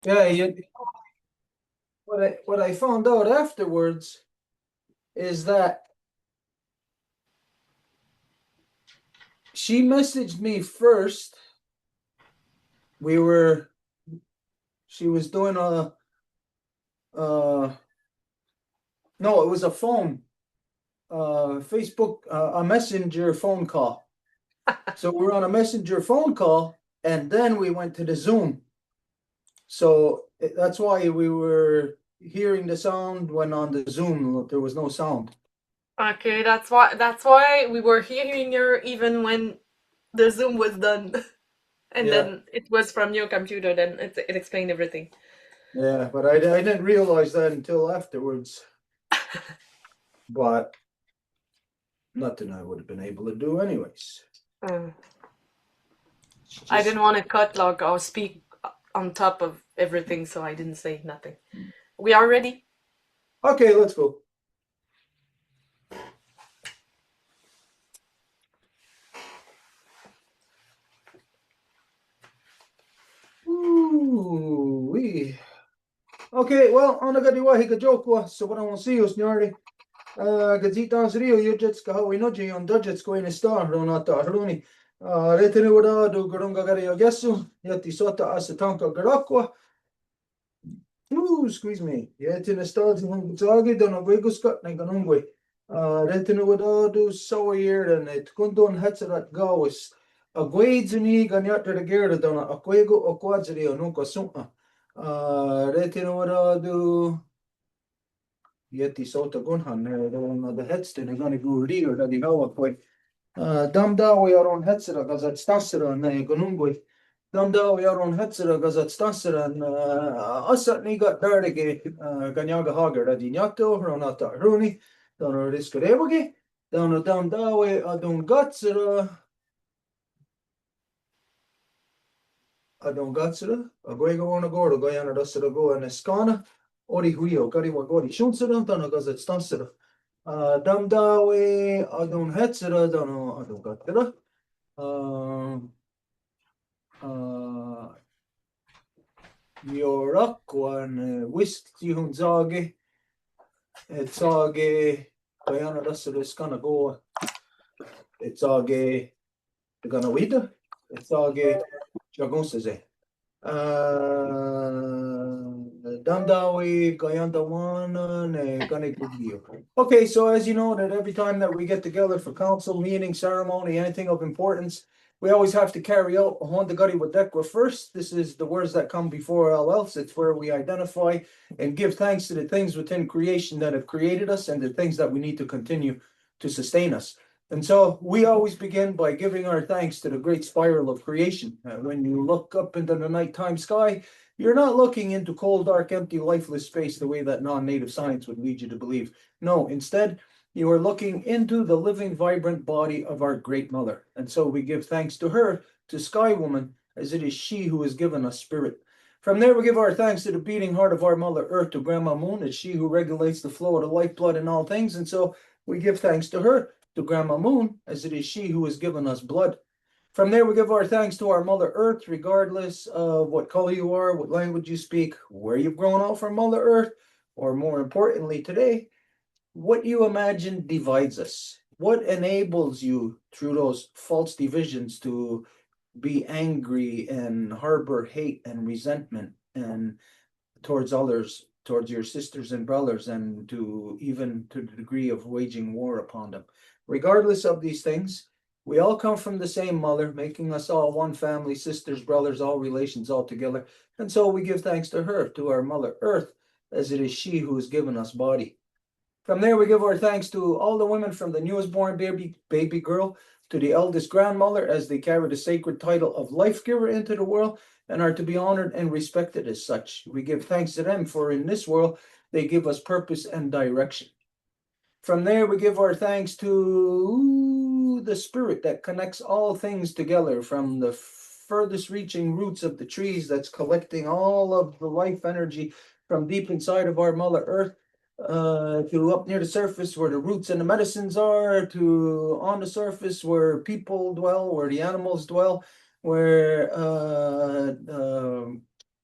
Yeah, what I found out afterwards is that she messaged me first. We were she was doing uh no, it was a phone Facebook a messenger phone call. So we were on a messenger phone call and then we went to the Zoom. So that's why we were hearing the sound when on the Zoom there was no sound. Okay, that's why we were hearing her even when the Zoom was done. And Yeah, then it was from your computer, then it explained everything. yeah, but I didn't realize that until afterwards. But nothing I would have been able to do anyways. Mm. It's I just didn't want to cut log or speak on top of everything, so I didn't say nothing. We are ready? okay, let's go. Ooh, wee. Okay, well, ana gadi wahi ka jokwa, so what I want to see you, Snorri. Gazitan Rio, Yujets Kahawi Noji on Dudgets going to star, Ronata Haruni. Retinu Wada do Gurunga Gario Gesu, Yeti Sota Asatanka Garakwa. Ooh, squeeze me. Yetin Estadi Zagi, Dona Viguskat, Naganungwe. Retinu Wada do Sawyer and it Kundon Hetzerat Gawis. A Guades and E Ganyata de Gerda Dona, a Quego or Quadzari or Nunca Sumpa. Retinu Wada do. Yeti sota gunhan de hetsten är gani gurier där de hawa på dam da we are on hetsera gazat stassera ne gunungui dam da we are on hetsera gazat stassera asat ni got dardige ganyaga hager da dinyato ronata runi dan riskerevagi dan dam da we adun gatsera a goigo on a gordo goyana dasera go and eskana ori huio gari wa gori shunsera dan gazat stassera Damdawe adon hetsera dano adon gatera. Jorakwan wisti hun zage. Et zage Guyana dasser is gonna go. Et zage gonna wida. Et zage jagonse. Damdawi, Gayandawana, Ganigugio. Okay, so as you know, that every time that we get together for council meeting, ceremony, anything of importance, we always have to carry out Honda Gari Wadekwa first. This is the words that come before all else. It's where we identify and give thanks to the things within creation that have created us and the things that we need to continue to sustain us. And so we always begin by giving our thanks to the great spiral of creation. When you look up into the nighttime sky, you're not looking into cold, dark, empty, lifeless space the way that non-native science would lead you to believe. No, instead, you are looking into the living, vibrant body of our great mother. And so we give thanks to her, to Sky Woman, as it is she who has given us spirit. From there, we give our thanks to the beating heart of our Mother Earth, to Grandma Moon. It's she who regulates the flow of the lifeblood in all things. And so we give thanks to her, to Grandma Moon, as it is she who has given us blood. From there, we give our thanks to our Mother Earth, regardless of what color you are, what language you speak, where you've grown up from Mother Earth, or more importantly today, what you imagine divides us. What enables you through those false divisions to be angry and harbor hate and resentment and towards others, towards your sisters and brothers, and to even to the degree of waging war upon them. Regardless of these things, we all come from the same mother, making us all one family, sisters, brothers, all relations, all together. And so we give thanks to her, to our Mother Earth, as it is she who has given us body. From there, we give our thanks to all the women from the newest born baby girl to the eldest grandmother as they carry the sacred title of life giver into the world and are to be honored and respected as such. We give thanks to them for in this world they give us purpose and direction. From there, we give our thanks to the spirit that connects all things together from the furthest reaching roots of the trees that's collecting all of the life energy from deep inside of our Mother Earth to up near the surface where the roots and the medicines are, to on the surface where people dwell, where the animals dwell, where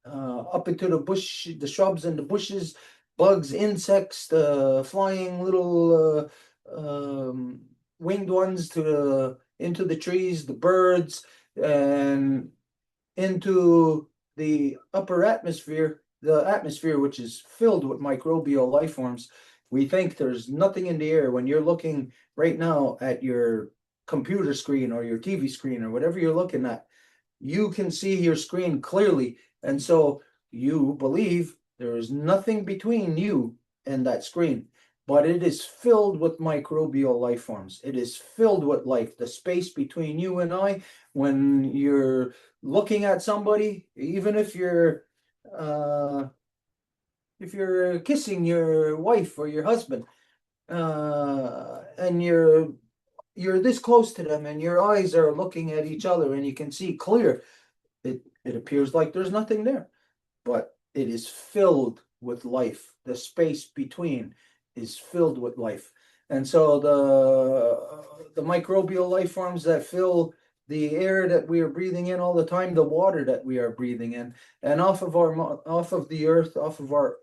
up into the bush, the shrubs and the bushes, bugs, insects, the flying little winged ones into the trees, the birds, and into the upper atmosphere, the atmosphere which is filled with microbial life forms. We think there's nothing in the air when you're looking right now at your computer screen or your TV screen or whatever you're looking at. You can see your screen clearly, and so you believe there is nothing between you and that screen, but it is filled with microbial life forms. It is filled with life. The space between you and I, when you're looking at somebody, even if you're kissing your wife or your husband, and you're this close to them and your eyes are looking at each other and you can see clear, it appears like there's nothing there, but it is filled with life. The space between is filled with life. And so the microbial life forms that fill the air that we are breathing in all the time, the water that we are breathing in, and off of the earth, off of our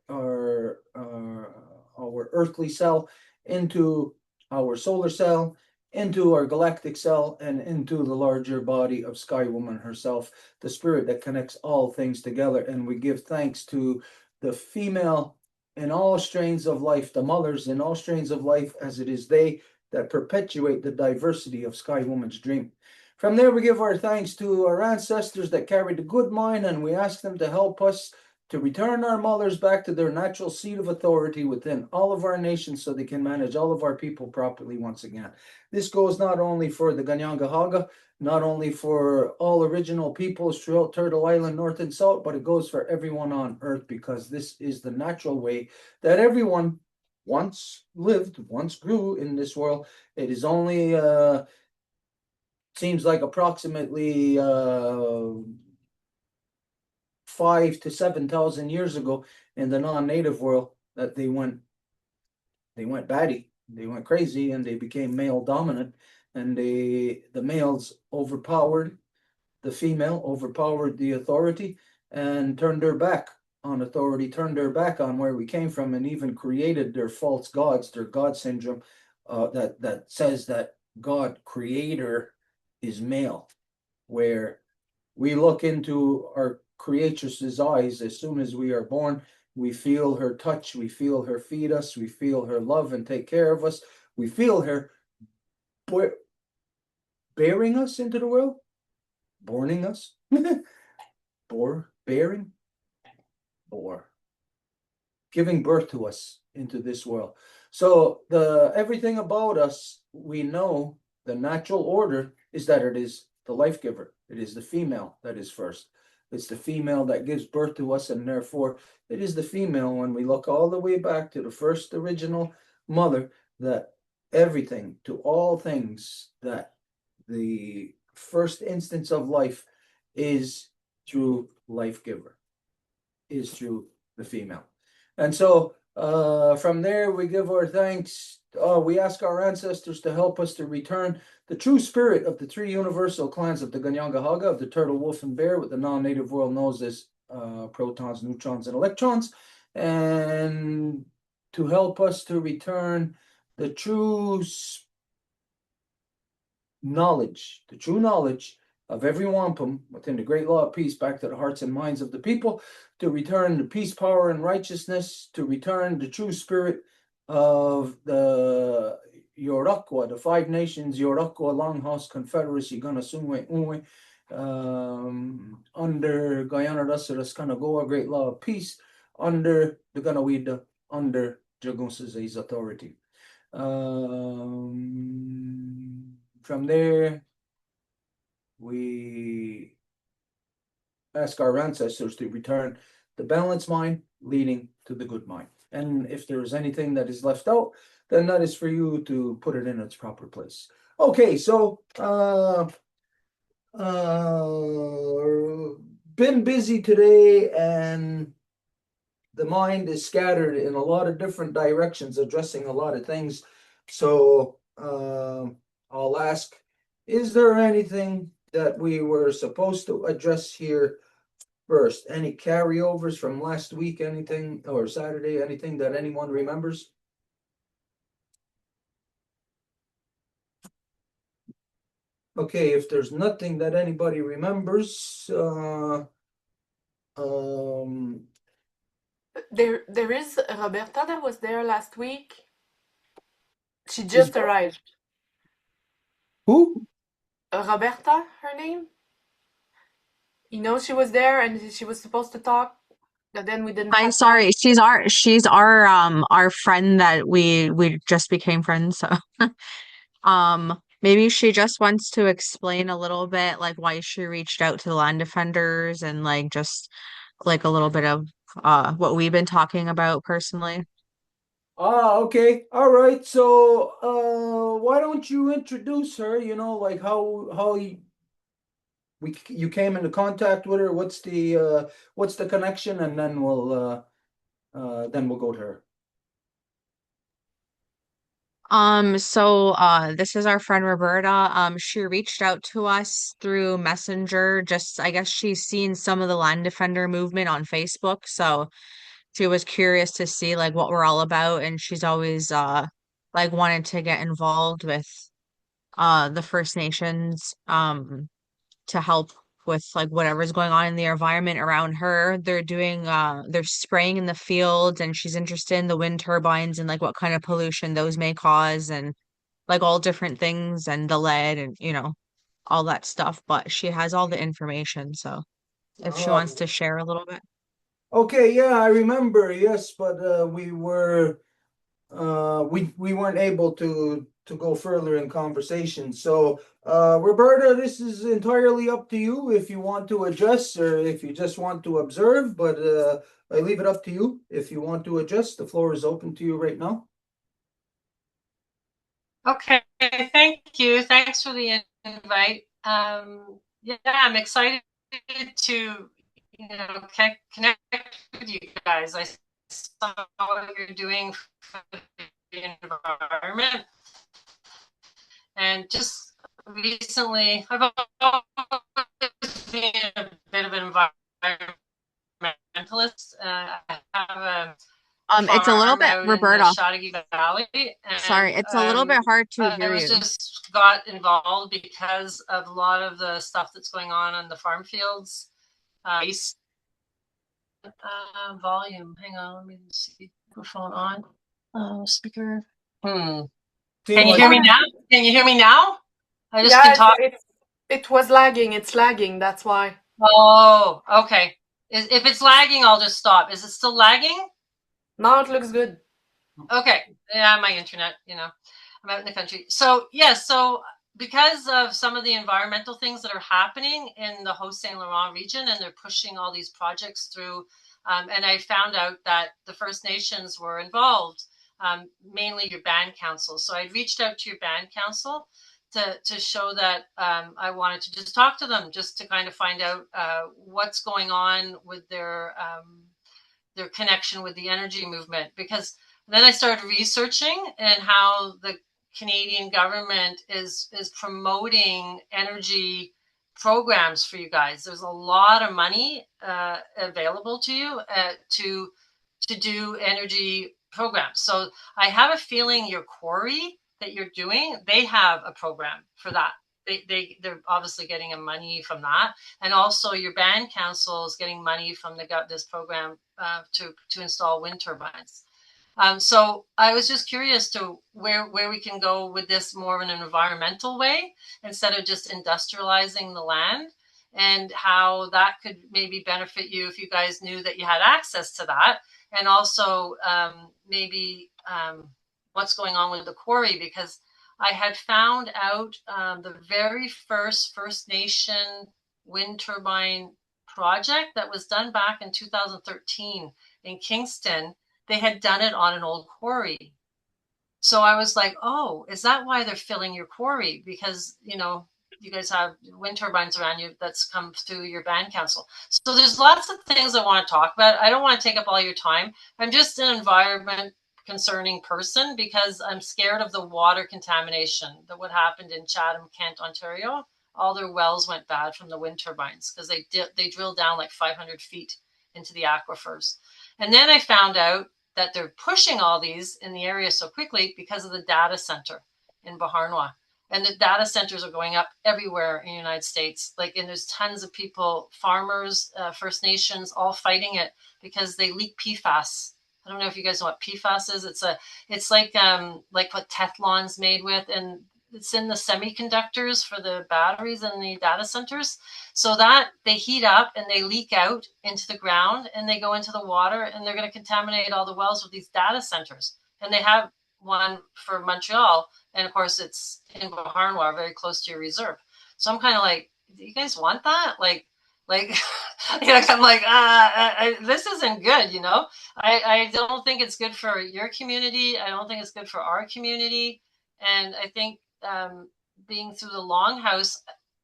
earthly cell into our solar cell, into our galactic cell, and into the larger body of Sky Woman herself, the spirit that connects all things together. And we give thanks to the female in all strains of life, the mothers in all strains of life, as it is they that perpetuate the diversity of Sky Woman's dream. From there, we give our thanks to our ancestors that carried the good mind, and we ask them to help us to return our mothers back to their natural seat of authority within all of our nations so they can manage all of our people properly once again. This goes not only for the Ganyangahaga, not only for all original peoples throughout Turtle Island, North and South, but it goes for everyone on Earth, because this is the natural way that everyone once lived, once grew in this world. It is only, seems like approximately 5 to 7,000 years ago in the non-native world that they went batty, they went crazy, and they became male dominant, and the males overpowered the female, overpowered the authority, and turned their back on authority, turned their back on where we came from, and even created their false gods, their God syndrome, that says that God creator is male, where we look into our creatress's eyes as soon as we are born. We feel her touch, we feel her feed us, we feel her love and take care of us, we feel her bearing us into the world, borning us, bearing, or giving birth to us into this world. So everything about us, we know the natural order is that it is the life giver. It is the female that is first. It's the female that gives birth to us, and therefore it is the female, when we look all the way back to the first original mother, that everything, to all things, that the first instance of life is through life giver, is through the female. And so from there, we give our thanks. We ask our ancestors to help us to return the true spirit of the three universal clans of the Ganyangahaga, of the turtle, wolf, and bear, what the non-native world knows as protons, neutrons, and electrons, and to help us to return the true knowledge, of every wampum within the great law of peace back to the hearts and minds of the people, to return the peace, power, and righteousness, to return the true spirit of the Yorakwa, the Five Nations Yorakwa Longhouse Confederacy, Ganasungwe Unwe, under Guyana Rassaras Kanagoa, great law of peace, under the Ganawida, under Jagunsa's authority. From there, we ask our ancestors to return the balanced mind leading to the good mind. And if there is anything that is left out, then that is for you to put it in its proper place. Okay, so been busy today, and the mind is scattered in a lot of different directions, addressing a lot of things. So I'll ask, is there anything that we were supposed to address here first. Any carryovers from last week, anything, or Saturday, anything that anyone remembers? Okay, if there's nothing that anybody remembers, There is Roberta that was there last week. She is just arrived. who? Roberta, her name? You know, she was there and she was supposed to talk, but then we didn't Hi, have time. sorry. She's our friend that we just became friends. So maybe she just wants to explain a little bit like why she reached out to the land defenders and like just like a little bit of what we've been talking about personally. Ah, okay. All right. So, why don't you introduce her? Like how you came into contact with her. What's the connection? And then we'll go to her. This is our friend Roberta. She reached out to us through Messenger. Just I guess she's seen some of the land defender movement on Facebook, so she was curious to see like what we're all about, and she's always like wanted to get involved with the First Nations to help with like whatever's going on in the environment around her. They're spraying in the fields, and she's interested in the wind turbines and like what kind of pollution those may cause and like all different things and the lead and all that stuff. But she has all the information, so if she Uh, wants to share a little bit. okay, yeah, I remember. Yes, but we weren't able to go further in conversation. So, Roberta, this is entirely up to you if you want to adjust or if you just want to observe. But I leave it up to you. If you want to adjust, the floor is open to you right now. Okay, thank you. Thanks for the invite. Yeah, I'm excited to connect with you guys. I saw what you're doing for the environment, and just recently, I've always been a bit of an environmentalist. I have a It's a little farm bit, out in the Roberta. Chattagee Valley, Sorry, and it's a little bit hard to I hear was you. just got involved because of a lot of the stuff that's going on the farm fields. Volume. Hang on, let me see. Microphone on. Speaker. Can Seem you like hear me it. now? Can you hear me now? I just can Yeah, talk. it was lagging. It's lagging. That's why. Oh, okay. If it's lagging, I'll just stop. Is it still lagging? Now it looks good. Okay. Yeah, my internet, I'm out in the country. So, yes, so because of some of the environmental things that are happening in the Haut Saint Laurent region, and they're pushing all these projects through, and I found out that the First Nations were involved, mainly your band council. So I reached out to your band council to show that I wanted to just talk to them, just to kind of find out what's going on with their connection with the energy movement. Because then I started researching and how the Canadian government is promoting energy programs for you guys. There's a lot of money available to you to do energy programs. So I have a feeling your quarry that you're doing, they have a program for that. They're obviously getting money from that, and also your band council is getting money from this program to install wind turbines. So I was just curious to where we can go with this more in an environmental way instead of just industrializing the land, and how that could maybe benefit you if you guys knew that you had access to that, and also maybe what's going on with the quarry, because I had found out the very first First Nation wind turbine project that was done back in 2013 in Kingston. They had done it on an old quarry. So I was like, oh, is that why they're filling your quarry? Because, you guys have wind turbines around you that's come through your band council. So there's lots of things I want to talk about. I don't want to take up all your time. I'm just an environment concerning person because I'm scared of the water contamination that what happened in Chatham, Kent, Ontario. all their wells went bad from the wind turbines because they drilled down like 500 feet into the aquifers. And then I found out that they're pushing all these in the area so quickly because of the data center in Baharnwa. And the data centers are going up everywhere in the United States. Like, and there's tons of people, farmers, First Nations, all fighting it because they leak PFAS. I don't know if you guys know what PFAS is. It's like what Teflon's made with, and it's in the semiconductors for the batteries in the data centers. So that they heat up and they leak out into the ground and they go into the water, and they're going to contaminate all the wells with these data centers. And they have one for Montreal, and of course it's in Baharnwa, very close to your reserve. So I'm kind of like, do you guys want that? Like, I'm like, this isn't good, you know. I don't think it's good for your community. I don't think it's good for our community. And I think being through the longhouse,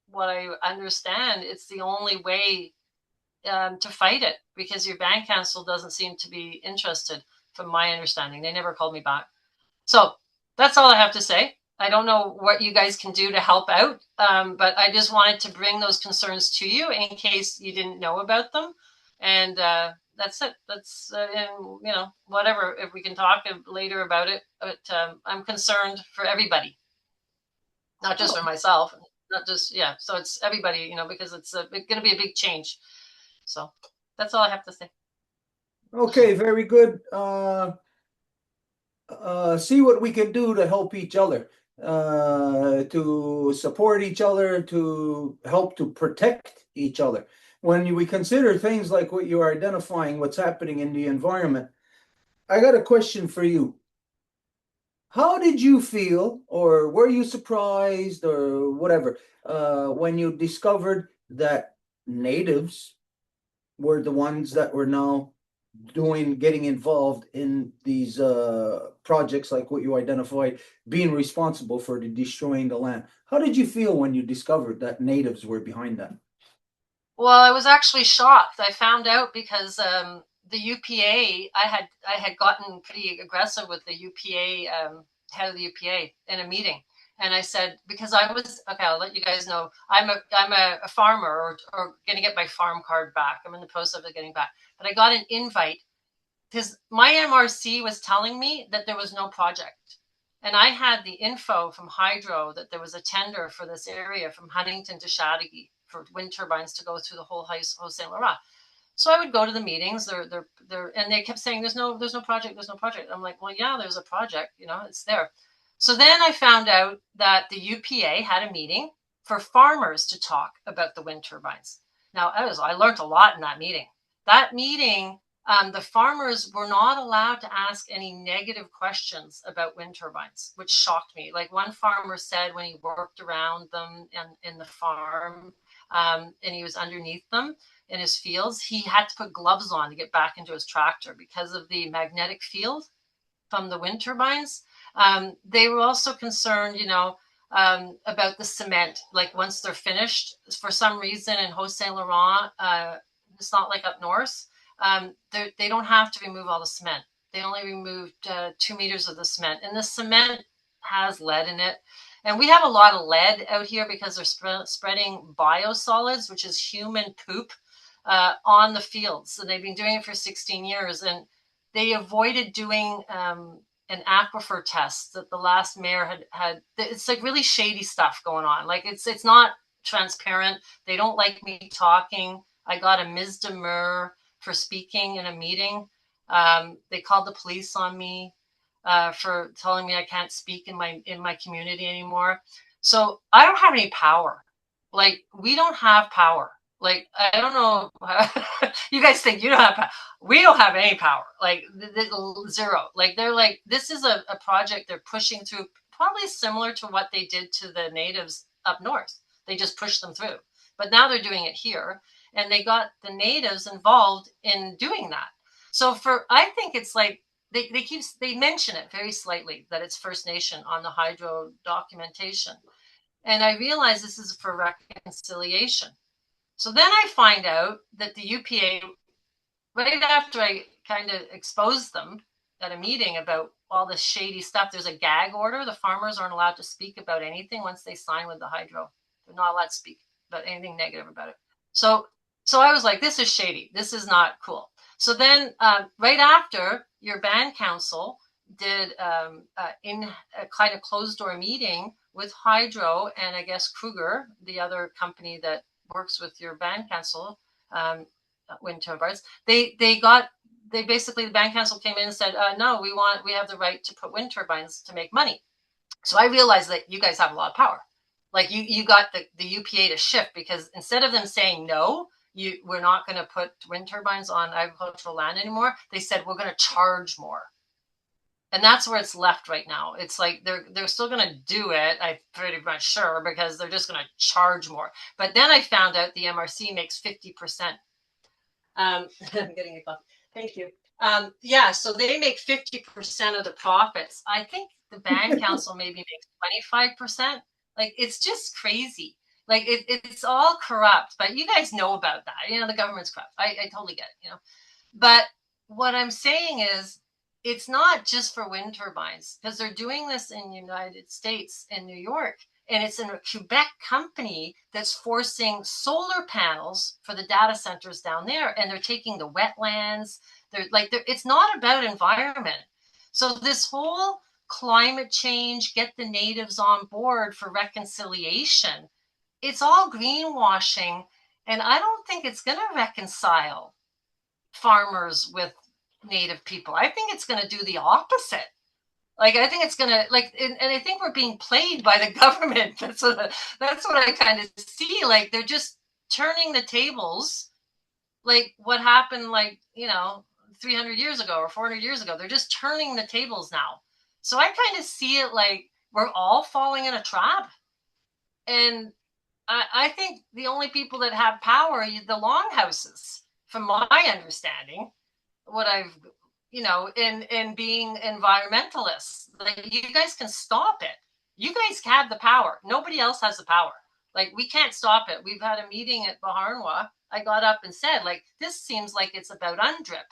what I understand, it's the only way to fight it, because your band council doesn't seem to be interested, from my understanding. They never called me back. So that's all I have to say. I don't know what you guys can do to help out, but I just wanted to bring those concerns to you in case you didn't know about them. And that's it. That's, and, you know, whatever, if we can talk later about it, but I'm concerned for everybody, not just for myself, not just, yeah. So it's everybody, you know, because it's going to be a big change. So that's all I have to say. Okay, very good. See what we can do to help each other, to support each other, to help to protect each other. When we consider things like what you're identifying, what's happening in the environment, I got a question for you. How did you feel, or were you surprised, or whatever, when you discovered that natives were the ones that were now getting involved in these projects, like what you identified, being responsible for destroying the land? How did you feel when you discovered that natives were behind that? Well, I was actually shocked. I found out because the UPA, I had gotten pretty aggressive with the UPA head of the UPA in a meeting, and I said, because I was, okay, I'll let you guys know, I'm a farmer, or going to get my farm card back. I'm in the process of getting back, but I got an invite because my MRC was telling me that there was no project. And I had the info from Hydro that there was a tender for this area from Huntington to Chateauguay for wind turbines to go through the whole Saint Laurent. So I would go to the meetings. And they kept saying, "There's no project. There's no project." I'm like, "Well, yeah, there's a project. You know, it's there." So then I found out that the UPA had a meeting for farmers to talk about the wind turbines. Now, I learned a lot in that meeting. That meeting, the farmers were not allowed to ask any negative questions about wind turbines, which shocked me. Like, one farmer said when he worked around them in the farm, and he was underneath them in his fields, he had to put gloves on to get back into his tractor because of the magnetic field from the wind turbines. They were also concerned, you know, about the cement. Like, once they're finished, for some reason in Haut Saint Laurent, it's not like up north. They don't have to remove all the cement. They only removed 2 meters of the cement, and the cement has lead in it. And we have a lot of lead out here because they're spreading biosolids, which is human poop, on the fields. And they've been doing it for 16 years. And they avoided doing an aquifer test that the last mayor had. It's like really shady stuff going on. Like, it's not transparent. They don't like me talking. I got a mise de mer for speaking in a meeting. They called the police on me for telling me I can't speak in my community anymore. So I don't have any power. Like, we don't have power. Like, I don't know. You guys think you don't have power. We don't have any power. Like, zero. Like, they're like, this is a project they're pushing through, probably similar to what they did to the natives up north. They just pushed them through. But now they're doing it here. And they got the natives involved in doing that. So I think it's like, they mention it very slightly that it's First Nation on the hydro documentation. And I realize this is for reconciliation. So then I find out that the UPA, right after I kind of exposed them at a meeting about all this shady stuff, there's a gag order. The farmers aren't allowed to speak about anything once they sign with the hydro They're not allowed to speak about anything negative about it. So I was like, this is shady. This is not cool. So then right after, your band council did in a kind of closed door meeting with Hydro and I guess Kruger, the other company that works with your band council, wind turbines. They basically, the band council came in and said, no, we have the right to put wind turbines to make money. So I realized that you guys have a lot of power. Like you got the UPA to shift, because instead of them saying no, we're not going to put wind turbines on agricultural land anymore, they said we're going to charge more. And that's where it's left right now. It's like they're still going to do it, I'm pretty much sure, because they're just going to charge more. But then I found out the MRC makes 50%. I'm getting a coffee. Thank you. Yeah, so they make 50% of the profits. I think the band council maybe makes 25%. Like, it's just crazy. Like, it's all corrupt, but you guys know about that. You know, the government's corrupt. I totally get it, you know. But what I'm saying is, it's not just for wind turbines, because they're doing this in the United States, in New York, and it's in a Quebec company that's forcing solar panels for the data centers down there, and they're taking the wetlands. It's not about environment. So this whole climate change, get the natives on board for reconciliation, it's all greenwashing, and I don't think it's going to reconcile farmers with native people. I think it's going to do the opposite. Like, I think it's going to, like, and I think we're being played by the government. That's what I kind of see. Like, they're just turning the tables, like what happened, like, 300 years ago or 400 years ago. They're just turning the tables now. So I kind of see it like we're all falling in a trap. And I think the only people that have power are the longhouses, from my understanding, what I've, in being environmentalists. Like, you guys can stop it. You guys have the power. Nobody else has the power. Like, we can't stop it. We've had a meeting at Baharnwa. I got up and said, like, this seems like it's about UNDRIP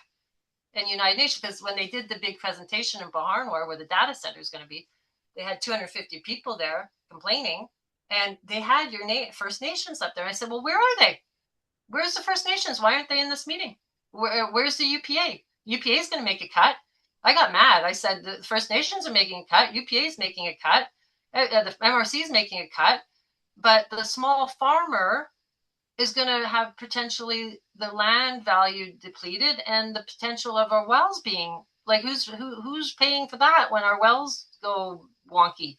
and United Nations, because when they did the big presentation in Baharnwa, where the data center is going to be, they had 250 people there complaining, and they had your First Nations up there. I said, well, where are they? Where's the First Nations? Why aren't they in this meeting? Where's the UPA? UPA is going to make a cut. I got mad. I said, the First Nations are making a cut. UPA is making a cut. The MRC is making a cut. But the small farmer is going to have potentially the land value depleted, and the potential of our wells being, like, who's paying for that when our wells go wonky,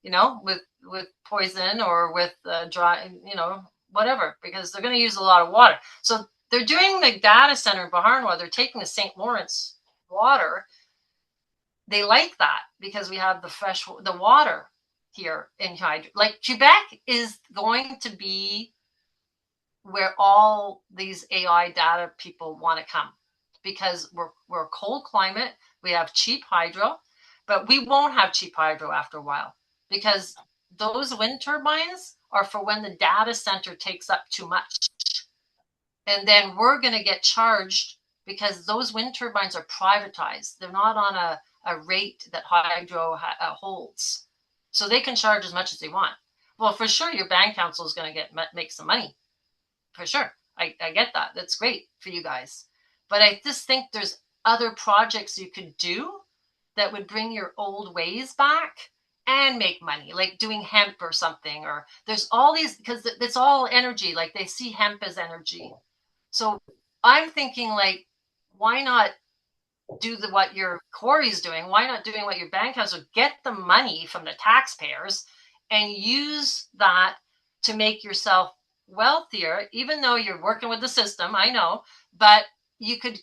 with poison or with dry, whatever, because they're going to use a lot of water. So they're doing the data center in Baharnwa. They're taking the St. Lawrence water. They like that because we have the water here in Hydro. Like, Quebec is going to be where all these AI data people want to come, because we're a cold climate. We have cheap hydro, but we won't have cheap hydro after a while, because those wind turbines are for when the data center takes up too much. And then we're going to get charged, because those wind turbines are privatized. They're not on a rate that hydro holds. So they can charge as much as they want. Well, for sure, your band council is going to make some money. For sure. I get that. That's great for you guys. But I just think there's other projects you could do that would bring your old ways back and make money, like doing hemp or something. Or there's all these, because it's all energy. Like, they see hemp as energy. So I'm thinking, like, why not do what your Corey's doing? Why not doing what your bank has? Or get the money from the taxpayers and use that to make yourself wealthier, even though you're working with the system, I know, but you could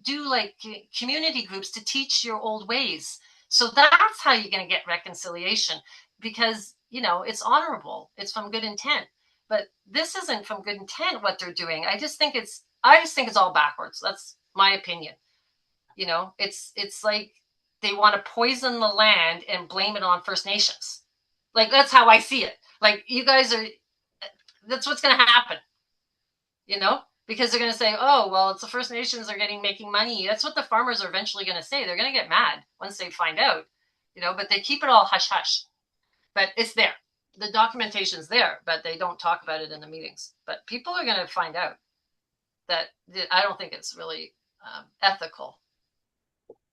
do like community groups to teach your old ways. So that's how you're going to get reconciliation, because, it's honorable. It's from good intent. But this isn't from good intent, what they're doing. I just think it's all backwards. That's my opinion. It's like they want to poison the land and blame it on First Nations. Like, that's how I see it. Like, you guys are, that's what's going to happen, because they're going to say, oh, well, it's the First Nations are making money. That's what the farmers are eventually going to say. They're going to get mad once they find out, but they keep it all hush hush. But it's there. the documentation's there, but they don't talk about it in the meetings. But people are going to find out that I don't think it's really ethical,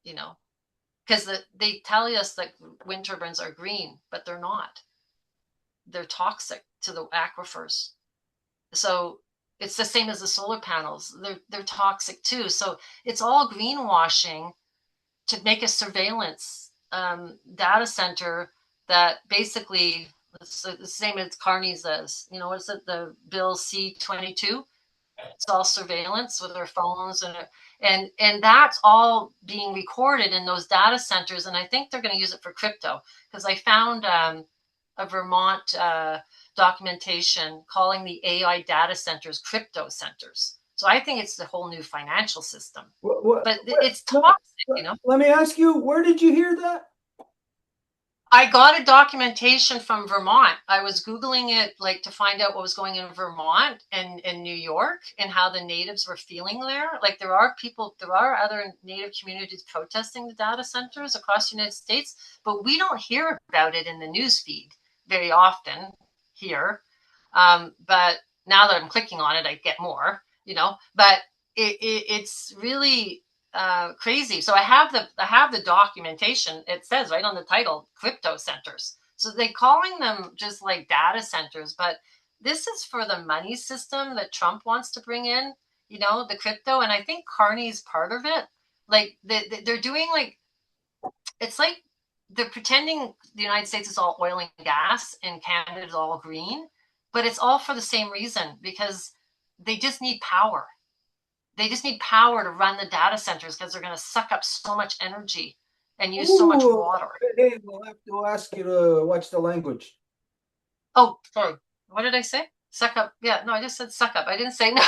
you know, because they tell us that wind turbines are green, but they're not. They're toxic to the aquifers. So it's the same as the solar panels. They're toxic too. So it's all greenwashing to make a surveillance data center that basically it's the same as Carney's as, you know, what's it, the Bill C-22? It's all surveillance with their phones and that's all being recorded in those data centers. And I think they're going to use it for crypto, because I found a Vermont documentation calling the AI data centers crypto centers. So I think it's the whole new financial system. But it's toxic, you know. Let me ask you, where did you hear that? I got a documentation from Vermont. I was Googling it like to find out what was going in Vermont and in New York and how the natives were feeling there. Like there are other native communities protesting the data centers across the United States, but we don't hear about it in the news feed very often here. But now that I'm clicking on it, I get more, you know, but it's really crazy. So I have the documentation. It says right on the title, crypto centers. So they're calling them just like data centers, but this is for the money system that Trump wants to bring in, you know, the crypto. And I think Carney's part of it. Like they're doing like, it's like they're pretending the United States is all oil and gas and Canada is all green, but it's all for the same reason, because they just need power. They just need power to run the data centers because they're going to suck up so much energy and use so much water. Hey, we'll have to ask you to watch the language. Oh, sorry. What did I say? Suck up. Yeah, no, I just said suck up. I didn't say no.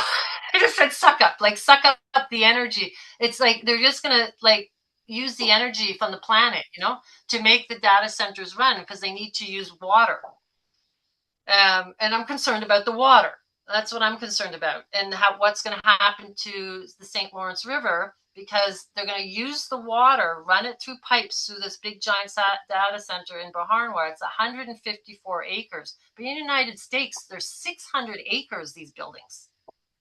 I just said suck up. Like suck up the energy. It's like they're just going to like use the energy from the planet, you know, to make the data centers run because they need to use water. And I'm concerned about the water. That's what I'm concerned about, and what's going to happen to the St. Lawrence River, because they're going to use the water, run it through pipes through this big giant data center in Beauharnois. It's 154 acres. But in the United States, there's 600 acres, these buildings.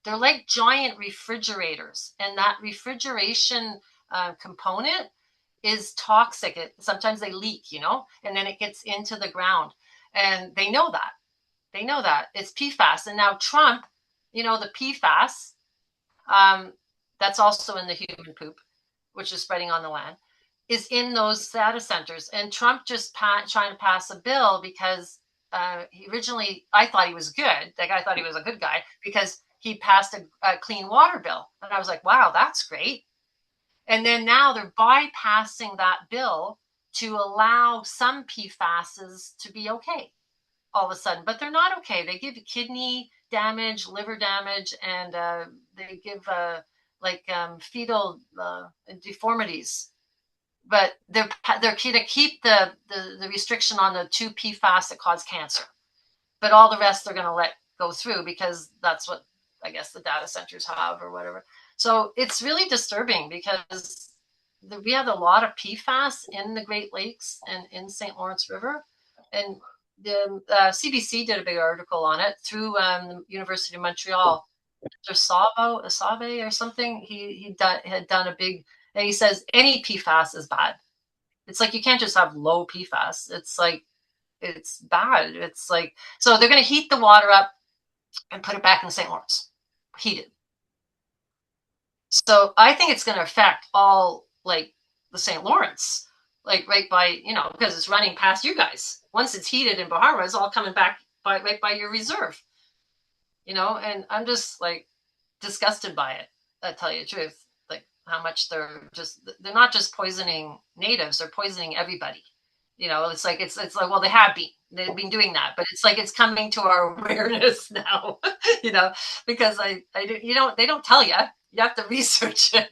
They're like giant refrigerators, and that refrigeration component is toxic. Sometimes they leak, you know, and then it gets into the ground, and they know that. They know that it's PFAS. And now Trump, you know, the PFAS, that's also in the human poop, which is spreading on the land, is in those data centers. And Trump just trying to pass a bill because he originally, I thought he was good. Like I thought he was a good guy because he passed a clean water bill. And I was like, wow, that's great. And then now they're bypassing that bill to allow some PFASs to be okay all of a sudden, but they're not okay. They give kidney damage, liver damage, and they give fetal deformities. But they're going to keep the restriction on the 2 PFAS that cause cancer, but all the rest they're going to let go through because that's what I guess the data centers have or whatever. So it's really disturbing because we have a lot of PFAS in the Great Lakes and in St. Lawrence River, and the CBC did a big article on it through the University of Montreal. Asave or something. He had done a big, and he says any PFAS is bad. It's like you can't just have low PFAS. It's like it's bad. It's like so they're going to heat the water up and put it back in St. Lawrence, heated. So I think it's going to affect all like the St. Lawrence. Like right by, you know, because it's running past you guys. Once it's heated in Beauharnois, it's all coming back right by your reserve, you know. And I'm just like disgusted by it. I tell you the truth, like how much they're not just poisoning natives; they're poisoning everybody. You know, it's like well, they've been doing that, but it's like it's coming to our awareness now. You know, because they don't tell you. You have to research it.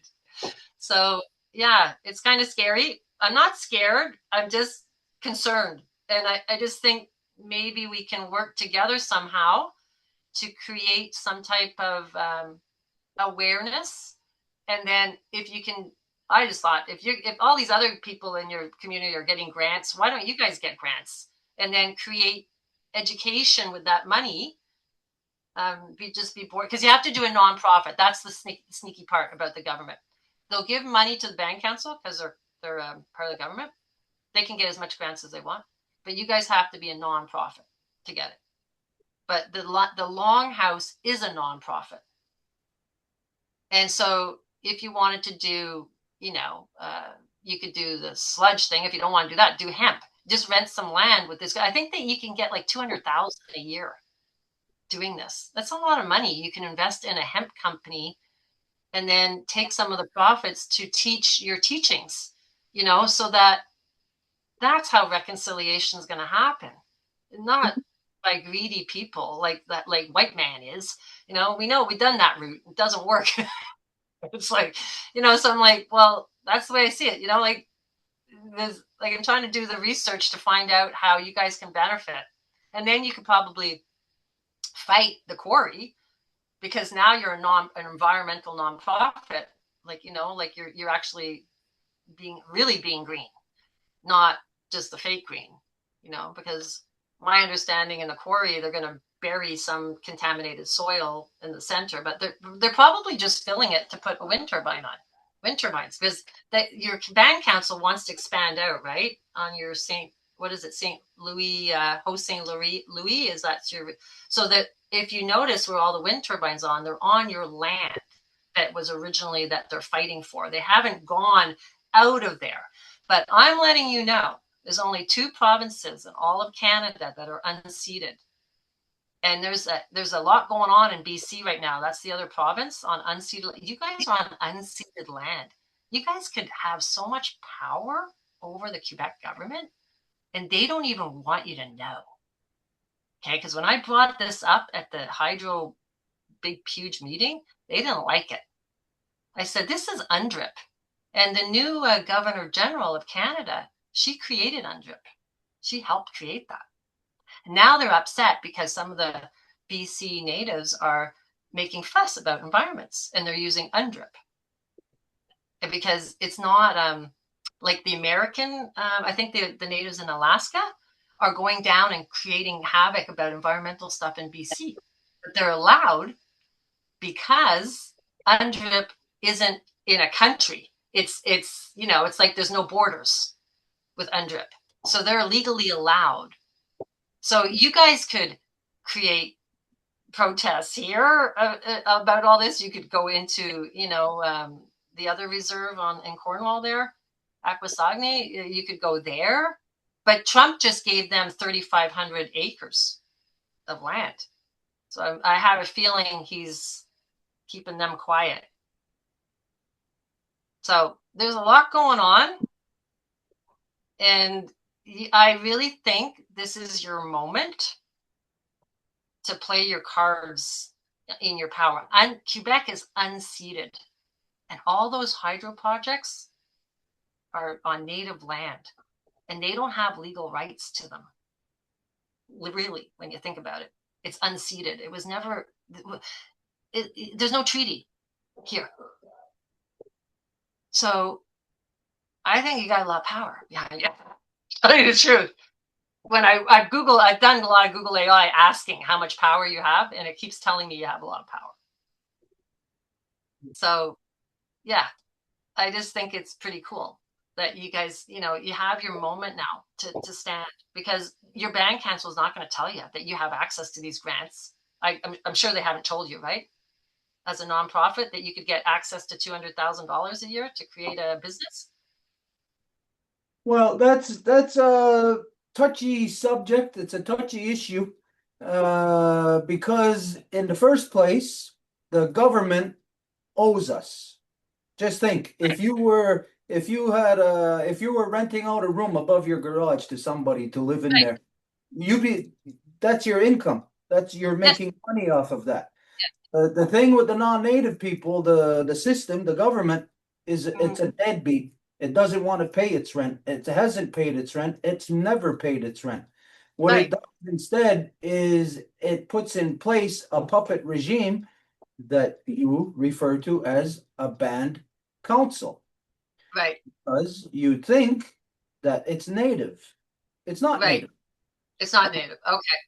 So yeah, it's kind of scary. I'm not scared. I'm just concerned. And I just think maybe we can work together somehow to create some type of awareness. And then if you can, I just thought if all these other people in your community are getting grants, why don't you guys get grants and then create education with that money. Just be bored because you have to do a nonprofit. That's the sneaky part about the government. They'll give money to the band council because they're part of the government. They can get as much grants as they want, but you guys have to be a nonprofit to get it. But the Longhouse is a nonprofit, and so if you wanted to do, you could do the sludge thing. If you don't want to do that, do hemp. Just rent some land with this guy. I think that you can get like 200,000 a year doing this. That's a lot of money. You can invest in a hemp company and then take some of the profits to teach your teachings, so that's how reconciliation is going to happen. Not by greedy people like white man is. We've done that route. It doesn't work. It's like, so I'm like, well, that's the way I see it. I'm trying to do the research to find out how you guys can benefit. And then you could probably fight the quarry because now you're an environmental nonprofit. You're actually being green, not just the fake green, because my understanding in the quarry, they're going to bury some contaminated soil in the center, but they're probably just filling it to put a wind turbines, because your band council wants to expand out, right? On your St. Louis, Host St. Louis, is that your, so that if you notice where all the wind turbines they're on your land that was originally that they're fighting for. They haven't gone out of there, but I'm letting you know, there's only 2 provinces in all of Canada that are unceded. And there's a lot going on in BC right now. That's the other province on unceded. You guys are on unceded land. You guys could have so much power over the Quebec government, and they don't even want you to know. Okay, because when I brought this up at the hydro big huge meeting, they didn't like it. I said, this is UNDRIP. And the new Governor General of Canada, she created UNDRIP. She helped create that. Now they're upset because some of the BC natives are making fuss about environments and they're using UNDRIP. And because it's not like the American, I think the natives in Alaska are going down and creating havoc about environmental stuff in BC. But they're allowed because UNDRIP isn't in a country. It's like there's no borders with UNDRIP. So they're legally allowed. So you guys could create protests here about all this. You could go into, the other reserve in Cornwall there, Akwesasne. You could go there. But Trump just gave them 3,500 acres of land. So I have a feeling he's keeping them quiet. So there's a lot going on. And I really think this is your moment to play your cards in your power. And Quebec is unceded. And all those hydro projects are on native land. And they don't have legal rights to them. Really, when you think about it. It's unceded. It was never... there's no treaty here. So I think you got a lot of power behind you. Tell you the truth. When I've done a lot of Google AI asking how much power you have, and it keeps telling me you have a lot of power. So, yeah, I just think it's pretty cool that you guys, you have your moment now to stand, because your band council is not going to tell you that you have access to these grants. I'm sure they haven't told you, right? As a nonprofit, that you could get access to $200,000 a year to create a business. Well, that's a touchy subject. It's a touchy issue, because in the first place, the government owes us. Just think, if you were renting out a room above your garage to somebody to live in there, that's your income. You're making money off of that. The thing with the non-native people, the system, the government it's a deadbeat. It doesn't want to pay its rent. It hasn't paid its rent. It's never paid its rent. What it does instead is it puts in place a puppet regime that you refer to as a band council. Right. Because you think that it's native. It's not native. It's not native. Okay.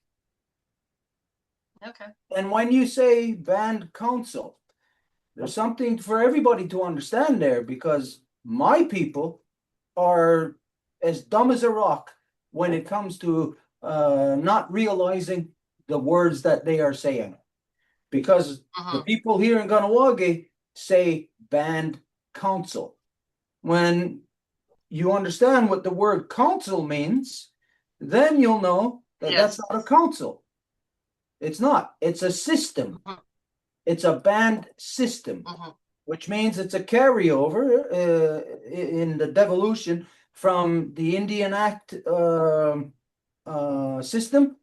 Okay. And when you say band council, there's something for everybody to understand there, because my people are as dumb as a rock when it comes to not realizing the words that they are saying. Because the people here in Ganawagi say band council. When you understand what the word council means, then you'll know that that's Yes. not a council. It's not. It's a system. It's a band system, which means it's a carryover in the devolution from the Indian Act system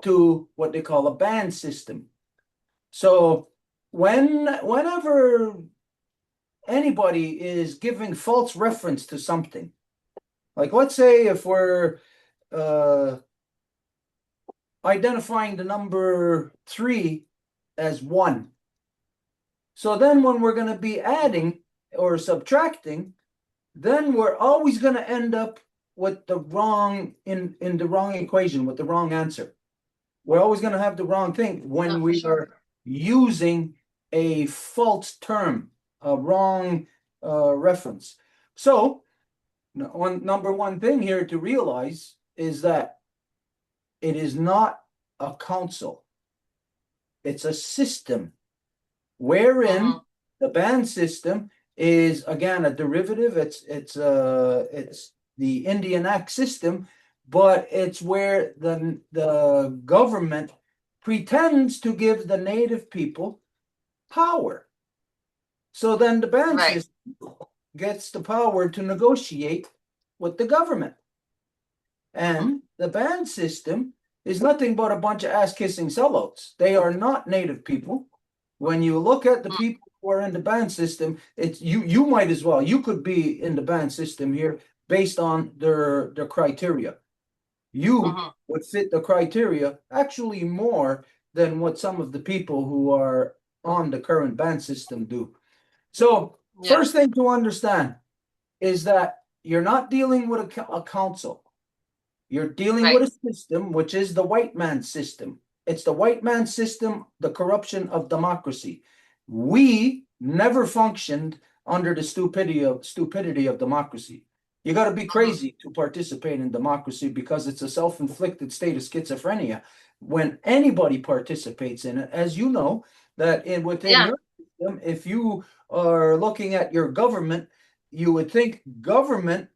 to what they call a band system. So whenever anybody is giving false reference to something, like let's say if we're identifying the number 3 as 1. So then when we're going to be adding or subtracting, then we're always going to end up with the wrong in the wrong equation, with the wrong answer. We're always going to have the wrong thing when we are using a false term, a wrong reference. So number one thing here to realize is that it is not a council. It's a system wherein the band system is again a derivative. It's the Indian Act system, but it's where the government pretends to give the native people power. So then the band system gets the power to negotiate with the government. And the band system is nothing but a bunch of ass-kissing sellouts. They are not native people. When you look at the people who are in the band system, it's you might as well. You could be in the band system here based on their criteria. You would fit the criteria actually more than what some of the people who are on the current band system do. So first thing to understand is that you're not dealing with a council. You're dealing with a system, which is the white man's system. It's the white man's system, the corruption of democracy. We never functioned under the stupidity of democracy. You got to be crazy to participate in democracy, because it's a self-inflicted state of schizophrenia when anybody participates in it. As you know, that within your system, if you are looking at your government, you would think government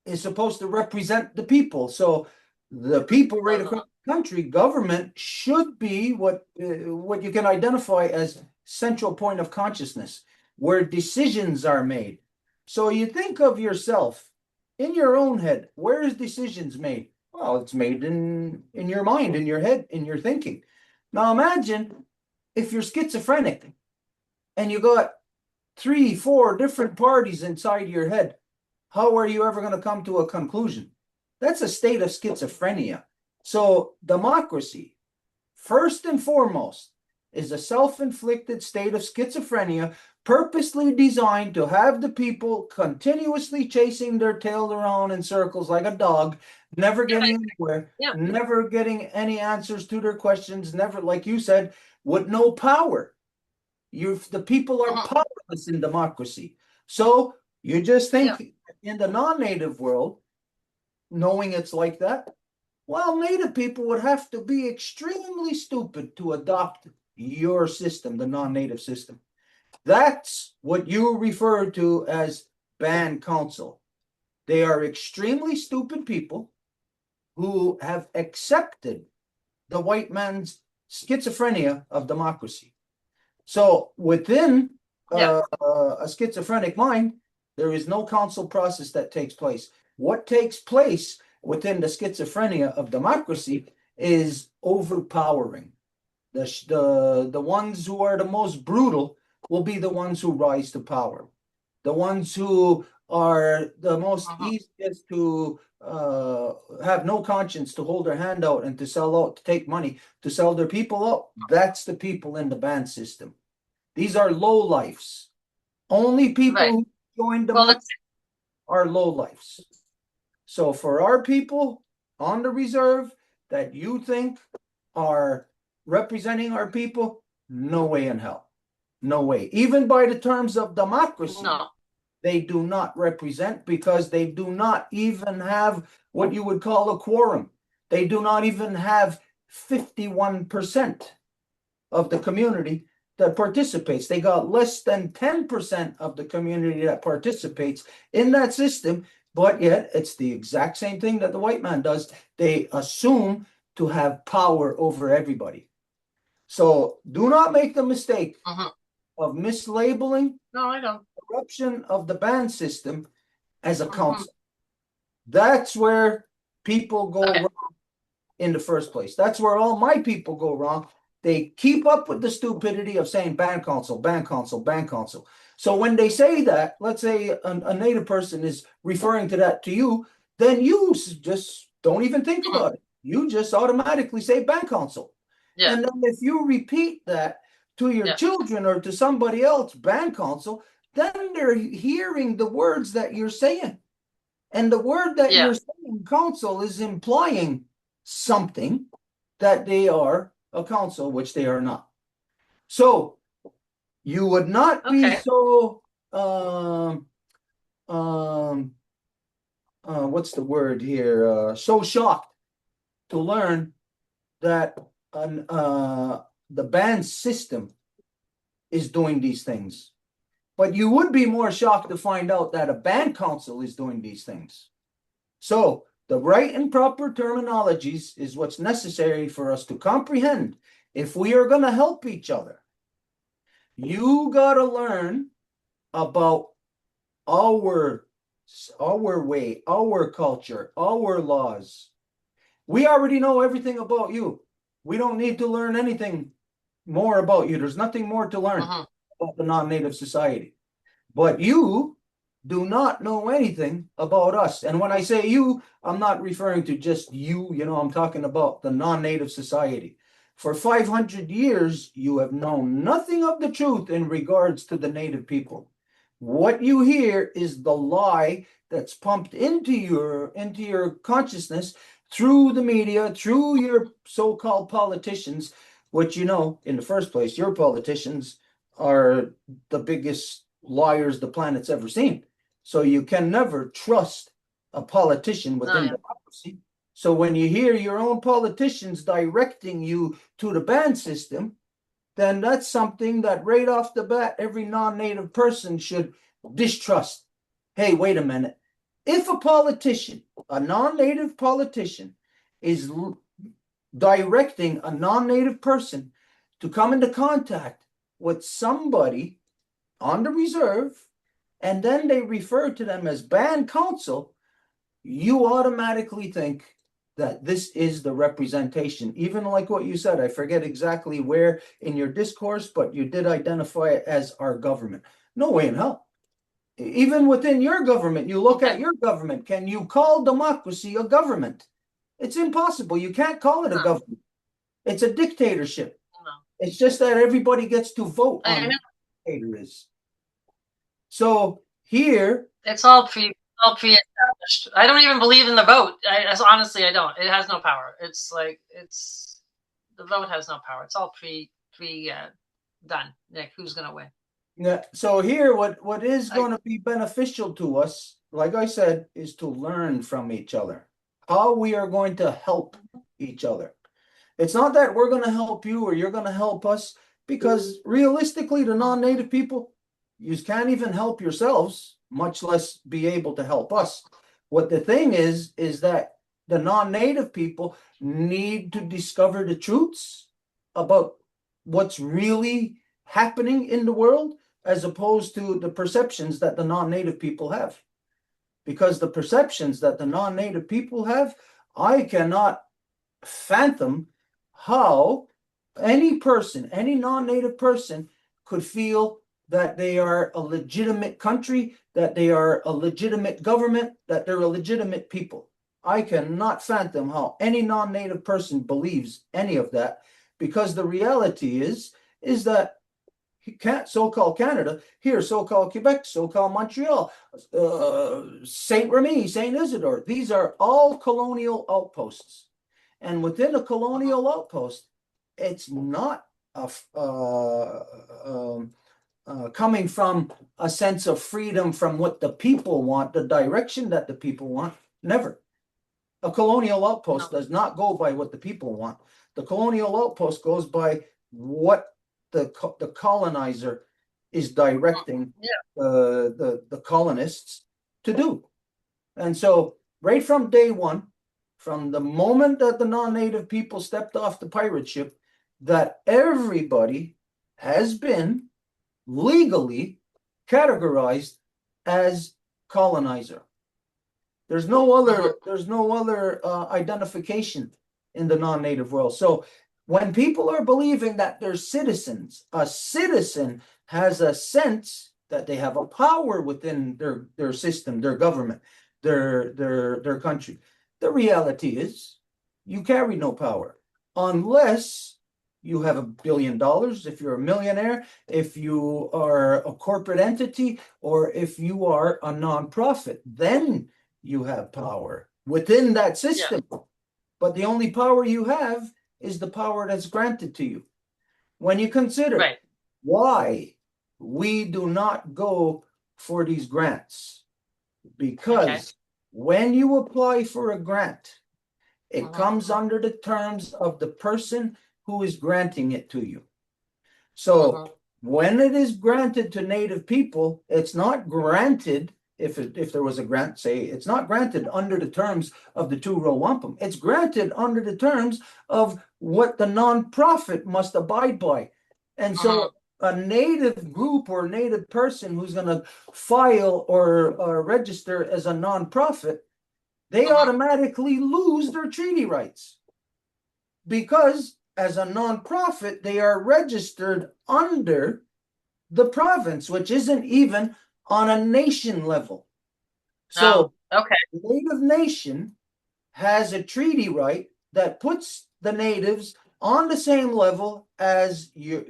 is supposed to represent the people. So the people right across the country, government should be what you can identify as central point of consciousness, where decisions are made. So you think of yourself in your own head. Where is decisions made? Well, it's made in your mind, in your head, in your thinking. Now imagine if you're schizophrenic and you got 3, 4 different parties inside your head. How are you ever going to come to a conclusion? That's a state of schizophrenia. So democracy, first and foremost, is a self-inflicted state of schizophrenia, purposely designed to have the people continuously chasing their tail around in circles like a dog, never getting anywhere, never getting any answers to their questions, never, like you said, with no power. The people are powerless in democracy. So you just think in the non-native world, knowing it's like that, well, native people would have to be extremely stupid to adopt your system, the non-native system. That's what you refer to as band council. They are extremely stupid people who have accepted the white man's schizophrenia of democracy. So within a schizophrenic mind, there is no council process that takes place. What takes place within the schizophrenia of democracy is overpowering. The ones who are the most brutal will be the ones who rise to power. The ones who are the most easiest to have no conscience, to hold their hand out and to sell out, to take money, to sell their people out. That's the people in the band system. These are low lifes. Only people who join the are low lifes. So for our people on the reserve that you think are representing our people? No way in hell. No way. Even by the terms of democracy, No. they do not represent, because they do not even have what you would call a quorum. They do not even have 51% of the community that participates. They got less than 10% of the community that participates in that system, but yet it's the exact same thing that the white man does. They assume to have power over everybody. So do not make the mistake of mislabeling No, I don't. corruption of the band system as a council. That's where people go wrong in the first place. That's where all my people go wrong. They keep up with the stupidity of saying band council, band council, band council. So when they say that, let's say a native person is referring to that to you, then you just don't even think about it. You just automatically say band council. Yeah. And then if you repeat that to your children or to somebody else, band council, then they're hearing the words that you're saying. And the word that you're saying, council, is implying something that they are a council, which they are not. So you would not be so what's the word here? So shocked to learn that the band system is doing these things. But you would be more shocked to find out that a band council is doing these things. So the right and proper terminologies is what's necessary for us to comprehend if we are going to help each other. You got to learn about our way, our culture, our laws. We already know everything about you. We don't need to learn anything more about you. There's nothing more to learn about the non-native society. But you do not know anything about us. And when I say you, I'm not referring to just you, I'm talking about the non-native society. For 500 years, you have known nothing of the truth in regards to the native people. What you hear is the lie that's pumped into your consciousness through the media, through your so-called politicians, which, in the first place, your politicians are the biggest liars the planet's ever seen. So you can never trust a politician within democracy. So when you hear your own politicians directing you to the band system, then that's something that right off the bat, every non-native person should distrust. Hey, wait a minute. If a politician, a non-native politician, is directing a non-native person to come into contact with somebody on the reserve, and then they refer to them as band council, you automatically think that this is the representation. Even like what you said, I forget exactly where in your discourse, but you did identify it as our government. No way in hell. Even within your government, you look at your government. Can you call democracy a government? It's impossible. You can't call it a government. It's a dictatorship. It's just that everybody gets to vote on what a dictator is. So here, it's all pre-established. I don't even believe in the vote. Honestly, I don't. It has no power. It's like the vote has no power. It's all pre done. Like who's gonna win? Yeah. So here, what is going to be beneficial to us, like I said, is to learn from each other. How we are going to help each other. It's not that we're going to help you or you're going to help us, because realistically, the non-native people, you can't even help yourselves, much less be able to help us. What the thing is that the non-native people need to discover the truths about what's really happening in the world, as opposed to the perceptions that the non-native people have. Because the perceptions that the non-native people have, I cannot fathom how any person, any non-native person, could feel that they are a legitimate country, that they are a legitimate government, that they're a legitimate people. I cannot fathom how any non-native person believes any of that, because the reality is that so-called Canada, here so-called Quebec, so-called Montreal, Saint Remy, Saint Isidore, these are all colonial outposts. And within a colonial outpost, it's not coming from a sense of freedom from what the people want, the direction that the people want. Never. A colonial outpost does not go by what the people want. The colonial outpost goes by what the colonizer is directing the colonists to do. And so right from day one, from the moment that the non-native people stepped off the pirate ship, that everybody has been legally categorized as colonizer. There's no other identification in the non-native world. So when people are believing that they're citizens, a citizen has a sense that they have a power within their system, their government, their country. The reality is you carry no power unless you have $1 billion, if you're a millionaire, if you are a corporate entity, or if you are a nonprofit, then you have power within that system. But the only power you have is the power that's granted to you. When you consider why we do not go for these grants, because when you apply for a grant, it comes under the terms of the person who is granting it to you. So when it is granted to Native people, it's not granted, if there was a grant, say, it's not granted under the terms of the two-row wampum. It's granted under the terms of what the nonprofit must abide by. And so a Native group or Native person who's going to file or register as a nonprofit, they automatically lose their treaty rights, because as a nonprofit, they are registered under the province, which isn't even on a nation level. So the Native nation has a treaty right that puts the natives on the same level as your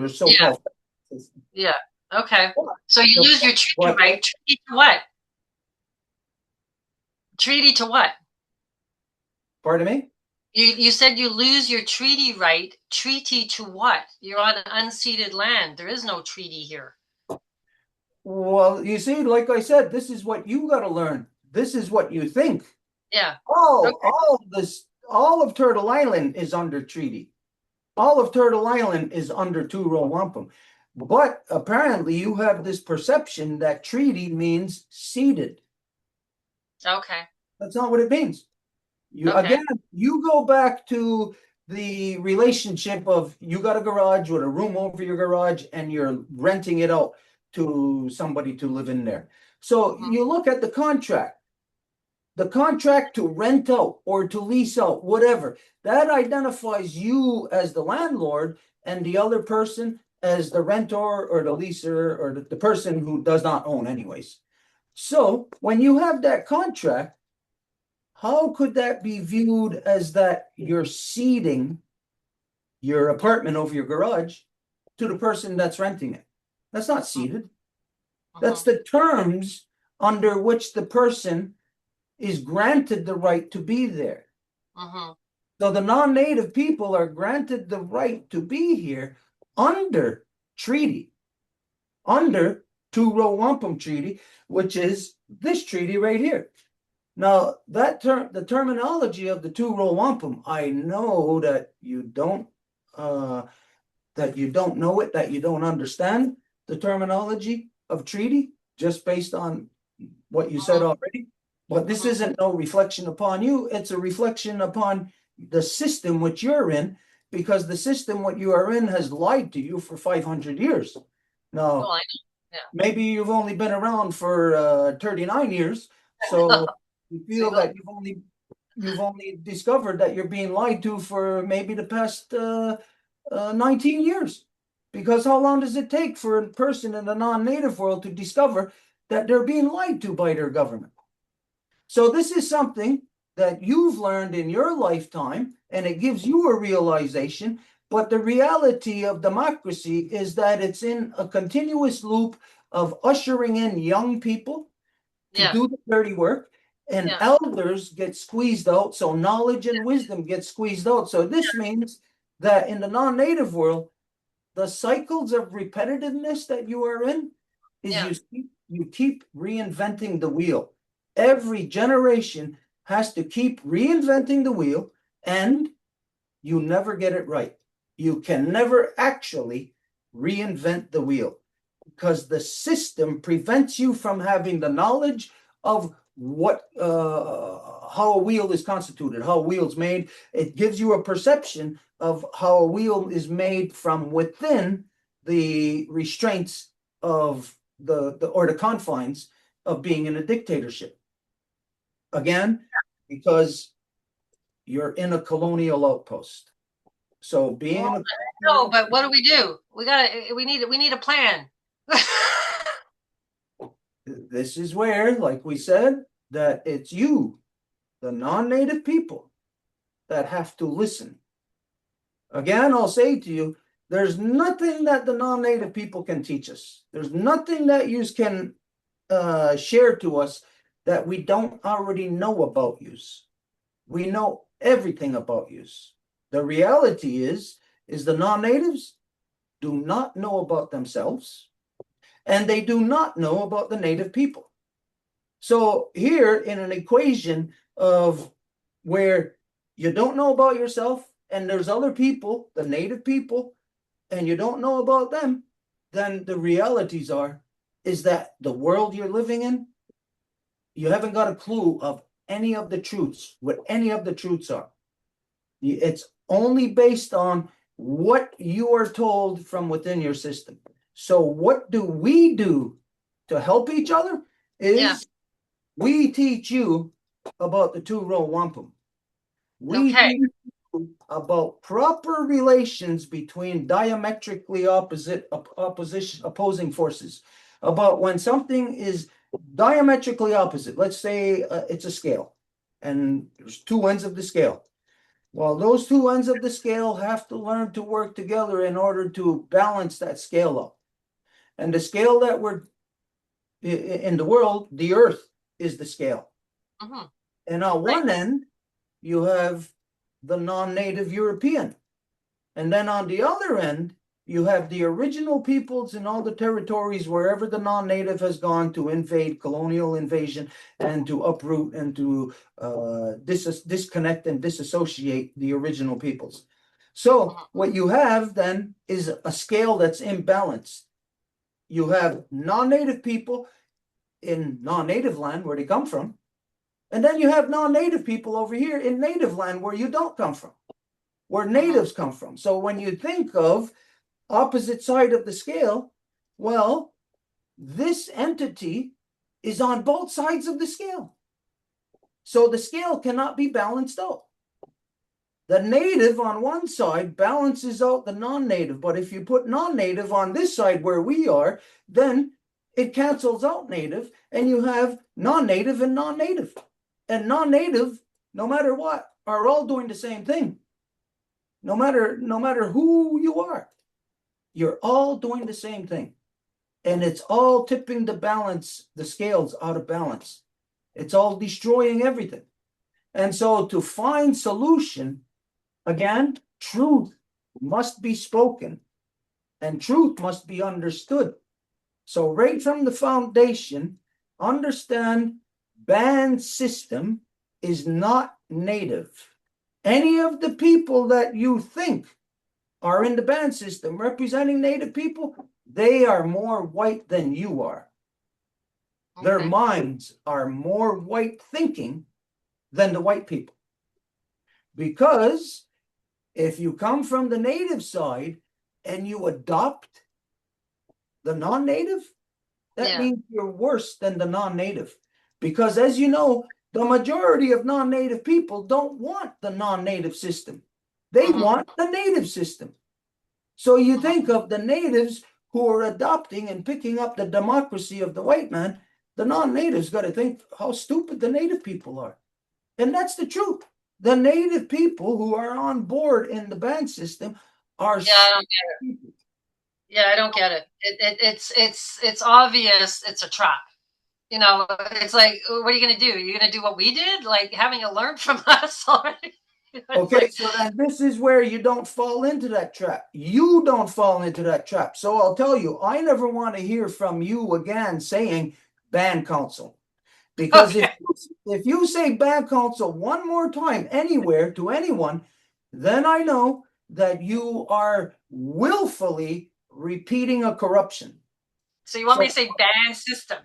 so-called. Okay. So you lose your treaty right. Treaty to what? Treaty to what? Pardon me? You said you lose your treaty right. Treaty to what? You're on unceded land. There is no treaty here. Well, you see, like I said, this is what you got to learn. This is what you think. Yeah. All of Turtle Island is under treaty. All of Turtle Island is under two-row wampum. But apparently you have this perception that treaty means ceded. Okay. That's not what it means. Again, you go back to the relationship of you got a garage with a room over your garage and you're renting it out to somebody to live in there. So you look at the contract to rent out or to lease out, whatever, that identifies you as the landlord and the other person as the rentor or the leaser or the person who does not own anyways. So when you have that contract, how could that be viewed as that you're ceding your apartment over your garage to the person that's renting it? That's not ceded. That's the terms under which the person is granted the right to be there. So the non-native people are granted the right to be here under treaty, under two-row wampum treaty, which is this treaty right here. Now, the terminology of the two-row wampum, I know that you don't know it, that you don't understand the terminology of treaty just based on what you said already. But this isn't no reflection upon you. It's a reflection upon the system which you're in, because the system what you are in has lied to you for 500 years. Now, maybe you've only been around for 39 years, so you feel that you've only discovered that you're being lied to for maybe the past 19 years. Because how long does it take for a person in the non-native world to discover that they're being lied to by their government? So this is something that you've learned in your lifetime, and it gives you a realization. But the reality of democracy is that it's in a continuous loop of ushering in young people to do the dirty work, and elders get squeezed out. So knowledge and wisdom get squeezed out. So this means that in the non-native world, the cycles of repetitiveness that you are in is Yeah. you keep reinventing the wheel. Every generation has to keep reinventing the wheel, and you never get it right. You can never actually reinvent the wheel because the system prevents you from having the knowledge of what how a wheel is constituted, how a wheel is made. It gives you a perception of how a wheel is made from within the restraints of the confines of being in a dictatorship. Again, because you're in a colonial outpost. So being in a No, but what do? We need a plan. This is where, like we said, that it's you, the non-native people, that have to listen. Again, I'll say to you, there's nothing that the non-native people can teach us. There's nothing that you can share to us that we don't already know about you. We know everything about you. The reality is the non-natives do not know about themselves, and they do not know about the native people. So here in an equation of where you don't know about yourself and there's other people, the native people, and you don't know about them, then the realities is that the world you're living in, you haven't got a clue of any of the truths, what any of the truths are. It's only based on what you are told from within your system. So what do we do to help each other is we teach you about the two-row wampum. We teach you about proper relations between diametrically opposing forces. About when something is diametrically opposite. Let's say it's a scale, and there's two ends of the scale. Well, those two ends of the scale have to learn to work together in order to balance that scale up. And the scale that we're in the world, the earth is the scale. And on one end, you have the non-native European. And then on the other end, you have the original peoples in all the territories wherever the non-native has gone to invade, colonial invasion, and to uproot and to disconnect and disassociate the original peoples. So what you have then is a scale that's imbalanced. You have non-native people in non-native land where they come from, and then you have non-native people over here in native land where you don't come from, where natives come from. So when you think of opposite side of the scale, well, this entity is on both sides of the scale. So the scale cannot be balanced out. The native on one side balances out the non-native, but if you put non-native on this side where we are, then it cancels out native, and you have non-native and non-native. And non-native, no matter what, are all doing the same thing. No matter who you are, you're all doing the same thing. And it's all tipping the scales out of balance. It's all destroying everything. And so to find solution, again, truth must be spoken and truth must be understood. So right from the foundation, understand band system is not native. Any of the people that you think are in the band system representing native people, they are more white than you are. Their minds are more white thinking than the white people. Because if you come from the native side and you adopt the non-native, that means you're worse than the non-native. Because as you know, the majority of non-native people don't want the non-native system. They want the native system. So you think of the natives who are adopting and picking up the democracy of the white man, the non-natives got to think how stupid the native people are. And that's the truth. The native people who are on board in the band system are I don't get it. I don't get it. It's obvious it's a trap. You know, it's like, what are you going to do? You're going to do what we did? Like, haven't you learned from us already? Okay, so then this is where you don't fall into that trap. You don't fall into that trap. So I'll tell you, I never want to hear from you again saying band council. Because Okay. if you say band council one more time anywhere to anyone, then I know that you are willfully repeating a corruption. So you want me So to say ban system?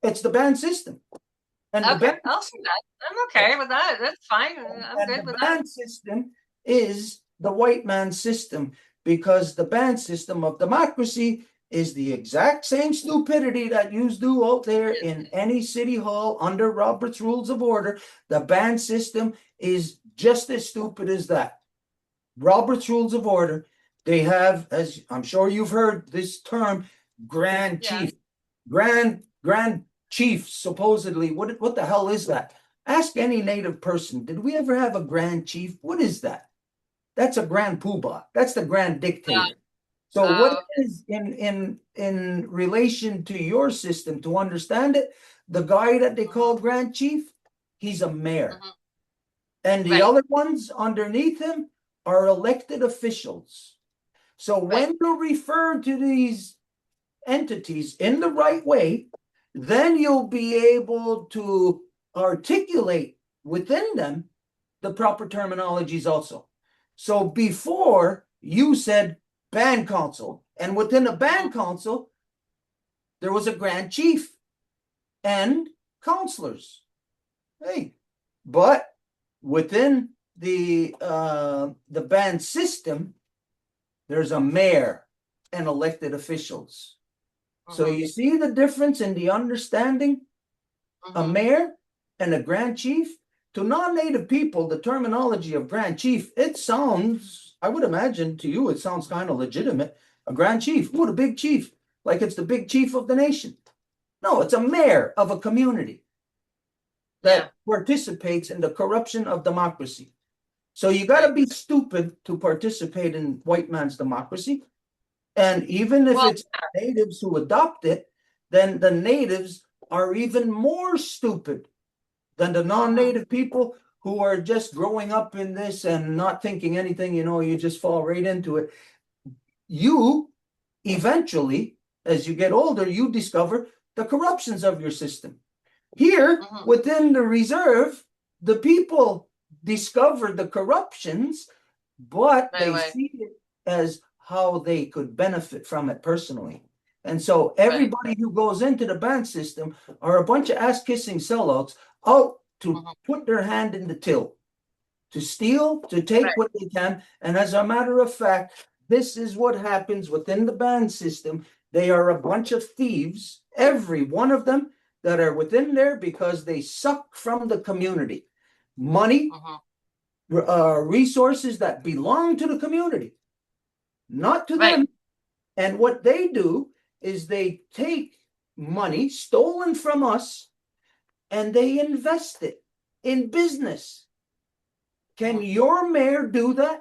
it's the band system. And the Okay, band I'll see that. I'm okay with that. That's fine. I'm and good the with that. band system is the white man's system, because the band system of democracy is the exact same stupidity that you do out there in any city hall under Robert's Rules of Order. The band system is just as stupid as that. Robert's Rules of Order, they have, as I'm sure you've heard this term, Grand Yeah. Chief. Grand Chief, supposedly. What the hell is that? Ask any native person, did we ever have a Grand Chief? What is that? That's a Grand Poobah. That's the Grand Dictator. So what it is in relation to your system, to understand it, the guy that they call Grand Chief, he's a mayor. Mhm. And the Right. other ones underneath him are elected officials. So when you refer to these entities in the right way, then you'll be able to articulate within them the proper terminologies also. So before you said band council, and within a band council, there was a grand chief and counselors. Hey, but within the band system, there's a mayor and elected officials. So you see the difference in the understanding? A mayor and a grand chief. To non-native people, the terminology of grand chief, it sounds, I would imagine to you, it sounds kind of legitimate. A grand chief, what a big chief, like it's the big chief of the nation. No, it's a mayor of a community that participates in the corruption of democracy. So you got to be stupid to participate in white man's democracy. And even if it's natives who adopt it, then the natives are even more stupid than the non-native people who are just growing up in this and not thinking anything, you just fall right into it. You eventually, as you get older, you discover the corruptions of your system. Here, within the reserve, the people discover the corruptions, but they see it as how they could benefit from it personally. And so everybody who goes into the band system are a bunch of ass-kissing sellouts out to put their hand in the till, to steal, to take what they can. And as a matter of fact, this is what happens within the band system. They are a bunch of thieves, every one of them, that are within there because they suck from the community. Money, resources that belong to the community, not to them. And what they do is they take money stolen from us and they invest it in business. Can your mayor do that?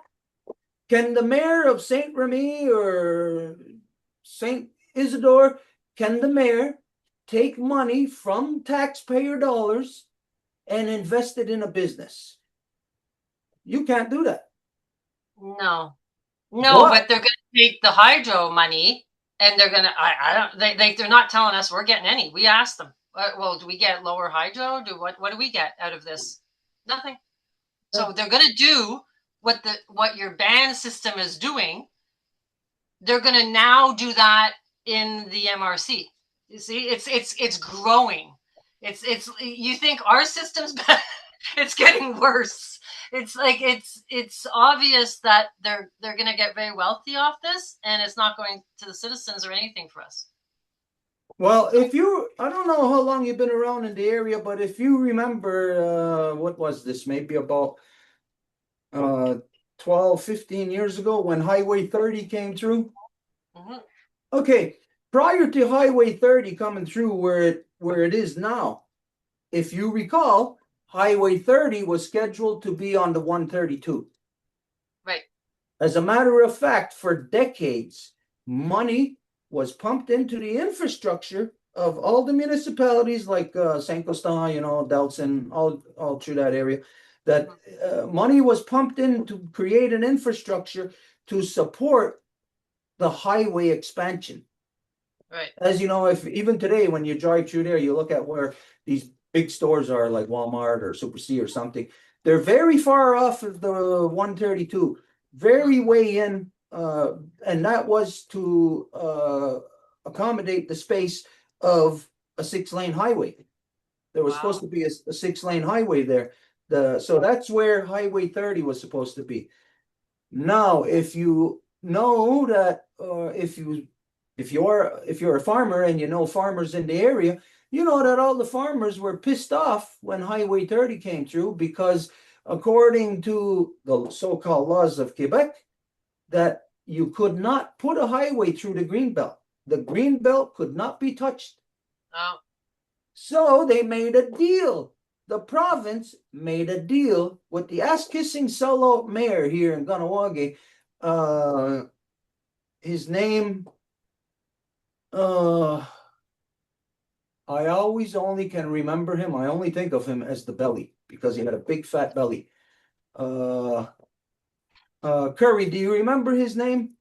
Can the mayor of Saint Remy or Saint Isidore, can the mayor take money from taxpayer dollars and invest it in a business? You can't do that. No, but they're going to take the hydro money and they're going to, they're not telling us we're getting any. We asked them, well, do we get lower hydro? What do we get out of this? Nothing. So they're going to do what your ban system is doing. They're going to now do that in the MRC. You see, it's growing. It's you think our system's bad? It's getting worse. It's like it's obvious that they're going to get very wealthy off this, and it's not going to the citizens or anything for us. Well, I don't know how long you've been around in the area, but if you remember, what was this? Maybe about 12, 15 years ago when Highway 30 came through. Okay, prior to Highway 30 coming through where it is now, if you recall, Highway 30 was scheduled to be on the 132. Right. As a matter of fact, for decades, money was pumped into the infrastructure of all the municipalities like Saint Constant, Delson, all through that area. that money was pumped in to create an infrastructure to support the highway expansion. Right. As you know, if even today when you drive through there, you look at where these big stores are, like Walmart or Super C or something. They're very far off of the 132, very way in, and that was to accommodate the space of a 6-lane highway. There was supposed to be a 6-lane highway there. So that's where Highway 30 was supposed to be. Now, if you know that, if you're a farmer and you know farmers in the area, you know that all the farmers were pissed off when Highway 30 came through, because according to the so-called laws of Quebec, that you could not put a highway through the greenbelt. The greenbelt could not be touched. Oh. So they made a deal. The province made a deal with the ass-kissing sellout mayor here in Kahnawake. His name, I always only can remember him. I only think of him as the belly, because he had a big fat belly. Curry, do you remember his name?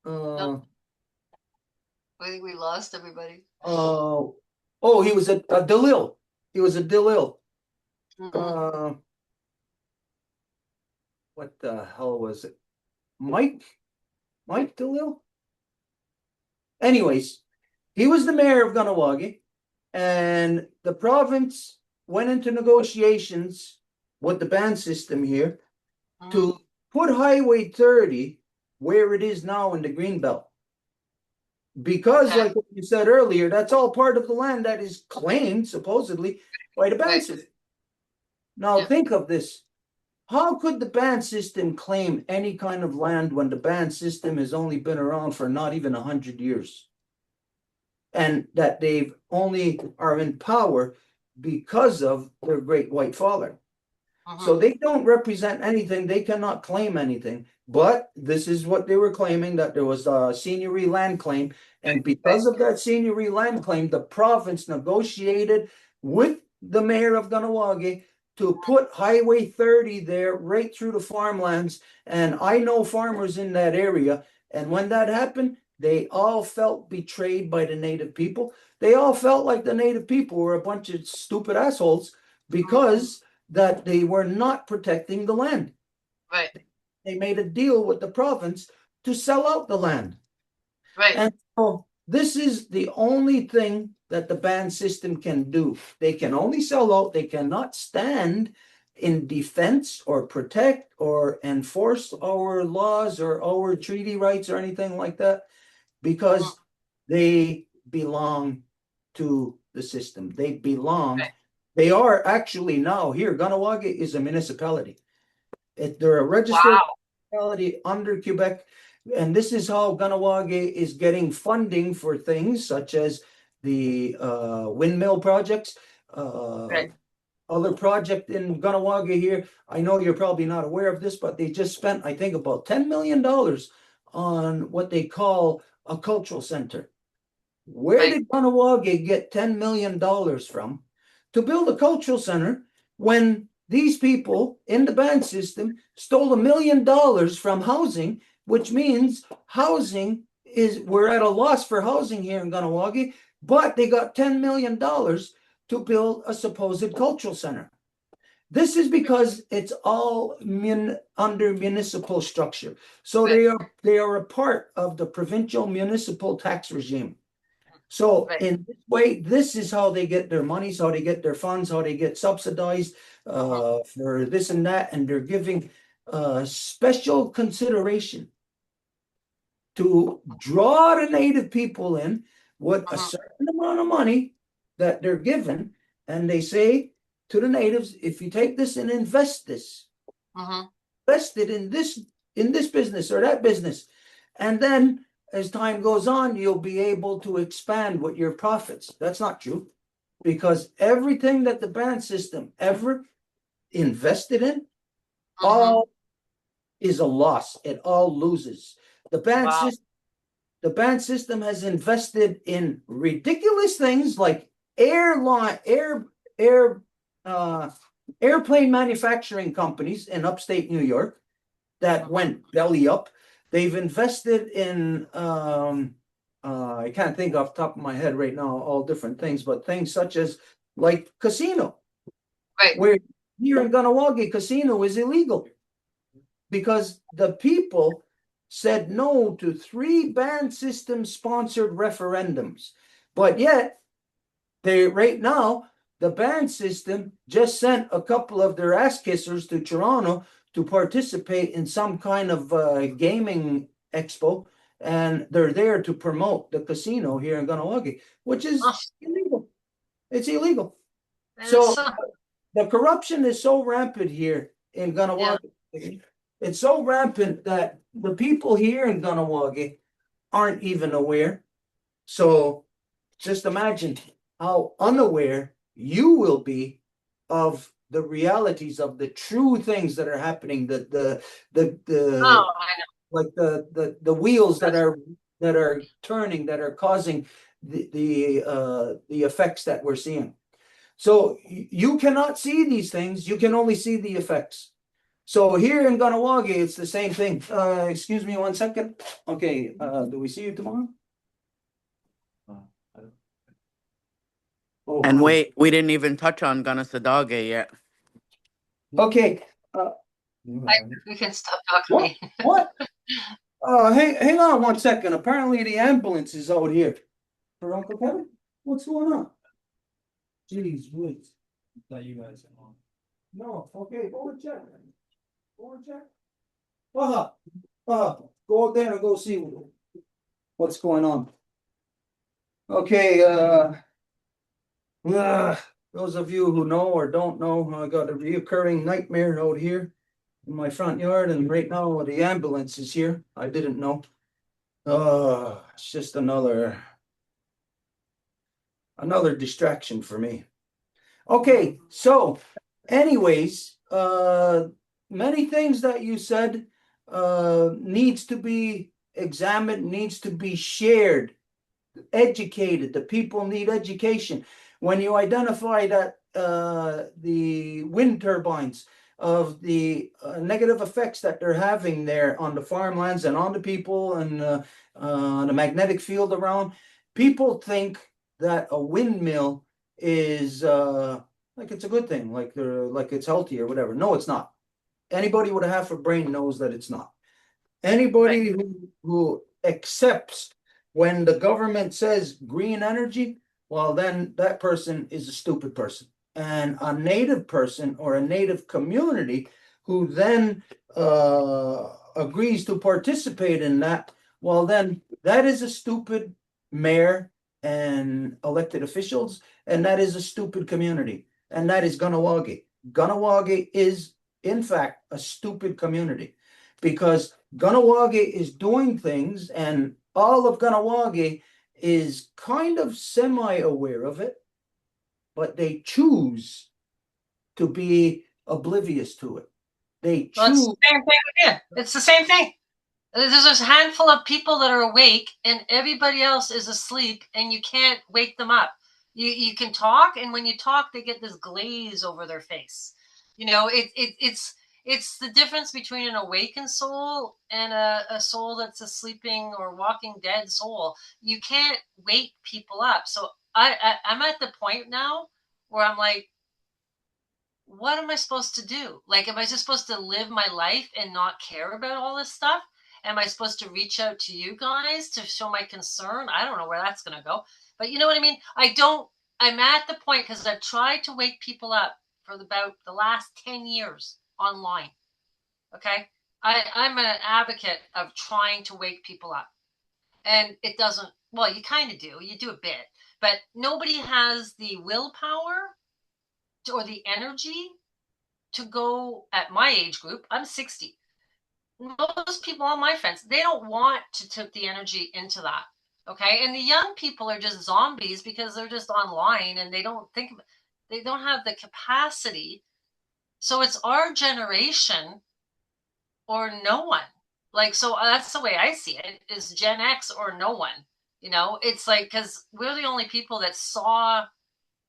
I think we lost everybody. Oh, he was a DeLille. He was a DeLille. What the hell was it? Mike DeLille? Anyways, he was the mayor of Kahnawake, and the province went into negotiations with the band system here to put Highway 30 where it is now in the Greenbelt. Because, like what you said earlier, that's all part of the land that is claimed, supposedly, by the band system. Now, think of this. How could the band system claim any kind of land when the band system has only been around for not even 100 years? And that they've only are in power because of their great white father. So they don't represent anything. They cannot claim anything. But this is what they were claiming, that there was a seigneury land claim. And because of that seigneury land claim, the province negotiated with the mayor of Kahnawake to put Highway 30 there right through the farmlands. And I know farmers in that area. And when that happened, they all felt betrayed by the native people. They all felt like the native people were a bunch of stupid assholes because that they were not protecting the land. Right. They made a deal with the province to sell out the land. Right. And so this is the only thing that the band system can do. They can only sell out. They cannot stand in defense or protect or enforce our laws or our treaty rights or anything like that, because they belong to the system. They belong. They are actually now here. Kahnawake is a municipality. They're a registered municipality under Quebec. And this is how Kahnawake is getting funding for things such as the windmill projects, other project in Kahnawake here. I know you're probably not aware of this, but they just spent, I think, about $10 million on what they call a cultural center. Where did Kahnawake get $10 million from to build a cultural center when these people in the band system stole $1 million from housing, which means we're at a loss for housing here in Kahnawake, but they got $10 million to build a supposed cultural center. This is because it's all under municipal structure. So they are a part of the provincial municipal tax regime. So in this way, this is how they get their monies, how they get their funds, how they get subsidized for this and that. And they're giving special consideration to draw the native people in with a certain amount of money that they're given. And they say to the natives, if you take this and invest this, invest it in this business or that business. And then as time goes on, you'll be able to expand with your profits. That's not true, because everything that the band system ever invested in, all is a loss. It all loses. The band system has invested in ridiculous things like airplane manufacturing companies in upstate New York that went belly up. They've invested in I can't think off the top of my head right now all different things, but things such as like casino, Right. where here in Ganawagi, casino is illegal because the people said no to 3 band system sponsored referendums. But yet, they right now, the band system just sent a couple of their ass kissers to Toronto to participate in some kind of gaming expo, and they're there to promote the casino here in Ganawagi, which is Oh, illegal. It's illegal. and So so, the corruption is so rampant here in Ganawagi. It's so rampant that the people here in Ganawagi aren't even aware. So just imagine how unaware you will be of the realities of the true things that are happening, the oh, I like the wheels that are turning, that are causing the effects that we're seeing. So you cannot see these things, you can only see the effects. So here in Ganawagi, it's the same thing. Excuse me 1 second. Okay, do we see you tomorrow? Oh, And wait, we didn't even touch on Ganasadage yet. okay. we can stop talking to me. What? Hang on 1 second. Apparently the ambulance is out here. For Uncle Kevin? What's going on? Jeez, wait. Thought you guys had on. No, okay, go and check. Go and check. Go out there and go see what's going on. Okay, those of you who know or don't know, I got a reoccurring nightmare out here in my front yard, and right now the ambulance is here. I didn't know. It's just another distraction for me. Okay, so anyways, many things that you said needs to be examined, needs to be shared, educated. The people need education. When you identify that the wind turbines of the negative effects that they're having there on the farmlands and on the people and the magnetic field around, people think that a windmill is like it's a good thing, like it's healthy or whatever. No, it's not. Anybody with a half a brain knows that it's not. Anybody who accepts when the government says green energy, well, then that person is a stupid person. And a native person or a native community who then agrees to participate in that, well, then that is a stupid mayor and elected officials, and that is a stupid community, and that is Ganawagi. Ganawagi is, in fact, a stupid community because Ganawagi is doing things, and all of Ganawagi is kind of semi-aware of it, but they choose to be oblivious to it. They Well, it's choose. the same thing again. It's the same thing. There's this handful of people that are awake and everybody else is asleep, and you can't wake them up. You can talk, and when you talk, they get this glaze over their face. You know, it's the difference between an awakened soul and a soul that's a sleeping or walking dead soul. You can't wake people up. So I'm at the point now where I'm like, what am I supposed to do? Like, am I just supposed to live my life and not care about all this stuff? Am I supposed to reach out to you guys to show my concern? I don't know where that's going to go. But you know what I mean? I'm at the point because I've tried to wake people up for about the last 10 years online. Okay. I'm an advocate of trying to wake people up. And it doesn't, well, you kind of do. You do a bit. But nobody has the willpower or the energy to go at my age group. I'm 60. Most people, all my friends, they don't want to put the energy into that. Okay. And the young people are just zombies because they're just online and they don't have the capacity. So it's our generation or no one. Like, so that's the way I see it, is Gen X or no one. You know, it's like, because we're the only people that saw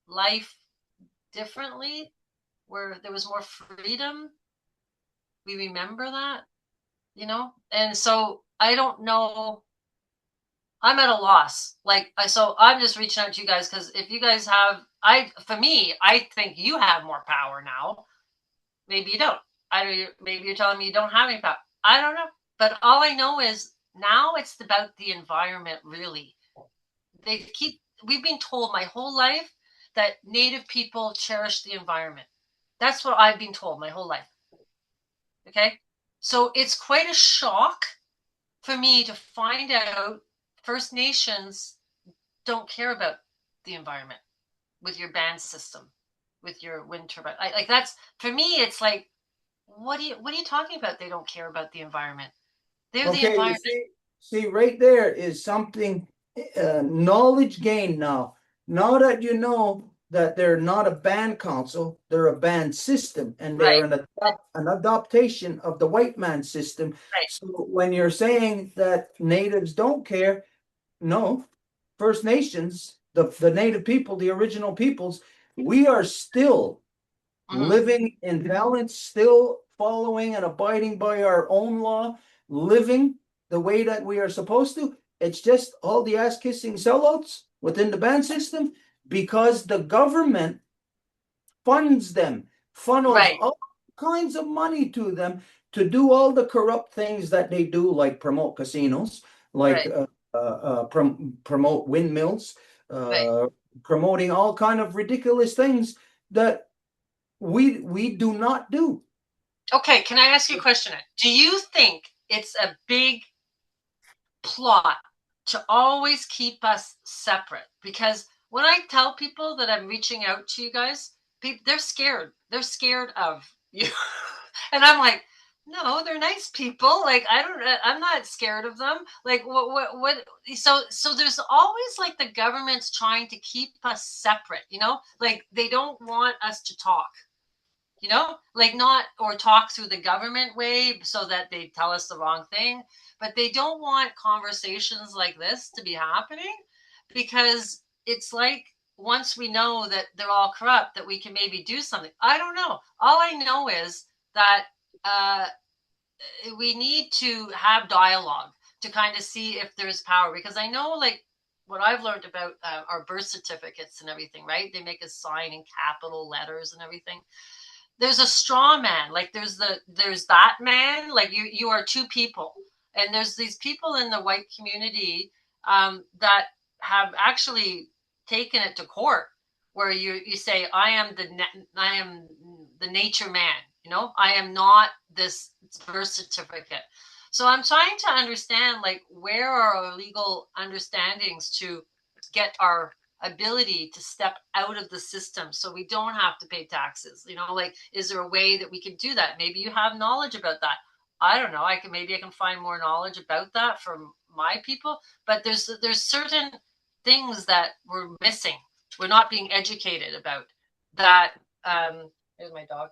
life differently where there was more freedom. We remember that, and so I don't know. I'm at a loss. So I'm just reaching out to you guys because if you guys have, for me, I think you have more power now. Maybe you don't. Maybe you're telling me you don't have any power. I don't know. But all I know is now it's about the environment, really. We've been told my whole life that Native people cherish the environment. That's what I've been told my whole life. Okay. So it's quite a shock for me to find out First Nations don't care about the environment with your band system, with your wind turbine. That's, for me, it's like, what are you talking about? They don't care about the environment. They're the Okay, environment. see, right there is something, knowledge gained now. Now that you know that they're not a band council, they're a band system, and they're an adaptation of the white man system. Right. So when you're saying that natives don't care, no, First Nations, the native people, the original peoples, we are still living in balance, still following and abiding by our own law, living the way that we are supposed to. It's just all the ass kissing sellouts within the band system because the government funds them, funnels all kinds of money to them to do all the corrupt things that they do, like promote casinos, like promote windmills, promoting all kind of ridiculous things that we do not do. Okay, can I ask you a question? Do you think it's a big plot to always keep us separate? Because when I tell people that I'm reaching out to you guys, they're scared. They're scared of you. And I'm like, no, they're nice people. Like, I'm not scared of them. Like, what? So there's always like the government's trying to keep us separate, like they don't want us to talk. Like not, or talk through the government way so that they tell us the wrong thing, but they don't want conversations like this to be happening because it's like once we know that they're all corrupt, that we can maybe do something. I don't know. All I know is that we need to have dialogue to kind of see if there's power, because I know like what I've learned about our birth certificates and everything, right? They make us sign in capital letters and everything. There's a straw man, like there's that man, like you are two people, and there's these people in the white community that have actually taken it to court, where you say I am the nature man, I am not this birth certificate. So I'm trying to understand like where are our legal understandings to get our ability to step out of the system so we don't have to pay taxes. Like, is there a way that we can do that? Maybe you have knowledge about that. I don't know. Maybe I can find more knowledge about that from my people, but there's certain things that we're missing. We're not being educated about that. There's my dog.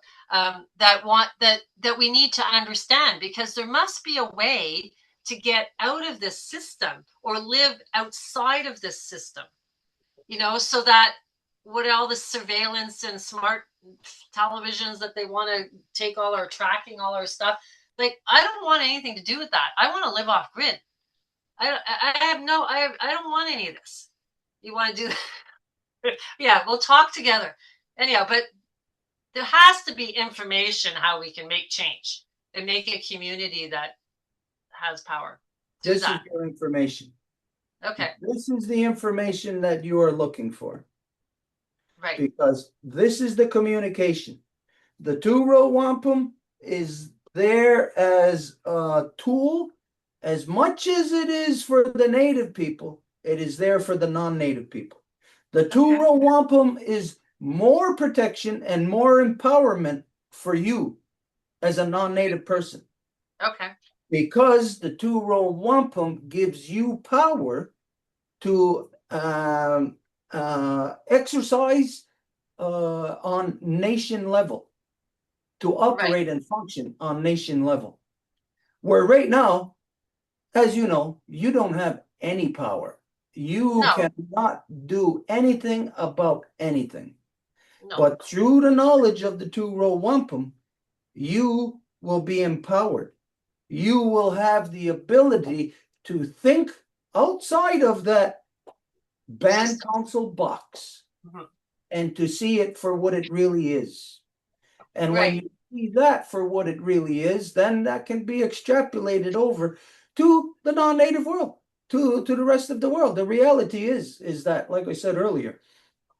That we need to understand, because there must be a way to get out of this system or live outside of this system. So that what all the surveillance and smart televisions that they want to take all our tracking, all our stuff, like I don't want anything to do with that. I want to live off grid. I don't want any of this. You want to do that? Yeah, we'll talk together. Anyhow, but there has to be information how we can make change and make a community that has power. This is your information. Okay. This is the information that you are looking for. Right. Because this is the communication. The two-row wampum is there as a tool. As much as it is for the native people, it is there for the non-native people. The two-row wampum is more protection and more empowerment for you as a non-native person. Okay. Because the two-row wampum gives you power to exercise on nation level, to operate and function on nation level. Where right now, as you know, you don't have any power. You cannot do anything about anything. No. But through the knowledge of the two-row wampum, you will be empowered. You will have the ability to think outside of that band council box Mhm. and to see it for what it really is. And when Right. you see that for what it really is, then that can be extrapolated over to the non-native world, to the rest of the world. The reality is that, like I said earlier,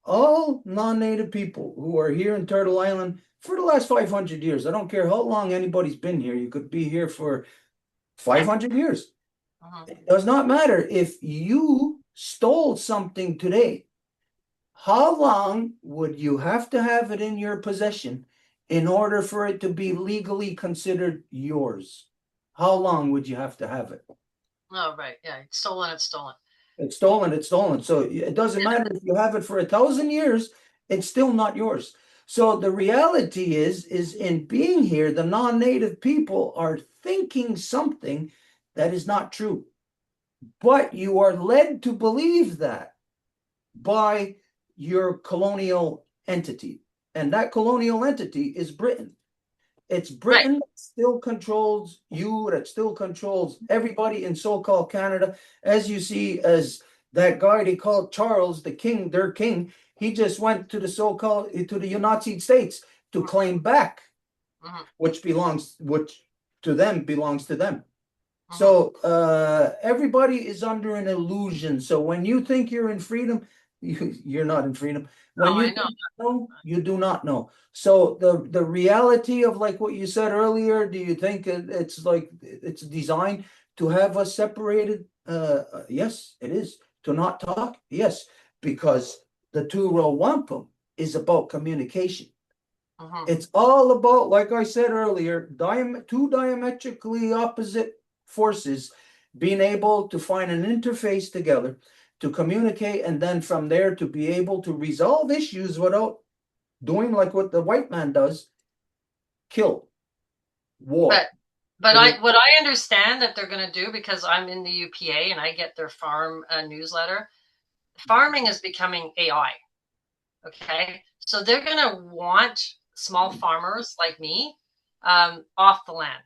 all non-native people who are here in Turtle Island for the last 500 years, I don't care how long anybody's been here, you could be here for 500 years. Mhm. It does not matter if you stole something today. How long would you have to have it in your possession in order for it to be legally considered yours? How long would you have to have it? Oh, right. Yeah. It's stolen. It's stolen. It's stolen, it's stolen. So it doesn't matter if you have it for 1,000 years, it's still not yours. So the reality is in being here, the non-native people are thinking something that is not true. But you are led to believe that by your colonial entity. And that colonial entity is Britain. It's Britain that still controls you, that still controls everybody in so-called Canada. As you see, as that guy they called Charles, the king, their king, he just went to the so-called to the United States to claim back, Mhm. which to them belongs to them. Mhm. So everybody is under an illusion. So when you think you're in freedom, you're not in freedom. When Oh, you I know. think you know, you do not know. So the reality of like what you said earlier, do you think it's like it's designed to have us separated? Yes, it is. To not talk? Yes, because the two-row wampum is about communication. Mhm. It's all about, like I said earlier, two diametrically opposite forces being able to find an interface together to communicate, and then from there to be able to resolve issues without doing like what the white man does, kill, war. But It is- what I understand that they're going to do, because I'm in the UPA and I get their farm newsletter, farming is becoming AI. Okay, so they're going to want small farmers like me off the land.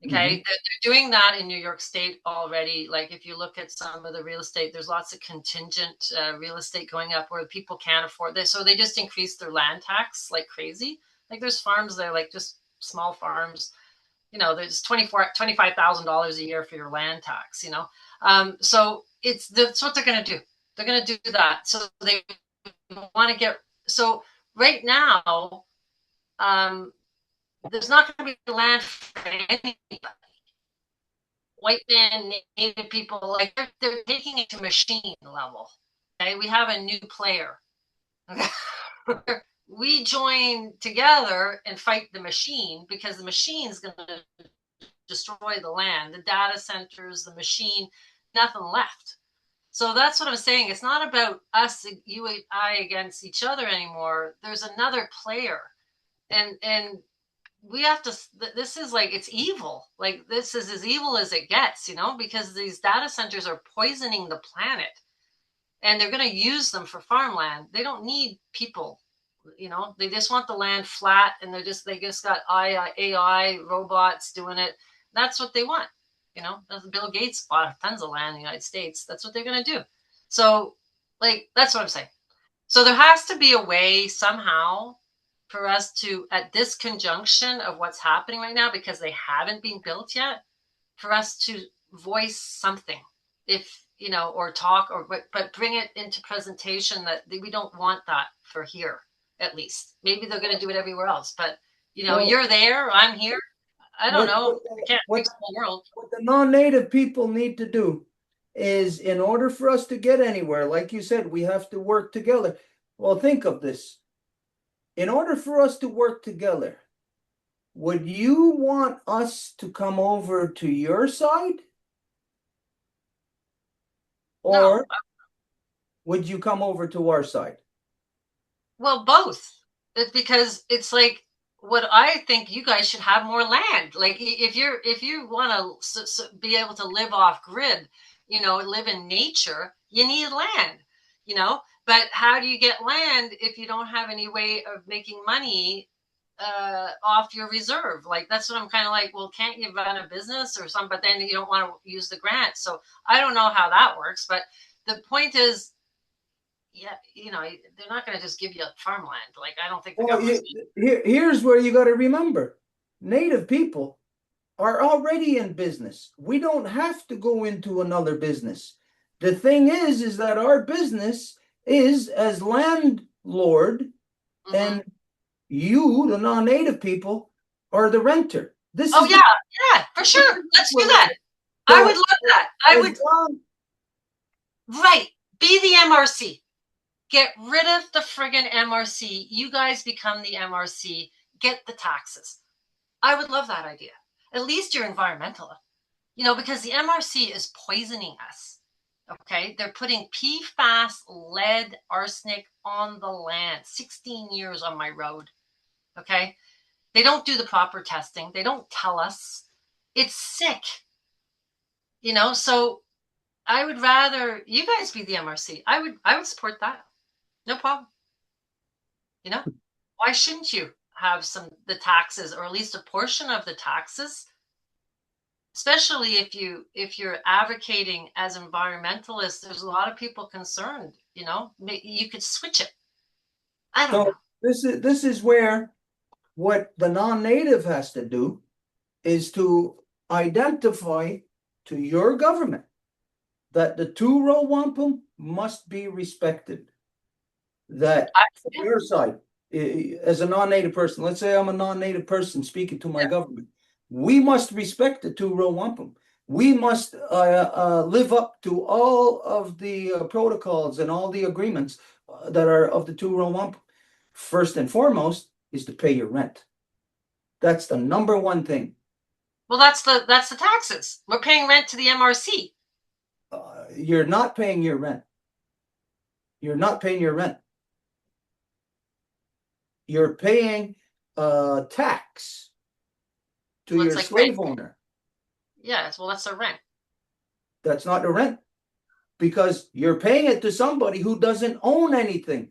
Okay, they're doing that in New York State already. Like if you look at some of the real estate, there's lots of contingent real estate going up where people can't afford this, so they just increase their land tax like crazy. Like there's farms there, like just small farms. You know, there's $25,000 a year for your land tax. You know, so that's what they're going to do. They're going to do that. So they want to get so right now. There's not going to be land for anybody. White men, native people, like they're taking it to machine level. Okay, we have a new player. We join together and fight the machine because the machine is going to destroy the land, the data centers, the machine, nothing left. So that's what I'm saying. It's not about us, you and I against each other anymore. There's another player, and we have to, this is like, it's evil. Like this is as evil as it gets, you know, because these data centers are poisoning the planet and they're going to use them for farmland. They don't need people, you know, they just want the land flat, and they just got AI robots doing it. That's what they want. You know, Bill Gates bought tons of land in the United States. That's what they're going to do. So like, that's what I'm saying. So there has to be a way somehow for us to, at this conjunction of what's happening right now, because they haven't been built yet, for us to voice something, if you know, or talk, or but bring it into presentation that we don't want that for here. At least maybe they're going to do it everywhere else, but you know, Well, you're there, I'm here. I don't what know. what I can't what fix the whole world. what the non-native people need to do is, in order for us to get anywhere, like you said, we have to work together. Well, think of this. In order for us to work together, would you want us to come over to your side, No, or would you come over to our side? well, both. It's because it's like, what I think, you guys should have more land. Like if you want to be able to live off grid, you know, live in nature, you need land. You know, But how do you get land if you don't have any way of making money off your reserve? Like, that's what I'm kind of like, well, can't you run a business or something? But then you don't want to use the grant. So I don't know how that works. But the point is, yeah, they're not going to just give you farmland. Like, I don't think the Well, government. here's where you got to remember, Native people are already in business. We don't have to go into another business. The thing is that our business is as landlord, and you, the non-native people, are the renter. This Oh is yeah, for sure. Let's do that. I would love that. I would. Right. Be the MRC. Get rid of the friggin' MRC. You guys become the MRC. Get the taxes. I would love that idea. At least you're environmental. Because the MRC is poisoning us. Okay? They're putting PFAS, lead, arsenic on the land. 16 years on my road. Okay? They don't do the proper testing. They don't tell us. It's sick. So I would rather you guys be the MRC. I would support that. No problem. Why shouldn't you have the taxes, or at least a portion of the taxes? Especially if you're advocating as environmentalists, there's a lot of people concerned. You could switch it. I don't know. This is where what the non-native has to do is to identify to your government that the two-row wampum must be respected. That from your side, as a non-native person, let's say I'm a non-native person speaking to my government, we must respect the two-row wampum. We must live up to all of the protocols and all the agreements that are of the two-row wampum. First and foremost is to pay your rent. That's the number one thing. Well, that's the taxes. We're paying rent to the MRC. You're not paying your rent. You're not paying your rent. You're paying tax to your slave owner. Yes, well, that's a rent. That's not the rent, because you're paying it to somebody who doesn't own anything.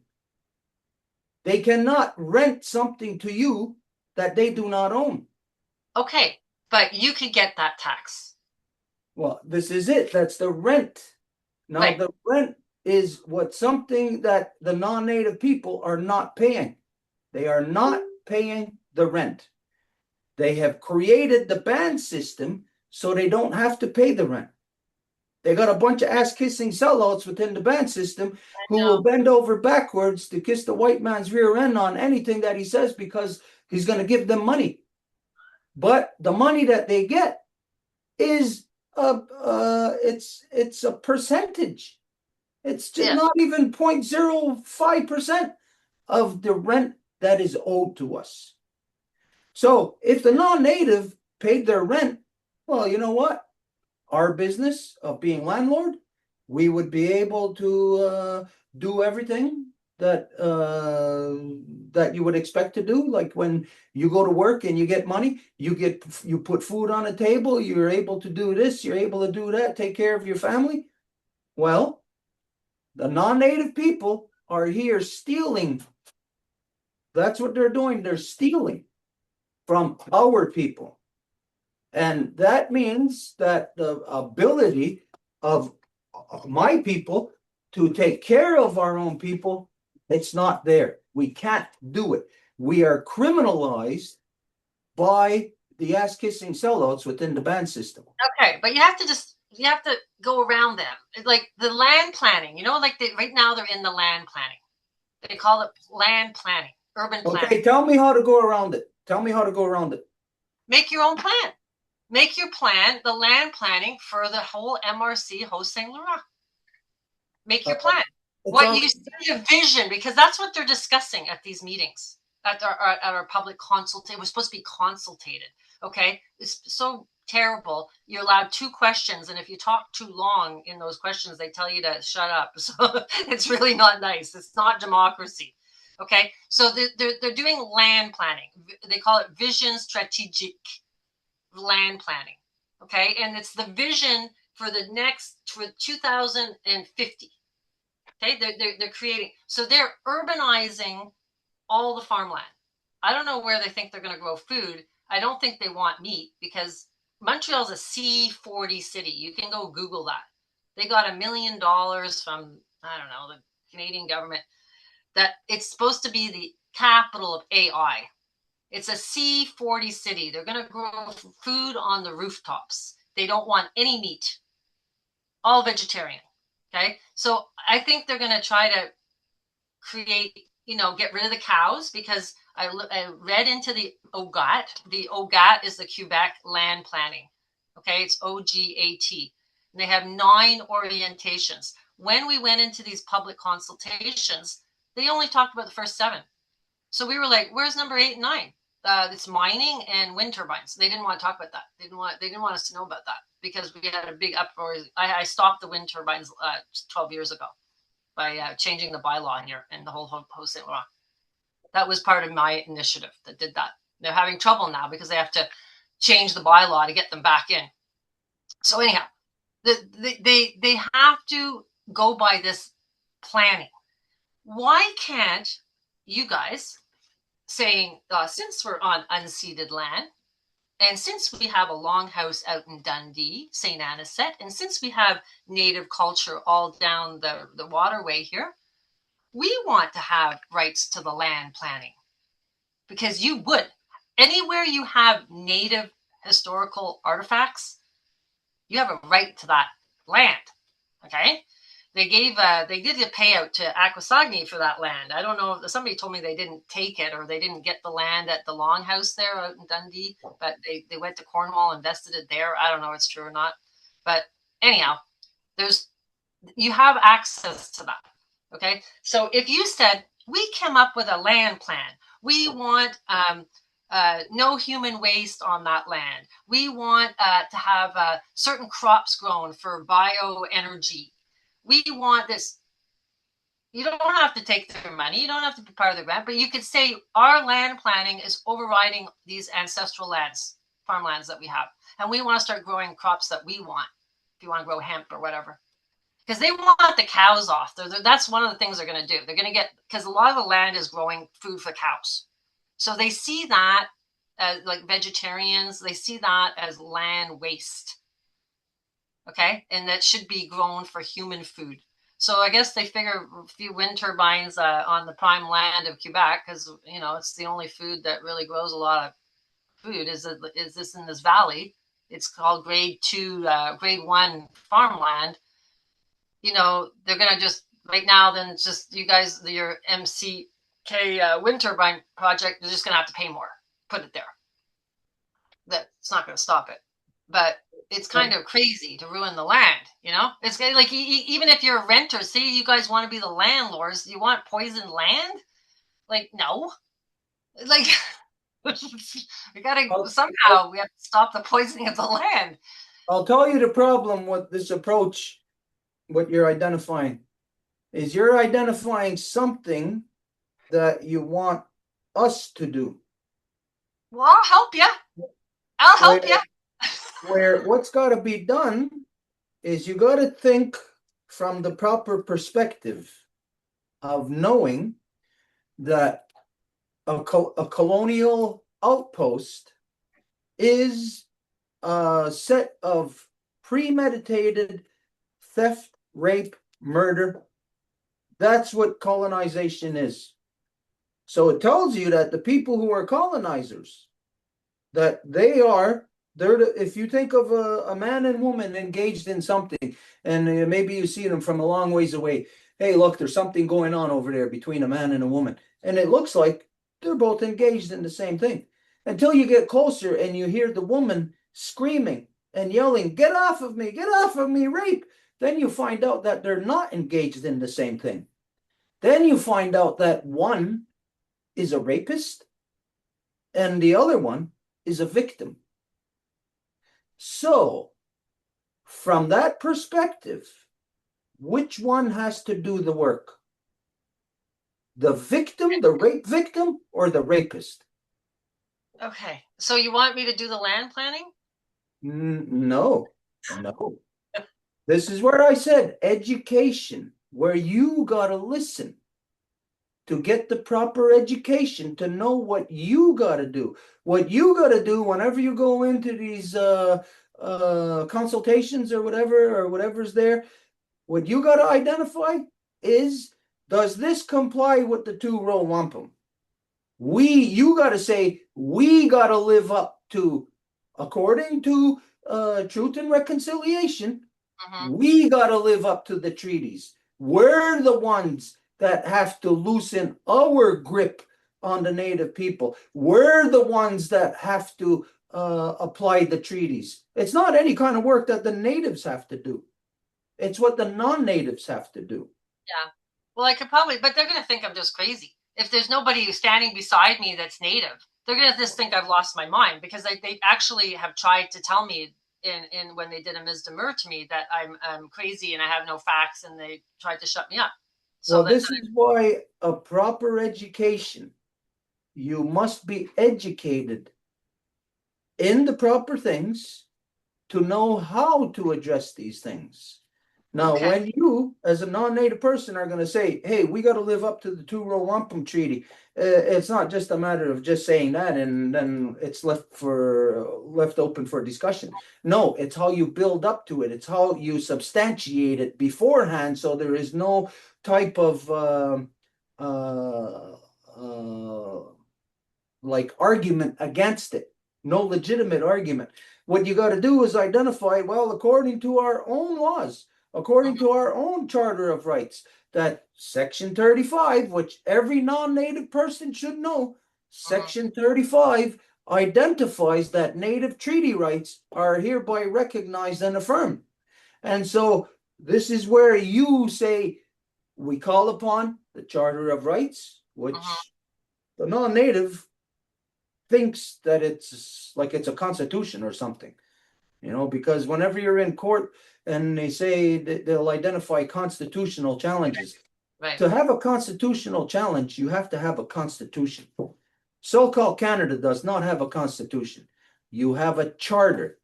They cannot rent something to you that they do not own. Okay, but you could get that tax. Well, this is it. That's the rent. Now, right. The rent is something that the non-native people are not paying. They are not paying the rent. They have created the ban system so they don't have to pay the rent. They got a bunch of ass-kissing sellouts within the ban system who will bend over backwards to kiss the white man's rear end on anything that he says, because he's going to give them money. But the money that they get is it's a percentage. It's just not even 0.05% of the rent that is owed to us. So if the non-native paid their rent, well, you know what? Our business of being landlord, we would be able to do everything that that you would expect to do. Like when you go to work and you get money, you put food on the table, you're able to do this, you're able to do that, take care of your family. Well, the non-native people are here stealing. That's what they're doing. They're stealing from our people. And that means that the ability of my people to take care of our own people, it's not there. We can't do it. We are criminalized by the ass-kissing sellouts within the ban system. Okay, but you have to go around them. Like the land planning, right now they're in the land planning. They call it land planning, urban planning. Okay, tell me how to go around it. Tell me how to go around it. Make your own plan. Make your plan, the land planning for the whole MRC Haut Saint Laurent. Make your plan. What you see a vision, because that's what they're discussing at these meetings, at our public consult. It was supposed to be consultated. Okay, it's so terrible. You're allowed 2 questions, and if you talk too long in those questions, they tell you to shut up. So it's really not nice. It's not democracy. Okay, so they're doing land planning. They call it vision stratégique land planning. Okay, and it's the vision for the next 2050. Okay, they're creating, so they're urbanizing all the farmland. I don't know where they think they're going to grow food. I don't think they want meat because Montreal's a C40 city. You can go Google that. They got $1 million from, I don't know, the Canadian government, that it's supposed to be the capital of AI. It's a C40 city. They're going to grow food on the rooftops. They don't want any meat, all vegetarian. Okay. So I think they're going to try to create, get rid of the cows, because I read into the OGAT. The OGAT is the Quebec land planning. Okay. It's OGAT. And they have 9 orientations. When we went into these public consultations, they only talked about the first 7. So we were like, where's number 8 and 9? It's mining and wind turbines. They didn't want to talk about that. They didn't want us to know about that, because we had a big uproar. I stopped the wind turbines 12 years ago by changing the bylaw here and the whole St. Laurent. That was part of my initiative that did that. They're having trouble now because they have to change the bylaw to get them back in. So anyhow, they have to go by this planning. Why can't you guys, saying, since we're on unceded land, and since we have a longhouse out in Dundee, St. Anisette, and since we have native culture all down the waterway here, we want to have rights to the land planning. Because you would. Anywhere you have native historical artifacts, you have a right to that land. Okay? They did a payout to Aquasagni for that land. I don't know if somebody told me they didn't take it, or they didn't get the land at the longhouse there out in Dundee, but they went to Cornwall and invested it there. I don't know if it's true or not. But anyhow, you have access to that. Okay. So if you said, we came up with a land plan, we want no human waste on that land. We want to have certain crops grown for bioenergy. We want this. You don't have to take their money. You don't have to be part of the grant, but you could say our land planning is overriding these ancestral lands, farmlands that we have. And we want to start growing crops that we want. If you want to grow hemp or whatever. Because they want the cows off. That's one of the things they're going to do. They're going to get, because a lot of the land is growing food for cows. So they see that as, like vegetarians, they see that as land waste. Okay. And that should be grown for human food. So I guess they figure a few wind turbines on the prime land of Quebec, because, it's the only food that really grows a lot of food is this in this valley. It's called grade 1 farmland. They're going to just, right now, then it's just you guys, your MCK wind turbine project, they're just going to have to pay more, put it there. That's not going to stop it. But it's kind of crazy to ruin the land, It's like, even if you're a renter, say you guys want to be the landlords, you want poisoned land? Like, no. Like, we got to, somehow, we have to stop the poisoning of the land. I'll tell you the problem with this approach. What you're identifying is you're identifying something that you want us to do. Well, I'll help you. I'll help you. Where what's got to be done is you got to think from the proper perspective of knowing that a colonial outpost is a set of premeditated theft, rape, murder. That's what colonization is. So it tells you that the people who are colonizers, that if you think of a man and woman engaged in something, and maybe you see them from a long ways away, hey, look, there's something going on over there between a man and a woman. And it looks like they're both engaged in the same thing. Until you get closer and you hear the woman screaming and yelling, get off of me, rape. Then you find out that they're not engaged in the same thing. Then you find out that one is a rapist and the other one is a victim. So, from that perspective, which one has to do the work? The victim, the rape victim, or the rapist? Okay. So you want me to do the land planning? No. This is where I said education. where you gotta listen to get the proper education to know what you gotta do. What you gotta do whenever you go into these consultations or whatever's there, what you gotta identify is, does this comply with the two-row wampum? You gotta say, we gotta live up to, according to Truth and Reconciliation, we gotta live up to the treaties. We're the ones that have to loosen our grip on the native people. We're the ones that have to apply the treaties. It's not any kind of work that the natives have to do. It's what the non-natives have to do. Yeah. Well, I could probably, but they're going to think I'm just crazy. If there's nobody standing beside me that's native, they're going to just think I've lost my mind, because they actually have tried to tell me in when they did a misdemeanor to me that I'm crazy and I have no facts, and they tried to shut me up. So well, this is why a proper education, you must be educated in the proper things to know how to address these things. Now, Okay. when you, as a non-native person, are going to say, hey, we got to live up to the two-row wampum treaty, it's not just a matter of just saying that and then it's left open for discussion. No, it's how you build up to it. It's how you substantiate it beforehand, so there is no type of like argument against it, no legitimate argument. What you got to do is identify, well, according to our own laws, according to our own Charter of Rights, that Section 35, which every non-native person should know, Section 35 identifies that native treaty rights are hereby recognized and affirmed. And so this is where you say, we call upon the Charter of Rights, which the non-native thinks that it's like it's a constitution or something, because whenever you're in court and they say that they'll identify constitutional challenges. Right. To have a constitutional challenge, you have to have a constitution. So-called Canada does not have a constitution. You have a charter.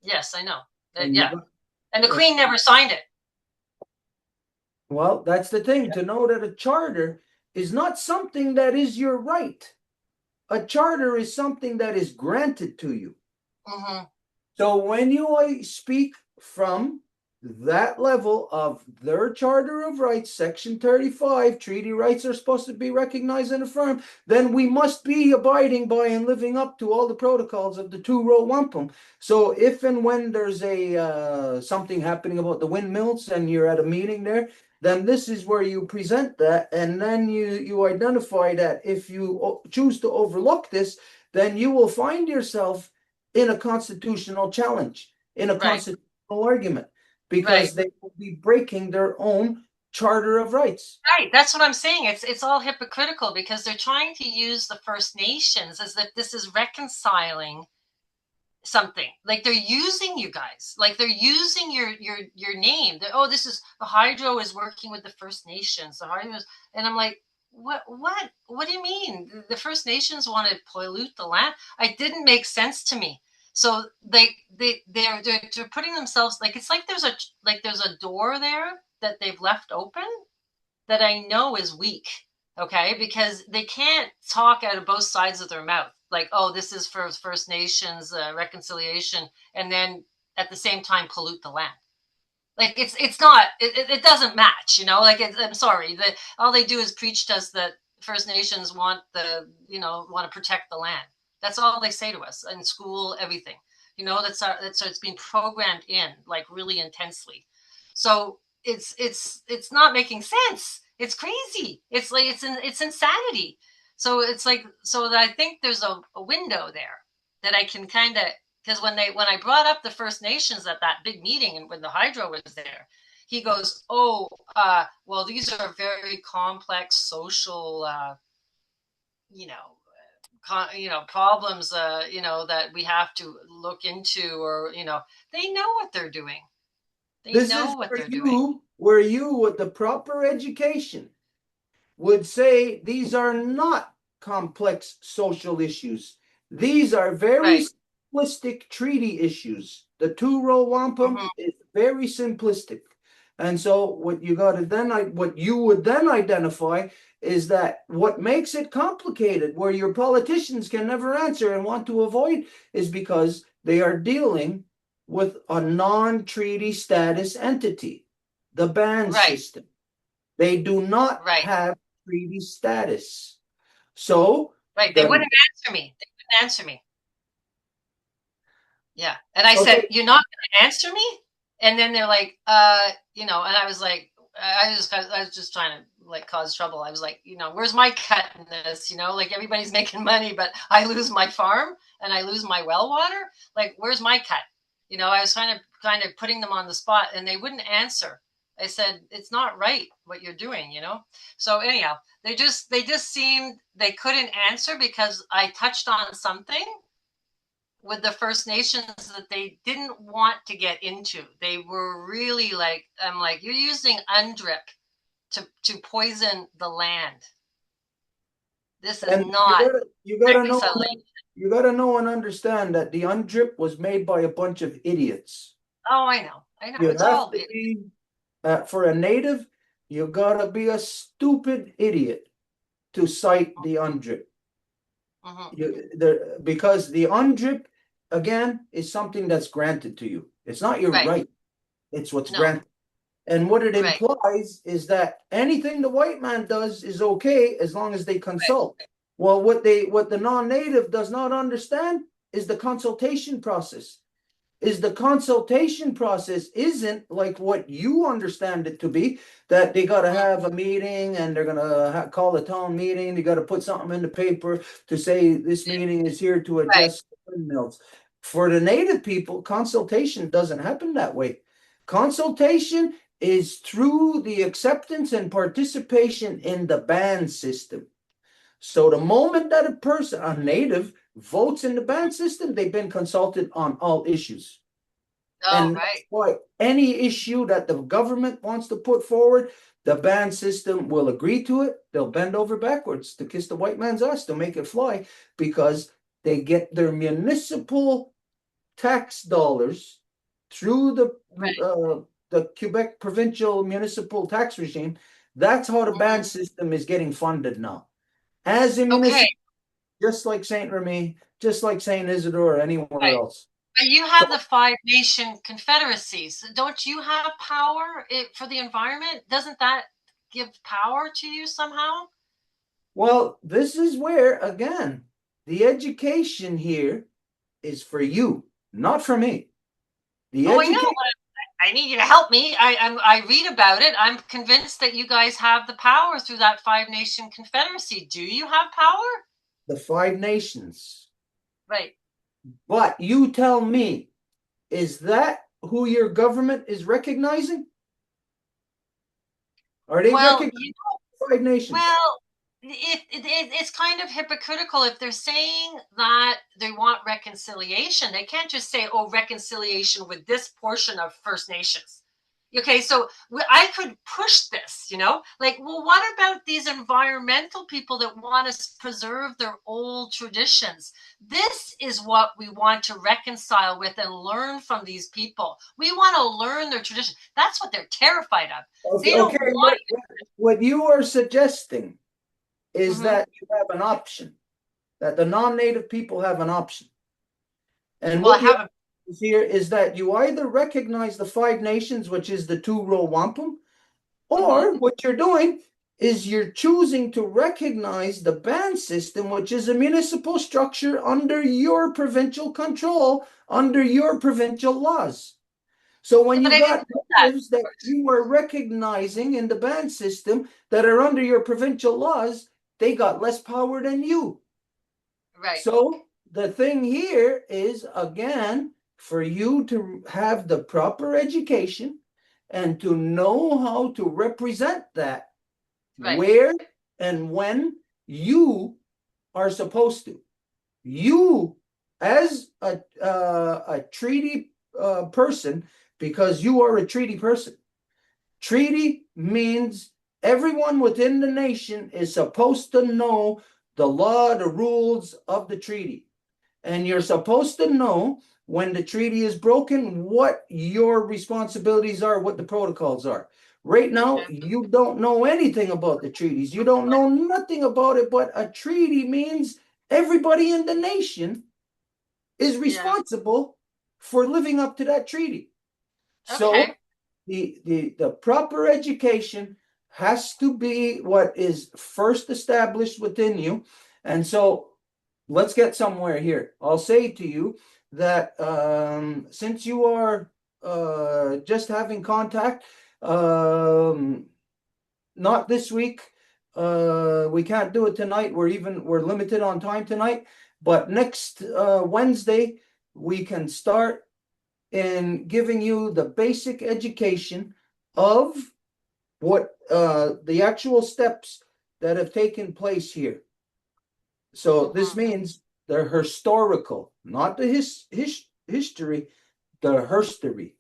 Yes, I know. And yeah. And the Queen never signed it. Well, that's the thing, to know that a charter is not something that is your right. A charter is something that is granted to you. So when you speak from that level of their Charter of Rights, Section 35, treaty rights are supposed to be recognized and affirmed, then we must be abiding by and living up to all the protocols of the two-row wampum. So if and when there's a something happening about the windmills and you're at a meeting there, then this is where you present that, and then you identify that if you choose to overlook this, then you will find yourself in a constitutional challenge, in a constitutional argument, because they will be breaking their own Charter of Rights. Right, that's what I'm saying. It's all hypocritical, because they're trying to use the First Nations as if this is reconciling something. Like, they're using you guys, like they're using your name. This is the hydro is working with the First Nations. The hydro is, and I'm like, what do you mean? The First Nations want to pollute the land? It didn't make sense to me. So they're putting themselves, like, it's like there's a door there that they've left open that I know is weak. Okay, because they can't talk out of both sides of their mouth. Like, this is for First Nations reconciliation, and then at the same time pollute the land. Like, it's not, it doesn't match, like, I'm sorry, that all they do is preach to us that First Nations want to protect the land. That's all they say to us in school, everything, that's it's been programmed in, like, really intensely. So it's not making sense. It's crazy. It's like, it's insanity. So it's like, so that I think there's a window there that I can kind of, because when I brought up the First Nations at that big meeting, and when the hydro was there, he goes, well, these are very complex social, problems, that we have to look into, or, they know what they're doing. This is where you, with the proper education, would say these are not complex social issues. These are very simplistic treaty issues. The two-row wampum is very simplistic. And so what you got to then, what you would then identify is that what makes it complicated, where your politicians can never answer and want to avoid, is because they are dealing with a non-treaty status entity, the ban Right. system. They do not Right. have treaty status. So Right. They wouldn't answer me. They wouldn't answer me. Yeah. And I said, Okay. "You're not going to answer me?" And then they're like, you know, and I was like, I was just trying to like cause trouble. I was like, you know, where's my cut in this? You know, like everybody's making money, but I lose my farm and I lose my well water. Like, where's my cut? You know, I was kind of putting them on the spot, and they wouldn't answer. I said, it's not right what you're doing, you know? So anyhow, they just seemed they couldn't answer because I touched on something with the First Nations that they didn't want to get into. They were really like, I'm like, you're using UNDRIP to poison the land. This is And not you gotta know, reconciliation. you gotta know and understand that the UNDRIP was made by a bunch of idiots. Oh, I know. You It's have all to be, for a native, you gotta be a stupid idiot to cite the UNDRIP. Because the UNDRIP, again, is something that's granted to you. It's not your right. It's what's granted. And what it implies is that anything the white man does is okay as long as they consult. Well, what the non-native does not understand is the consultation process. The consultation process isn't like what you understand it to be, that they got to have a meeting and they're going to call a town meeting. They got to put something in the paper to say this meeting is here to adjust windmills. For the native people, consultation doesn't happen that way. Consultation is through the acceptance and participation in the ban system. So the moment that a native votes in the ban system, they've been consulted on all issues. And that's why any issue that the government wants to put forward, the ban system will agree to it. They'll bend over backwards to kiss the white man's ass to make it fly, because they get their municipal tax dollars through the Quebec provincial municipal tax regime. That's how the ban system is getting funded now. As a municipal, just like Saint Remy, just like Saint Isidore, or anywhere else. But you have the Five Nation Confederacies. Don't you have power for the environment? Doesn't that give power to you somehow? Well, this is where, again, the education here is for you, not for me. I know. I need you to help me. I read about it. I'm convinced that you guys have the power through that Five Nation Confederacy. Do you have power? The Five Nations. Right. But you tell me, is that who your government is recognizing? Are they recognizing the Five Nations? Well, it's kind of hypocritical if they're saying that they want reconciliation. They can't just say, oh, reconciliation with this portion of First Nations. Okay, so I could push this, you know, like, well, what about these environmental people that want to preserve their old traditions? This is what we want to reconcile with and learn from these people. We want to learn their tradition. That's what they're terrified of. Okay, what you are suggesting is that you have an option, that the non-native people have an option. And what you have here is that you either recognize the Five Nations, which is the two-row wampum, or what you're doing is you're choosing to recognize the ban system, which is a municipal structure under your provincial control, under your provincial laws. So when you got natives that you are recognizing in the ban system that are under your provincial laws, they got less power than you. Right. So the thing here is, again, for you to have the proper education and to know how to represent that where and when you are supposed to. You, as a treaty person, because you are a treaty person. Treaty means everyone within the nation is supposed to know the law, the rules of the treaty. and you're supposed to know when the treaty is broken, what your responsibilities are, what the protocols are. Right now, you don't know anything about the treaties. You don't know nothing about it, but a treaty means everybody in the nation is responsible for living up to that treaty. So the proper education has to be what is first established within you. And so let's get somewhere here. I'll say to you that since you are just having contact, not this week. We can't do it tonight. We're limited on time tonight. But next Wednesday, we can start in giving you the basic education of what the actual steps that have taken place here. So this means the historical, not the history, the herstory.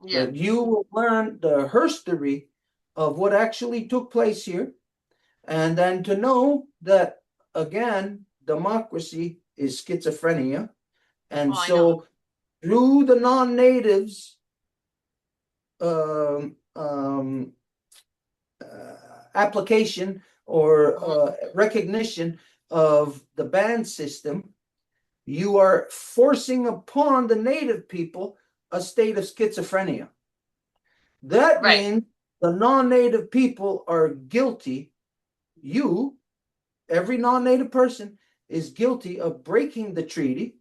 Yeah. That you will learn the herstory of what actually took place here, and then to know that, again, democracy is schizophrenia. And so through the non-natives application or recognition of the band system, you are forcing upon the native people a state of schizophrenia. That means the non-native people are guilty. You, every non-native person, is guilty of breaking the treaty.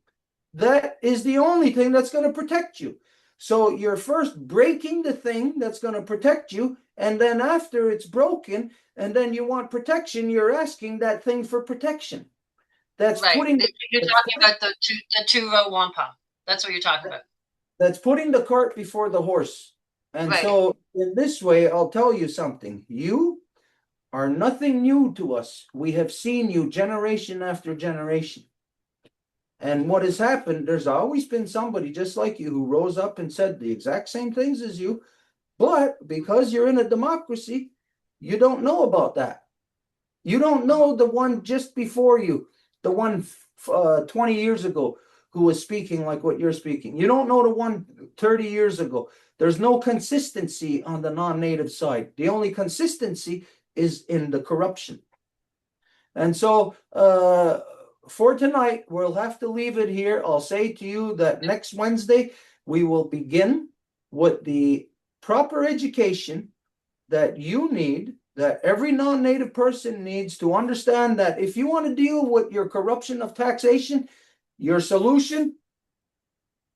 That is the only thing that's going to protect you. So you're first breaking the thing that's going to protect you, and then after it's broken, and then you want protection, you're asking that thing for protection. That's putting. You're talking about the two-row wampum. That's what you're talking about. That's putting the cart before the horse. And so in this way, I'll tell you something. You are nothing new to us. We have seen you generation after generation. And what has happened, there's always been somebody just like you who rose up and said the exact same things as you. But because you're in a democracy, you don't know about that. You don't know the one just before you, the one 20 years ago who was speaking like what you're speaking. You don't know the one 30 years ago. There's no consistency on the non-native side. The only consistency is in the corruption. And so for tonight, we'll have to leave it here. I'll say to you that next Wednesday, we will begin with the proper education that you need, that every non-native person needs to understand that if you want to deal with your corruption of taxation, your solution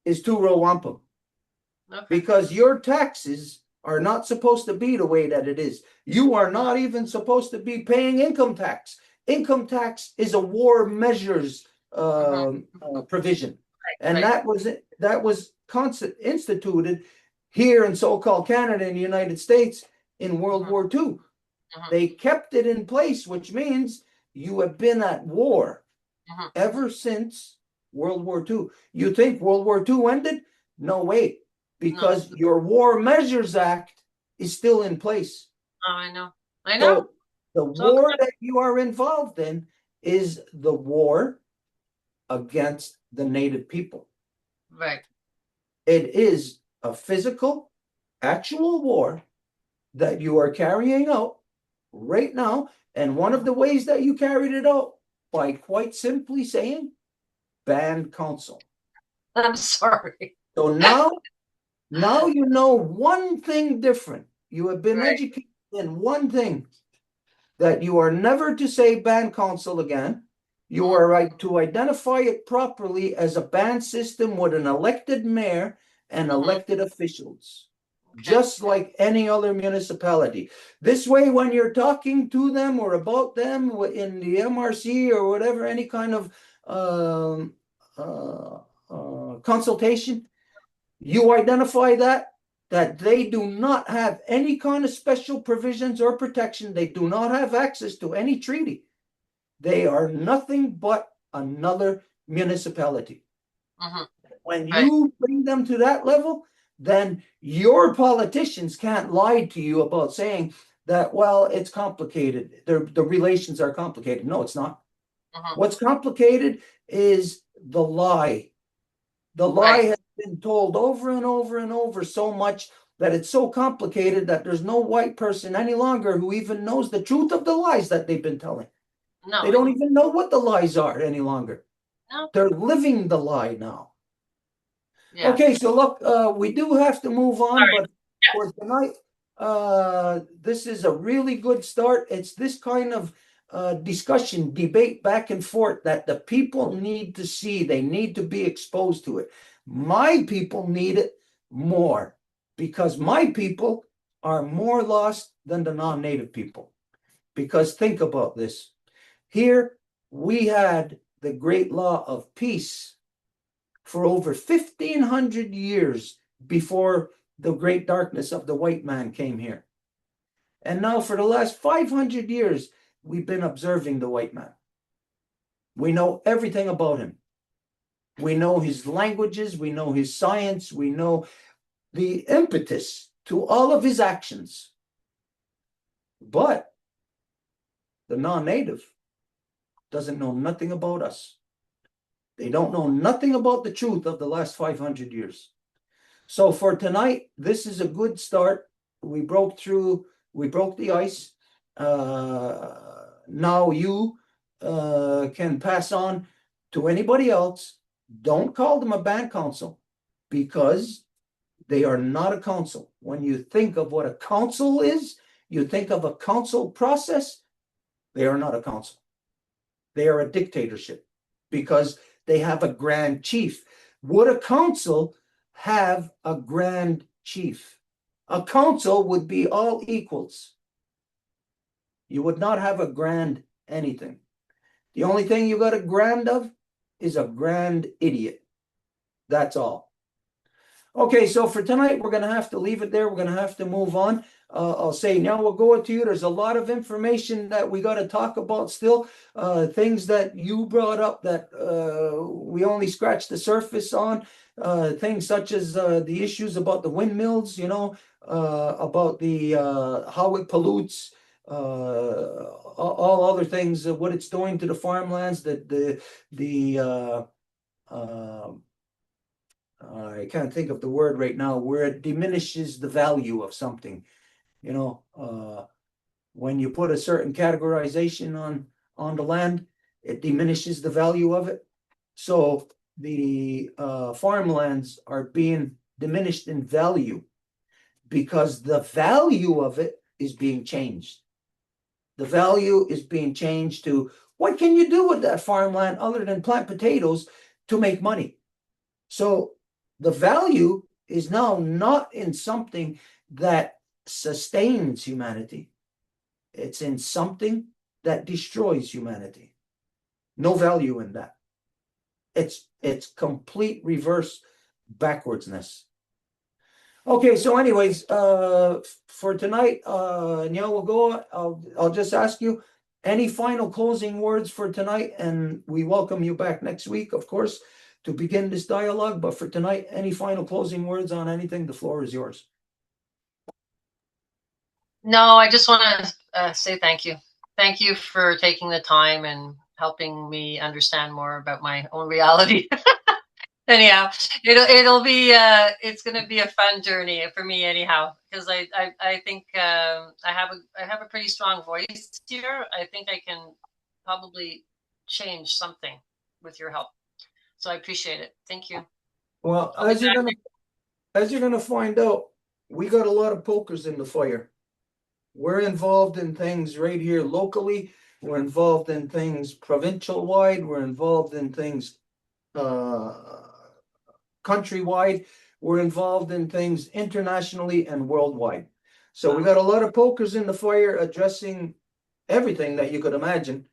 is two-row wampum. Because your taxes are not supposed to be the way that it is. You are not even supposed to be paying income tax. Income tax is a war measures provision. And that was instituted here in so-called Canada and the United States in World War II. They kept it in place, which means you have been at war ever since World War II. You think World War II ended? No, wait, because your War Measures Act is still in place. Oh, I know. I know. So the war that you are involved in is the war against the native people. Right. It is a physical, actual war that you are carrying out right now. And one of the ways that you carried it out by quite simply saying band council. I'm sorry. So now you know one thing different. You have been educated in one thing, that you are never to say band council again. You are right to identify it properly as a band system with an elected mayor and elected officials, just like any other municipality. This way, when you're talking to them or about them in the MRC or whatever, any kind of consultation, you identify that they do not have any kind of special provisions or protection. They do not have access to any treaty. They are nothing but another municipality. When you bring them to that level, then your politicians can't lie to you about saying that, well, it's complicated. The relations are complicated. No, it's not. What's complicated is the lie. The lie has been told over and over and over so much that it's so complicated that there's no white person any longer who even knows the truth of the lies that they've been telling. No. They don't even know what the lies are any longer. No. They're living the lie now. Yeah. Okay, so look, we do have to move on, Sorry. but for tonight, this is a really good start. It's this kind of discussion, debate back and forth that the people need to see. They need to be exposed to it. My people need it more because my people are more lost than the non-native people. Because think about this. Here we had the great law of peace for over 1,500 years before the great darkness of the white man came here. And now for the last 500 years, we've been observing the white man. We know everything about him. We know his languages, we know his science, we know the impetus to all of his actions. But the non-native doesn't know nothing about us. They don't know nothing about the truth of the last 500 years. So for tonight, this is a good start. We broke the ice. Now you can pass on to anybody else. Don't call them a band council because they are not a council. When you think of what a council is, you think of a council process. They are not a council. They are a dictatorship because they have a grand chief. Would a council have a grand chief? A council would be all equals. You would not have a grand anything. The only thing you got a grand of is a grand idiot. That's all. Okay, so for tonight, we're going to have to leave it there. We're going to have to move on. I'll say now we'll go to you. There's a lot of information that we got to talk about still. Things that you brought up that we only scratched the surface on. Things such as the issues about the windmills, about the how it pollutes, all other things, what it's doing to the farmlands, I can't think of the word right now, where it diminishes the value of something. When you put a certain categorization on the land, it diminishes the value of it. So the farmlands are being diminished in value because the value of it is being changed. The value is being changed to what can you do with that farmland other than plant potatoes to make money? So the value is now not in something that sustains humanity. It's in something that destroys humanity. No value in that. It's complete reverse backwardsness. Okay, so anyways, for tonight, Neil will go. I'll just ask you any final closing words for tonight, and we welcome you back next week, of course, to begin this dialogue. But for tonight, any final closing words on anything? The floor is yours. No, I just want to say thank you. Thank you for taking the time and helping me understand more about my own reality. Anyhow, it'll be it's going to be a fun journey for me anyhow, because I think I have a pretty strong voice here. I think I can probably change something with your help. So I appreciate it. Thank you. Well, as you're gonna find out, we got a lot of pokers in the fire. We're involved in things right here locally. We're involved in things provincial wide. We're involved in things countrywide. We're involved in things internationally and worldwide. So we got a lot of pokers in the fire addressing everything that you could imagine,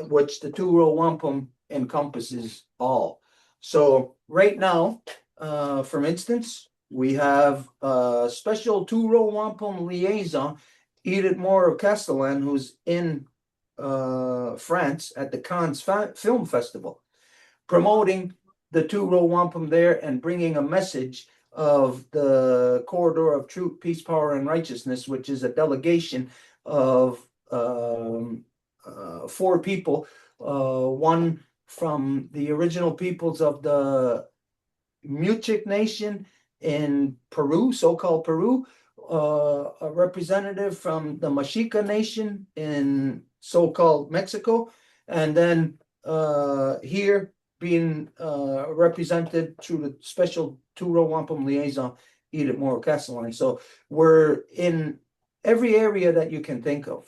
which the two-row wampum encompasses all. So right now, for instance, we have a special two-row wampum liaison, Edith Moore of Castellan, who's in France at the Cannes Film Festival, promoting the two-row wampum there and bringing a message of the Corridor of Truth, Peace, Power, and Righteousness, which is a delegation of 4 people, one from the original peoples of the Muchic Nation in Peru, so-called Peru, a representative from the Mexica Nation in so-called Mexico, and then here being represented through the special Turo Wampum liaison, Edith Morrow Castelline. So we're in every area that you can think of.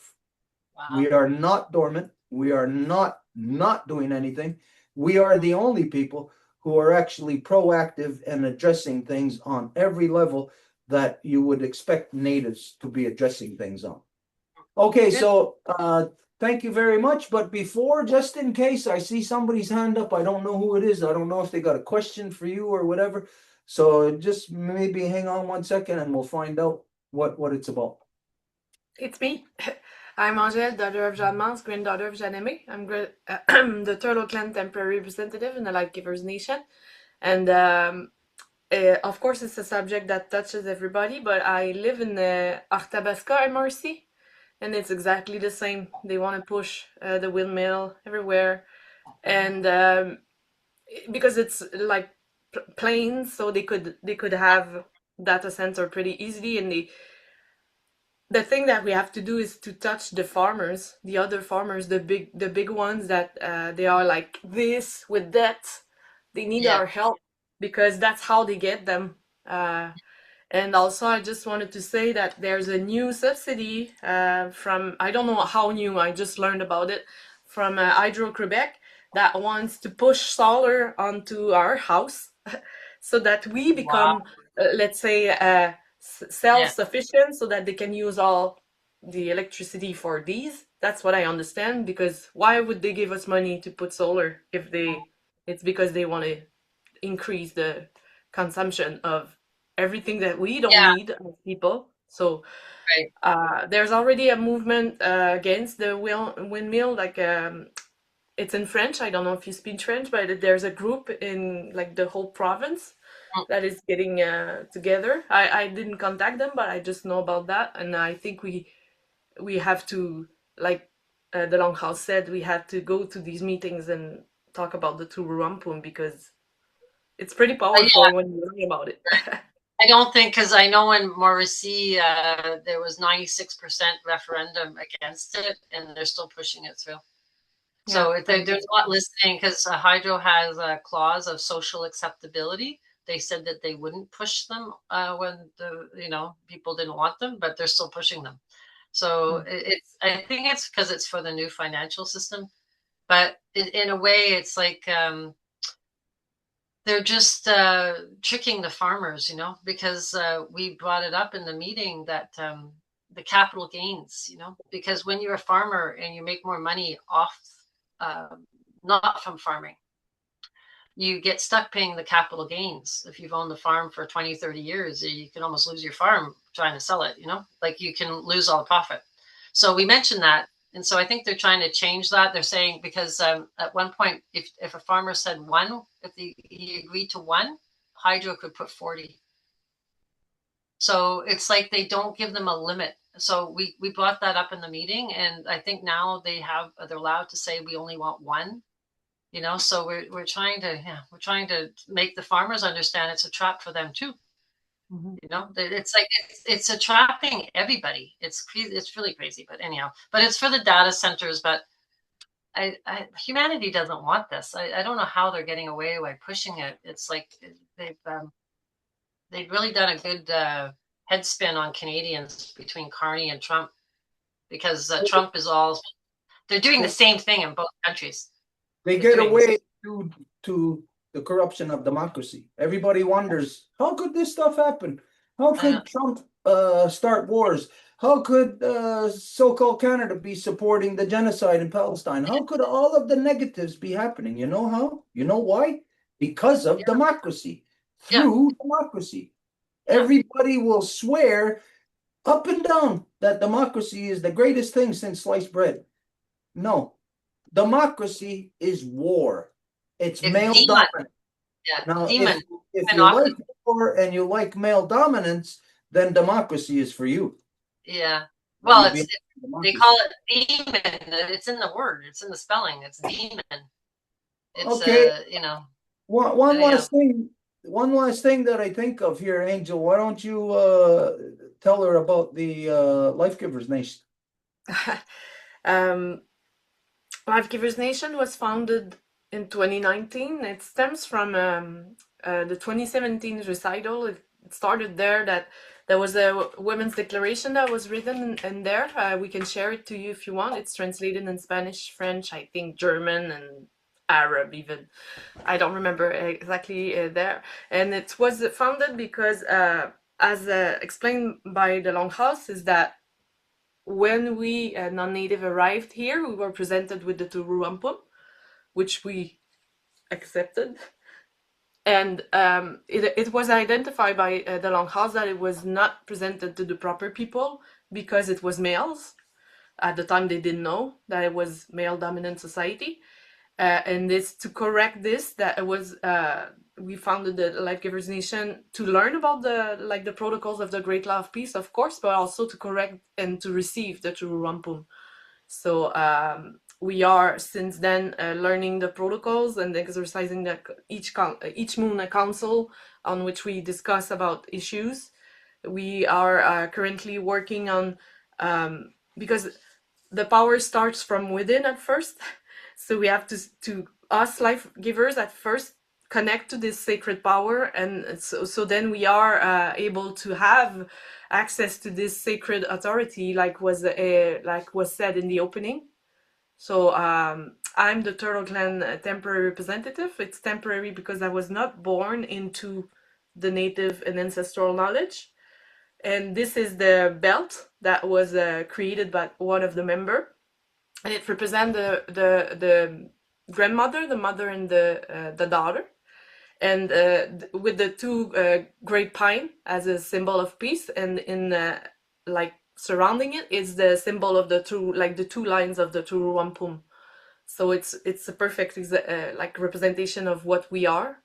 Wow. We are not dormant. We are not doing anything. We are the only people who are actually proactive and addressing things on every level that you would expect natives to be addressing things on. Okay, so thank you very much. But before, just in case I see somebody's hand up, I don't know who it is. I don't know if they got a question for you or whatever. So just maybe hang on 1 second and we'll find out what it's about. It's me. I'm Angèle, daughter of Jeanne Mance, granddaughter of Jeanne Aimée. I'm the Turtle Clan temporary representative in the Light Givers Nation. And of course, it's a subject that touches everybody, but I live in the Arthabasca MRC, and it's exactly the same. They want to push the windmill everywhere. And because it's like plains, so they could have data center pretty easily, and the thing that we have to do is to touch the farmers, the other farmers, the big ones that they are like this with that. They need our help because that's how they get them. And also, I just wanted to say that there's a new subsidy from, I don't know how new, I just learned about it, from Hydro-Quebec that wants to push solar onto our house so that we become, let's say, self-sufficient so that they can use all the electricity for these. That's what I understand, because why would they give us money to put solar if it's because they want to increase the consumption of everything that we don't need as people. So there's already a movement against the windmill, like it's in French. I don't know if you speak French, but there's a group in like the whole province that is getting together. I didn't contact them, but I just know about that, and I think we have to, like the Longhouse said, we have to go to these meetings and talk about the Turu Wampum because it's pretty powerful when you learn about it. I don't think, because I know in Morrissey there was 96% referendum against it, and they're still pushing it through. So they're not listening, because Hydro has a clause of social acceptability. They said that they wouldn't push them when people didn't want them, but they're still pushing them. So I think it's because it's for the new financial system, but in a way, it's like they're just tricking the farmers, because we brought it up in the meeting that the capital gains, because when you're a farmer and you make more money off, not from farming, you get stuck paying the capital gains. If you've owned the farm for 20, 30 years, you can almost lose your farm trying to sell it, like you can lose all the profit. So we mentioned that. And so I think they're trying to change that. They're saying, because at one point, if a farmer said one, if he agreed to one, Hydro could put 40. So it's like they don't give them a limit. So we brought that up in the meeting, and I think now they're allowed to say we only want one. So we're trying to make the farmers understand it's a trap for them too. It's like it's attracting everybody. It's really crazy, but anyhow. But it's for the data centers. But humanity doesn't want this. I don't know how they're getting away by pushing it. It's like they've really done a good head spin on Canadians between Carney and Trump, because Trump is they're doing the same thing in both countries. They get away to the corruption of democracy. Everybody wonders, how could this stuff happen? How could Trump start wars? How could so-called Canada be supporting the genocide in Palestine? How could all of the negatives be happening? You know how? You know why? Because of democracy. Through democracy. Everybody will swear up and down that democracy is the greatest thing since sliced bread. No. Democracy is war. It's male dominance. Now, if you like war and you like male dominance, then democracy is for you. Yeah. Well, they call it demon. It's in the word. It's in the spelling. It's demon. It's Okay. you know, One anyhow. last thing that I think of here, Angel. Why don't you tell her about the Life Givers Nation? um, Life Givers Nation was founded in 2019. It stems from the 2017 recital. It started there. That there was a women's declaration that was written in there. We can share it to you if you want. It's translated in Spanish, French, I think German, and Arab even. I don't remember exactly there. And it was founded because, as explained by the Longhouse, is that when we non-native arrived here, we were presented with the Turu Wampum, which we accepted. And it was identified by the Longhouse that it was not presented to the proper people because it was males. At the time, they didn't know that it was male-dominant society. And it's to correct this that it was we founded the Life Givers Nation to learn about the protocols of the Great Law of Peace, of course, but also to correct and to receive the Turu Wampum. So we are since then learning the protocols and exercising each moon a council on which we discuss about issues. We are currently working on because the power starts from within at first. So we have to us life givers at first connect to this sacred power, and so then we are able to have access to this sacred authority, like was said in the opening. So I'm the Turtle Clan temporary representative. It's temporary because I was not born into the native and ancestral knowledge. And this is the belt that was created by one of the member, and it represents the grandmother, the mother, and the daughter, and with the two great pine as a symbol of peace, and in like surrounding it is the symbol of the two lines of the Turu Wampum. So it's a perfect like representation of what we are,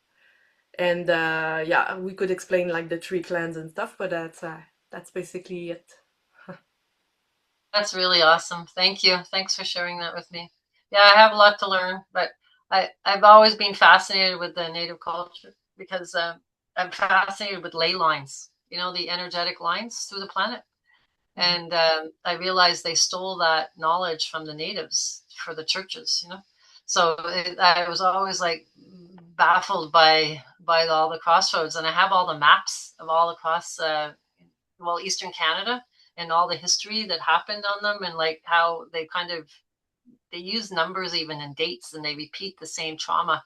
and yeah, we could explain like the three clans and stuff, but that's basically it. That's really awesome. Thank you. Thanks for sharing that with me. Yeah, I have a lot to learn, but I've always been fascinated with the native culture because I'm fascinated with ley lines, you know, the energetic lines through the planet. And I realized they stole that knowledge from the natives for the churches, you know. So I was always like baffled by all the crossroads, and I have all the maps of all across Eastern Canada and all the history that happened on them, and like how they use numbers even and dates, and they repeat the same trauma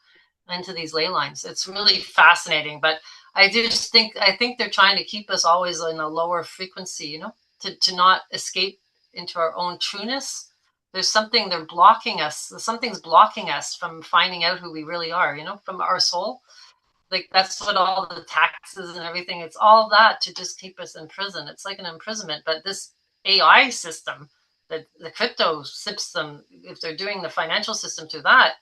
into these ley lines. It's really fascinating, but I think they're trying to keep us always in a lower frequency, you know, to not escape into our own trueness. There's something they're blocking us. Something's blocking us from finding out who we really are, you know, from our soul. Like that's what all the taxes and everything, it's all that to just keep us in prison. It's like an imprisonment. But this AI system, the crypto system, if they're doing the financial system through that,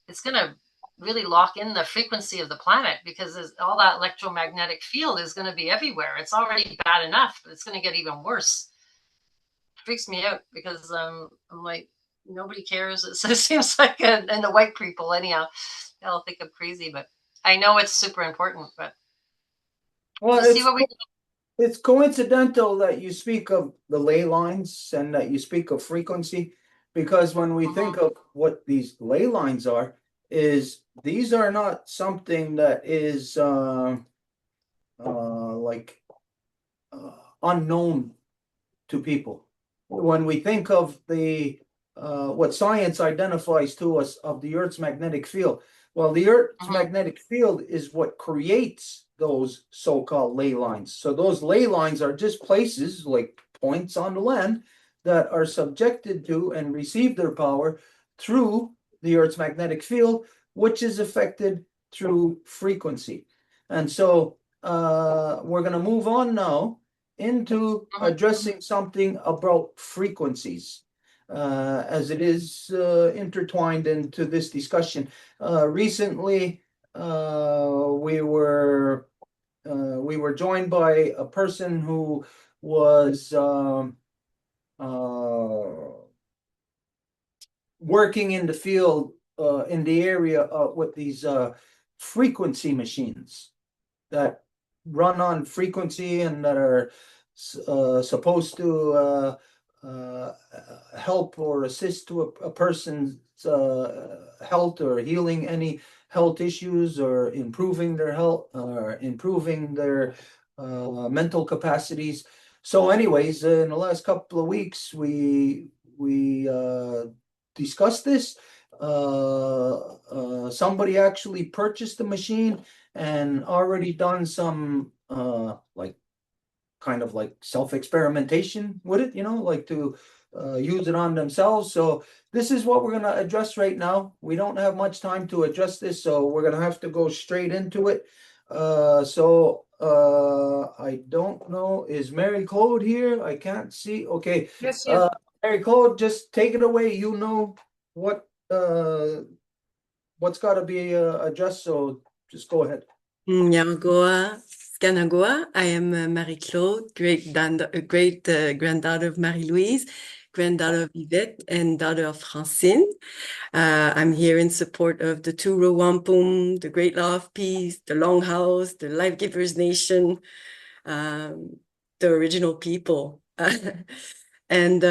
it's going to really lock in the frequency of the planet, because all that electromagnetic field is going to be everywhere. It's already bad enough, but it's going to get even worse. It freaks me out because I'm like, nobody cares. It seems like, and the white people anyhow, they'll think I'm crazy, but I know it's super important. But Well, to see what we it's coincidental that you speak of the ley lines and that you speak of frequency, because when we think of what these ley lines are, is these are not something that is like unknown to people. When we think of the what science identifies to us of the Earth's magnetic field, well, the Earth's magnetic field is what creates those so-called ley lines. So those ley lines are just places, like points on the land, that are subjected to and receive their power through the Earth's magnetic field, which is affected through frequency. And so we're going to move on now into addressing something about frequencies, as it is intertwined into this discussion. Recently, we were joined by a person who was working in the field in the area with these frequency machines that run on frequency and that are supposed to help or assist to a person's health or healing any health issues or improving their health or improving their mental capacities. So anyways, in the last couple of weeks, we discussed this. Somebody actually purchased the machine and already done some like kind of like self-experimentation with it, like to use it on themselves. So this is what we're going to address right now. We don't have much time to address this, so we're going to have to go straight into it. I don't know, is Mary Claude here? I can't see. Okay. Yes, yes. Mary Claude, just take it away. You know what's got to be addressed, so just go ahead. Nyangoa, Scanagoa. I am Marie-Claude, great granddaughter of Marie-Louise, granddaughter of Yvette, and daughter of Francine. I'm here in support of the Turo Wampum, the Great Law of Peace, the Longhouse, the Life Givers Nation, the original people. And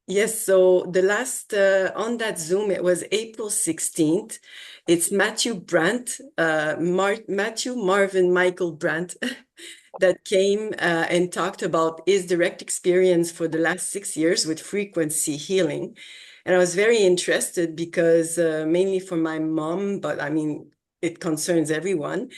yes, so the last, on that Zoom, it was April 16th. It's Matthew Brandt, Matthew Marvin Michael Brandt that came and talked about his direct experience for the last 6 years with frequency healing. And I was very interested because mainly for my mom, but I mean, it concerns everyone.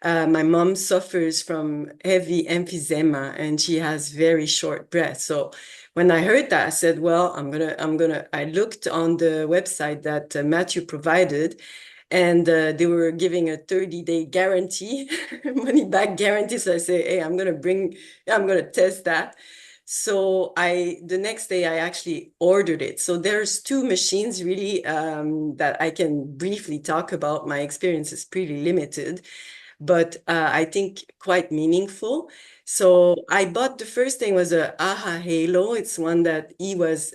My mom suffers from heavy emphysema and she has very short breath. So when I heard that, I said, well, I looked on the website that Matthew provided, and they were giving a 30-day guarantee, money back guarantee. So I say, hey, I'm going to test that. So the next day I actually ordered it. So there's two machines really that I can briefly talk about. My experience is pretty limited, but I think quite meaningful. So I bought, the first thing was a AHA Halo. It's one that his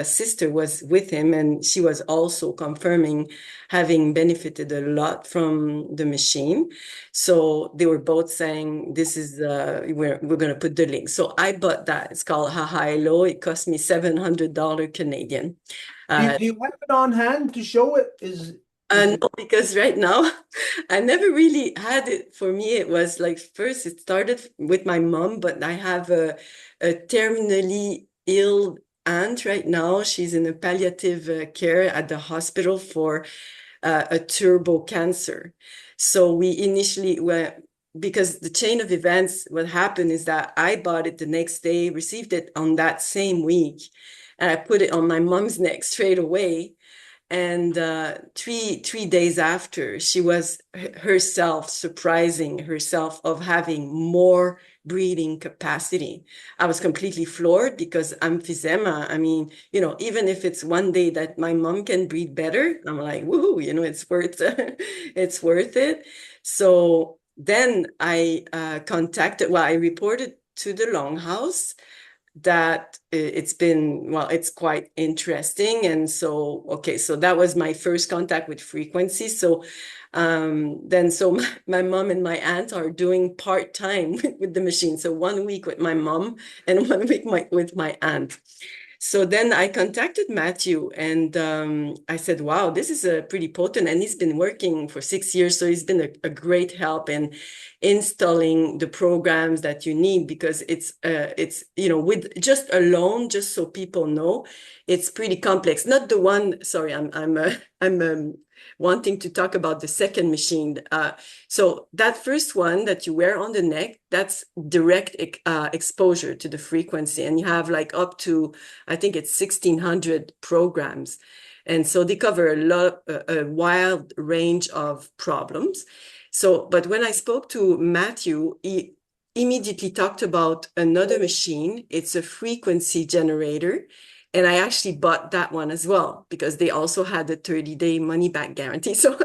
sister was with him, and she was also confirming having benefited a lot from the machine. So they were both saying, this is, we're going to put the link. So I bought that. It's called AHA Halo. It cost me $700 Canadian. Do you have it on hand to show it? No, because right now I never really had it. For me, it was like first it started with my mom, but I have a terminally ill aunt right now. She's in a palliative care at the hospital for a turbo cancer. So we initially went, because the chain of events, what happened is that I bought it the next day, received it on that same week, and I put it on my mom's neck straight away. And 3 days after, she was herself surprising herself of having more breathing capacity. I was completely floored because emphysema, I mean, even if it's one day that my mom can breathe better, I'm like, woohoo, it's worth it's worth it. So then I I reported to the Longhouse that it's quite interesting. And so, okay, so that was my first contact with frequency. So my mom and my aunt are doing part-time with the machine. So 1 week with my mom and 1 week with my aunt. So then I contacted Matthew and I said, wow, this is pretty potent. And he's been working for 6 years. So he's been a great help in installing the programs that you need, because it's with just alone, just so people know, it's pretty complex. Not the one, sorry, I'm wanting to talk about the second machine. So that first one that you wear on the neck, that's direct exposure to the frequency. And you have like up to, I think it's 1,600 programs. And so they cover a wide range of problems. So, but when I spoke to Matthew, he immediately talked about another machine. It's a frequency generator. And I actually bought that one as well, because they also had a 30-day money-back guarantee. So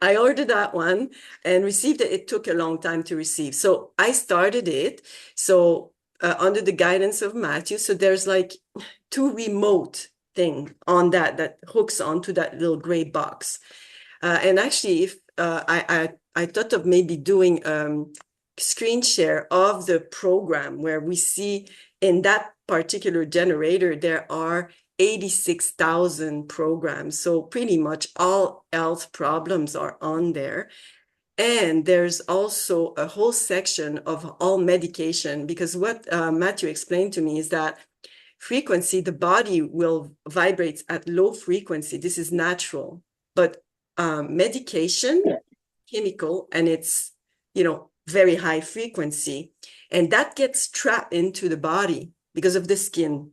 I ordered that one and received it. It took a long time to receive. So I started it. So under the guidance of Matthew. So there's like 2 remote thing on that hooks onto that little gray box. And actually, if I thought of maybe doing screen share of the program where we see in that particular generator, there are 86,000 programs. So pretty much all health problems are on there. And there's also a whole section of all medication, because what Matthew explained to me is that frequency, the body will vibrate at low frequency. This is natural. But medication, chemical, and it's, very high frequency. And that gets trapped into the body because of the skin.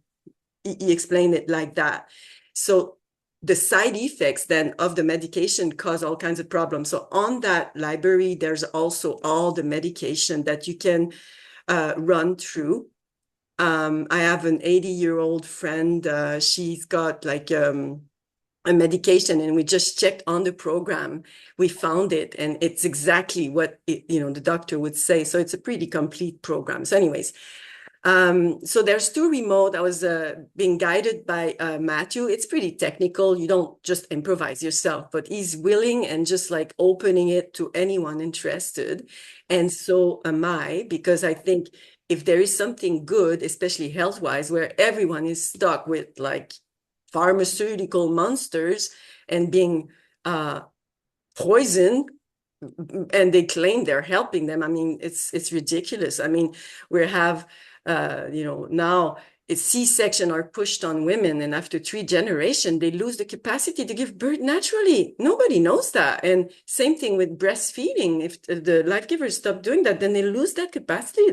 He explained it like that. So the side effects then of the medication cause all kinds of problems. So on that library, there's also all the medication that you can run through. I have an 80-year-old friend. She's got like a medication, and we just checked on the program. We found it, and it's exactly what the doctor would say. So it's a pretty complete program. So anyways, so there's two remote. I was being guided by Matthew. It's pretty technical. You don't just improvise yourself, but he's willing and just like opening it to anyone interested. And so am I, because I think if there is something good, especially health-wise, where everyone is stuck with like pharmaceutical monsters and being poisoned, and they claim they're helping them. I mean, it's ridiculous. I mean, we have now it's C-section are pushed on women, and after 3 generations, they lose the capacity to give birth naturally. Nobody knows that. And same thing with breastfeeding. If the life givers stop doing that, then they lose that capacity.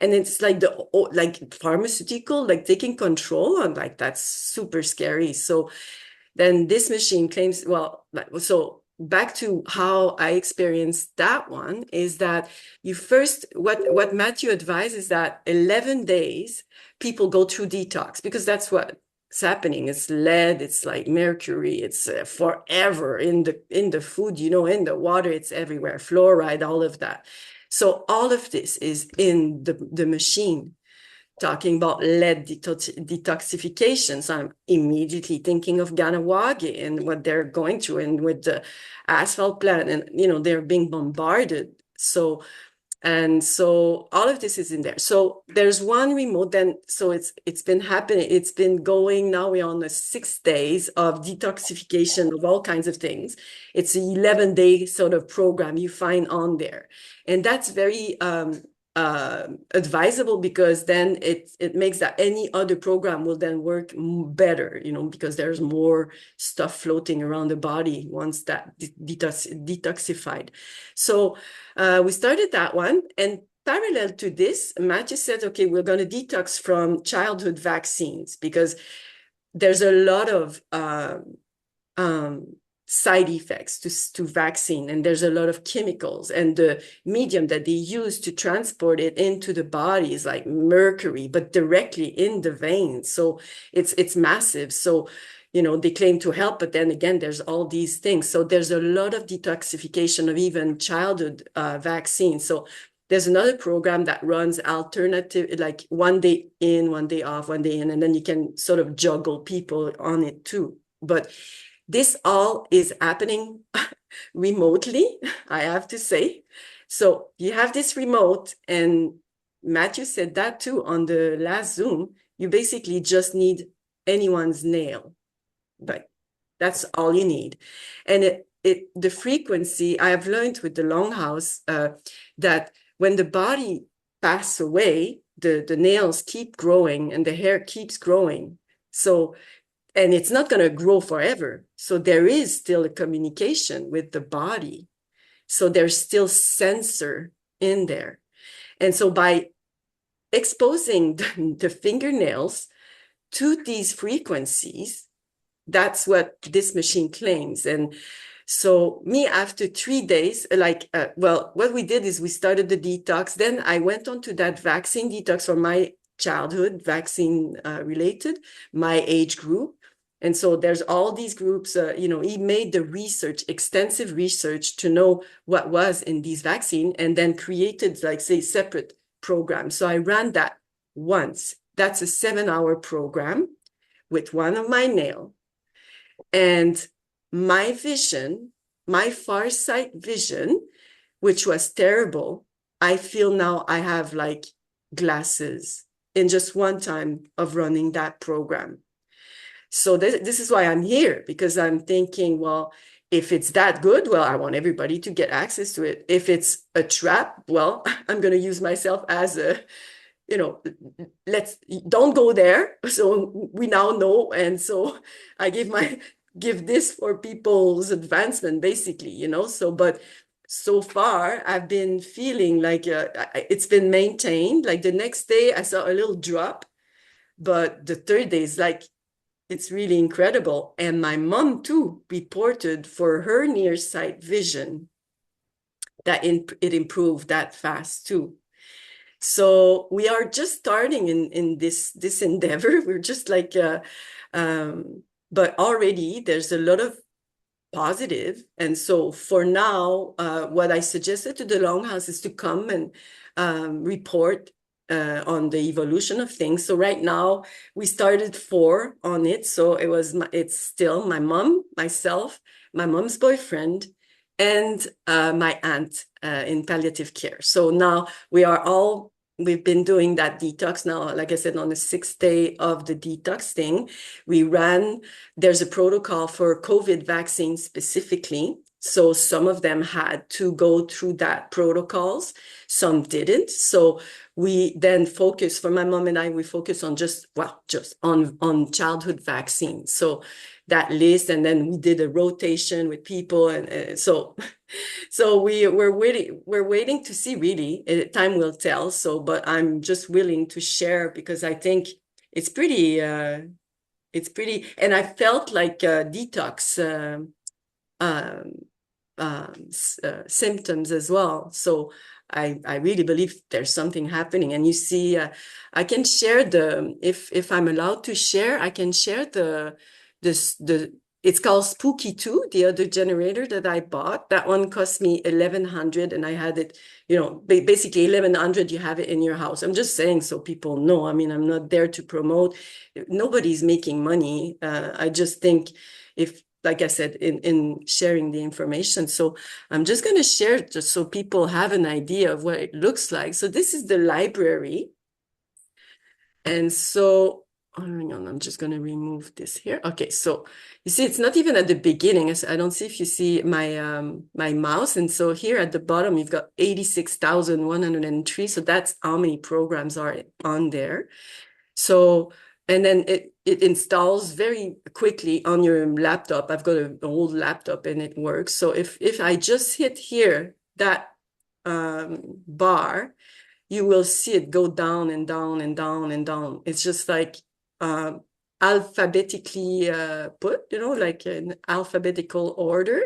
And it's like like pharmaceutical, like taking control on, like, that's super scary. So then this machine claims, so back to how I experienced that one is that you first, what Matthew advised is that 11 days people go through detox, because that's what's happening. It's lead, it's like mercury, it's forever in the food, in the water, it's everywhere, fluoride, all of that. So all of this is in the machine. Talking about lead detoxification. So I'm immediately thinking of Ganawagi and what they're going through, and with the asphalt plant, and, they're being bombarded. So all of this is in there. So there's one remote, then, so it's been happening. It's been going, now we're on the 6 days of detoxification of all kinds of things. It's an 11-day sort of program you find on there. And that's very, advisable, because then it makes that any other program will then work better, because there's more stuff floating around the body once that detoxified. So we started that one, and parallel to this, Matthew said, okay, we're going to detox from childhood vaccines, because there's a lot of side effects to vaccine, and there's a lot of chemicals, and the medium that they use to transport it into the body is like mercury, but directly in the veins. So it's massive. So they claim to help, but then again, there's all these things. So there's a lot of detoxification of even childhood vaccines. So there's another program that runs alternative, like 1 day in, 1 day off, 1 day in, and then you can sort of juggle people on it too. But this all is happening remotely, I have to say. So you have this remote, and Matthew said that too on the last Zoom. You basically just need anyone's nail, but that's all you need. And the frequency, I have learned with the Longhouse that when the body passes away, the nails keep growing and the hair keeps growing. So, and it's not going to grow forever. So there is still a communication with the body. So there's still sensor in there. And so by exposing the fingernails to these frequencies, that's what this machine claims. And so me, after 3 days, what we did is we started the detox. Then I went on to that vaccine detox for my childhood, vaccine related, my age group. And so there's all these groups, he made the research, extensive research to know what was in these vaccines, and then created, like, say, separate programs. So I ran that once. That's a 7-hour program with one of my nail, and my vision, my far sight vision, which was terrible, I feel now I have like glasses in just one time of running that program. So this is why I'm here, because I'm thinking, well, if it's that good, well, I want everybody to get access to it. If it's a trap, well, I'm going to use myself as a, don't go there. So we now know. And so I give this for people's advancement, basically, but so far I've been feeling like it's been maintained. Like the next day I saw a little drop, but the third day is like, it's really incredible. And my mom too reported for her nearsight vision that it improved that fast too. So we are just starting in this endeavor. We're just like, but already there's a lot of positive. And so for now, what I suggested to the Longhouse is to come and report on the evolution of things. So right now we started 4 on it. So it's still my mom, myself, my mom's boyfriend, and my aunt in palliative care. So now we've been doing that detox now, like I said, on the 6th day of the detox thing. There's a protocol for COVID vaccines specifically. So some of them had to go through that protocols, some didn't. So we then focus, for my mom and I, we focus on just on childhood vaccines. So that list, and then we did a rotation with people, and so we're waiting to see, really. Time will tell. So, but I'm just willing to share because I think it's pretty, and I felt like detox symptoms as well. So I really believe there's something happening. And you see, I can share if I'm allowed to share, I can share it's called Spooky 2, the other generator that I bought. That one cost me $1,100, and I had it, basically $1,100, you have it in your house. I'm just saying so people know. I mean, I'm not there to promote. Nobody's making money. I just think like I said, in sharing the information. So I'm just going to share just so people have an idea of what it looks like. So this is the library. And so, hang on, I'm just going to remove this here. Okay, so you see, it's not even at the beginning. I don't see if you see my mouse. And so here at the bottom, you've got 86,103. So that's how many programs are on there. So, and then it installs very quickly on your laptop. I've got an old laptop and it works. So if I just hit here, that bar, you will see it go down and down and down and down. It's just like alphabetically put, like in alphabetical order.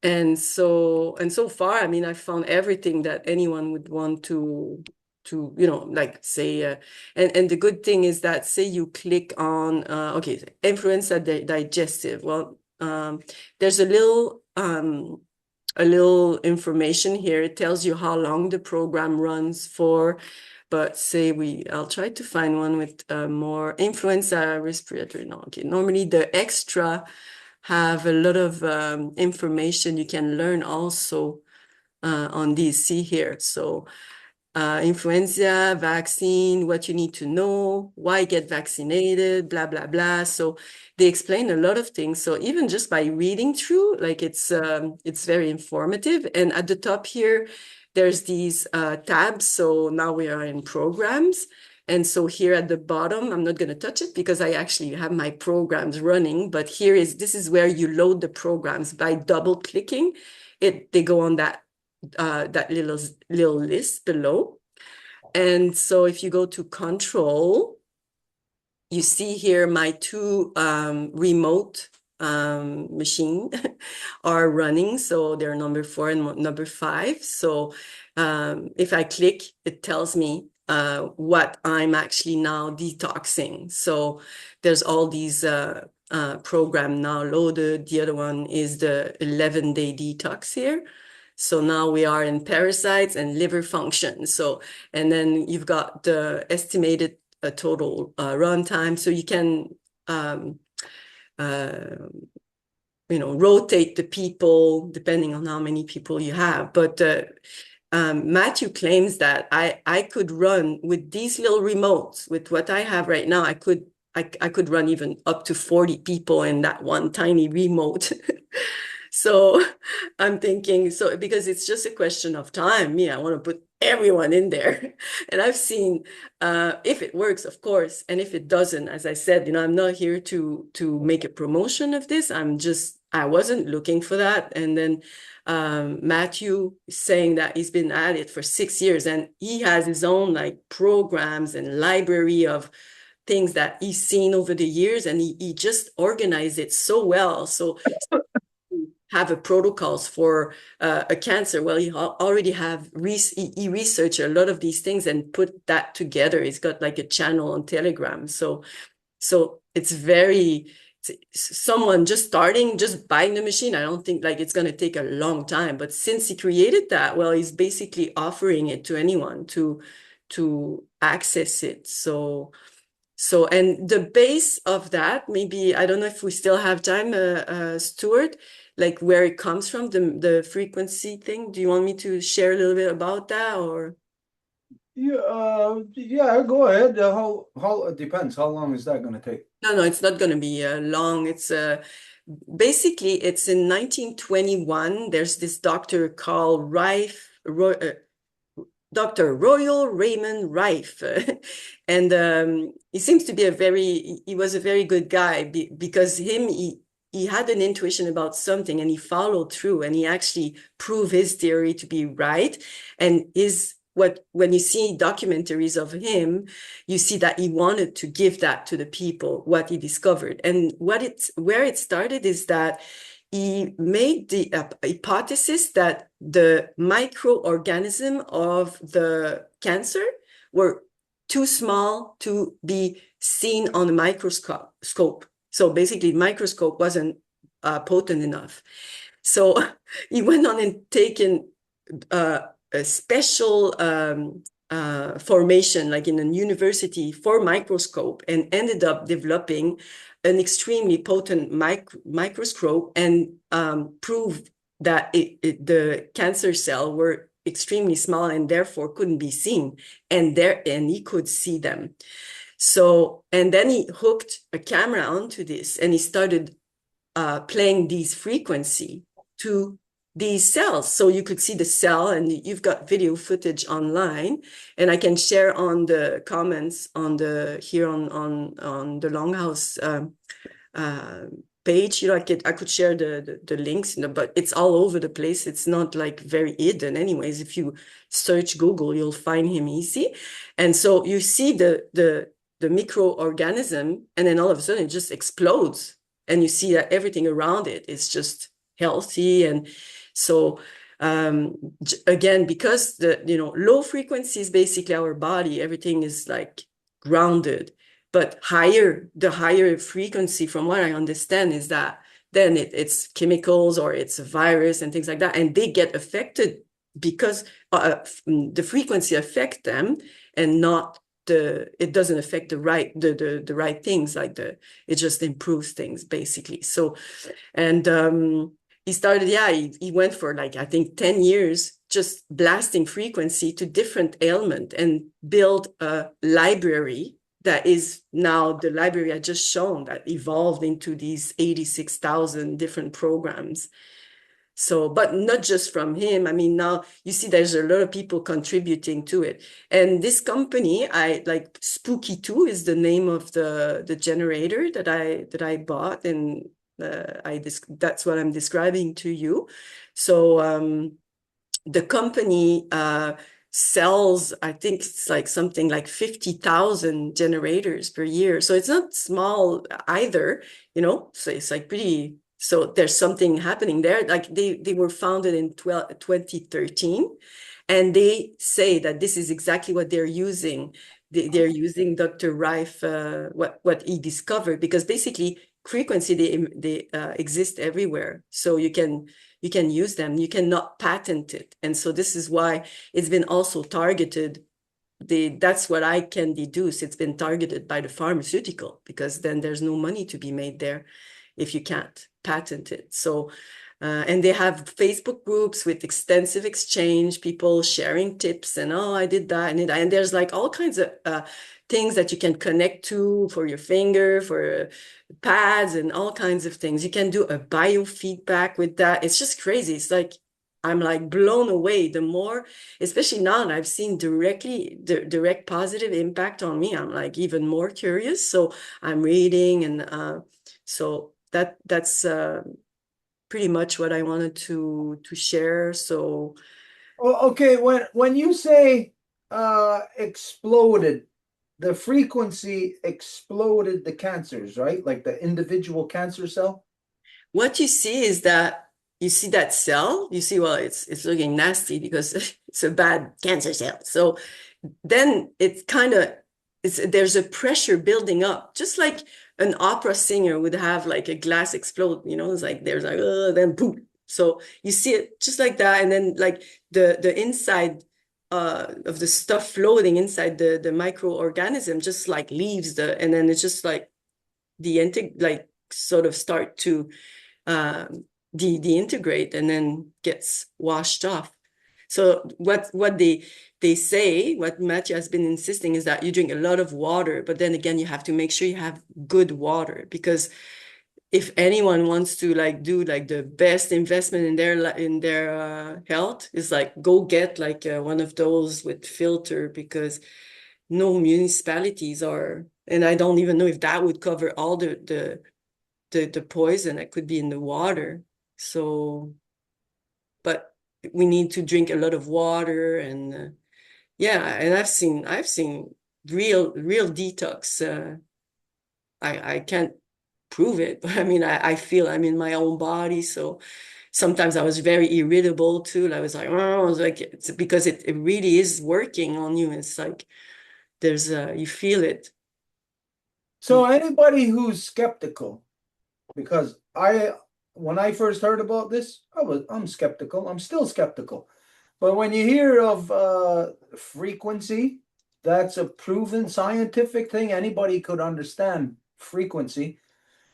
And so far, I mean, I found everything that anyone would want to like say, and the good thing is that say you click on, okay, influenza digestive. Well, there's a little information here. It tells you how long the program runs for, but say I'll try to find one with more influenza respiratory. No, okay. Normally the extra have a lot of information you can learn also on these. See here. So influenza vaccine, what you need to know, why get vaccinated, blah, blah, blah. So they explain a lot of things. So even just by reading through, like it's very informative. And at the top here, there's these tabs. So now we are in programs. And so here at the bottom, I'm not going to touch it because I actually have my programs running. But this is where you load the programs by double clicking it. They go on that little list below. And so if you go to control, you see here my 2 remote machine are running. So they're number 4 and number 5. So if I click, it tells me what I'm actually now detoxing. So there's all these program now loaded. The other one is the 11-day detox here. So now we are in parasites and liver function. So, and then you've got the estimated total runtime. So you can rotate the people depending on how many people you have. But Matthew claims that I could run with these little remotes, with what I have right now, I could run even up to 40 people in that one tiny remote. So I'm thinking, so because it's just a question of time, I want to put everyone in there. And I've seen if it works, of course, and if it doesn't, as I said, I'm not here to make a promotion of this. I wasn't looking for that. And then Matthew is saying that he's been at it for 6 years, and he has his own like programs and library of things that he's seen over the years, and he just organized it so well. So have a protocols for a cancer. Well, he already he researched a lot of these things and put that together. He's got like a channel on Telegram. So it's very, someone just starting, just buying the machine. I don't think like it's going to take a long time, but since he created that, well, he's basically offering it to anyone to access it. So, and the base of that, maybe, I don't know if we still have time, Stuart, like where it comes from, the frequency thing. Do you want me to share a little bit about that, or? Yeah, go ahead. How it depends. How long is that going to take? No, it's not going to be long. It's basically it's in 1921. There's this doctor called Dr. Royal Raymond Rife, and he seems to be he was a very good guy because he had an intuition about something and he followed through, and he actually proved his theory to be right. And when you see documentaries of him, you see that he wanted to give that to the people, what he discovered. And where it started is that he made the hypothesis that the microorganism of the cancer were too small to be seen on a microscope. So basically, the microscope wasn't potent enough. So he went on and taken a special formation, like in a university for microscope, and ended up developing an extremely potent microscope, and proved that the cancer cell were extremely small and therefore couldn't be seen, and he could see them. So, and then he hooked a camera onto this, and he started playing these frequency to these cells. So you could see the cell, and you've got video footage online, and I can share on the comments on the Longhouse page. I could share the links, but it's all over the place. It's not like very hidden. Anyways, if you search Google, you'll find him easy. And so you see the microorganism, and then all of a sudden it just explodes, and you see that everything around it is just healthy. And so again, because the low frequency is basically our body, everything is like grounded. But the higher frequency, from what I understand, is that then it's chemicals or it's a virus and things like that, and they get affected because the frequency affects them, and not it doesn't affect the right things, like it just improves things basically. So, and he started, he went for like, I think 10 years, just blasting frequency to different ailment, and built a library that is now the library I just shown, that evolved into these 86,000 different programs. So, but not just from him. I mean, now you see there's a lot of people contributing to it. And this company, Spooky 2 is the name of the generator that I bought, and that's what I'm describing to you. So the company sells, I think it's like something like 50,000 generators per year. So it's not small either, so it's like pretty. So there's something happening there. Like they were founded in 2013, and they say that this is exactly what they're using. They're using Dr. Rife, what he discovered, because basically frequency, they exist everywhere. So you can use them. You cannot patent it. And so this is why it's been also targeted that's what I can deduce. It's been targeted by the pharmaceutical, because then there's no money to be made there if you can't patent it. So, and they have Facebook groups with extensive exchange, people sharing tips, and oh, I did that, and there's like all kinds of things that you can connect to for your finger, for pads, and all kinds of things. You can do a biofeedback with that. It's just crazy. It's like, I'm like blown away. The more, especially now that I've seen direct positive impact on me, I'm like even more curious. So I'm reading, and so that's pretty much what I wanted to share. So Well, okay, when you say exploded, the frequency exploded the cancers, right? Like the individual cancer cell? what you see is that you see that cell, you see, well, it's looking nasty because it's a bad cancer cell. So then it's kind of, there's a pressure building up, just like an opera singer would have like a glass explode, it's like there's like, then boom. So you see it just like that, and then like the inside of the stuff floating inside the microorganism just like leaves and then it's just like like sort of start to de-integrate and then gets washed off. So what they say, what Matthew has been insisting, is that you drink a lot of water, but then again, you have to make sure you have good water, because if anyone wants to like do like the best investment in their health, is like go get like one of those with filter, because no municipalities are, and I don't even know if that would cover all the poison that could be in the water. So, but we need to drink a lot of water, and yeah, and I've seen real detox. I can't prove it, but I mean, I feel I'm in my own body. So sometimes I was very irritable too. I was like, oh, I was like, it's because it really is working on you. It's like there's you feel it. So anybody who's skeptical, because when I first heard about this, I'm skeptical. I'm still skeptical. But when you hear of frequency, that's a proven scientific thing. Anybody could understand frequency.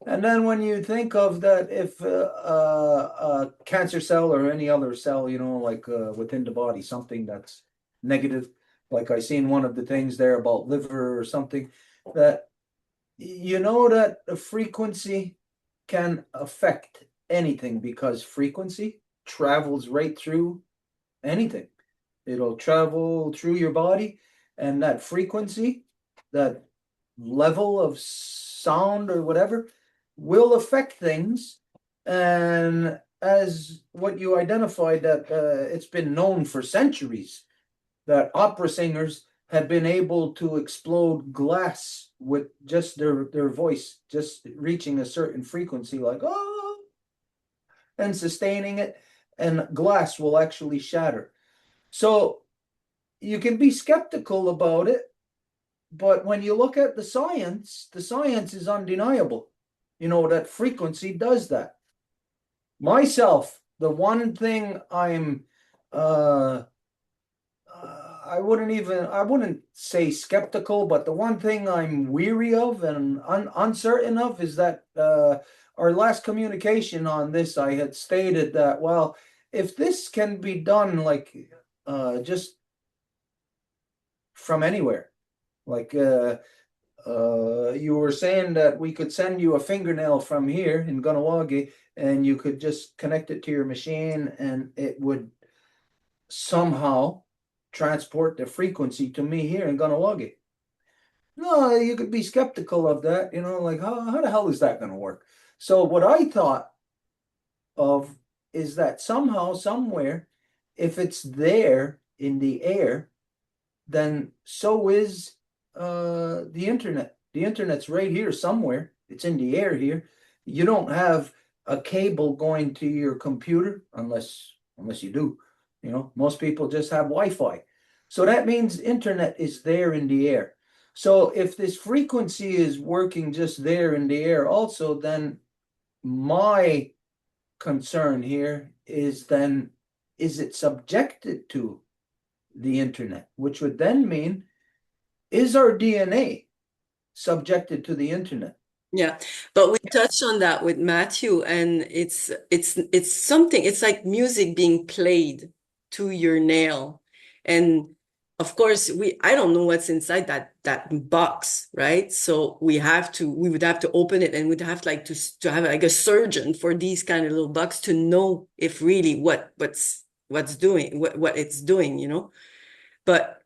And then when you think of that, if a cancer cell or any other cell, like within the body, something that's negative, like I seen one of the things there about liver or something, that that the frequency can affect anything, because frequency travels right through anything. It'll travel through your body, and that frequency, that level of sound or whatever, will affect things. And as what you identified, that it's been known for centuries that opera singers have been able to explode glass with just their voice, just reaching a certain frequency, like oh, and sustaining it, and glass will actually shatter. So you can be skeptical about it, but when you look at the science is undeniable. That frequency does that. Myself, the one thing I'm I wouldn't say skeptical, but the one thing I'm weary of and uncertain of is that our last communication on this, I had stated that, well, if this can be done like just from anywhere, like you were saying that we could send you a fingernail from here in Ganawagi, and you could just connect it to your machine, and it would somehow transport the frequency to me here in Ganawagi. No, you could be skeptical of that, like how the hell is that going to work? So what I thought of is that somehow, somewhere, if it's there in the air, then so is the internet. The internet's right here somewhere. It's in the air here. You don't have a cable going to your computer unless you do. Most people just have Wi-Fi. So that means internet is there in the air. So if this frequency is working just there in the air also, then my concern here is then, is it subjected to the internet? Which would then mean is our DNA subjected to the internet? Yeah, but we touched on that with Matthew, and it's something, it's like music being played to your nail. And of course, I don't know what's inside that box, right? So we would have to open it, and we'd have like to have like a surgeon for these kind of little bugs to know if really what's doing what it's doing, you know. But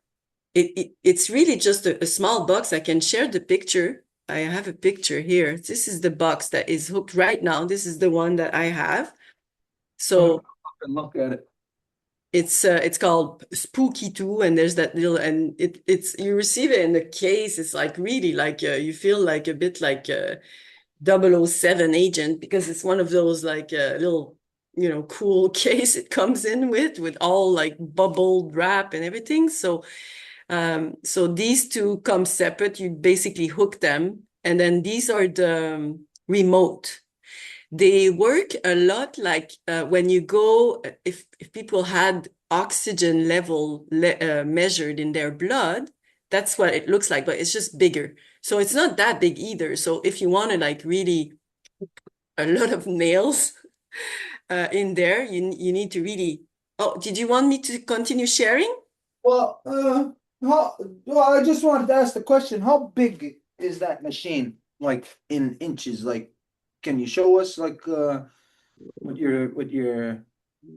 it's really just a small box. I can share the picture. I have a picture here. This is the box that is hooked right now. This is the one that I have. So And look at it. it's called Spooky 2, and there's that little, and it's you receive it in the case. It's like really like you feel like a bit like a 007 agent, because it's one of those like little, you know, cool case it comes in with all like bubbled wrap and everything. So these two come separate. You basically hook them, and then these are the remote. They work a lot like when you go, if people had oxygen level measured in their blood, that's what it looks like, but it's just bigger. So it's not that big either. So if you want to like really a lot of nails in there, you need to really. Oh, did you want me to continue sharing? Well, I just wanted to ask the question, how big is that machine? Like in inches? Like, can you show us like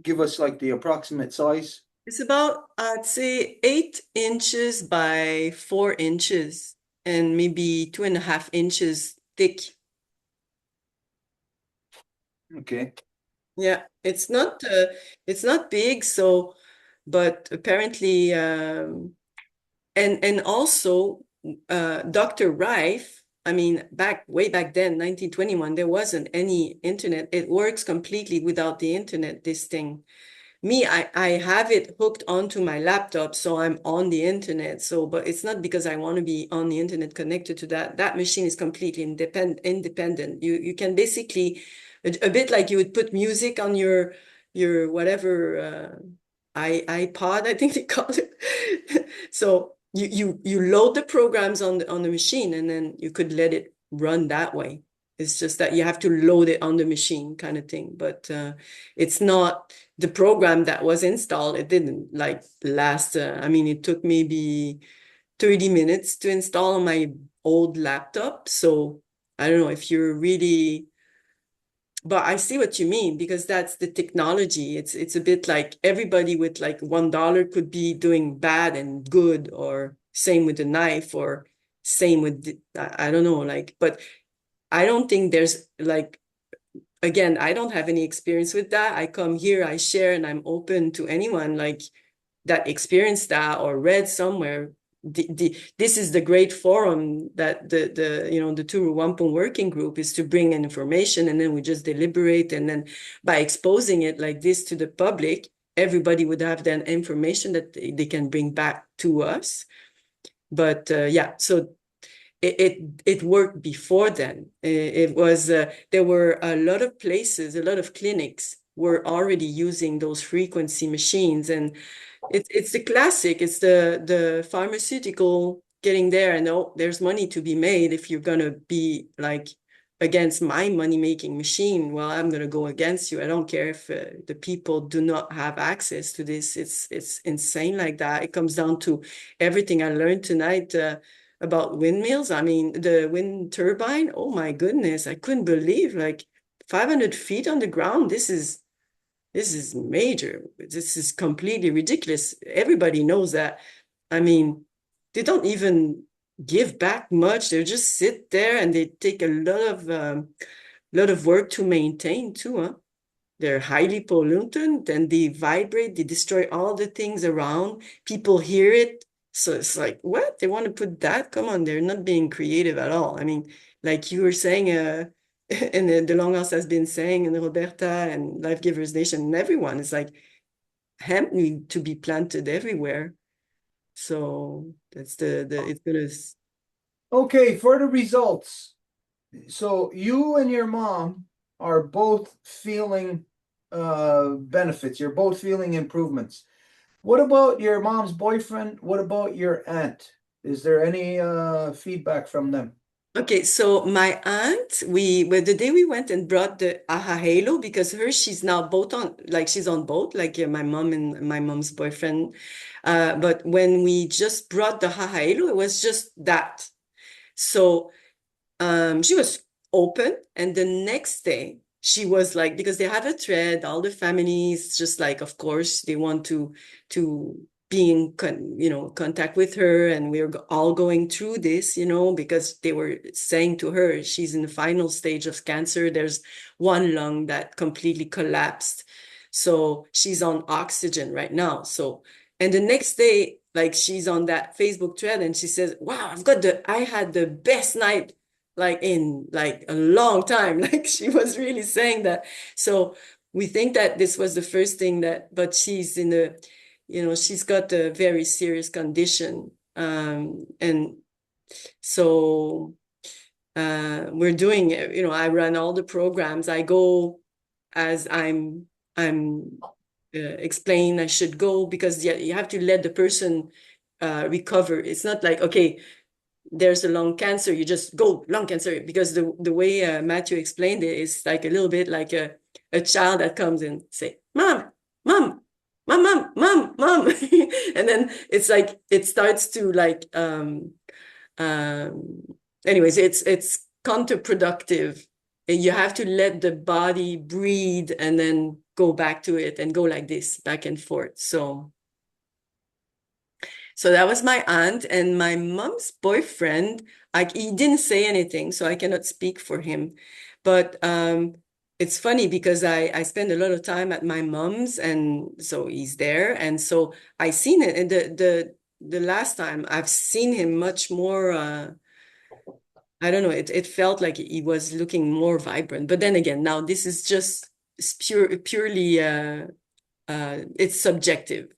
give us like the approximate size? It's about, I'd say, 8 inches by 4 inches, and maybe 2.5 inches thick. Okay. Yeah, it's not big, so, but apparently, and also, Dr. Rife, I mean, way back then, 1921, there wasn't any internet. It works completely without the internet, this thing. Me, I have it hooked onto my laptop, so I'm on the internet. So, but it's not because I want to be on the internet connected to that. That machine is completely independent. You can basically, a bit like you would put music on your whatever iPod, I think they call it. So you load the programs on the machine, and then you could let it run that way. It's just that you have to load it on the machine, kind of thing. But it's not the program that was installed. It didn't like last. I mean, it took maybe 30 minutes to install on my old laptop. So I don't know if you're really, but I see what you mean, because that's the technology. It's a bit like everybody with like $1 could be doing bad and good, or same with the knife, or same with I don't know, like, but I don't think there's like, again, I don't have any experience with that. I come here, I share, and I'm open to anyone like that experienced that or read somewhere. This is the great forum that the Turu Wampum working group is to bring in information, and then we just deliberate, and then by exposing it like this to the public, everybody would have then information that they can bring back to us. But yeah, so it worked before then. It was there were a lot of places, a lot of clinics were already using those frequency machines, and it's the classic. It's the pharmaceutical getting there, and oh, there's money to be made. If you're gonna be like against my money-making machine, well, I'm gonna go against you. I don't care if the people do not have access to this. It's insane like that. It comes down to everything I learned tonight about windmills. I mean, the wind turbine. Oh my goodness, I couldn't believe, like 500 feet on the ground. This is major. This is completely ridiculous. Everybody knows that. I mean, they don't even give back much. They just sit there, and they take a lot of work to maintain too, huh? They're highly pollutant, and they vibrate, they destroy all the things around. People hear it. So it's like, what? They want to put that? Come on, they're not being creative at all. I mean, like you were saying, and the Longhouse has been saying, and Roberta and Life Givers Nation, and everyone is like, hemp need to be planted everywhere. So that's it's gonna. Okay, for the results. So you and your mom are both feeling benefits. You're both feeling improvements. What about your mom's boyfriend? What about your aunt? Is there any feedback from them? Okay, so my aunt, well, the day we went and brought the Aha Halo, because she's now both on, like she's on both, like my mom and my mom's boyfriend. But when we just brought the Aha Halo, it was just that. So she was open, and the next day she was like, because they have a thread, all the families just like, of course, they want to be in contact with her, and we're all going through this, because they were saying to her she's in the final stage of cancer. There's one lung that completely collapsed, so she's on oxygen right now. So, and the next day, like, she's on that Facebook thread and she says, wow, I had the best night like in like a long time. Like, she was really saying that. So we think that this was the first thing but she's she's got a very serious condition. And so we're doing it. I run all the programs. I go as I'm explain I should go, because you have to let the person recover. It's not like, okay, there's a lung cancer, you just go lung cancer, because the way Matthew explained it is like a little bit like a child that comes and say, mom, mom, mom, mom, mom, mom. And then it's like it starts to like anyways, it's counterproductive. You have to let the body breathe and then go back to it and go like this back and forth. So that was my aunt. And my mom's boyfriend, he didn't say anything, so I cannot speak for him. But it's funny because I spend a lot of time at my mom's, and so he's there. And so I seen it. And the last time I've seen him much more, I don't know, it felt like he was looking more vibrant. But then again, now this is just purely it's subjective,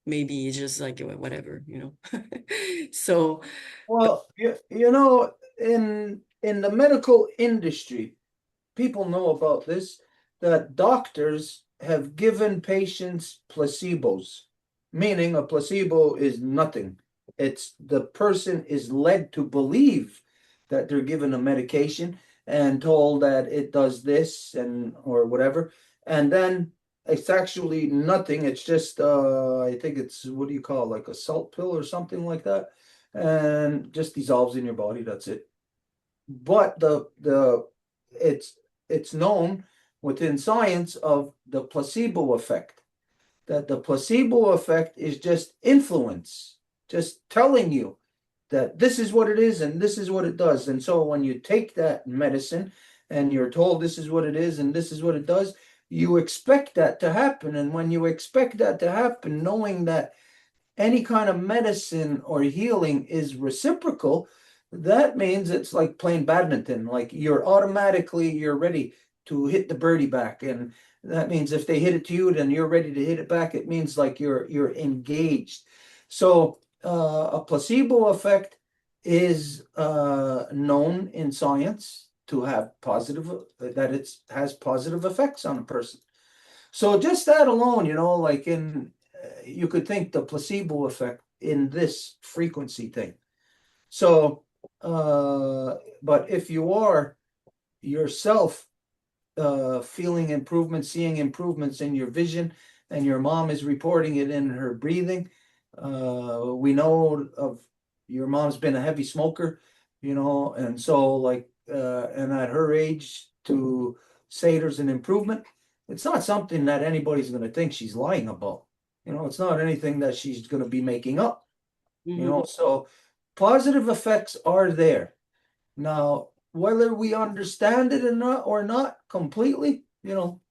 maybe it's just like whatever, So, Well, in the medical industry, people know about this, that doctors have given patients placebos, meaning a placebo is nothing. It's the person is led to believe that they're given a medication and told that it does this and or whatever, and then it's actually nothing. It's just I think it's, what do you call it, like a salt pill or something like that, and just dissolves in your body. That's it. But it's known within science of the placebo effect, that the placebo effect is just influence, just telling you that this is what it is and this is what it does. And so when you take that medicine and you're told this is what it is and this is what it does, you expect that to happen. And when you expect that to happen, knowing that any kind of medicine or healing is reciprocal, that means it's like playing badminton. Like you're ready to hit the birdie back. And that means if they hit it to you, then you're ready to hit it back. It means like you're engaged. So a placebo effect is known in science to have has positive effects on a person. So just that alone, like you could think the placebo effect in this frequency thing. So, but if you are yourself feeling improvements, seeing improvements in your vision, and your mom is reporting it in her breathing, we know of your mom's been a heavy smoker, and so like, and at her age to say there's an improvement, it's not something that anybody's going to think she's lying about. It's not anything that she's going to be making up. So positive effects are there. Now, whether we understand it or not completely,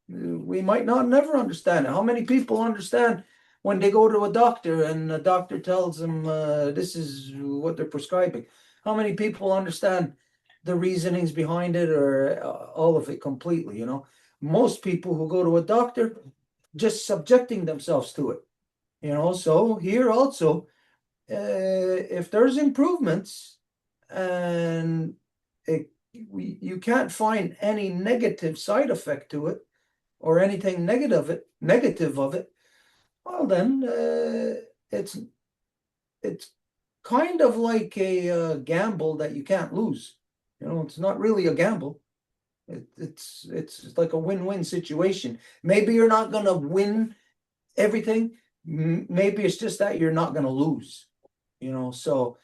we might not never understand it. How many people understand when they go to a doctor and the doctor tells them this is what they're prescribing? How many people understand the reasonings behind it, or all of it completely? Most people who go to a doctor just subjecting themselves to it. So here also, if there's improvements and you can't find any negative side effect to it or anything negative of it, well then it's kind of like a gamble that you can't lose. You know, it's not really a gamble. It's like a win-win situation. Maybe you're not gonna win everything. Maybe it's just that you're not gonna lose. You know, so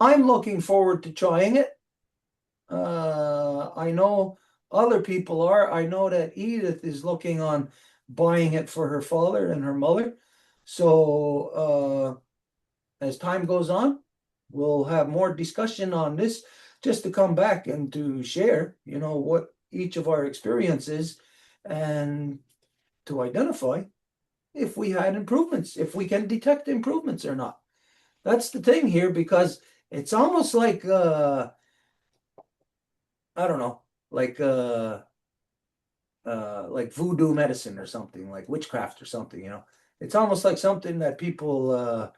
I'm looking forward to trying it. I know other people are. I know that Edith is looking on buying it for her father and her mother. So as time goes on, we'll have more discussion on this just to come back and to share, you know, what each of our experiences and to identify if we had improvements, if we can detect improvements or not. That's the thing here because it's almost like I don't know, like voodoo medicine or something, like witchcraft or something, you know. It's almost like something that people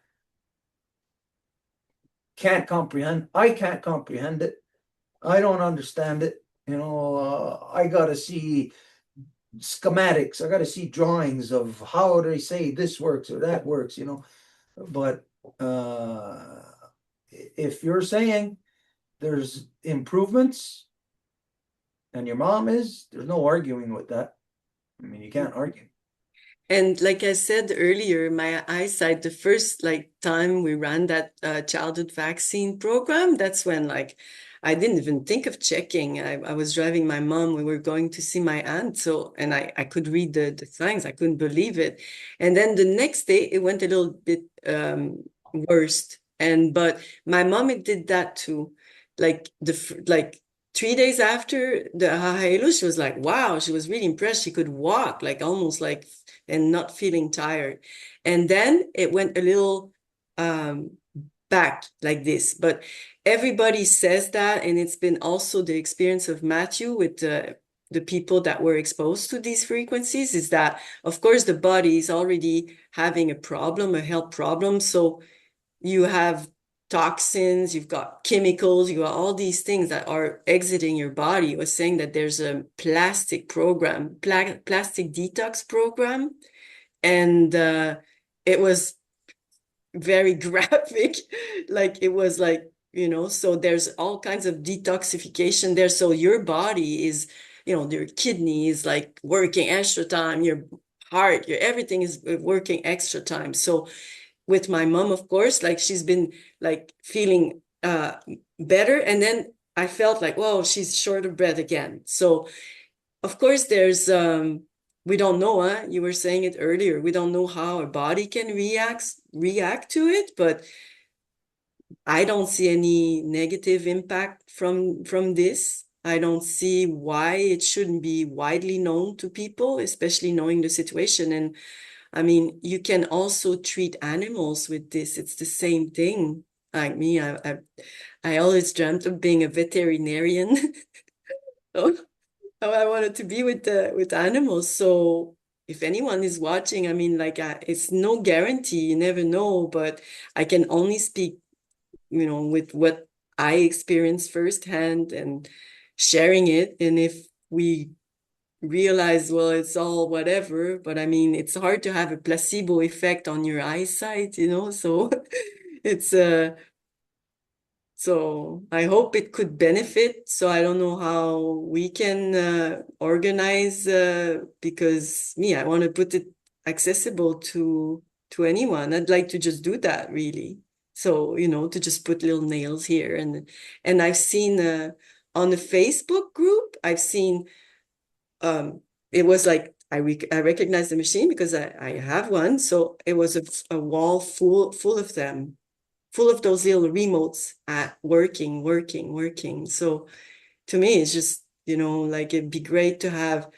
can't comprehend. I can't comprehend it. I don't understand it. You know, I gotta see schematics. I gotta see drawings of how they say this works or that works, you know. But if you're saying there's improvements and your mom is, there's no arguing with that. I mean, you can't argue. And like I said earlier, my eyesight, the first like time we ran that childhood vaccine program, that's when like I didn't even think of checking. I was driving my mom. We were going to see my aunt. So, and I could read the things. I couldn't believe it. And then the next day it went a little bit worse. But my mom, it did that too. Like like 3 days after the halo, she was like, wow, she was really impressed. She could walk like almost like and not feeling tired. And then it went a little back like this. But everybody says that, and it's been also the experience of Matthew with the people that were exposed to these frequencies is that, of course, the body is already having a problem, a health problem. So you have toxins, you've got chemicals, you got all these things that are exiting your body. He was saying that there's a plastic program, plastic detox program, and it was very graphic. Like it was like, you know, so there's all kinds of detoxification there. So your body is, you know, your kidney is like working extra time, your heart, your everything is working extra time. So with my mom, of course, like she's been like feeling better. And then I felt like, whoa, she's short of breath again. So of course there's we don't know, huh? You were saying it earlier. We don't know how our body can react to it, but I don't see any negative impact from this. I don't see why it shouldn't be widely known to people, especially knowing the situation. And I mean, you can also treat animals with this. It's the same thing. Like me, I always dreamt of being a veterinarian. Oh, I wanted to be with animals. So if anyone is watching, I mean, like it's no guarantee. You never know. But I can only speak, you know, with what I experienced firsthand and sharing it. And if we realize, well, it's all whatever, but I mean, it's hard to have a placebo effect on your eyesight, you know, so it's so I hope it could benefit. So I don't know how we can organize because me, I want to put it accessible to anyone. I'd like to just do that really. So, you know, to just put little nails here and I've seen on the Facebook group, I've seen it was like I recognized the machine because I have one. So it was a wall full of them, full of those little remotes working. So to me, it's just, you know, like it'd be great to have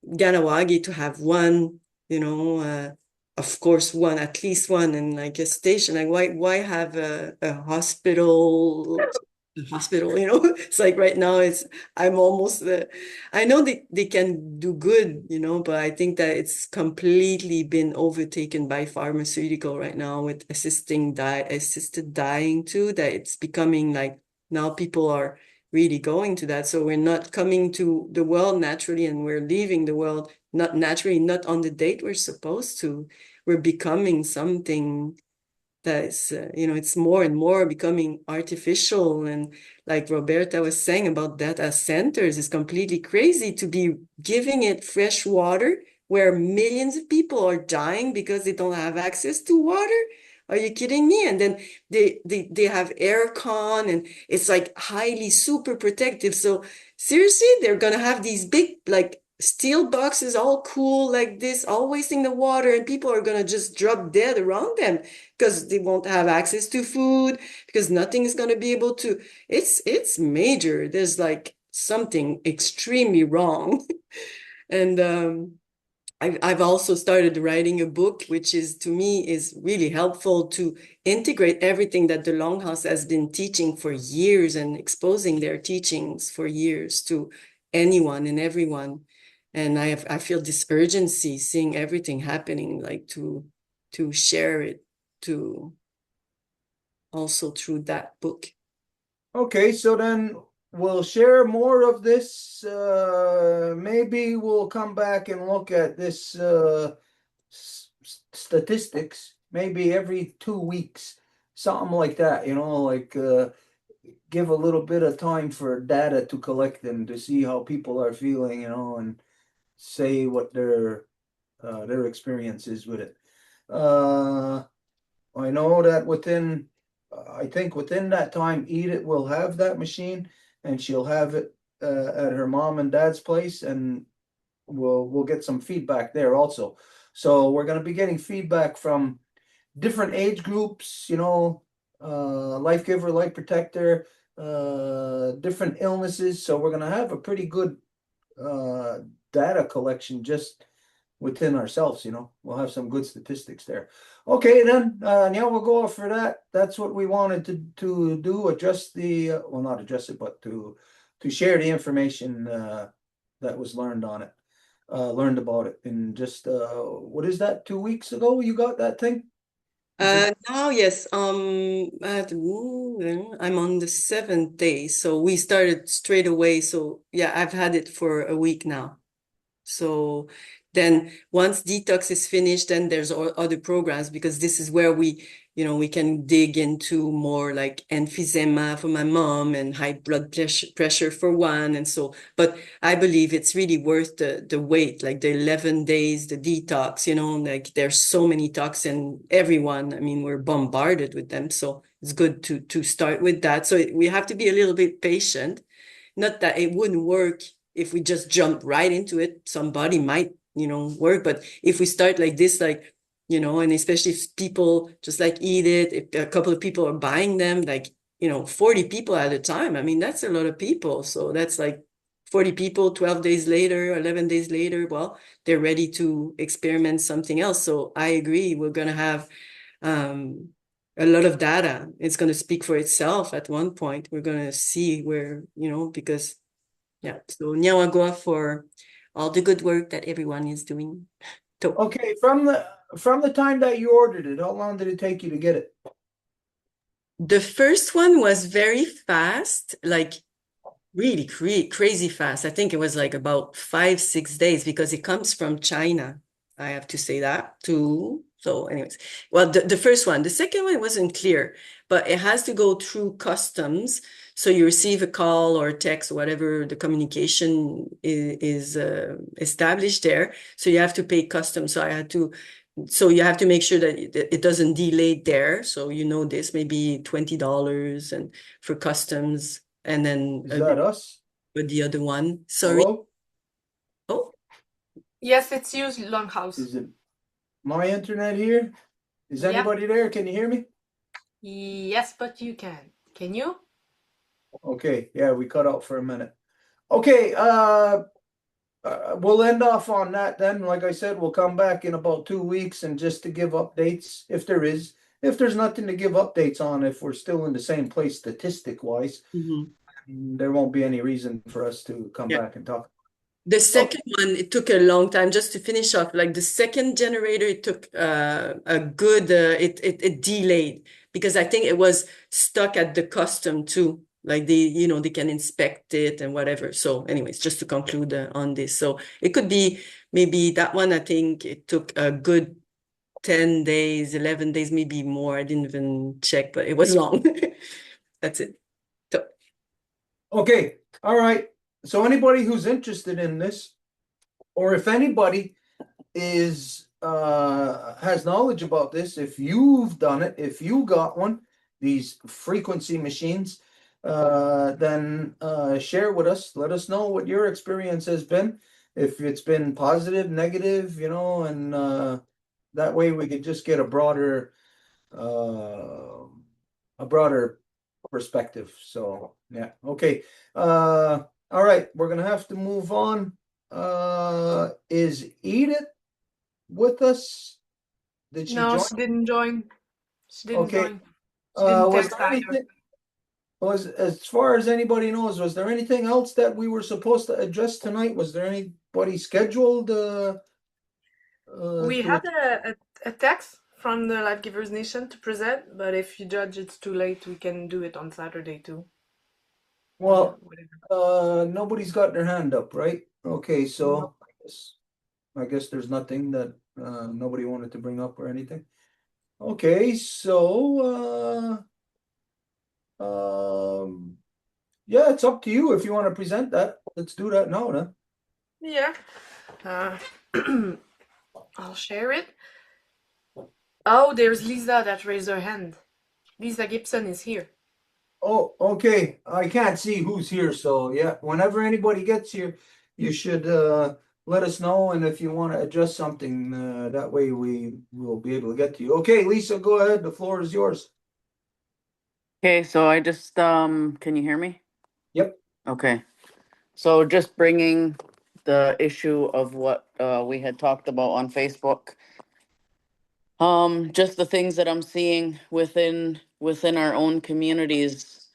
Ganawagi to have one, you know, of course, one, at least one, and like a station. Like why have a hospital, you know? It's like right now I'm almost I know they can do good, you know, but I think that it's completely been overtaken by pharmaceutical right now with assisted dying too, that it's becoming like now people are really going to that. So we're not coming to the world naturally, and we're leaving the world not naturally, not on the date we're supposed to. We're becoming something that is, it's more and more becoming artificial. And like Roberta was saying about data centers, it's completely crazy to be giving it fresh water where millions of people are dying because they don't have access to water. Are you kidding me? And then they have air con, and it's like highly super protective. So seriously, they're gonna have these big like steel boxes all cool like this, all wasting the water, and people are gonna just drop dead around them because they won't have access to food, because nothing is gonna be able to. It's major. There's like something extremely wrong. And I've also started writing a book, which is to me is really helpful to integrate everything that the Longhouse has been teaching for years and exposing their teachings for years to anyone and everyone. And I feel this urgency seeing everything happening, like to share it to also through that book. Okay, so then we'll share more of this. Maybe we'll come back and look at this statistics, maybe every 2 weeks, something like that, like give a little bit of time for data to collect them to see how people are feeling, and say what their experience is with it. I know that I think within that time, Edith will have that machine, and she'll have it at her mom and dad's place, and we'll get some feedback there also. So we're going to be getting feedback from different age groups, life giver, life protector, different illnesses. So we're going to have a pretty good data collection just within ourselves, we'll have some good statistics there. Okay, then, yeah, we'll go off for that. That's what we wanted to do, adjust well, not adjust it, but to share the information that was learned on it, learned about it in just, what is that, 2 weeks ago you got that thing? Now, yes, I'm on the 7th day, so we started straight away. So yeah, I've had it for a week now. So then once detox is finished, then there's other programs, because this is where we can dig into more like emphysema for my mom and high blood pressure for one. And so, but I believe it's really worth the wait, like the 11 days, the detox, like there's so many talks, and everyone, I mean, we're bombarded with them. So it's good to start with that. So we have to be a little bit patient. Not that it wouldn't work if we just jump right into it. Somebody might, work. But if we start like this, like, and especially if people just like eat it, if a couple of people are buying them, like, 40 people at a time, I mean, that's a lot of people. So that's like 40 people, 12 days later, 11 days later, well, they're ready to experiment something else. So I agree, we're going to have a lot of data. It's going to speak for itself at one point. We're going to see where, because, yeah. So Nyawagoa for all the good work that everyone is doing. Okay, from the time that you ordered it, how long did it take you to get it? The first one was very fast, like really crazy fast. I think it was like about 5-6 days, because it comes from China. I have to say that too. So anyways, well, the first one, the second one wasn't clear, but it has to go through customs. So you receive a call or a text, whatever the communication is established there. So you have to pay customs. So you have to make sure that it doesn't delay there. So this, maybe $20 and for customs, and then Is that us? with the other one. Sorry. Hello? Oh, Yes, it's you, Longhouse. Is it my internet here? Is Yep. anybody there? Can you hear me? Yes, but you can. Can you? Okay, yeah, we cut out for a minute. Okay, we'll end off on that then. Like I said, we'll come back in about 2 weeks, and just to give updates, if there is. If there's nothing to give updates on, if we're still in the same place statistic-wise, there won't be any reason for us to come back and talk. the second one, it took a long time just to finish off. Like the second generator, it took a good, it delayed, because I think it was stuck at the custom too. Like they can inspect it and whatever. So anyways, just to conclude on this. So it could be maybe that one, I think it took a good 10 days, 11 days, maybe more. I didn't even check, but it was long. That's it. So, Okay, all right. So anybody who's interested in this, or if anybody is has knowledge about this, if you've done it, if you got one, these frequency machines, then share with us. Let us know what your experience has been. If it's been positive, negative, and that way we could just get a broader perspective. So yeah, okay. All right, we're gonna have to move on. Is Edith with us? Did she No, join? she didn't join. She didn't Okay. join. She didn't Was text there either. anything? As far as anybody knows, was there anything else that we were supposed to address tonight? Was there anybody scheduled We to had a text from the Life Givers Nation to present, but if you judge it's too late, we can do it on Saturday too. Well, Whatever. nobody's got their hand up, right? Okay, No. so I guess there's nothing that nobody wanted to bring up or anything. Okay, so yeah, it's up to you if you want to present that. Let's do that now, then. Yeah. Uh, I'll share it. Oh, there's Lisa that raised her hand. Lisa Gibson is here. Oh, okay. I can't see who's here, so yeah, whenever anybody gets here, you should let us know, and if you want to adjust something, that way we will be able to get to you. Okay, Lisa, go ahead. The floor is yours. Okay, so I just can you hear me? Yep. Okay. So just bringing the issue of what we had talked about on Facebook. Just the things that I'm seeing within our own communities.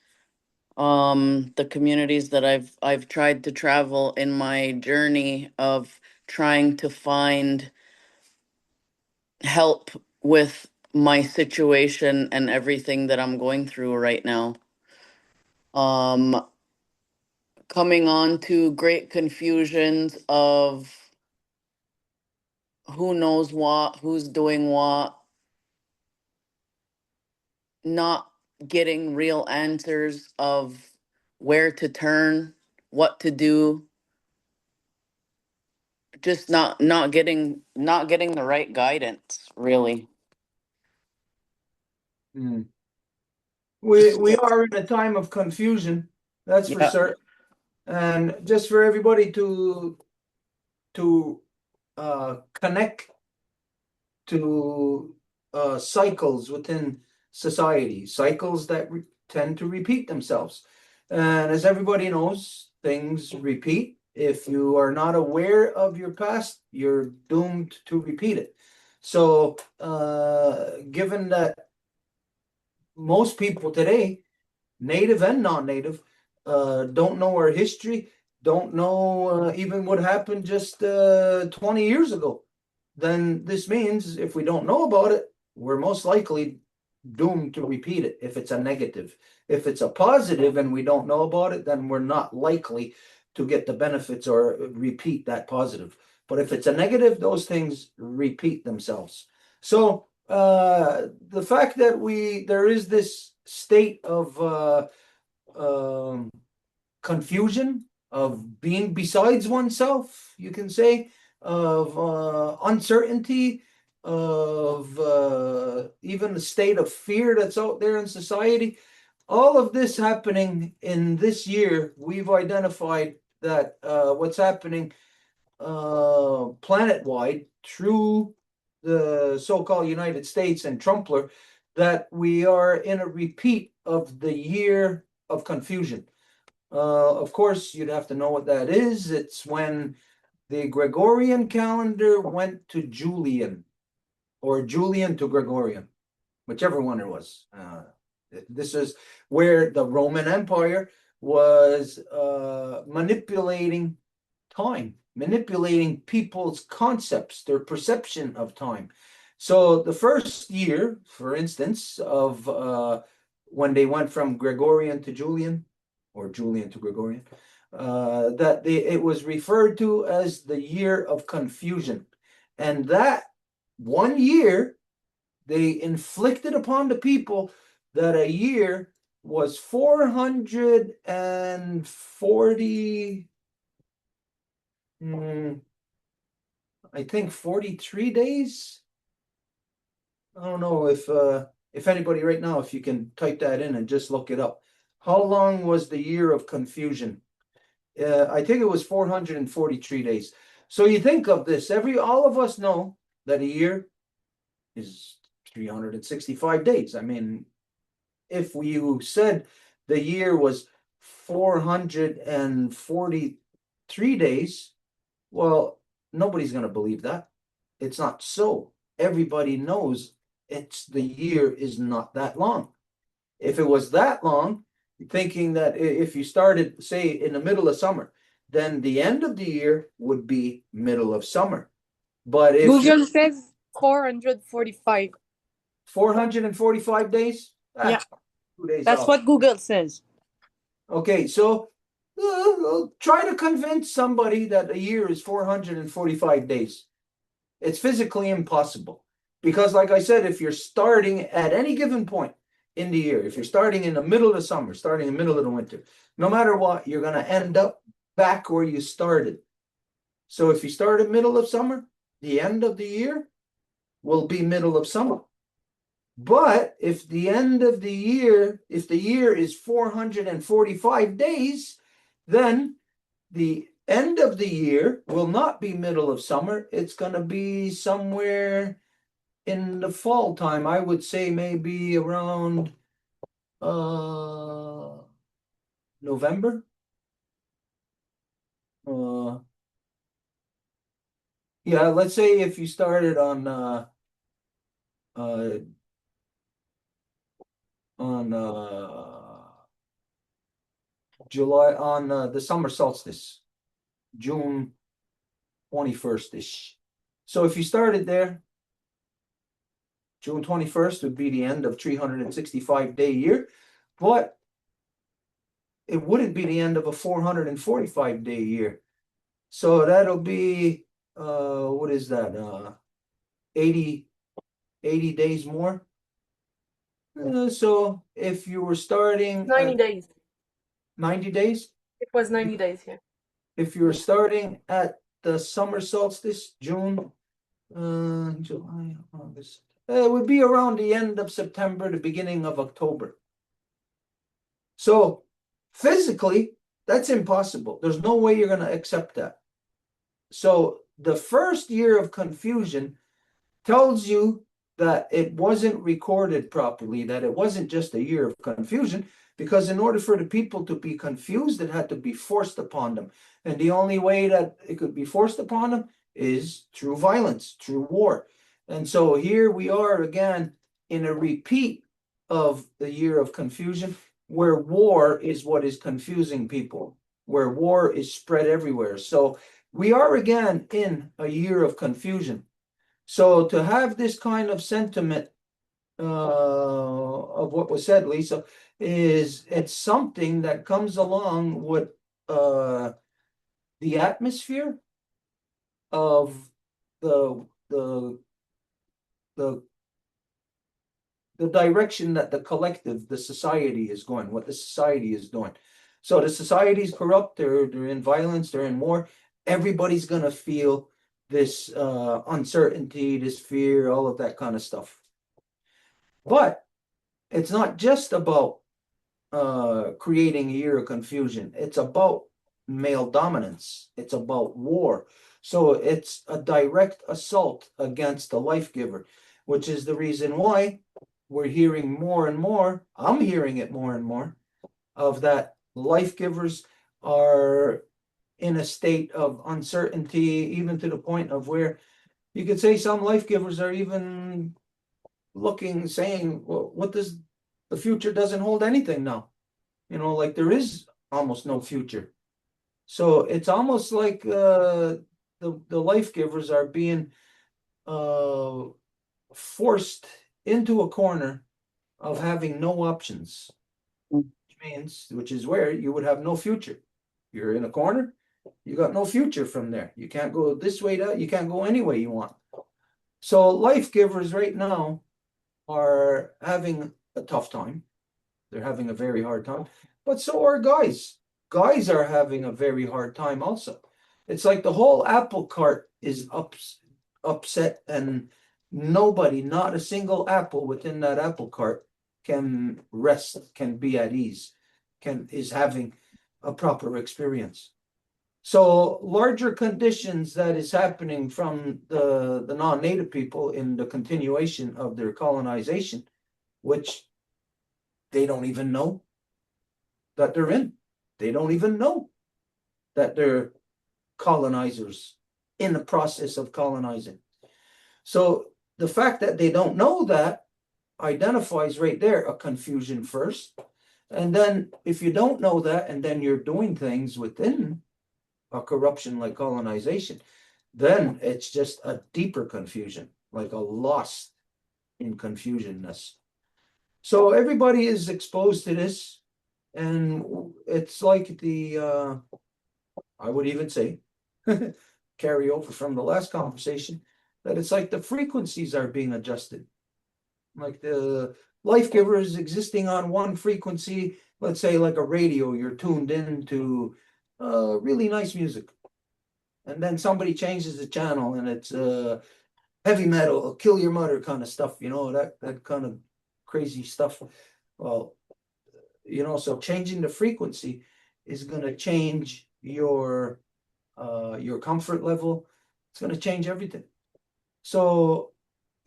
The communities that I've tried to travel in my journey of trying to find help with my situation and everything that I'm going through right now. Coming on to great confusions of who knows what, who's doing what, not getting real answers of where to turn, what to do, just not getting the right guidance, really. Hmm. We are in a time of confusion, that's for Yeah. certain. And just for everybody to connect to cycles within society, cycles that tend to repeat themselves. And as everybody knows, things repeat. If you are not aware of your past, you're doomed to repeat it. So, given that most people today, native and non-native, don't know our history, don't know even what happened just 20 years ago, then this means if we don't know about it, we're most likely doomed to repeat it if it's a negative. If it's a positive and we don't know about it, then we're not likely to get the benefits or repeat that positive. But if it's a negative, those things repeat themselves. So the fact that there is this state of confusion, of being besides oneself, you can say, of uncertainty, of even a state of fear that's out there in society. All of this happening in this year, we've identified that what's happening planet-wide through the so-called United States and Trumpler, that we are in a repeat of the year of confusion. Of course, you'd have to know what that is. It's when the Gregorian calendar went to Julian, or Julian to Gregorian, whichever one it was. This is where the Roman Empire was manipulating time, manipulating people's concepts, their perception of time. So the first year, for instance, of when they went from Gregorian to Julian, or Julian to Gregorian, that it was referred to as the year of confusion. And that 1 year, they inflicted upon the people that a year was 440, I think 43 days. I don't know if anybody right now, if you can type that in and just look it up. How long was the year of confusion? I think it was 443 days. So you think of this, all of us know that a year is 365 days. I mean, if you said the year was 443 days, well, nobody's going to believe that. It's not so. Everybody knows the year is not that long. If it was that long, thinking that if you started, say, in the middle of summer, then the end of the year would be middle of summer. But if Google says 445. 445 days, Yeah. 2 days That's off. what Google says. Okay, so try to convince somebody that a year is 445 days. It's physically impossible. Because, like I said, if you're starting at any given point in the year, if you're starting in the middle of the summer, starting in the middle of the winter, no matter what, you're going to end up back where you started. So if you start at middle of summer, the end of the year will be middle of summer. But if the end of the year, if the year is 445 days, then the end of the year will not be middle of summer. It's going to be somewhere in the fall time. I would say maybe around November. Yeah, let's say if you started on July, on the summer solstice, June 21st-ish. So if you started there, June 21st would be the end of 365-day year, but it wouldn't be the end of a 445-day year. So that'll be what is that? 80 days more. So if you were starting 90 days. 90 days, It was 90 days here. if you were starting at the summer solstice, June, July, August, it would be around the end of September, the beginning of October. So physically, that's impossible. There's no way you're going to accept that. So the first year of confusion tells you that it wasn't recorded properly, that it wasn't just a year of confusion, because in order for the people to be confused, it had to be forced upon them. And the only way that it could be forced upon them is through violence, through war. And so here we are again in a repeat of the year of confusion, where war is what is confusing people, where war is spread everywhere. So we are again in a year of confusion. So to have this kind of sentiment of what was said, Lisa, it's something that comes along with the atmosphere of the direction that the collective, the society is going, what the society is doing. So the society is corrupt, they're in violence, they're in war. Everybody's gonna feel this uncertainty, this fear, all of that kind of stuff. But it's not just about creating a year of confusion. It's about male dominance. It's about war. So it's a direct assault against the life giver, which is the reason why we're hearing more and more, I'm hearing it more and more, of that life givers are in a state of uncertainty, even to the point of where you could say some life givers are even saying, well, what does the future doesn't hold anything now? You know, like there is almost no future. So it's almost like the life givers are being forced into a corner of having no options. which is where you would have no future. You're in a corner, you got no future from there. You can't go this way, that you can't go any way you want. So life givers right now are having a tough time. They're having a very hard time, but so are guys. Guys are having a very hard time also. It's like the whole apple cart is upset, and nobody, not a single apple within that apple cart can rest, can be at ease, is having a proper experience. So larger conditions that is happening from the non-native people in the continuation of their colonization, which they don't even know that they're in. They don't even know that they're colonizers in the process of colonizing. So the fact that they don't know that identifies right there a confusion first. And then if you don't know that, and then you're doing things within a corruption like colonization, then it's just a deeper confusion, like a lost in confusionness. So everybody is exposed to this, and it's like I would even say, carry over from the last conversation, that it's like the frequencies are being adjusted. Like the life giver is existing on one frequency, let's say like a radio, you're tuned in to really nice music. And then somebody changes the channel and it's heavy metal, kill your mother kind of stuff, that kind of crazy stuff. Well, so changing the frequency is going to change your comfort level. It's going to change everything. So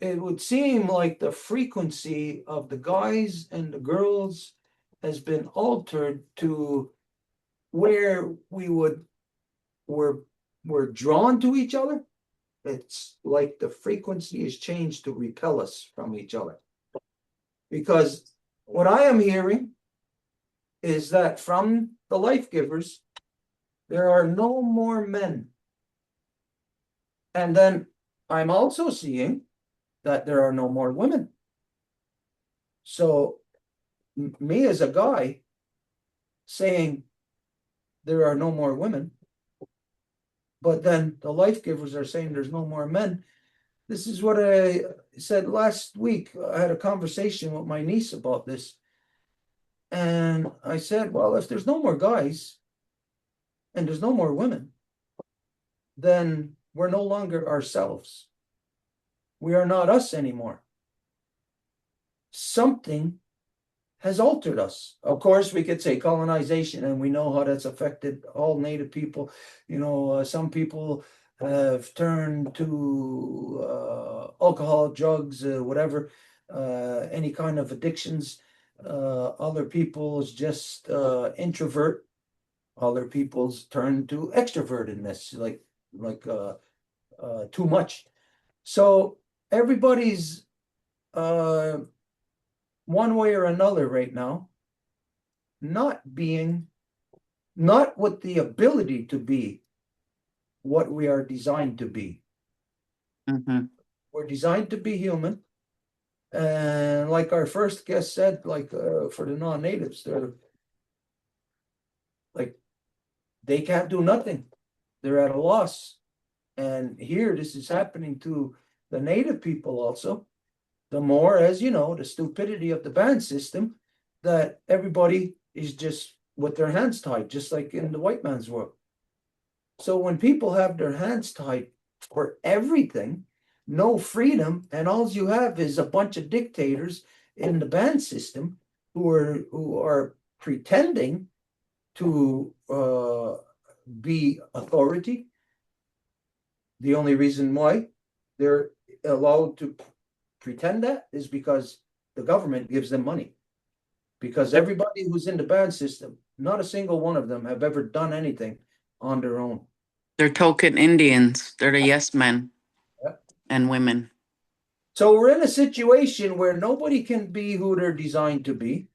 it would seem like the frequency of the guys and the girls has been altered to where we're drawn to each other. It's like the frequency is changed to repel us from each other. Because what I am hearing is that from the life givers, there are no more men. And then I'm also seeing that there are no more women. So me as a guy saying there are no more women, but then the life givers are saying there's no more men. This is what I said last week. I had a conversation with my niece about this. And I said, well, if there's no more guys and there's no more women, then we're no longer ourselves. We are not us anymore. Something has altered us. Of course, we could say colonization, and we know how that's affected all Native people. Some people have turned to alcohol, drugs, whatever, any kind of addictions. Other people's just introvert. Other people's turn to extrovertedness, like too much. So everybody's one way or another right now, not with the ability to be what we are designed to be. Mm-hmm. We're designed to be human. And like our first guest said, for the non-natives, they're like, they can't do nothing. They're at a loss. And here, this is happening to the native people also. The more, as you know, the stupidity of the ban system, that everybody is just with their hands tied, just like in the white man's world. So when people have their hands tied for everything, no freedom, and all you have is a bunch of dictators in the ban system who are pretending to be authority. The only reason why they're allowed to pretend that is because the government gives them money. Because everybody who's in the ban system, not a single one of them have ever done anything on their own. They're token Indians. They're the yes men and women. So we're in a situation where nobody can be who they're designed to be.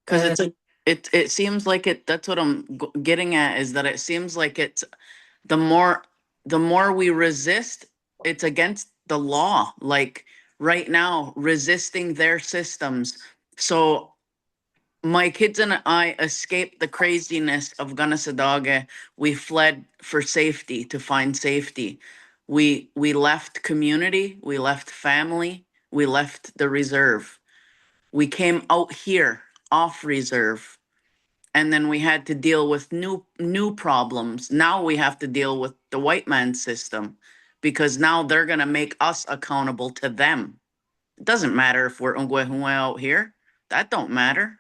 Because it seems like it. That's what I'm getting at, is that it seems like it's the more we resist, it's against the law. Like right now, resisting their systems. So my kids and I escaped the craziness of Gunnasadage. We fled for safety, to find safety. We left community, we left family, we left the reserve. We came out here off reserve, and then we had to deal with new problems. Now we have to deal with the white man system, because now they're going to make us accountable to them. It doesn't matter if we're Ungwehue out here. That don't matter.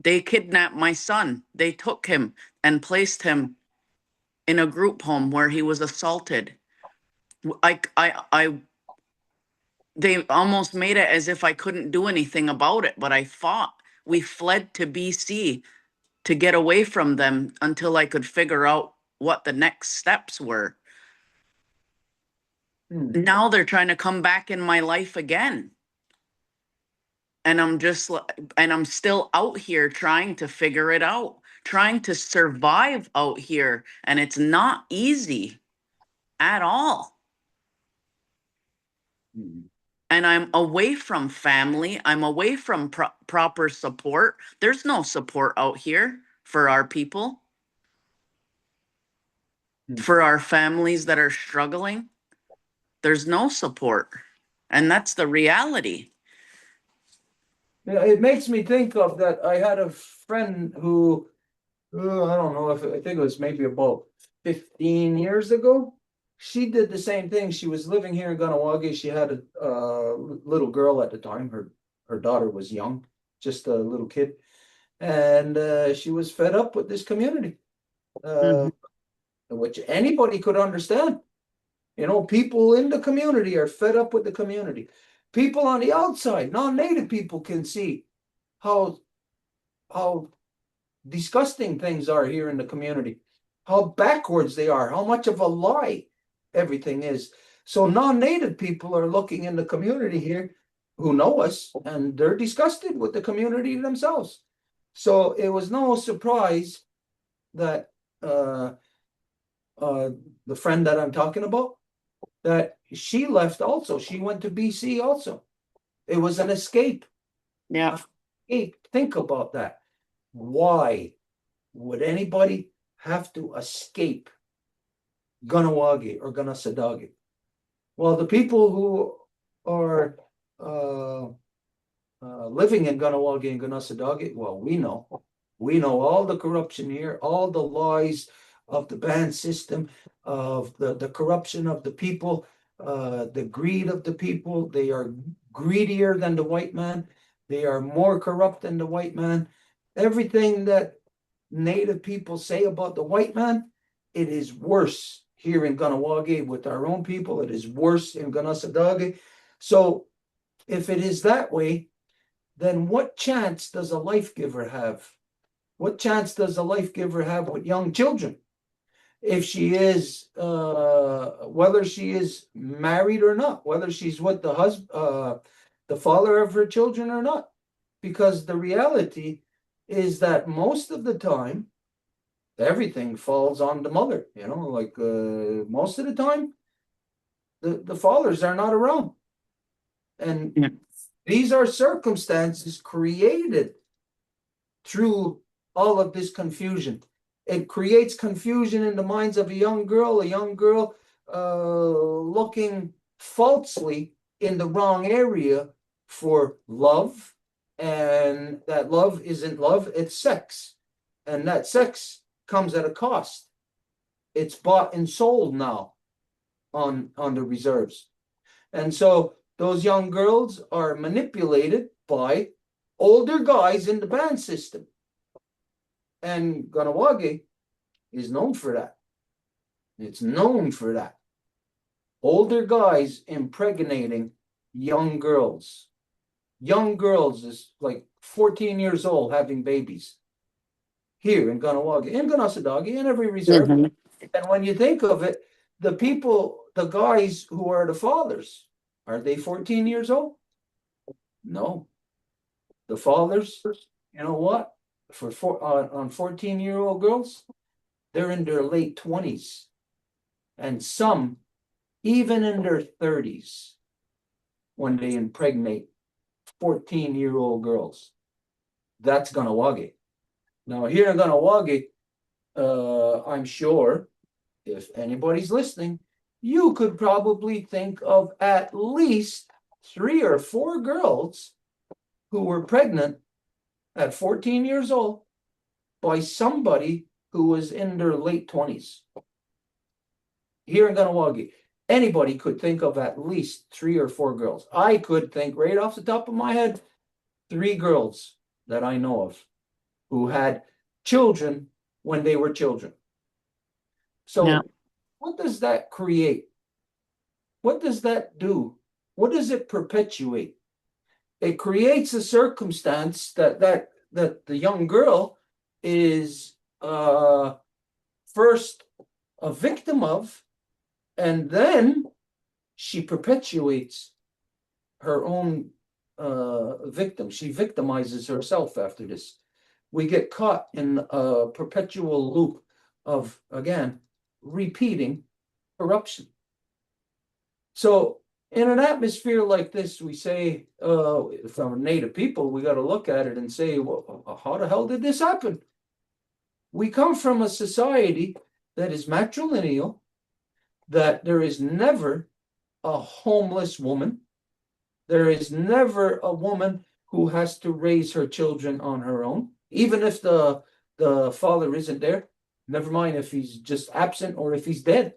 They kidnapped my son. They took him and placed him in a group home where he was assaulted. They almost made it as if I couldn't do anything about it, but I fought. We fled to BC to get away from them until I could figure out what the next steps were. Now they're trying to come back in my life again. And I'm still out here trying to figure it out, trying to survive out here. And it's not easy at all. And I'm away from family. I'm away from proper support. There's no support out here for our people, for our families that are struggling. There's no support. And that's the reality. Yeah, it makes me think of that. I had a friend who, I don't know if I think it was maybe about 15 years ago. She did the same thing. She was living here in Ganawagi. She had a little girl at the time. Her daughter was young, just a little kid, and she was fed up with this community, which anybody could understand. You know, people in the community are fed up with the community. People on the outside, non-native people, can see how disgusting things are here in the community, how backwards they are, how much of a lie everything is. So non-native people are looking in the community here who know us, and they're disgusted with the community themselves. So it was no surprise that the friend that I'm talking about, that she left also. She went to BC also. It was an escape. Yeah. Think about that. Why would anybody have to escape Ganawagi or Ganasadagi? Well, the people who are living in Ganawagi and Ganasadagi, well, we know all the corruption here, all the lies of the band system, of the corruption of the people, the greed of the people. They are greedier than the white man. They are more corrupt than the white man. Everything that native people say about the white man, it is worse here in Ganawagi with our own people. It is worse in Ganasadagi. So if it is that way, then what chance does a life giver have? What chance does a life giver have with young children? If she is, whether she is married or not, whether she's with the husband, the father of her children or not. Because the reality is that most of the time, everything falls on the mother, you know, like most of the time, the fathers are not around. And these are circumstances created through all of this confusion. It creates confusion in the minds of a young girl looking falsely in the wrong area for love. And that love isn't love, it's sex. And that sex comes at a cost. It's bought and sold now on the reserves. And so those young girls are manipulated by older guys in the band system. And Ganawagi is known for that. It's known for that. Older guys impregnating young girls. Young girls is like 14 years old having babies here in Ganawagi, in Ganasadagi, in every reserve. And when you think of it, the people, the guys who are the fathers, are they 14 years old? No. The fathers, you know what? On 14-year-old girls, they're in their late 20s. And some even in their 30s when they impregnate 14-year-old girls. that's Ganawagi. Now here in Ganawagi, I'm sure if anybody's listening, you could probably think of at least 3 or 4 girls who were pregnant at 14 years old by somebody who was in their late 20s. Here in Ganawagi, anybody could think of at least 3 or 4 girls. I could think right off the top of my head, 3 girls that I know of who had children when they were children. So Yeah. what does that create? What does that do? What does it perpetuate? It creates a circumstance that the young girl is first a victim of, and then she perpetuates her own victim. She victimizes herself after this. We get caught in a perpetual loop of, again, repeating corruption. So in an atmosphere like this, we say, from Native people, we got to look at it and say, well, how the hell did this happen? We come from a society that is matrilineal, that there is never a homeless woman. There is never a woman who has to raise her children on her own, even if the father isn't there. Never mind if he's just absent or if he's dead.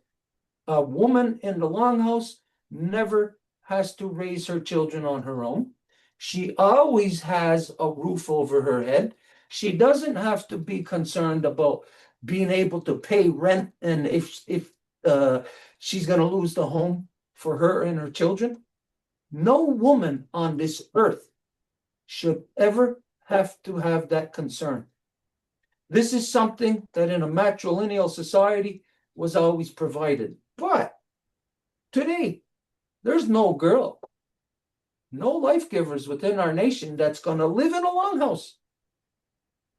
A woman in the longhouse never has to raise her children on her own. She always has a roof over her head. She doesn't have to be concerned about being able to pay rent and if she's going to lose the home for her and her children. No woman on this earth should ever have to have that concern. This is something that in a matrilineal society was always provided. But today, there's no girl, no life givers within our nation that's going to live in a longhouse.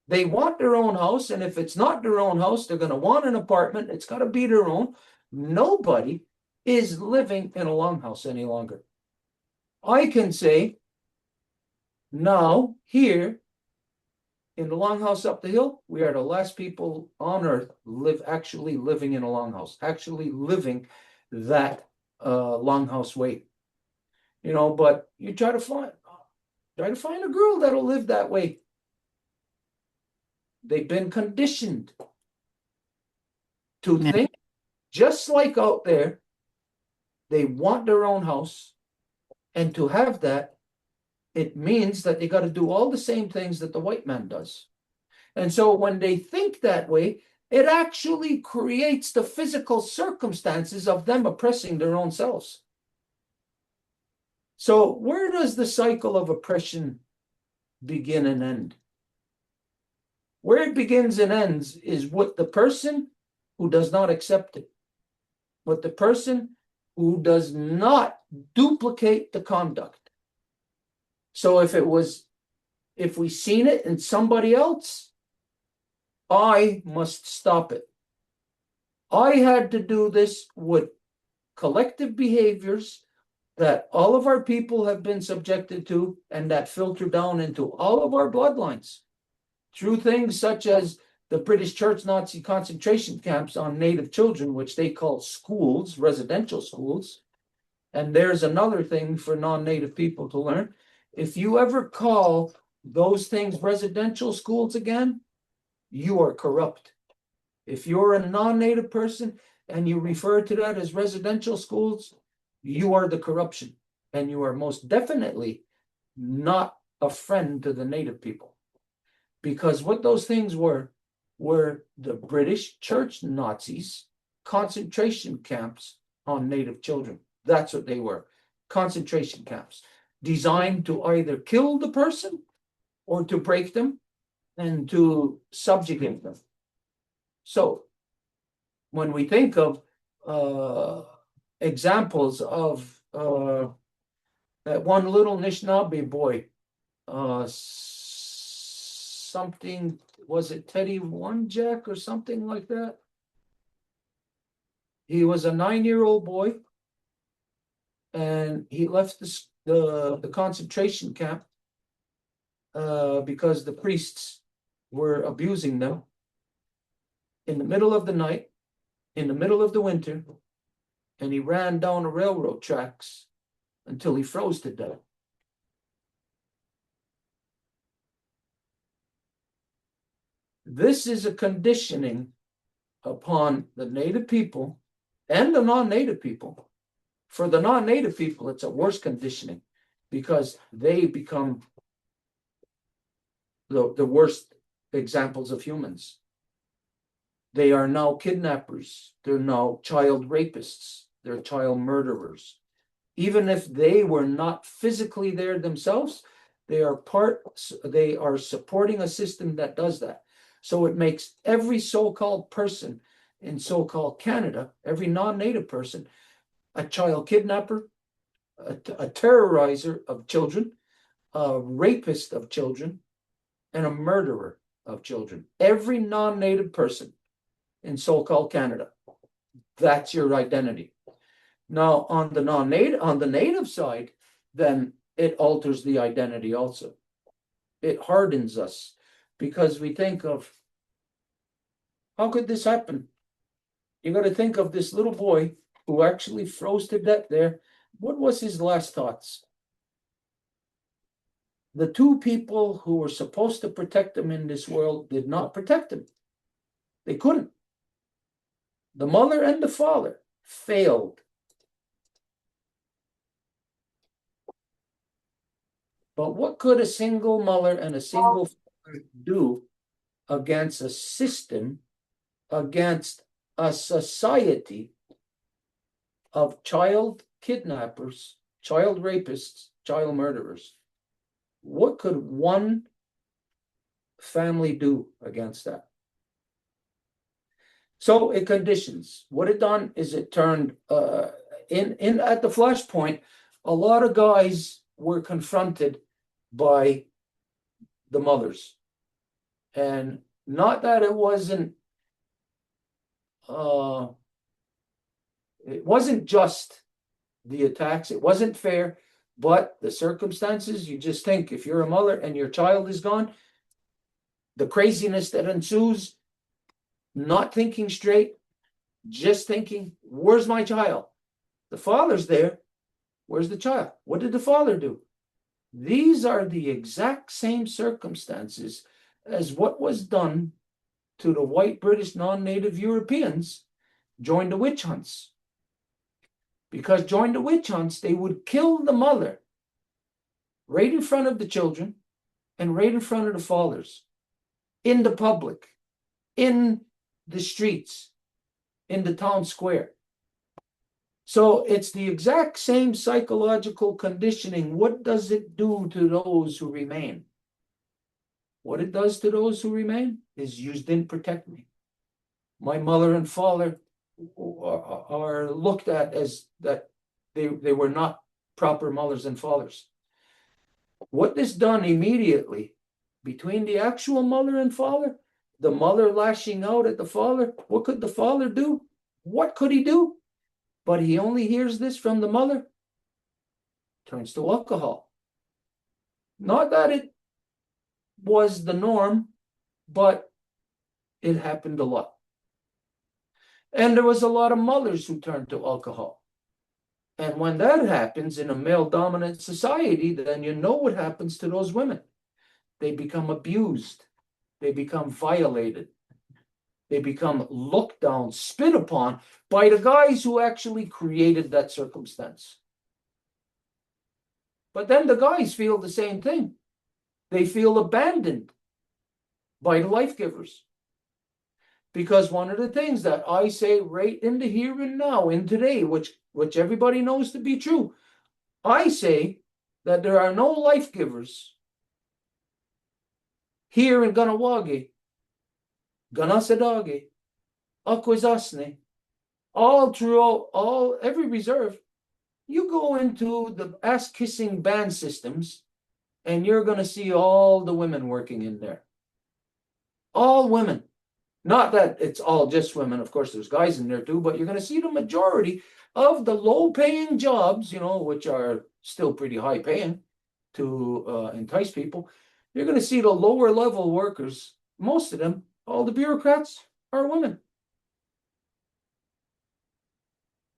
They want their own house, and if it's not their own house, they're going to want an apartment. It's got to be their own. Nobody is living in a longhouse any longer. I can say now here in the longhouse up the hill, we are the last people on earth actually living in a longhouse, actually living that longhouse way. You know, but you try to find a girl that'll live that way. They've been conditioned to think just like out there. They want their own house, and to have that, it means that they got to do all the same things that the white man does. And so when they think that way, it actually creates the physical circumstances of them oppressing their own selves. So where does the cycle of oppression begin and end? Where it begins and ends is with the person who does not accept it, with the person who does not duplicate the conduct. So if we seen it in somebody else, I must stop it. I had to do this with collective behaviors that all of our people have been subjected to and that filter down into all of our bloodlines through things such as the British Church Nazi concentration camps on Native children, which they call schools, residential schools. And there's another thing for non-Native people to learn. If you ever call those things residential schools again, you are corrupt. If you're a non-Native person and you refer to that as residential schools, you are the corruption. And you are most definitely not a friend to the Native people. Because what those things were the British Church Nazis concentration camps on Native children. That's what they were, concentration camps, designed to either kill the person or to break them and to subjugate them. So when we think of examples of that one little Anishinaabe boy, something, was it Teddy One Jack or something like that? He was a 9-year-old boy, and he left the concentration camp because the priests were abusing them in the middle of the night, in the middle of the winter, and he ran down the railroad tracks until he froze to death. This is a conditioning upon the native people and the non-native people. For the non-native people, it's a worse conditioning because they become the worst examples of humans. They are now kidnappers. They're now child rapists. They're child murderers. Even if they were not physically there themselves, they are supporting a system that does that. So it makes every so-called person in so-called Canada, every non-native person, a child kidnapper, a terrorizer of children, a rapist of children, and a murderer of children. Every non-native person in so-called Canada. That's your identity. Now, on the native side, then it alters the identity also. It hardens us because we think of, how could this happen? You got to think of this little boy who actually froze to death there. What was his last thoughts? The two people who were supposed to protect him in this world did not protect him. They couldn't. The mother and the father failed. But what could a single mother and a single father do against a system, against a society of child kidnappers, child rapists, child murderers? What could one family do against that? So it conditions. What it done is it turned in at the flashpoint. A lot of guys were confronted by the mothers, and not that it wasn't just the attacks. It wasn't fair, but the circumstances. You just think if you're a mother and your child is gone, the craziness that ensues. Not thinking straight, just thinking, where's my child? The father's there. Where's the child? What did the father do? These are the exact same circumstances as what was done to the white British non-native Europeans during the witch hunts. Because during the witch hunts, they would kill the mother right in front of the children and right in front of the fathers, in the public, in the streets, in the town square. So it's the exact same psychological conditioning. What does it do to those who remain? What it does to those who remain is you didn't protect me. My mother and father are looked at as that they were not proper mothers and fathers. What this done immediately between the actual mother and father, the mother lashing out at the father, what could the father do? What could he do? But he only hears this from the mother, turns to alcohol. Not that it was the norm, but it happened a lot. And there was a lot of mothers who turned to alcohol. And when that happens in a male-dominant society, then you know what happens to those women. They become abused. They become violated. They become looked down, spit upon by the guys who actually created that circumstance. But then the guys feel the same thing. They feel abandoned by the life givers. Because one of the things that I say right in the here and now, in today, which everybody knows to be true, I say that there are no life givers here in Ganawagi, Ganasadagi, Akwesasne, all throughout every reserve. You go into the ass-kissing band systems, and you're going to see all the women working in there. All women. Not that it's all just women. Of course, there's guys in there too, but you're going to see the majority of the low-paying jobs, which are still pretty high-paying to entice people. you're going to see the lower level workers, most of them, all the bureaucrats are women.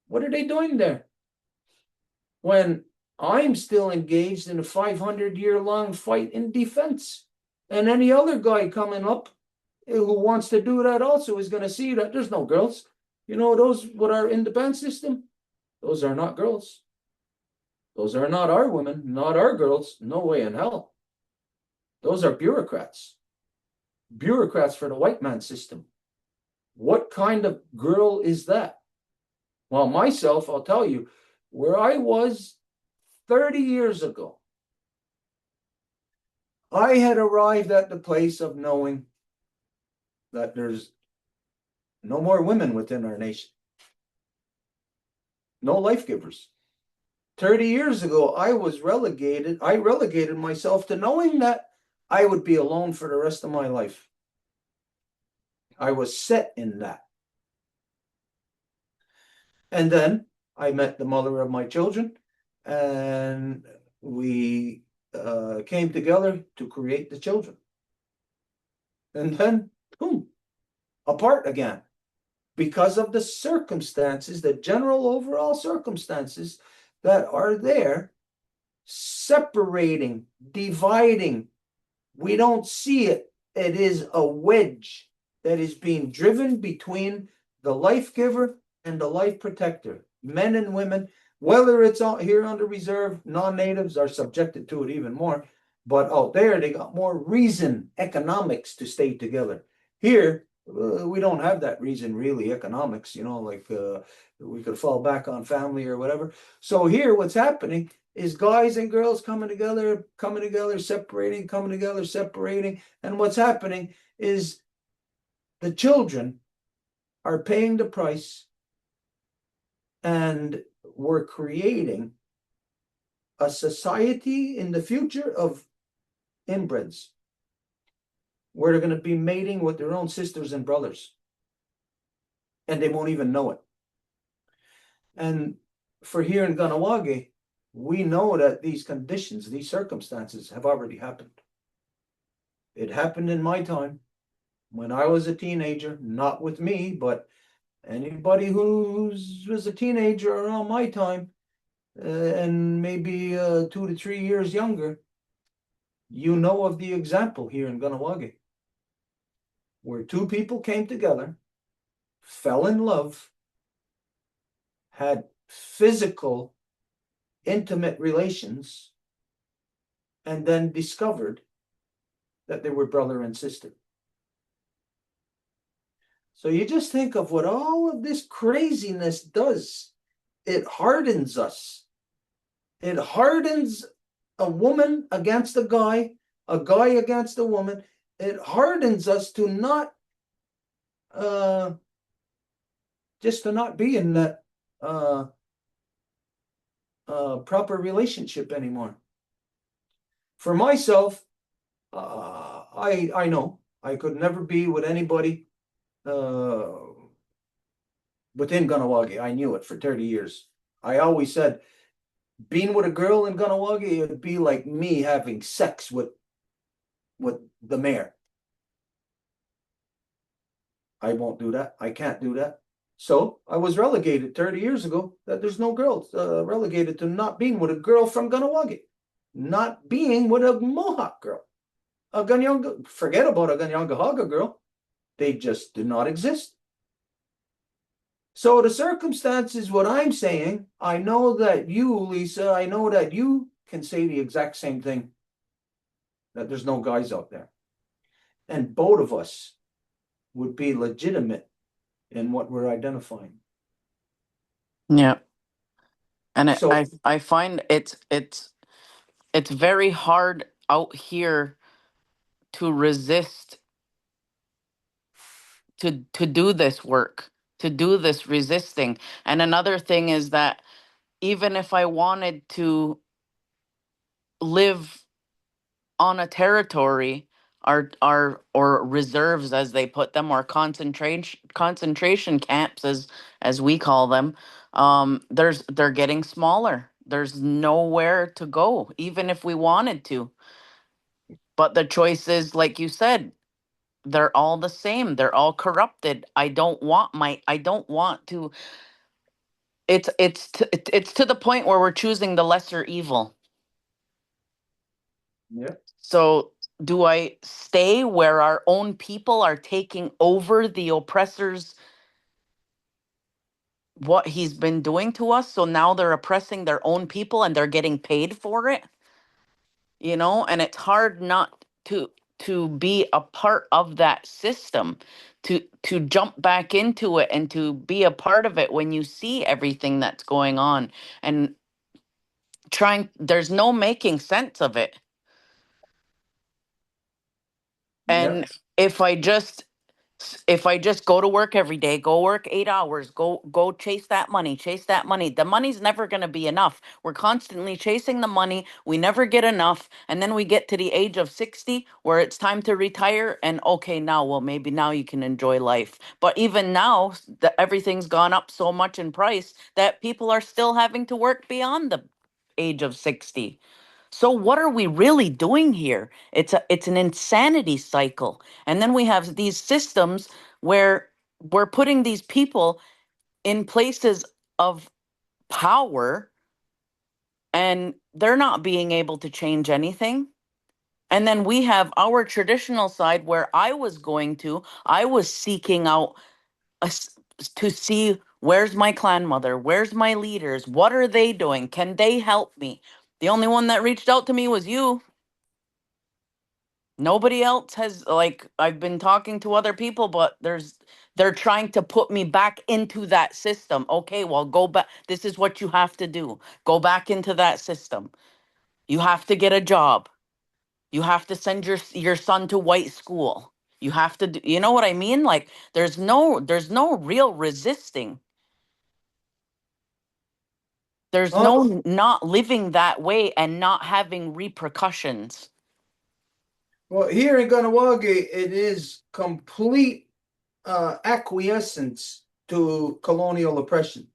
What are they doing there? When I'm still engaged in a 500-year-long fight in defense. And any other guy coming up who wants to do that also is going to see that there's no girls. You know, those with our independent system, those are not girls. Those are not our women, not our girls. No way in hell. Those are bureaucrats. Bureaucrats for the white man system. What kind of girl is that? Well, myself, I'll tell you, where I was 30 years ago, I had arrived at the place of knowing that there's no more women within our nation. No life givers. 30 years ago, I relegated myself to knowing that I would be alone for the rest of my life. I was set in that. And then I met the mother of my children, and we came together to create the children. And then, boom, apart again. Because of the circumstances, the general overall circumstances that are there, separating, dividing. We don't see it. It is a wedge that is being driven between the life giver and the life protector, men and women, whether it's out here under reserve, non-natives are subjected to it even more, but out there they got more reason, economics to stay together. Here, we don't have that reason really, economics, you know, like we could fall back on family or whatever. So here what's happening is guys and girls coming together, separating, coming together, separating. And what's happening is the children are paying the price, and we're creating a society in the future of inbreds, where they're going to be mating with their own sisters and brothers, and they won't even know it. And for here in Ganawage, we know that these conditions, these circumstances have already happened. It happened in my time when I was a teenager, not with me, but anybody who was a teenager around my time, and maybe 2 to 3 years younger, you know of the example here in Ganawage, where two people came together, fell in love, had physical, intimate relations, and then discovered that they were brother and sister. So you just think of what all of this craziness does. It hardens us. It hardens a woman against a guy against a woman. It hardens us to not just to not be in that proper relationship anymore. For myself, I know I could never be with anybody within Ganawagi. I knew it for 30 years. I always said, being with a girl in Ganawagi, it would be like me having sex with the mayor. I won't do that. I can't do that. So I was relegated 30 years ago that there's no girls, relegated to not being with a girl from Ganawagi, not being with a Mohawk girl. A Ganyanga, forget about a Ganyangahaga girl. They just do not exist. So the circumstances, what I'm saying, I know that you, Lisa, I know that you can say the exact same thing, that there's no guys out there. And both of us would be legitimate in what we're identifying. Yeah. And So- I find it's very hard out here to resist to do this work, to do this resisting. And another thing is that even if I wanted to live on a territory, or reserves as they put them, or concentration camps as we call them, they're getting smaller. There's nowhere to go, even if we wanted to. But the choice is, like you said, they're all the same. They're all corrupted. I don't want to. It's to the point where we're choosing the lesser evil. Yeah. So do I stay where our own people are taking over the oppressors, what he's been doing to us? So now they're oppressing their own people and they're getting paid for it, and it's hard not to be a part of that system, to jump back into it and to be a part of it when you see everything that's going on and there's no making sense of it. And if I just go to work every day, go work 8 hours, go chase that money, the money's never going to be enough. We're constantly chasing the money. We never get enough. And then we get to the age of 60 where it's time to retire. And okay, maybe now you can enjoy life. But even now, everything's gone up so much in price that people are still having to work beyond the age of 60. So what are we really doing here? It's an insanity cycle. And then we have these systems where we're putting these people in places of power and they're not being able to change anything. And then we have our traditional side where I was seeking out to see, where's my clan mother? Where's my leaders? What are they doing? Can they help me? The only one that reached out to me was you. Nobody else has, like, I've been talking to other people, but they're trying to put me back into that system. Okay, well, go back. This is what you have to do. Go back into that system. You have to get a job. You have to send your son to white school. You have to do, you know what I mean? Like, there's no real resisting. There's no not living that way and not having repercussions. Well, here in Ganawagi, it is complete acquiescence to colonial oppression.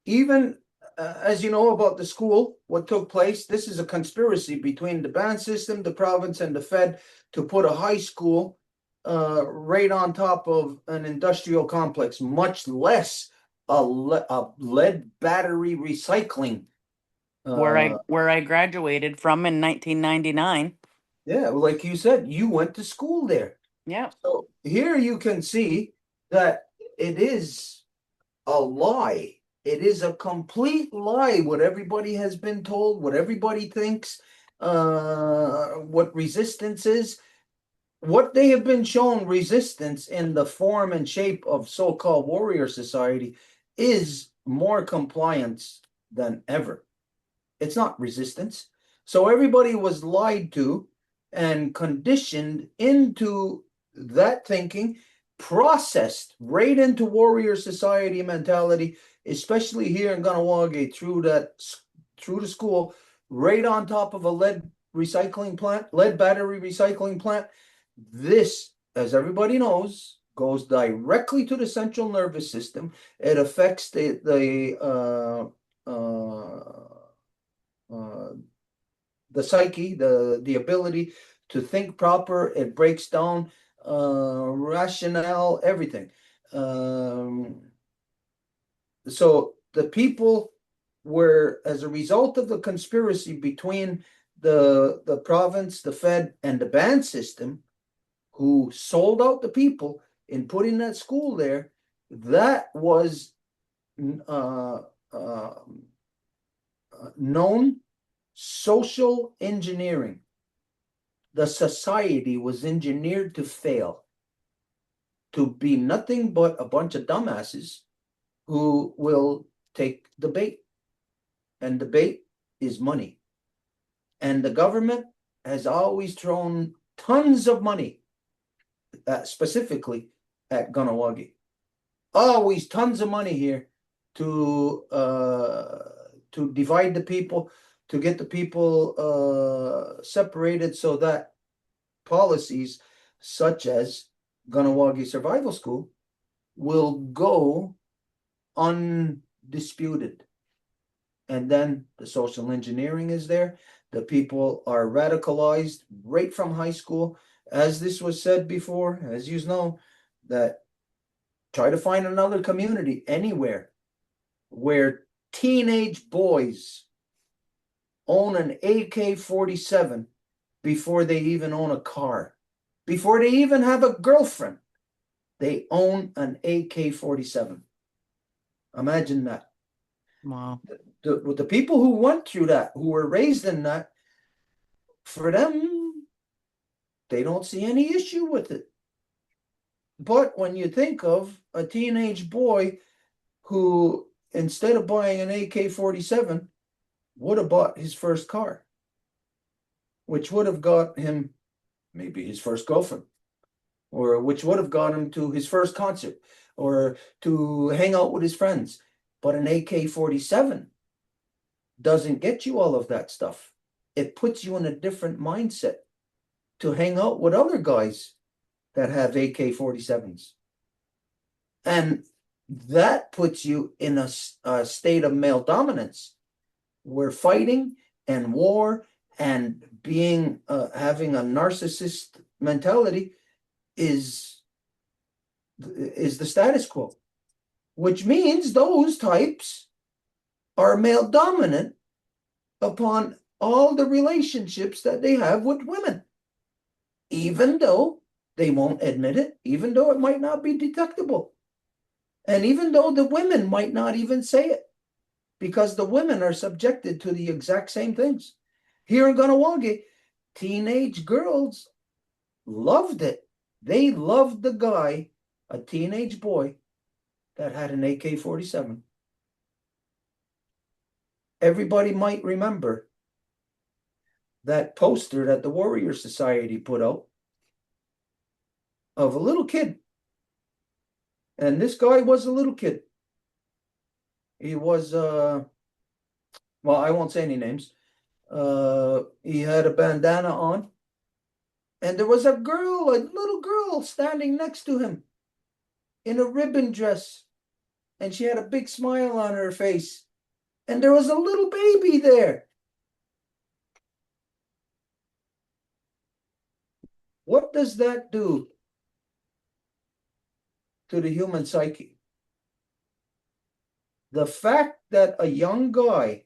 Even as you know about the school, what took place, this is a conspiracy between the band system, the province, and the Fed to put a high school right on top of an industrial complex, much less a lead battery recycling. Where I graduated from in 1999. Yeah, like you said, you went to school there. Yeah. So here you can see that it is a lie. It is a complete lie what everybody has been told, what everybody thinks, what resistance is. What they have been shown resistance in the form and shape of so-called warrior society is more compliance than ever. It's not resistance. So everybody was lied to and conditioned into that thinking, processed right into warrior society mentality, especially here in Ganawagi through the school, right on top of a lead battery recycling plant. This, as everybody knows, goes directly to the central nervous system. It affects the psyche, the ability to think proper. It breaks down rationale, everything. So the people were, as a result of the conspiracy between the province, the Fed, and the band system, who sold out the people in putting that school there, that was known social engineering. The society was engineered to fail, to be nothing but a bunch of dumbasses who will take the bait. And the bait is money. And the government has always thrown tons of money, specifically at Ganawagi. Always tons of money here to divide the people, to get the people separated, so that policies such as Ganawagi Survival School will go undisputed. And then the social engineering is there. The people are radicalized right from high school. As this was said before, as you know, that try to find another community anywhere where teenage boys own an AK-47 before they even own a car, before they even have a girlfriend. They own an AK-47. Imagine that. Wow. The people who went through that, who were raised in that, for them, they don't see any issue with it. But when you think of a teenage boy who, instead of buying an AK-47, would have bought his first car, which would have got him maybe his first girlfriend, or which would have got him to his first concert, or to hang out with his friends. But an AK-47 doesn't get you all of that stuff. It puts you in a different mindset to hang out with other guys that have AK-47s. And that puts you in a state of male dominance, where fighting and war and being having a narcissist mentality is the status quo, which means those types are male dominant upon all the relationships that they have with women, even though they won't admit it, even though it might not be detectable, and even though the women might not even say it, because the women are subjected to the exact same things. Here in Ganawagi, teenage girls loved it. They loved the guy, a teenage boy, that had an AK-47. Everybody might remember that poster that the Warrior Society put out of a little kid. And this guy was a little kid. He was, well, I won't say any names. He had a bandana on. And there was a girl, a little girl, standing next to him in a ribbon dress. And she had a big smile on her face. And there was a little baby there. What does that do to the human psyche? The fact that a young guy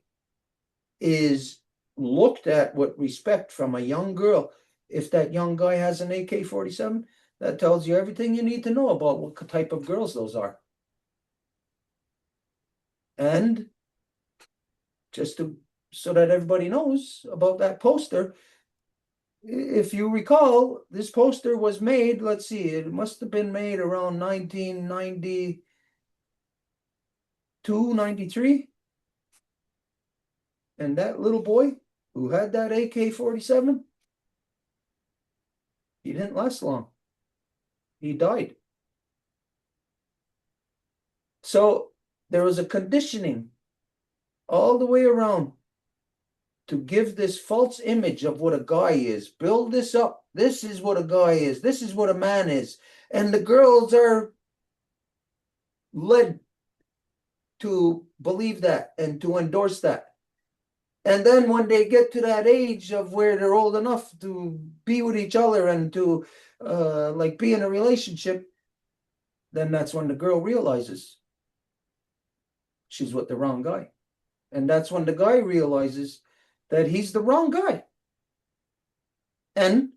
is looked at with respect from a young girl, if that young guy has an AK-47, that tells you everything you need to know about what type of girls those are. And just so that everybody knows about that poster, if you recall, this poster was made, let's see, it must have been made around 1992, 93. And that little boy who had that AK-47, he didn't last long. He died. So there was a conditioning all the way around to give this false image of what a guy is. Build this up. This is what a guy is. This is what a man is. And the girls are led to believe that and to endorse that. And then when they get to that age of where they're old enough to be with each other and to like be in a relationship, then that's when the girl realizes she's with the wrong guy. And that's when the guy realizes that he's the wrong guy and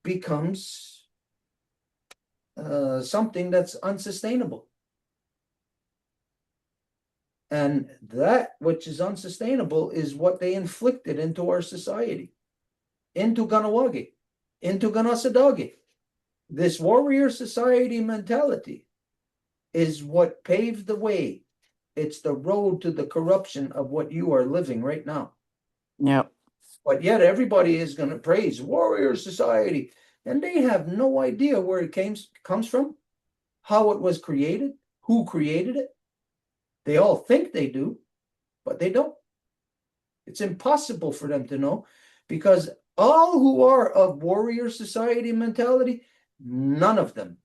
becomes something that's unsustainable. And that which is unsustainable is what they inflicted into our society, into Ganawagi, into Ganasadagi. This warrior society mentality is what paved the way. It's the road to the corruption of what you are living right now. Yep. But yet everybody is going to praise warrior society. And they have no idea where it comes from, how it was created, who created it. They all think they do, but they don't. It's impossible for them to know, because all who are of warrior society mentality, none of them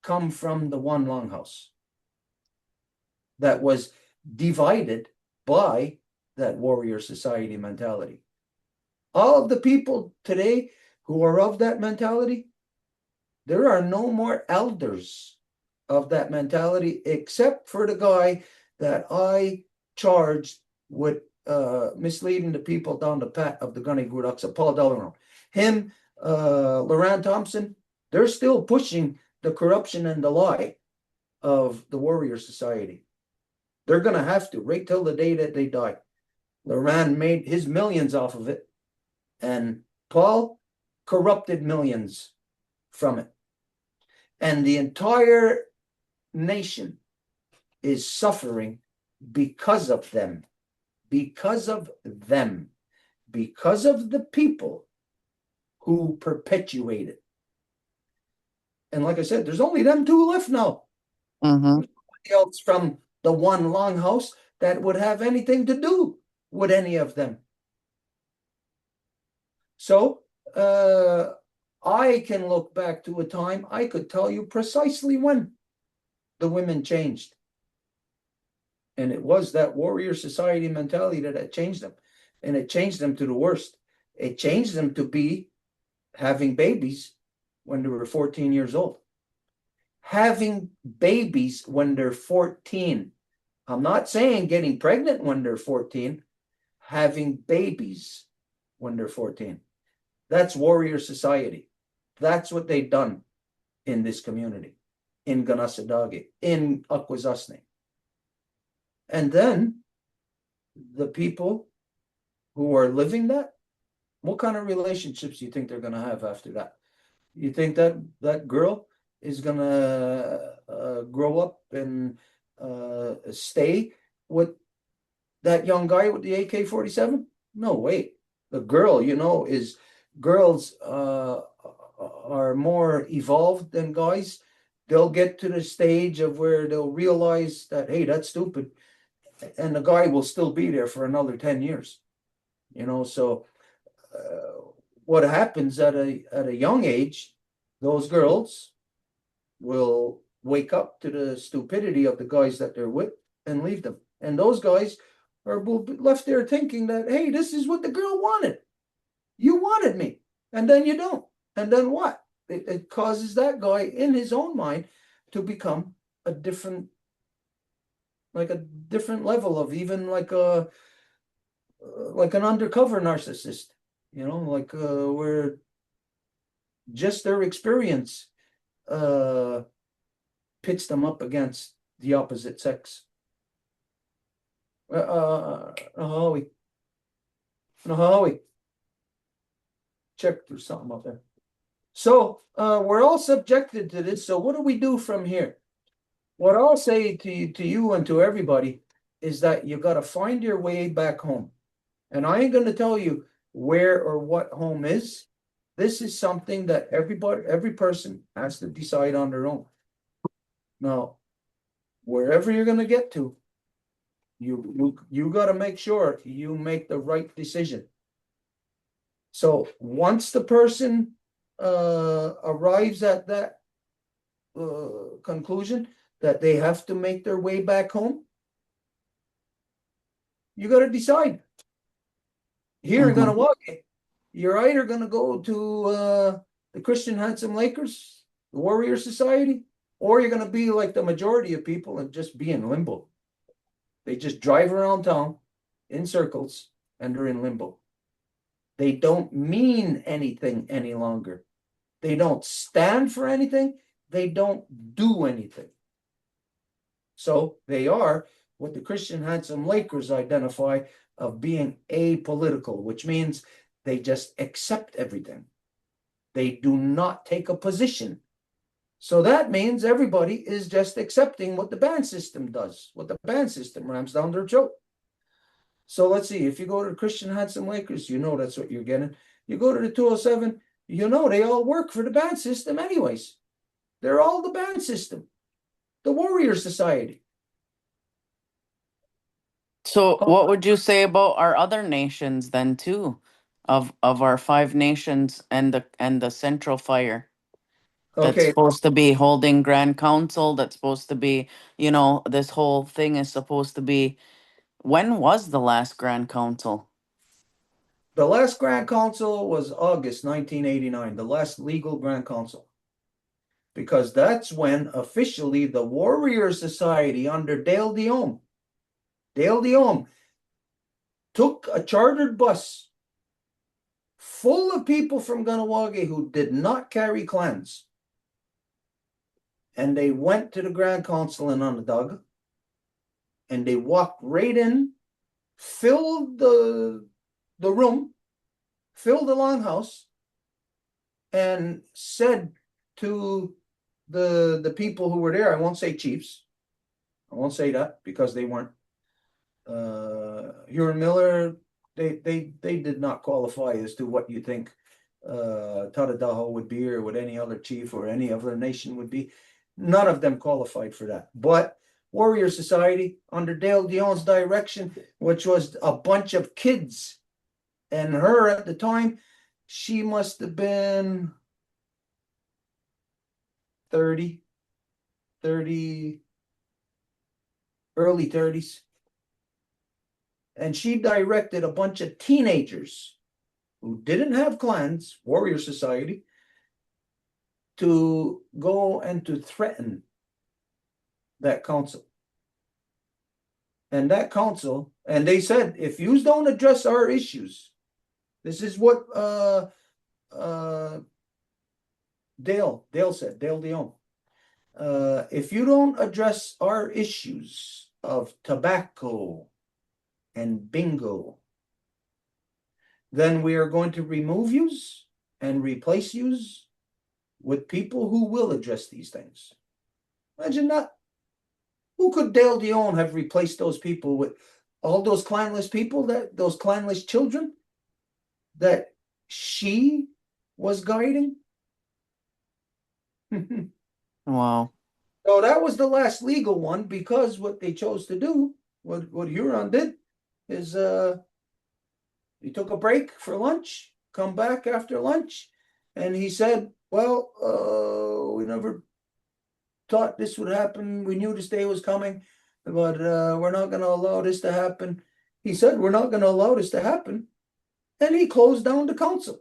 come from the one longhouse that was divided by that warrior society mentality. all of the people today who are of that mentality, there are no more elders of that mentality except for the guy that I charged with misleading the people down the path of the Gunny Gurdux, Paul Delano. Him, Loran Thompson, they're still pushing the corruption and the lie of the Warrior Society. They're going to have to, right till the day that they die. Loran made his millions off of it, and Paul corrupted millions from it. And the entire nation is suffering because of them, because of them, because of the people who perpetuate it. And like I said, there's only them two left now. Mm-hmm. Nobody else from the one longhouse that would have anything to do with any of them. So I can look back to a time, I could tell you precisely when the women changed. And it was that Warrior Society mentality that had changed them. And it changed them to the worst. It changed them to be having babies when they were 14 years old. Having babies when they're 14. I'm not saying getting pregnant when they're 14. Having babies when they're 14. That's Warrior Society. That's what they've done in this community, in Ganasadagi, in Akwesasne. And then the people who are living that, what kind of relationships do you think they're going to have after that? You think that that girl is going to grow up and stay with that young guy with the AK-47? No way. The girl, is girls are more evolved than guys. They'll get to the stage of where they'll realize that, hey, that's stupid. And the guy will still be there for another 10 years. So what happens at a young age, those girls will wake up to the stupidity of the guys that they're with and leave them. And those guys will be left there thinking that, hey, this is what the girl wanted. You wanted me. And then you don't. And then what? It causes that guy in his own mind to become a different level of even like an undercover narcissist, where just their experience pits them up against the opposite sex. Nahawi. Check, there's something up there. So we're all subjected to this. So what do we do from here? What I'll say to you and to everybody is that you got to find your way back home. And I ain't going to tell you where or what home is. This is something that every person has to decide on their own. Now, wherever you're going to get to, you got to make sure you make the right decision. So once the person arrives at that conclusion that they have to make their way back home, you got to decide. Here in Ganawagi, you're either going to go to the Christian Handsome Lakers, the Warrior Society, or you're going to be like the majority of people and just be in limbo. They just drive around town in circles and they're in limbo. They don't mean anything any longer. They don't stand for anything. They don't do anything. So they are what the Christian Handsome Lakers identify of being apolitical, which means they just accept everything. They do not take a position. So that means everybody is just accepting what the band system does, what the band system rams down their throat. So let's see, if you go to the Christian Handsome Lakers, that's what you're getting. You go to the 207, they all work for the band system anyways. They're all the band system, the Warrior Society. So what would you say about our other nations then too, of our 5 nations and the Central Fire that's Okay, supposed to be holding Grand Council, that's supposed to be, this whole thing is supposed to be, when was the last Grand Council? The last Grand Council was August 1989, the last legal Grand Council. Because that's when officially the Warrior Society under Dale Diome took a chartered bus full of people from Ganawagi who did not carry clans. And they went to the Grand Council in Onondaga, and they walked right in, filled the room, filled the longhouse, and said to the people who were there, I won't say chiefs, I won't say that because they weren't. Huron Miller, they did not qualify as to what you think Tadadaho would be, or what any other chief or any other nation would be. None of them qualified for that. But Warrior Society under Dale Dion's direction, which was a bunch of kids, and her at the time, she must have been 30, early 30s. And she directed a bunch of teenagers who didn't have clans, Warrior Society, to go and to threaten that council. And that council, and they said, if you don't address our issues, this is what Dale said, Dale Diome. If you don't address our issues of tobacco and bingo, then we are going to remove yous and replace yous with people who will address these things. Imagine that. Who could Dale Dione have replaced those people with? All those clanless people, those clanless children that she was guiding? Wow. So that was the last legal one, because what they chose to do, what Huron did, is he took a break for lunch, come back after lunch, and he said, well, we never thought this would happen. We knew this day was coming, but we're not going to allow this to happen. He said, we're not going to allow this to happen. And he closed down the council.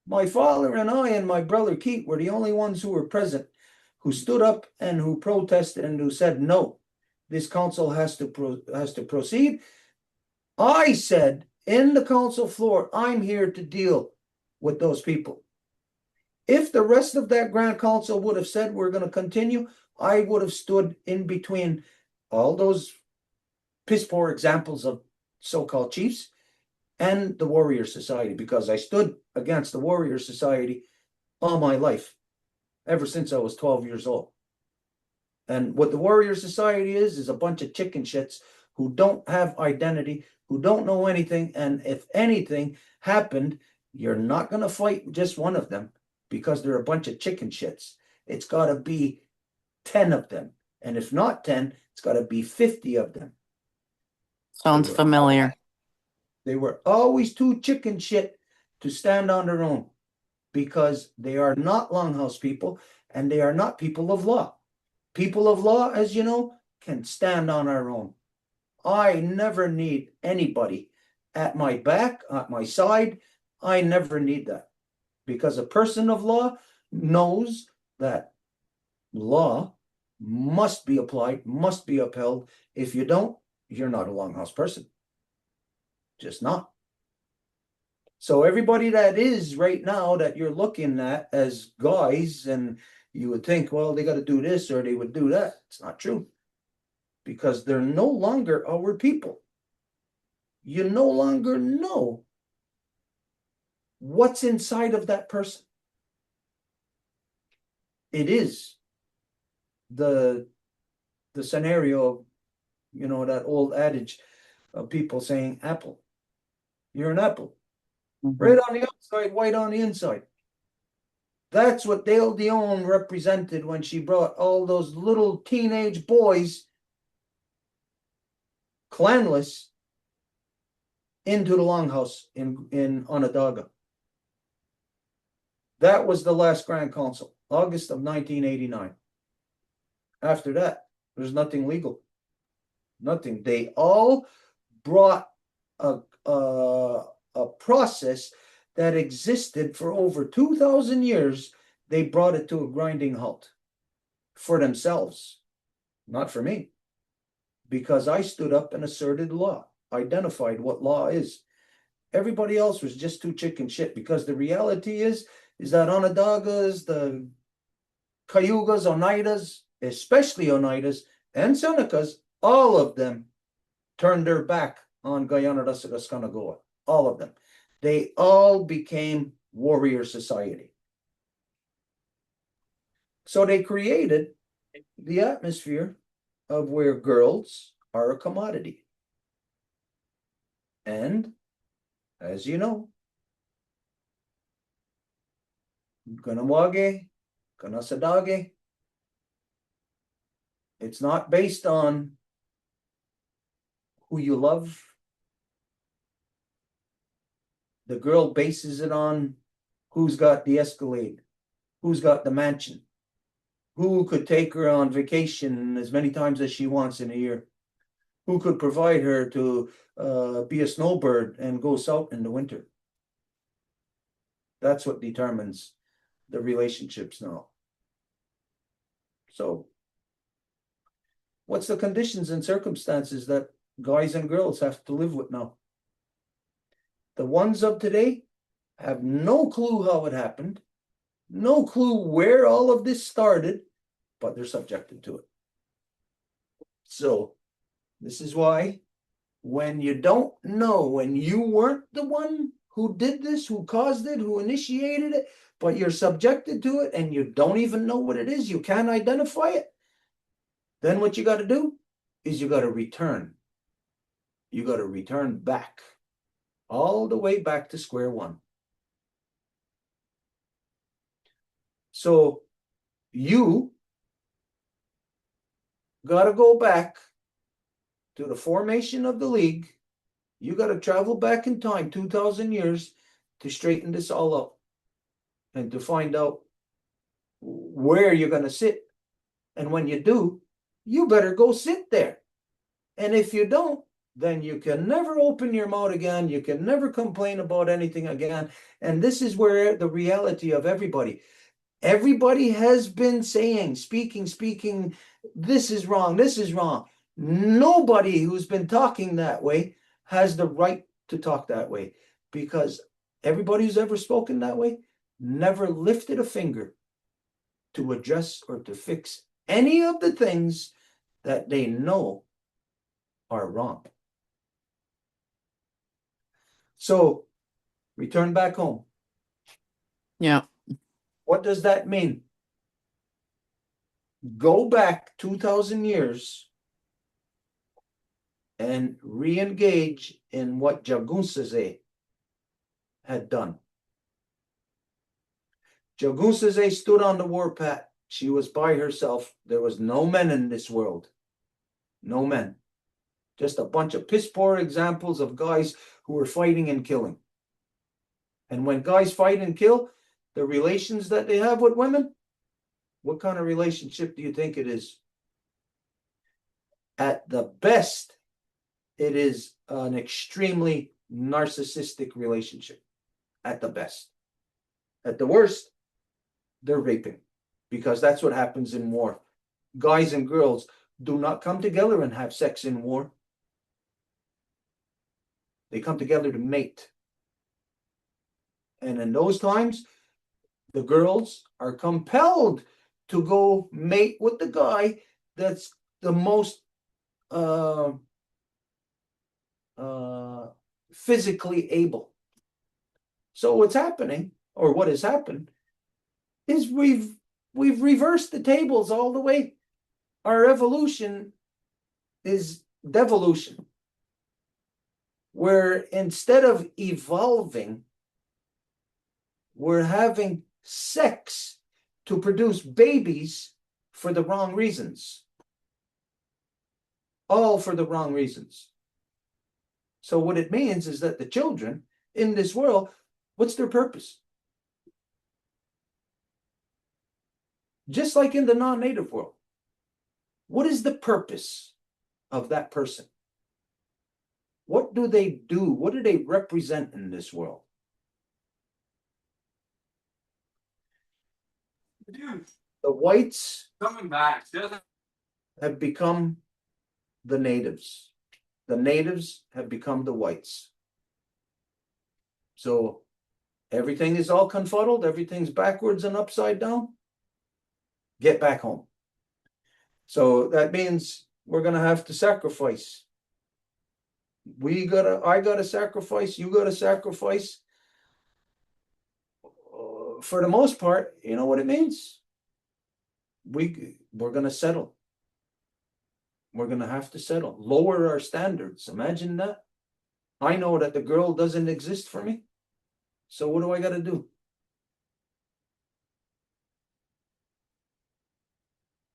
My father and I and my brother Keith were the only ones who were present, who stood up and who protested and who said, no, this council has to proceed. I said in the council floor, I'm here to deal with those people. If the rest of that Grand Council would have said we're going to continue, I would have stood in between all those piss poor examples of so-called chiefs and the Warrior Society, because I stood against the Warrior Society all my life, ever since I was 12 years old. And what the Warrior Society is a bunch of chicken shits who don't have identity, who don't know anything, and if anything happened, you're not going to fight just one of them, because they're a bunch of chicken shits. It's got to be 10 of them. And if not 10, it's got to be 50 of them. Sounds familiar. They were always too chicken shit to stand on their own, because they are not longhouse people, and they are not people of law. People of law, as you know, can stand on our own. I never need anybody at my back, at my side. I never need that, because a person of law knows that law must be applied, must be upheld. If you don't, you're not a longhouse person. Just not. So everybody that is right now that you're looking at as guys, and you would think, well, they got to do this or they would do that. It's not true, because they're no longer our people. You no longer know what's inside of that person. It is the scenario, you know, that old adage of people saying apple. You're an apple. Red on the outside, white on the inside. That's what Dale Dione represented when she brought all those little teenage boys, clanless, into the longhouse in Onondaga. That was the last Grand Council, August of 1989. After that, there's nothing legal. Nothing. They all brought a process that existed for over 2,000 years, they brought it to a grinding halt for themselves, not for me, because I stood up and asserted law, identified what law is. Everybody else was just too chicken shit, because the reality is that Onondagas, the Cayugas, Oneidas, especially Oneidas and Senecas, all of them turned their back on Guyana Russagascanagoa. All of them. They all became warrior society. So they created the atmosphere of where girls are a commodity. And, as you know, Ganawage, Kanasadage, it's not based on who you love. The girl bases it on who's got the Escalade, who's got the mansion, who could take her on vacation as many times as she wants in a year, who could provide her to be a snowbird and go south in the winter. That's what determines the relationships now. So, what's the conditions and circumstances that guys and girls have to live with now? The ones of today have no clue how it happened, no clue where all of this started, but they're subjected to it. So, this is why when you don't know, when you weren't the one who did this, who caused it, who initiated it, but you're subjected to it and you don't even know what it is, you can't identify it, then what you got to do is you got to return. You got to return back, all the way back to square one. So you got to go back to the formation of the league. You got to travel back in time 2,000 years to straighten this all up and to find out where you're going to sit. And when you do, you better go sit there. And if you don't, then you can never open your mouth again. You can never complain about anything again. And this is where the reality of everybody has been saying, speaking, this is wrong, this is wrong. Nobody who's been talking that way has the right to talk that way, because everybody who's ever spoken that way never lifted a finger to address or to fix any of the things that they know are wrong. So, return back home. Yeah. What does that mean? Go back 2,000 years and re-engage in what Jagunsaze had done. Jagunsaze stood on the warpath. She was by herself. There was no men in this world. No men. Just a bunch of piss-poor examples of guys who were fighting and killing. And when guys fight and kill, the relations that they have with women, what kind of relationship do you think it is? At the best, it is an extremely narcissistic relationship. At the best. At the worst, they're raping, because that's what happens in war. Guys and girls do not come together and have sex in war. They come together to mate. And in those times, the girls are compelled to go mate with the guy that's the most physically able. So what's happening, or what has happened, is we've reversed the tables all the way. Our evolution is devolution, where instead of evolving, we're having sex to produce babies for the wrong reasons. All for the wrong reasons. So what it means is that the children in this world, what's their purpose? Just like in the non-native world, what is the purpose of that person? What do they do? What do they represent in this world? Dude, The whites coming back. have become the natives. The natives have become the whites. So everything is all confuddled, everything's backwards and upside down. Get back home. So that means we're gonna have to sacrifice. I gotta sacrifice, you gotta sacrifice. For the most part, you know what it means? We're gonna settle. We're gonna have to settle. Lower our standards. Imagine that. I know that the girl doesn't exist for me. So what do I gotta do?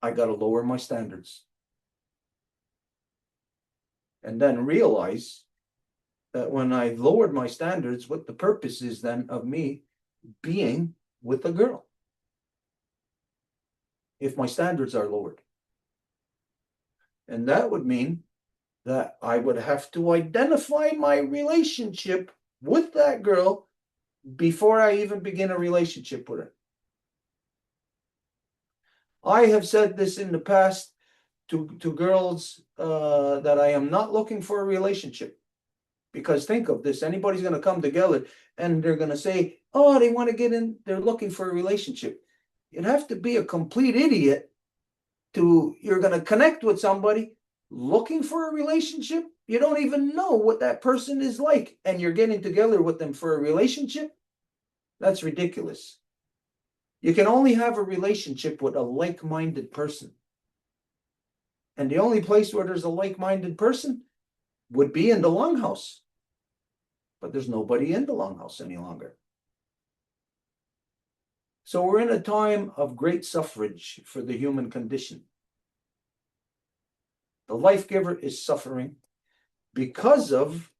I gotta lower my standards. And then realize that when I lowered my standards, what the purpose is then of me being with a girl. If my standards are lowered. And that would mean that I would have to identify my relationship with that girl before I even begin a relationship with her. I have said this in the past to girls that I am not looking for a relationship. Because think of this, anybody's going to come together and they're going to say, oh, they want to get in, they're looking for a relationship. You'd have to be a complete idiot you're going to connect with somebody looking for a relationship. You don't even know what that person is like, and you're getting together with them for a relationship. That's ridiculous. You can only have a relationship with a like-minded person. And the only place where there's a like-minded person would be in the longhouse. But there's nobody in the longhouse any longer. So we're in a time of great suffrage for the human condition. The life giver is suffering because of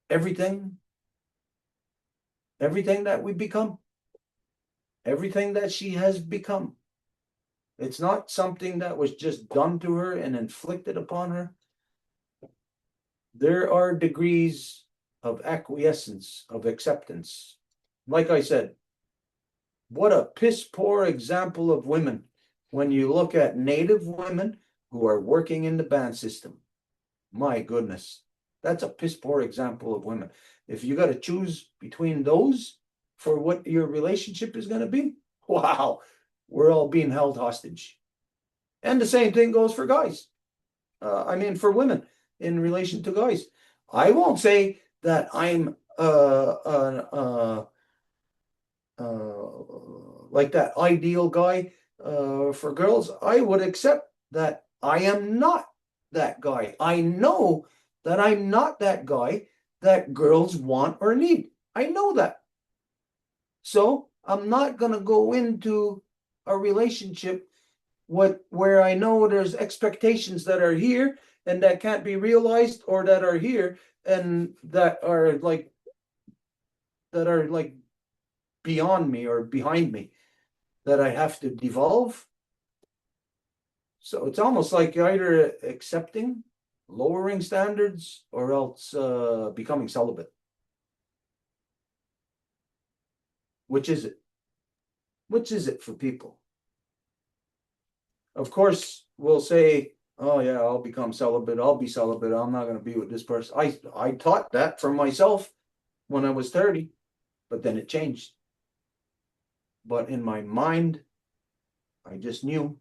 everything that we become, everything that she has become. It's not something that was just done to her and inflicted upon her. There are degrees of acquiescence, of acceptance. Like I said, what a piss poor example of women when you look at Native women who are working in the band system. My goodness, that's a piss poor example of women. If you got to choose between those for what your relationship is going to be, wow, we're all being held hostage. And the same thing goes for guys. For women in relation to guys. I won't say that I'm like that ideal guy for girls. I would accept that I am not that guy. I know that I'm not that guy that girls want or need. I know that. So I'm not going to go into a relationship where I know there's expectations that are here and that can't be realized, or that are here and that are like beyond me or behind me, that I have to devolve. So it's almost like either accepting, lowering standards, or else becoming celibate. Which is it? Which is it for people? Of course, we'll say, oh yeah, I'll become celibate, I'll be celibate, I'm not going to be with this person. I taught that for myself when I was 30, but then it changed. But in my mind, I just knew.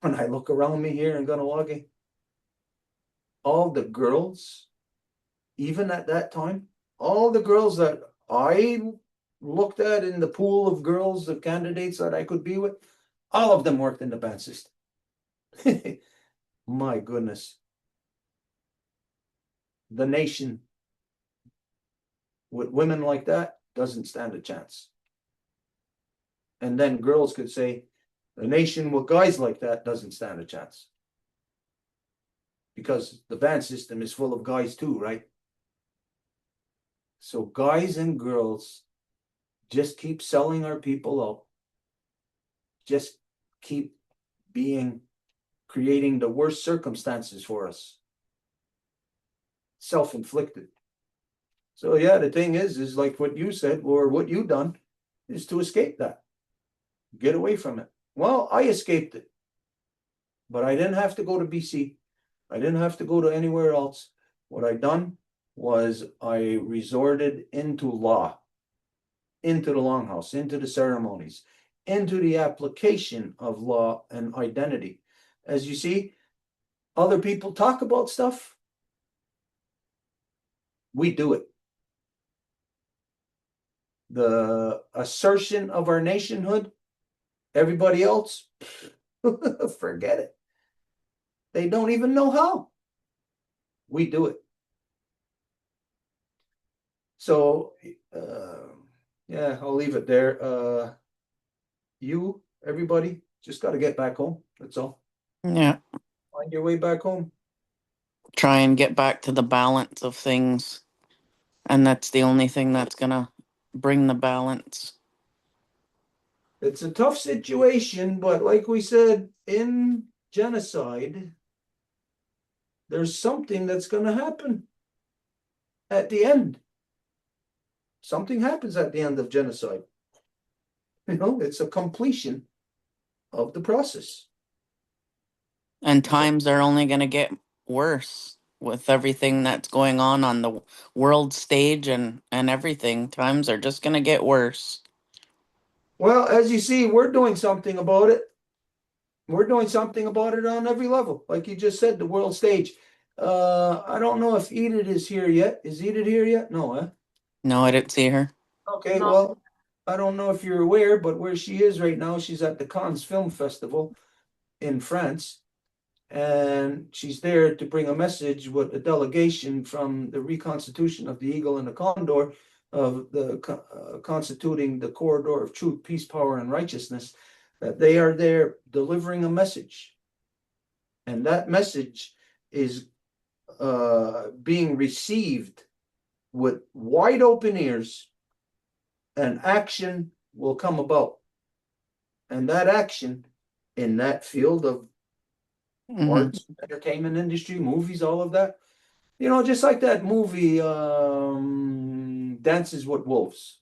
When I look around me here in Ganawagi, all the girls, even at that time, all the girls that I looked at in the pool of girls, of candidates that I could be with, all of them worked in the band system. My goodness. The nation with women like that doesn't stand a chance. And then girls could say, the nation with guys like that doesn't stand a chance. Because the band system is full of guys too, right? So guys and girls, just keep selling our people out. Just keep being creating the worst circumstances for us. Self-inflicted. So yeah, the thing is like what you said, or what you done, is to escape that. Get away from it. Well, I escaped it. But I didn't have to go to BC. I didn't have to go to anywhere else. What I done was I resorted into law, into the longhouse, into the ceremonies, into the application of law and identity. As you see, other people talk about stuff. We do it. The assertion of our nationhood, everybody else, forget it. They don't even know how. We do it. So, yeah, I'll leave it there. You, everybody, just got to get back home. That's all. Yeah. Find your way back home. Try and get back to the balance of things. And that's the only thing that's gonna bring the balance. It's a tough situation, but like we said, in genocide, there's something that's going to happen at the end. Something happens at the end of genocide. You know, it's a completion of the process. And times are only gonna get worse with everything that's going on the world stage and everything. Times are just gonna get worse. Well, as you see, we're doing something about it. We're doing something about it on every level. Like you just said, the world stage. I don't know if Edith is here yet. Is Edith here yet? No, huh? No, I didn't see her. Okay, No. well, I don't know if you're aware, but where she is right now, she's at the Cannes Film Festival in France. And she's there to bring a message with a delegation from the reconstitution of the Eagle and the Condor, of the constituting the corridor of truth, peace, power, and righteousness, that they are there delivering a message. And that message is being received with wide open ears, and action will come about. And that action in that field of arts, entertainment industry, movies, all of that. You know, just like that movie, Dances with Wolves,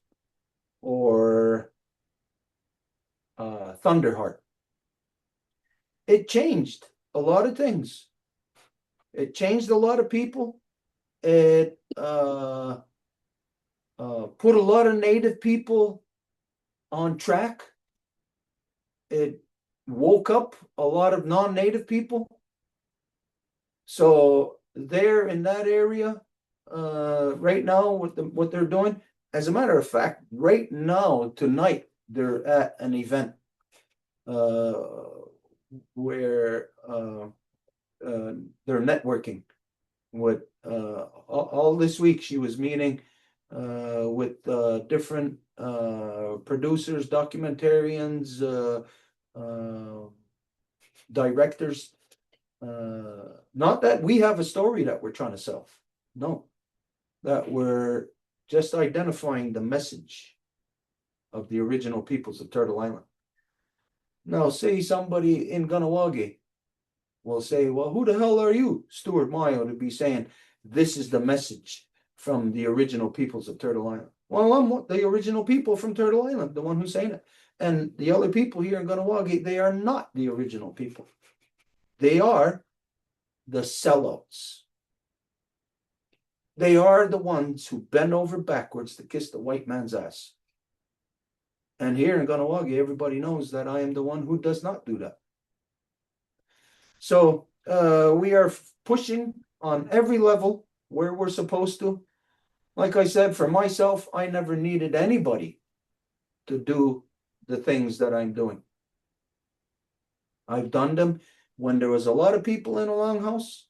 or Thunderheart. It changed a lot of things. It changed a lot of people. It put a lot of Native people on track. It woke up a lot of non-Native people. So there in that area, right now, what they're doing, as a matter of fact, right now, tonight, they're at an event where they're networking with all this week. She was meeting with different producers, documentarians, directors. Not that we have a story that we're trying to sell. No, that we're just identifying the message of the original peoples of Turtle Island. Now, say somebody in Ganawagi will say, well, who the hell are you, Stuart Mayo, to be saying this is the message from the original peoples of Turtle Island? Well, I'm the original people from Turtle Island, the one who's saying it. And the other people here in Ganawagi, they are not the original people. They are the sellouts. They are the ones who bend over backwards to kiss the white man's ass. And here in Ganawagi, everybody knows that I am the one who does not do that. So we are pushing on every level where we're supposed to. Like I said, for myself, I never needed anybody to do the things that I'm doing. I've done them when there was a lot of people in a longhouse.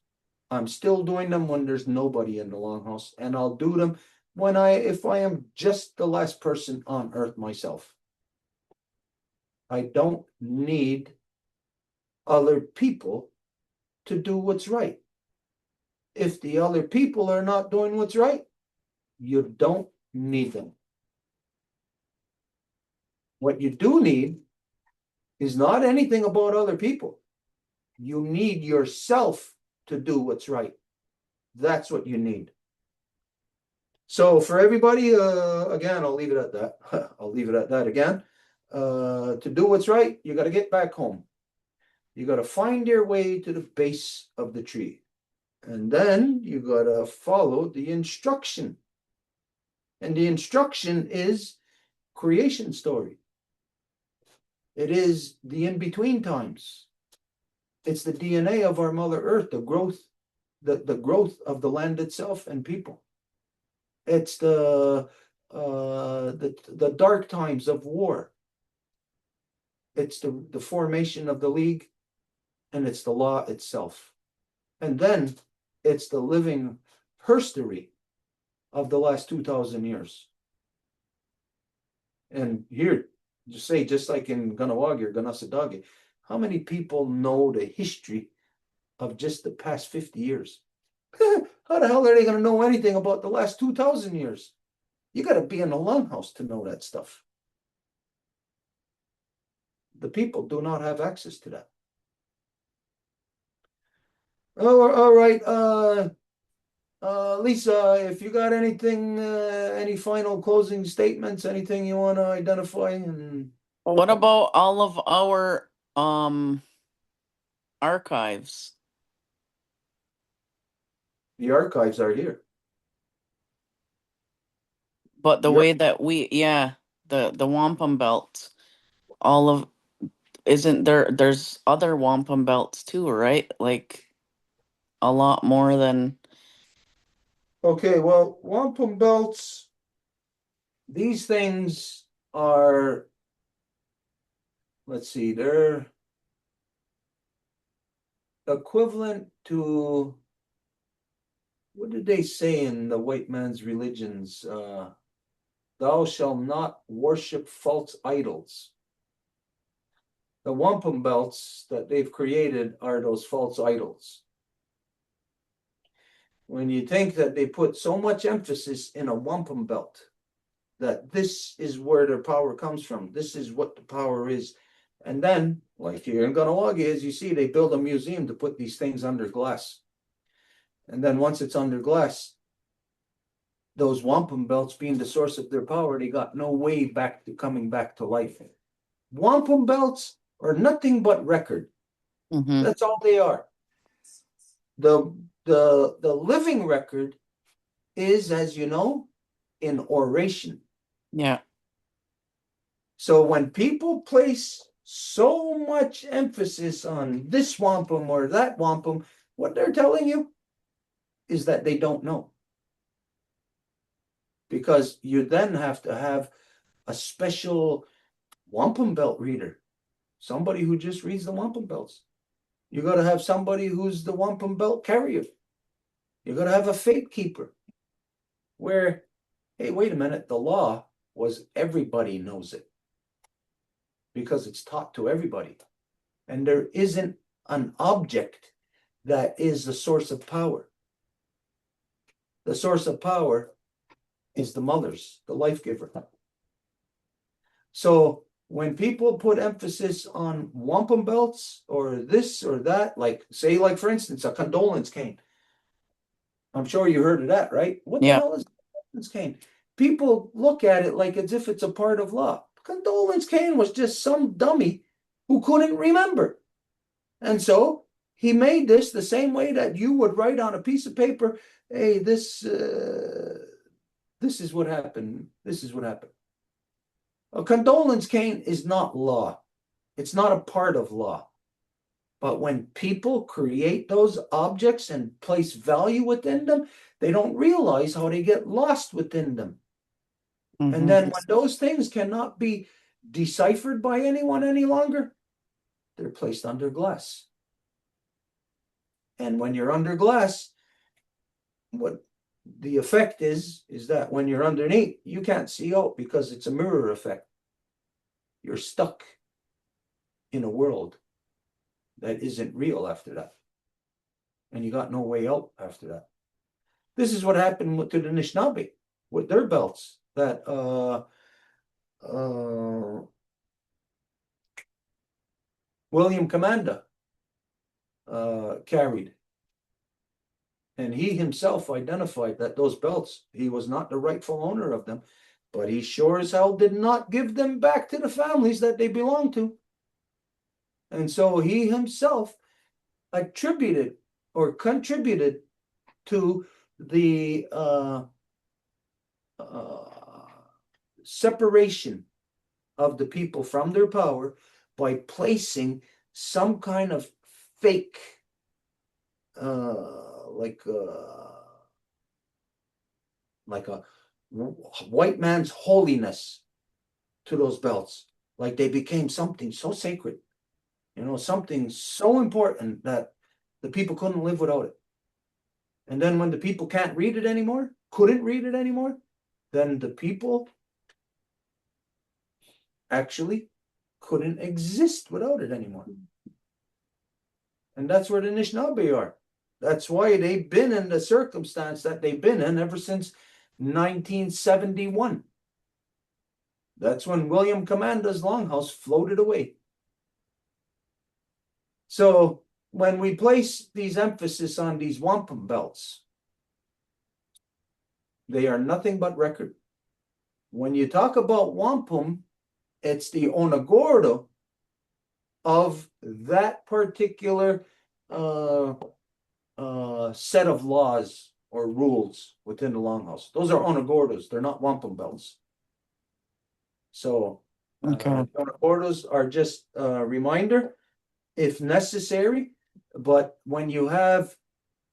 I'm still doing them when there's nobody in the longhouse, and I'll do them if I am just the last person on earth myself. I don't need other people to do what's right. If the other people are not doing what's right, you don't need them. What you do need is not anything about other people. You need yourself to do what's right. That's what you need. So for everybody, again, I'll leave it at that. I'll leave it at that again. To do what's right, you got to get back home. You got to find your way to the base of the tree. And then you got to follow the instruction. And the instruction is creation story. It is the in-between times. It's the DNA of our Mother Earth, the growth of the land itself and people. It's the dark times of war. It's the formation of the League, and it's the law itself. And then it's the living history of the last 2,000 years. And here, just like in Ganawagi or Ganasadagi, how many people know the history of just the past 50 years? How the hell are they going to know anything about the last 2,000 years? You got to be in a longhouse to know that stuff. The people do not have access to that. Oh, all right. Lisa, if you got anything, any final closing statements, anything you want to identify? And What about all of our archives? the archives are here. But the Yep. way that the wampum belts, all of, isn't there's other wampum belts too, right? Like a lot more than. Okay, well, wampum belts, these things are, let's see, they're equivalent to, what did they say in the white man's religions? Thou shalt not worship false idols. The wampum belts that they've created are those false idols. When you think that they put so much emphasis in a wampum belt, that this is where their power comes from, this is what the power is. And then, like here in Ganawagi, as you see, they build a museum to put these things under glass. And then once it's under glass, those wampum belts being the source of their power, they got no way back to coming back to life. Wampum belts are nothing but record. Mhm. That's all they are. The living record is, as you know, in oration. Yeah. So when people place so much emphasis on this wampum or that wampum, what they're telling you is that they don't know. Because you then have to have a special wampum belt reader, somebody who just reads the wampum belts. You got to have somebody who's the wampum belt carrier. You got to have a fate keeper where, hey, wait a minute, the law was everybody knows it because it's taught to everybody. And there isn't an object that is the source of power. The source of power is the mothers, the life giver. So when people put emphasis on wampum belts or this or that, like say, like for instance, a condolence cane. I'm sure you heard of that, right? What the Yeah. hell is a condolence cane? People look at it like as if it's a part of law. Condolence cane was just some dummy who couldn't remember. And so he made this the same way that you would write on a piece of paper, hey, this is what happened. This is what happened. A condolence cane is not law. It's not a part of law. But when people create those objects and place value within them, they don't realize how they get lost within them. Mhm. And then when those things cannot be deciphered by anyone any longer, they're placed under glass. And when you're under glass, what the effect is that when you're underneath, you can't see out because it's a mirror effect. You're stuck in a world that isn't real after that. And you got no way out after that. This is what happened to the Anishinaabe with their belts that William Commanda carried. And he himself identified that those belts, he was not the rightful owner of them, but he sure as hell did not give them back to the families that they belonged to. And so he himself attributed or contributed to the separation of the people from their power by placing some kind of fake like a white man's holiness to those belts. Like they became something so sacred, something so important that the people couldn't live without it. And then when the people couldn't read it anymore, then the people actually couldn't exist without it anymore. And that's where the Anishinaabe are. That's why they've been in the circumstance that they've been in ever since 1971. That's when William Commanda's longhouse floated away. So when we place these emphasis on these wampum belts, they are nothing but record. When you talk about wampum, it's the onagordo of that particular set of laws or rules within the longhouse. Those are onagordos. They're not wampum belts. So onagordos are just a reminder, if necessary. But when you have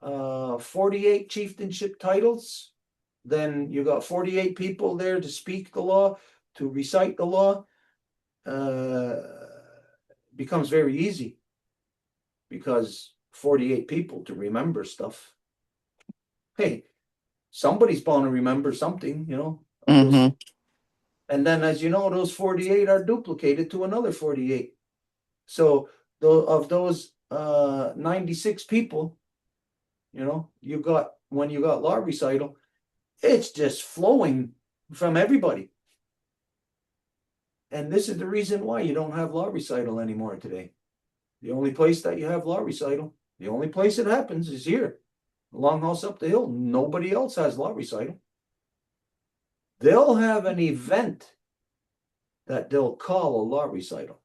48 chieftainship titles, then you got 48 people there to speak the law, to recite the law. Becomes very easy because 48 people to remember stuff. Hey, somebody's bound to remember something, Mm-hmm. And then, as you know, those 48 are duplicated to another 48. So of those 96 people, you got, when you got law recital, it's just flowing from everybody. And this is the reason why you don't have law recital anymore today. The only place that you have law recital, the only place it happens is here, Longhouse up the hill. Nobody else has law recital. They'll have an event that they'll call a law recital.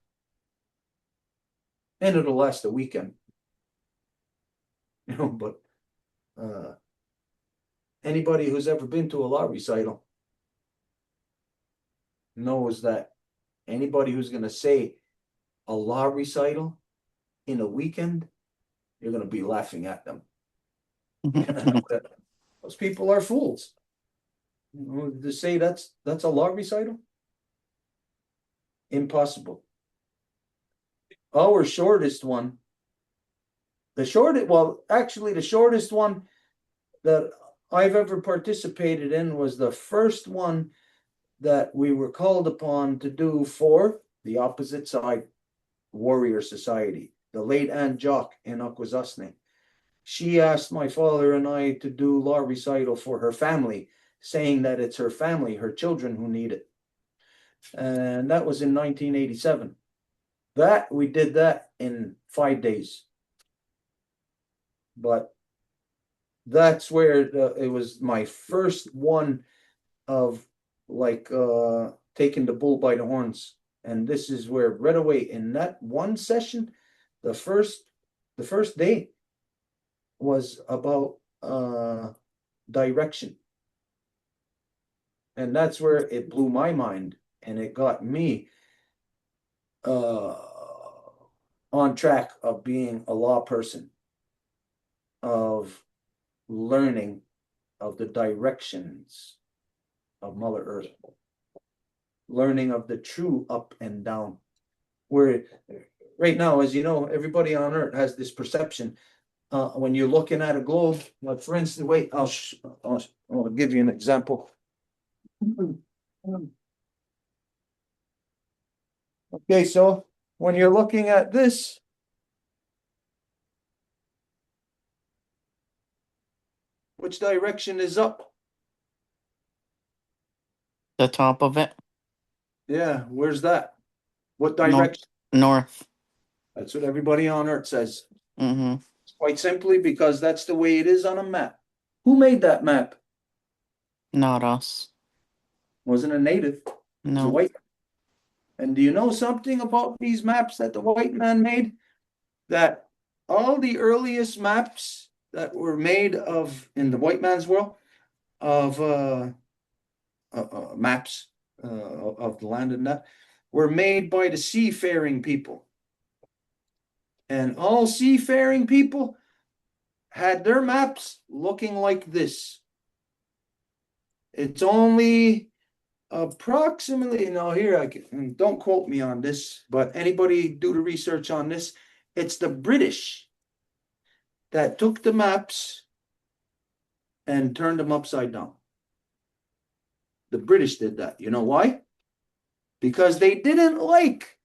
And it'll last a weekend. But anybody who's ever been to a law recital knows that anybody who's going to say a law recital in a weekend, you're going to be laughing at them. Those people are fools. To say that's a law recital? Impossible. Our shortest one, the shortest one that I've ever participated in was the first one that we were called upon to do for the opposite side warrior society, the late Aunt Jock in Akwesasne. She asked my father and I to do law recital for her family, saying that it's her family, her children who need it. And that was in 1987. We did that in 5 days. But that's where it was my first one of taking the bull by the horns. And this is where right away in that one session, the first day was about direction. And that's where it blew my mind, and it got me on track of being a law person, of learning of the directions of Mother Earth, learning of the true up and down. Where right now, as you know, everybody on Earth has this perception. When you're looking at a globe, like for instance, wait, I'll give you an example. Okay, so when you're looking at this, which direction is up? The top of it. Yeah, where's that? What direction? North. That's what everybody on Earth says. Mm-hmm. Quite simply because that's the way it is on a map. Who made that map? Not us. Wasn't a native. It was a No. white. And do you know something about these maps that the white man made? That all the earliest maps that were made in the white man's world of maps of the land and that were made by the seafaring people. And all seafaring people had their maps looking like this. It's only approximately, here I can, don't quote me on this, but anybody do the research on this. It's the British that took the maps and turned them upside down. The British did that. You know why? Because they didn't like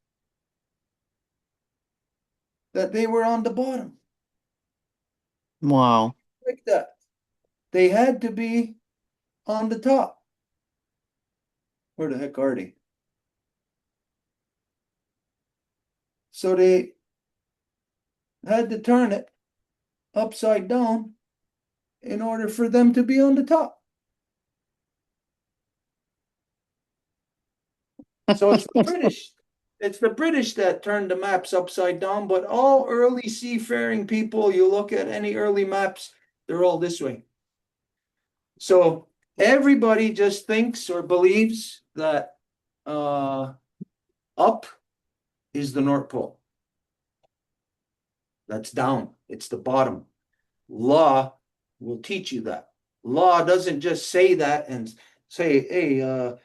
that they were on the bottom. Wow. Like that. They had to be on the top. Where the heck are they? So they had to turn it upside down in order for them to be on the top. So it's the British. It's the British that turned the maps upside down, but all early seafaring people, you look at any early maps, they're all this way. So everybody just thinks or believes that up is the North Pole. That's down. It's the bottom. Law will teach you that. Law doesn't just say that and say, hey,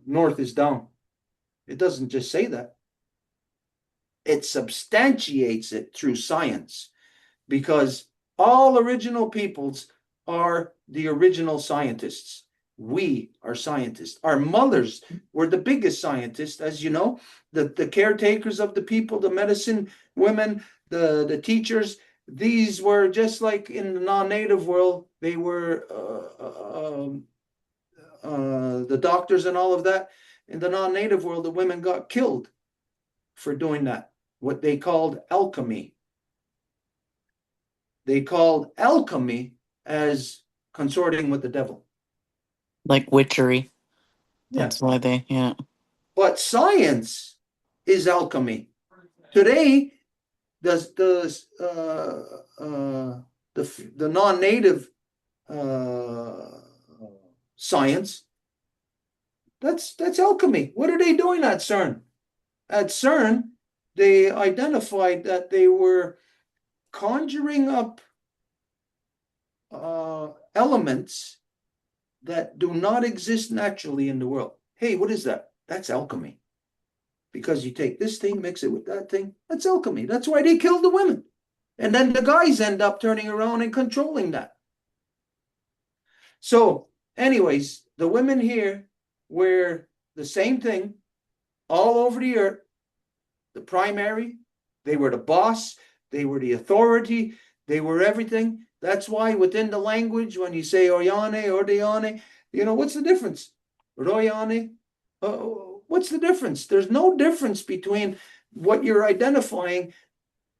north is down. It doesn't just say that. It substantiates it through science, because all original peoples are the original scientists. We are scientists. Our mothers were the biggest scientists, as you know, the caretakers of the people, the medicine women, the teachers. These were just like in the non-native world. They were the doctors and all of that. In the non-native world, the women got killed for doing that. What they called alchemy. They called alchemy as consorting with the devil. Like witchery. Yeah. That's why they, yeah. But science is alchemy. Today, the non-native science, that's alchemy. What are they doing at CERN? At CERN, they identified that they were conjuring up elements that do not exist naturally in the world. Hey, what is that? That's alchemy. Because you take this thing, mix it with that thing. That's alchemy. That's why they killed the women. And then the guys end up turning around and controlling that. So, anyways, the women here were the same thing all over the earth. The primary, they were the boss, they were the authority, they were everything. That's why within the language, when you say Oyane, Ordeane, what's the difference? Royane, what's the difference? There's no difference between what you're identifying,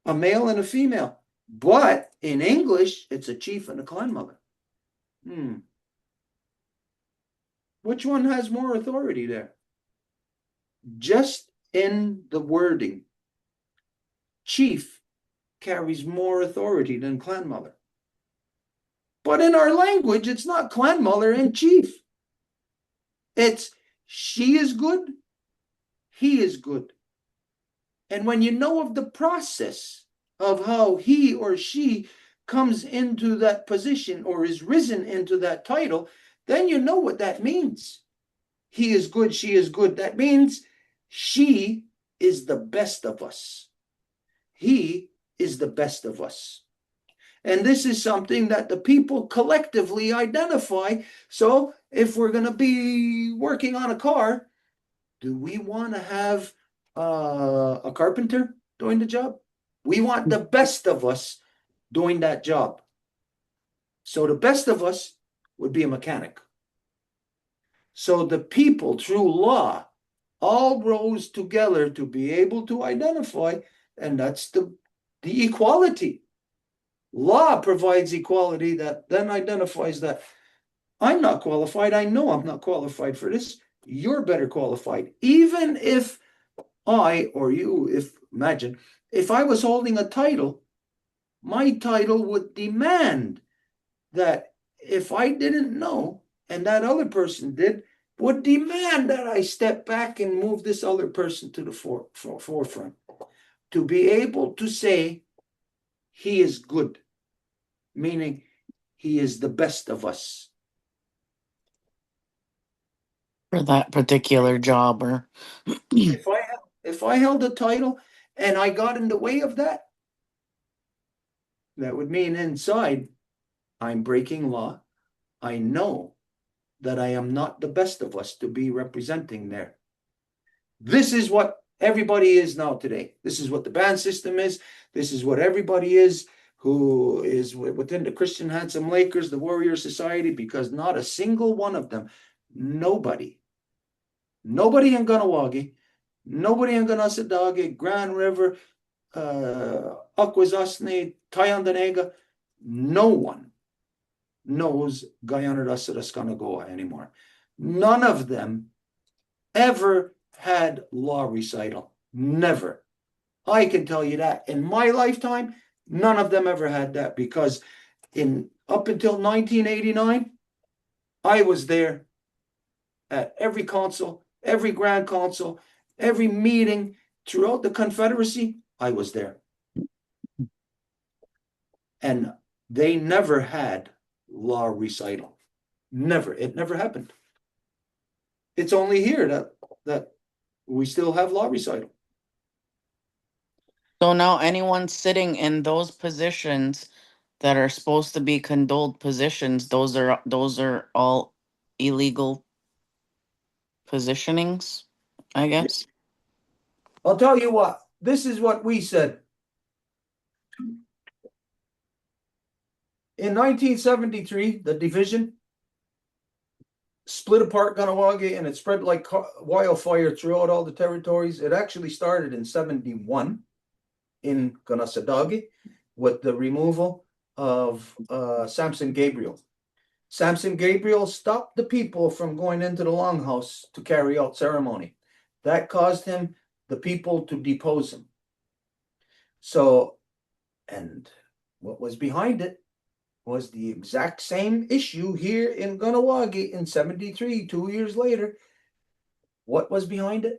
a male and a female. But in English, it's a chief and a clan mother. Which one has more authority there? Just in the wording, chief carries more authority than clan mother. But in our language, it's not clan mother and chief. It's she is good, he is good. And when you know of the process of how he or she comes into that position or is risen into that title, then you know what that means. He is good, she is good. That means she is the best of us. He is the best of us. And this is something that the people collectively identify. So if we're going to be working on a car, do we want to have a carpenter doing the job? We want the best of us doing that job. So the best of us would be a mechanic. So the people, through law, all rose together to be able to identify, and that's the the equality. Law provides equality that then identifies that I'm not qualified. I know I'm not qualified for this. You're better qualified. Even if I or you, imagine, if I was holding a title, my title would demand that if I didn't know and that other person did, would demand that I step back and move this other person to the forefront to be able to say he is good, meaning he is the best of us. For that particular job, or If I held a title and I got in the way of that, that would mean inside I'm breaking law. I know that I am not the best of us to be representing there. This is what everybody is now today. This is what the band system is. This is what everybody is who is within the Christian Handsome Lakers, the Warrior Society, because not a single one of them, nobody in Ganawagi, nobody in Ganasadagi, Grand River, Akwesasne, Tyondanega, no one knows Guyana Rasadaskanagoa anymore. None of them ever had law recital. Never. I can tell you that. In my lifetime, none of them ever had that, because up until 1989, I was there at every council, every grand council, every meeting throughout the Confederacy. I was there. And they never had law recital. Never. It never happened. It's only here that we still have law recital. so now anyone sitting in those positions that are supposed to be condoled positions, those are all illegal positionings, I guess. I'll tell you what, this is what we said. In 1973, the division split apart Ganawagi and it spread like wildfire throughout all the territories. It actually started in 71 in Ganasadagi with the removal of Samson Gabriel. Samson Gabriel stopped the people from going into the longhouse to carry out ceremony. That caused the people to depose him. So, and what was behind it was the exact same issue here in Ganawagi in 73, 2 years later. What was behind it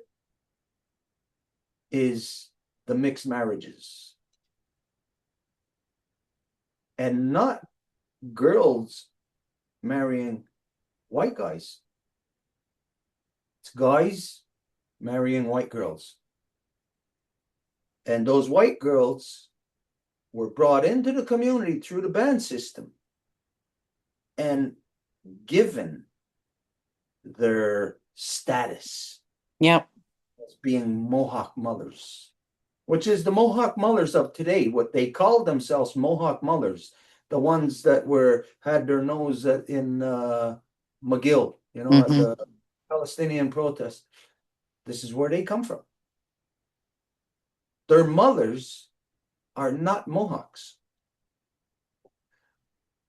is the mixed marriages. And not girls marrying white guys. It's guys marrying white girls. And those white girls were brought into the community through the band system and given their status. Yep. As being Mohawk mothers, which is the Mohawk mothers of today. What they called themselves Mohawk mothers, the ones that had their nose in McGill, at the Palestinian protest. This is where they come from. Their mothers are not Mohawks.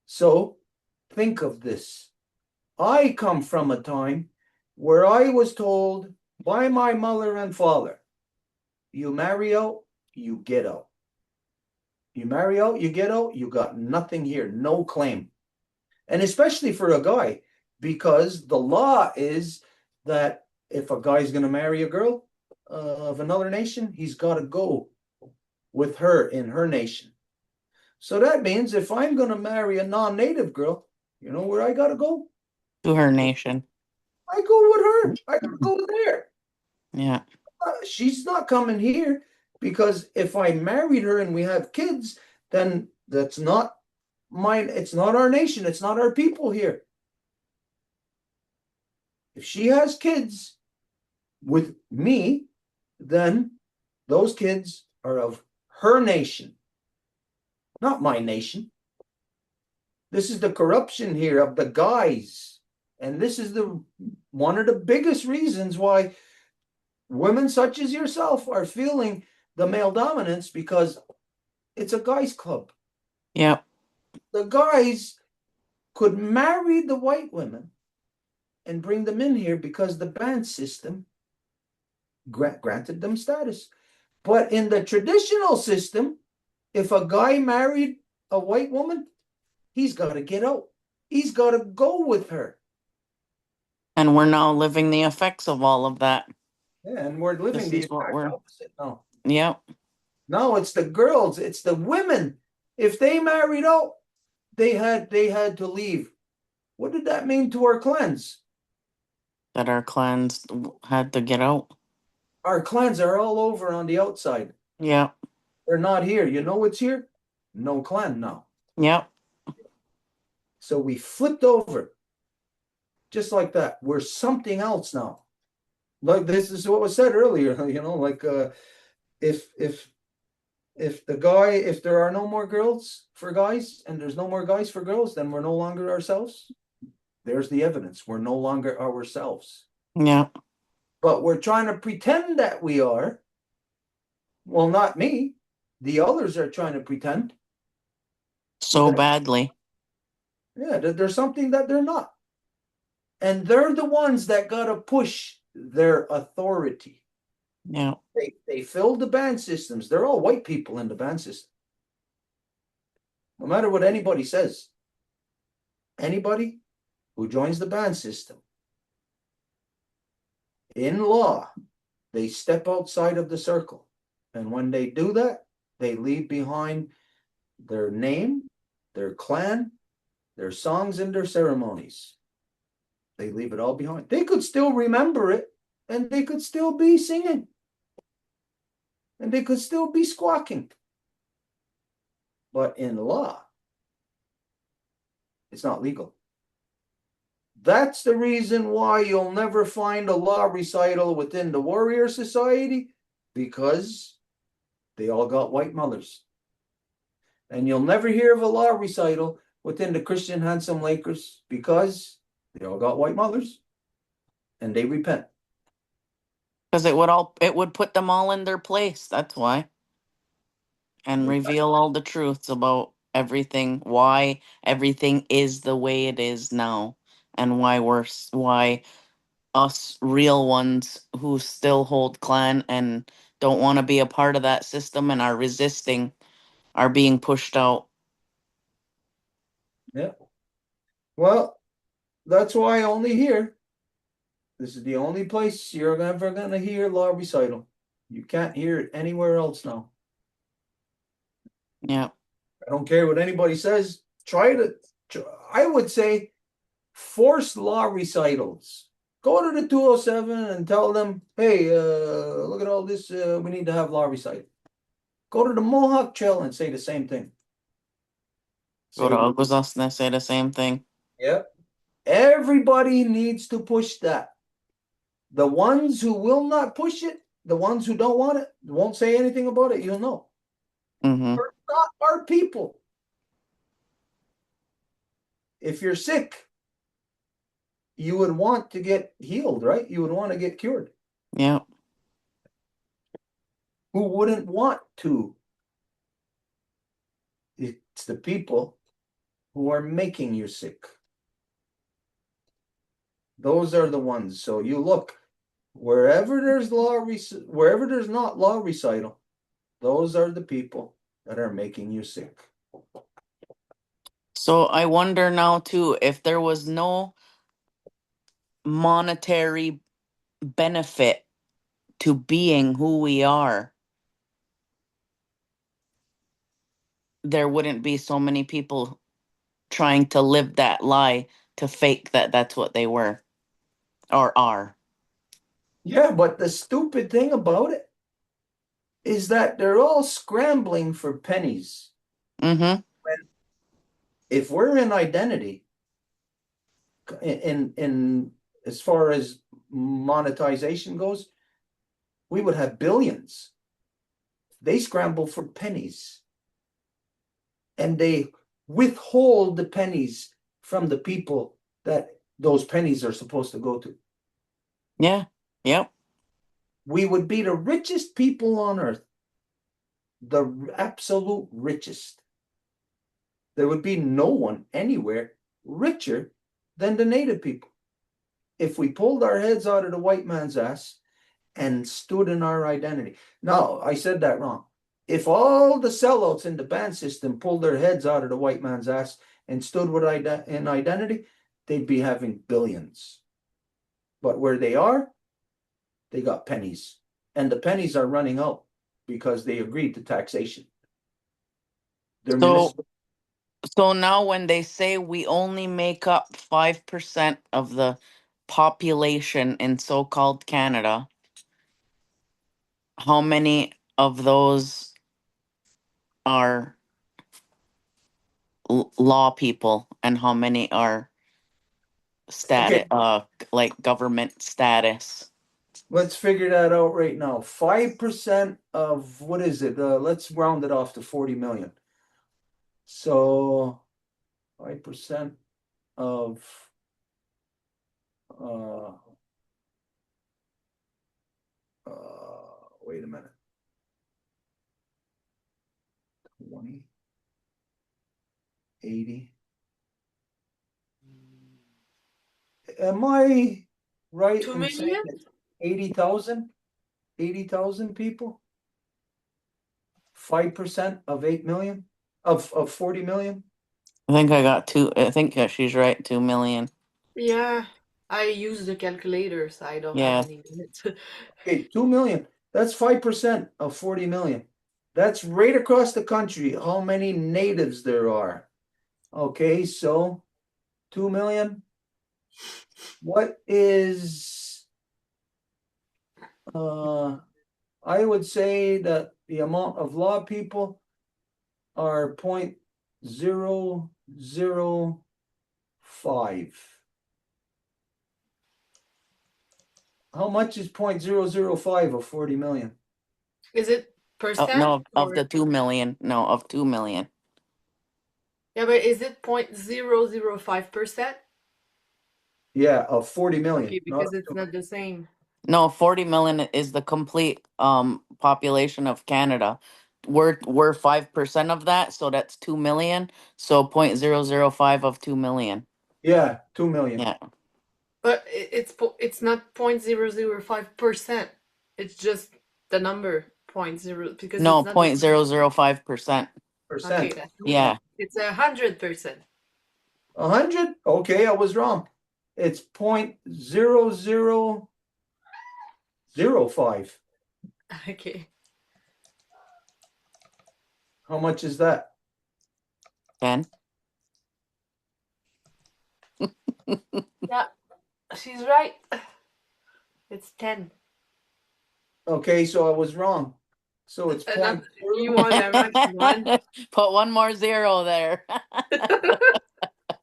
So think of this. I come from a time where I was told by my mother and father, you marry out, you get out. You marry out, you get out, you got nothing here, no claim. And especially for a guy, because the law is that if a guy's going to marry a girl of another nation, he's got to go with her in her nation. So that means if I'm going to marry a non-native girl, you know where I got to go? To her nation. I go with her. I got to go there. Yeah. She's not coming here, because if I married her and we have kids, then that's not mine. It's not our nation. It's not our people here. If she has kids with me, then those kids are of her nation, not my nation. This is the corruption here of the guys. And this is one of the biggest reasons why women such as yourself are feeling the male dominance, because It's a guys' club. Yep. The guys could marry the white women and bring them in here because the band system granted them status. But in the traditional system, if a guy married a white woman, he's got to get out. He's got to go with her. And we're now living the effects of all of that. Yeah, and we're living This the is what exact we're. opposite now. Yep. Now it's the girls, it's the women. If they married out, they had to leave. What did that mean to our clans? That our clans had to get out. Our clans are all over on the outside. Yep. They're not here. You know what's here? No clan now. Yep. So we flipped over. Just like that. We're something else now. Like this is what was said earlier, like if there are no more girls for guys and there's no more guys for girls, then we're no longer ourselves. There's the evidence. We're no longer ourselves. Yep. But we're trying to pretend that we are. Well, not me. The others are trying to pretend. So badly. Yeah, there's something that they're not. And they're the ones that got to push their authority. Yeah. They filled the band systems. They're all white people in the band system. No matter what anybody says. Anybody who joins the band system, in law, they step outside of the circle. And when they do that, they leave behind their name, their clan, their songs, and their ceremonies. They leave it all behind. They could still remember it, and they could still be singing. And they could still be squawking. But in law, it's not legal. That's the reason why you'll never find a law recital within the warrior society, because they all got white mothers. And you'll never hear of a law recital within the Christian Handsome Lakers, because they all got white mothers and they repent. Because it would put them all in their place. That's why. And reveal all the truths about everything, why everything is the way it is now, and why us real ones who still hold clan and don't want to be a part of that system and are resisting are being pushed out. Yeah. Well, that's why only here. This is the only place you're ever going to hear law recital. You can't hear it anywhere else now. Yeah. I don't care what anybody says. I would say, force law recitals. Go to the 207 and tell them, hey, look at all this. We need to have law recital. Go to the Mohawk Trail and say the same thing. Go to Augustus and say the same thing. Yeah. Everybody needs to push that. The ones who will not push it, the ones who don't want it, won't say anything about it, you'll know. Mm-hmm. They're not our people. If you're sick, you would want to get healed, right? You would want to get cured. Yeah. Who wouldn't want to? It's the people who are making you sick. Those are the ones. So you look, wherever there's wherever there's not law recital, those are the people that are making you sick. So I wonder now too, if there was no monetary benefit to being who we are, there wouldn't be so many people trying to live that lie to fake that that's what they were or are. Yeah, but the stupid thing about it is that they're all scrambling for pennies. Mm-hmm. If we're in identity, in as far as monetization goes, we would have billions. They scramble for pennies, and they withhold the pennies from the people that those pennies are supposed to go to. Yeah. Yep. We would be the richest people on earth the absolute richest. There would be no one anywhere richer than the native people. If we pulled our heads out of the white man's ass and stood in our identity. No, I said that wrong. If all the sellouts in the band system pulled their heads out of the white man's ass and stood with in identity, they'd be having billions. But where they are, they got pennies. And the pennies are running out because they agreed to taxation. So now when they say we only make up 5% of the population in so-called Canada, how many of those are law people and how many are status, like government status? Let's figure that out right now. 5% of, what is it? Let's round it off to 40 million. So 5% of wait a minute. 20, 80. Am I right 2 in saying million? 80,000? 80,000 people? 5% of 8 million? Of 40 million? I think I got two. I think she's right. 2 million. Yeah, I use the calculator, so I don't Yeah. have any minutes. Okay, 2 million. That's 5% of 40 million. That's right across the country, how many natives there are. Okay, so 2 million. What is, I would say that the amount of law people are 0.005. How much is 0.005 of 40 million? Is it percent? No, of or- the 2 million. No, of 2 million. Yeah, but is it 0.005%? Yeah, of 40 million. Okay, because it's not the same. No, 40 million is the complete population of Canada. We're 5% of that, so that's 2 million. So 0.005 of 2 million. Yeah, 2 million. Yeah. But it's not 0.005%. It's just the number 0.0 because No, it's not the same. 0.005%. Percent. Okay, that's Yeah. it's 100%. 100? Okay, I was wrong. It's 0.0005. Okay. How much is that? 10. Yeah, she's right. It's 10. Okay, so I was wrong. So it's point You won that much. You won. Put one more zero there.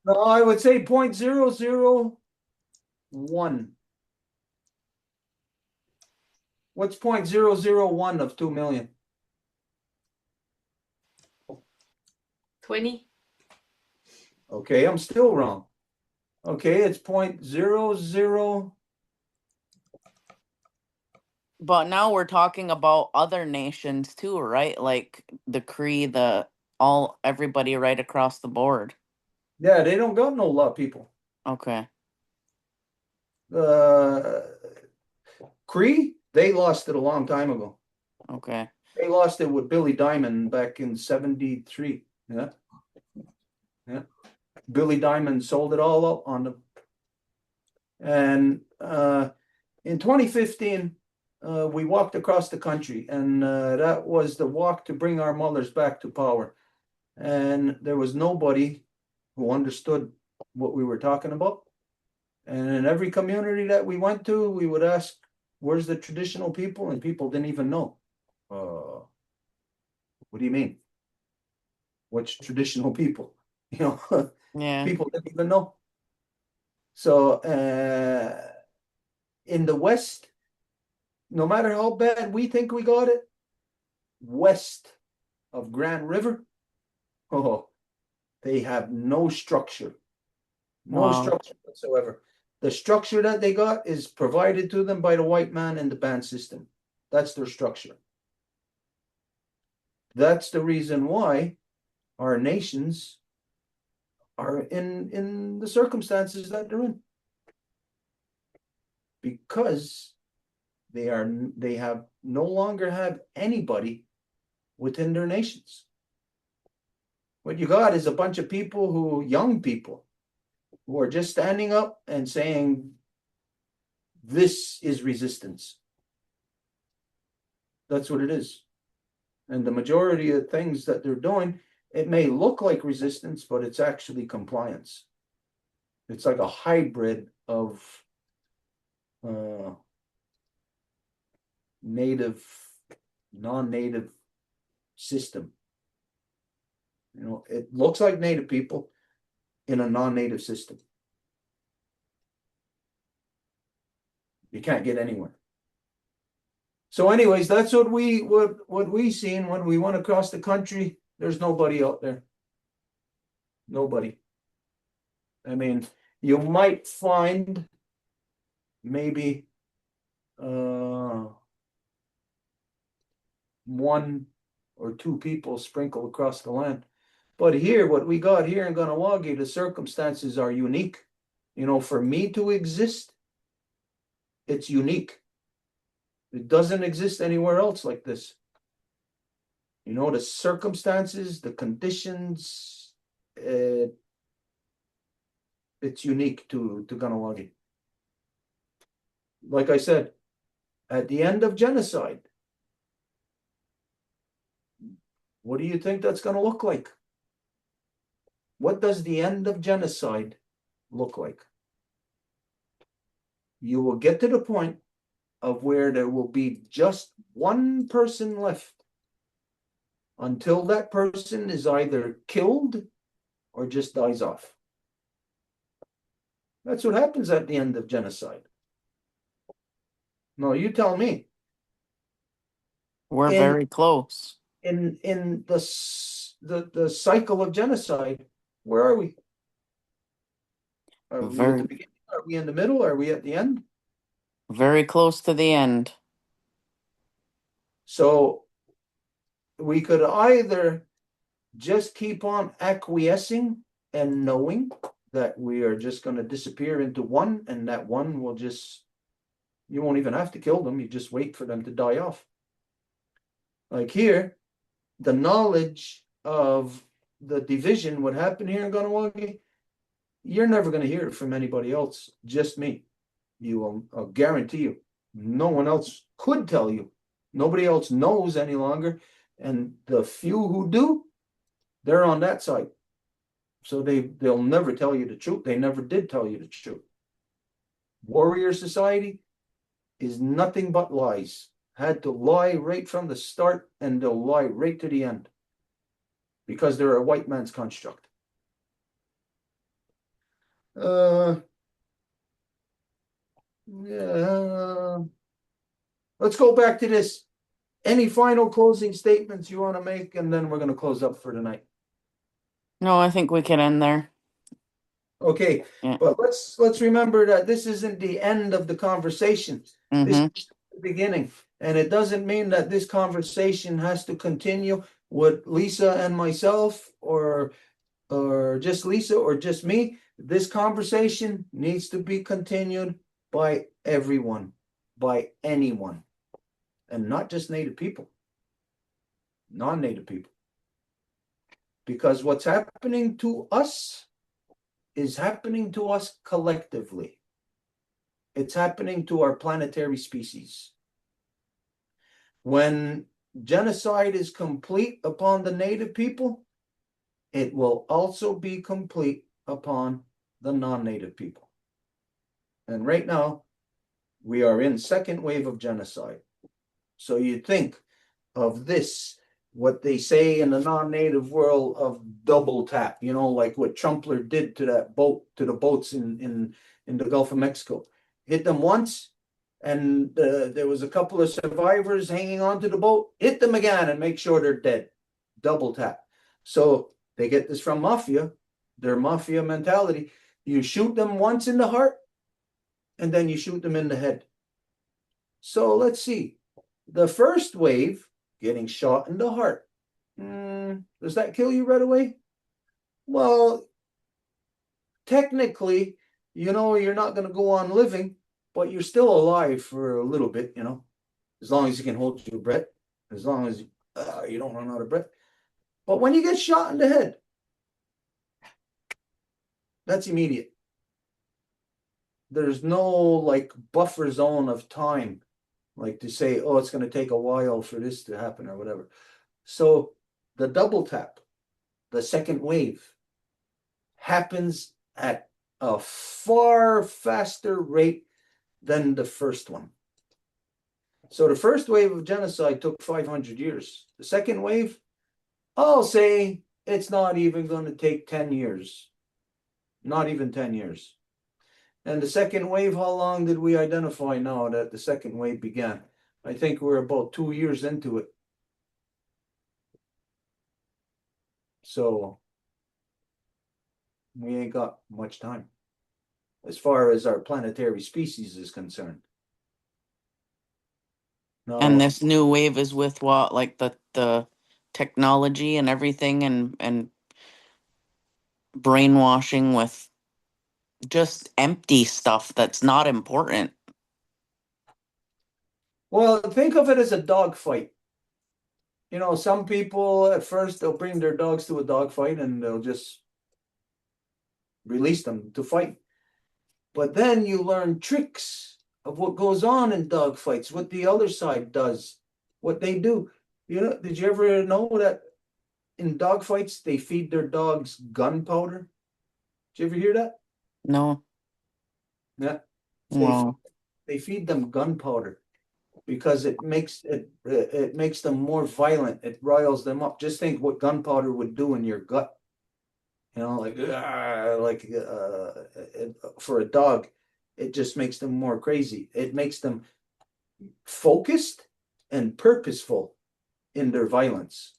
No, I would say 0.001. What's 0.001 of 2 million? 20. Okay, I'm still wrong. Okay, it's 0.00. But now we're talking about other nations too, right? Like the Cree, everybody right across the board. Yeah, they don't got no law people. Okay. Cree, they lost it a long time ago. Okay. They lost it with Billy Diamond back in 73. Yeah. Yeah. Billy Diamond sold it all up on them. And in 2015, we walked across the country, and that was the walk to bring our mothers back to power. And there was nobody who understood what we were talking about. And in every community that we went to, we would ask, where's the traditional people? And people didn't even know. What do you mean? Which traditional people? You know, Yeah. people didn't even know. So in the West, no matter how bad we think we got it, west of Grand River, they have no structure. No Wow. structure whatsoever. The structure that they got is provided to them by the white man and the band system. That's their structure. That's the reason why our nations are in the circumstances that they're in. Because they have no longer have anybody within their nations. What you got is a bunch of people young people, who are just standing up and saying, this is resistance. That's what it is. And the majority of things that they're doing, it may look like resistance, but it's actually compliance. It's like a hybrid of native, non-native system. You know, it looks like native people in a non-native system. You can't get anywhere. So anyways, that's what we seen when we went across the country. There's nobody out there. Nobody. I mean, you might find maybe one or two people sprinkled across the land. But here, what we got here in Ganawagi, the circumstances are unique. You know, for me to exist, it's unique. It doesn't exist anywhere else like this. You know, the circumstances, the conditions, it's unique to Ganawagi. Like I said, at the end of genocide, what do you think that's going to look like? What does the end of genocide look like? You will get to the point of where there will be just one person left until that person is either killed or just dies off. That's what happens at the end of genocide. No, you tell me. We're very close. In the cycle of genocide, where are we? Are we at the beginning? Are we in the middle? Are we at the end? Very close to the end. So we could either just keep on acquiescing and knowing that we are just going to disappear into one, and that one will just, you won't even have to kill them. You just wait for them to die off. Like here, the knowledge of the division, what happened here in Ganawagi, you're never going to hear it from anybody else, just me. I'll guarantee you, no one else could tell you. Nobody else knows any longer. And the few who do, they're on that side. So they'll never tell you the truth. They never did tell you the truth. Warrior society is nothing but lies. Had to lie right from the start, and they'll lie right to the end. Because they're a white man's construct. Yeah. Let's go back to this. Any final closing statements you want to make, and then we're going to close up for tonight. No, I think we can end there. Okay, Yeah. but let's remember that this isn't the end of the conversation. This is the beginning, and it doesn't mean that this conversation has to continue with Lisa and myself, or just Lisa or just me. This conversation needs to be continued by everyone, by anyone, and not just Native people, non-Native people. Because what's happening to us is happening to us collectively. It's happening to our planetary species. When genocide is complete upon the Native people, it will also be complete upon the non-Native people. And right now, we are in second wave of genocide. So you think of this, what they say in the non-Native world of double tap, you know, like what Trumpler did to that boat, to the boats in the Gulf of Mexico. Hit them once, and there was a couple of survivors hanging onto the boat. Hit them again and make sure they're dead. Double tap. So they get this from mafia, their mafia mentality. You shoot them once in the heart, and then you shoot them in the head. So let's see. The first wave, getting shot in the heart. Does that kill you right away? Well, technically, you're not going to go on living, but you're still alive for a little bit, as long as you can hold your breath, as long as you don't run out of breath. But when you get shot in the head, that's immediate. There's no like buffer zone of time, like to say, oh, it's going to take a while for this to happen or whatever. So the double tap, the second wave, happens at a far faster rate than the first one. So the first wave of genocide took 500 years. The second wave, I'll say it's not even going to take 10 years. Not even 10 years. And the second wave, how long did we identify now that the second wave began? I think we're about 2 years into it. So we ain't got much time as far as our planetary species is concerned. No. And this new wave is with what, like the technology and everything, and brainwashing with just empty stuff that's not important. Well, think of it as a dog fight. Some people at first they'll bring their dogs to a dog fight and they'll just release them to fight. But then you learn tricks of what goes on in dog fights, what the other side does, what they do. Did you ever know that in dog fights they feed their dogs gunpowder? Did you ever hear that? No. Yeah. Wow. They feed them gunpowder because it makes them more violent. It riles them up. Just think what gunpowder would do in your gut. For a dog, it just makes them more crazy. It makes them focused and purposeful in their violence.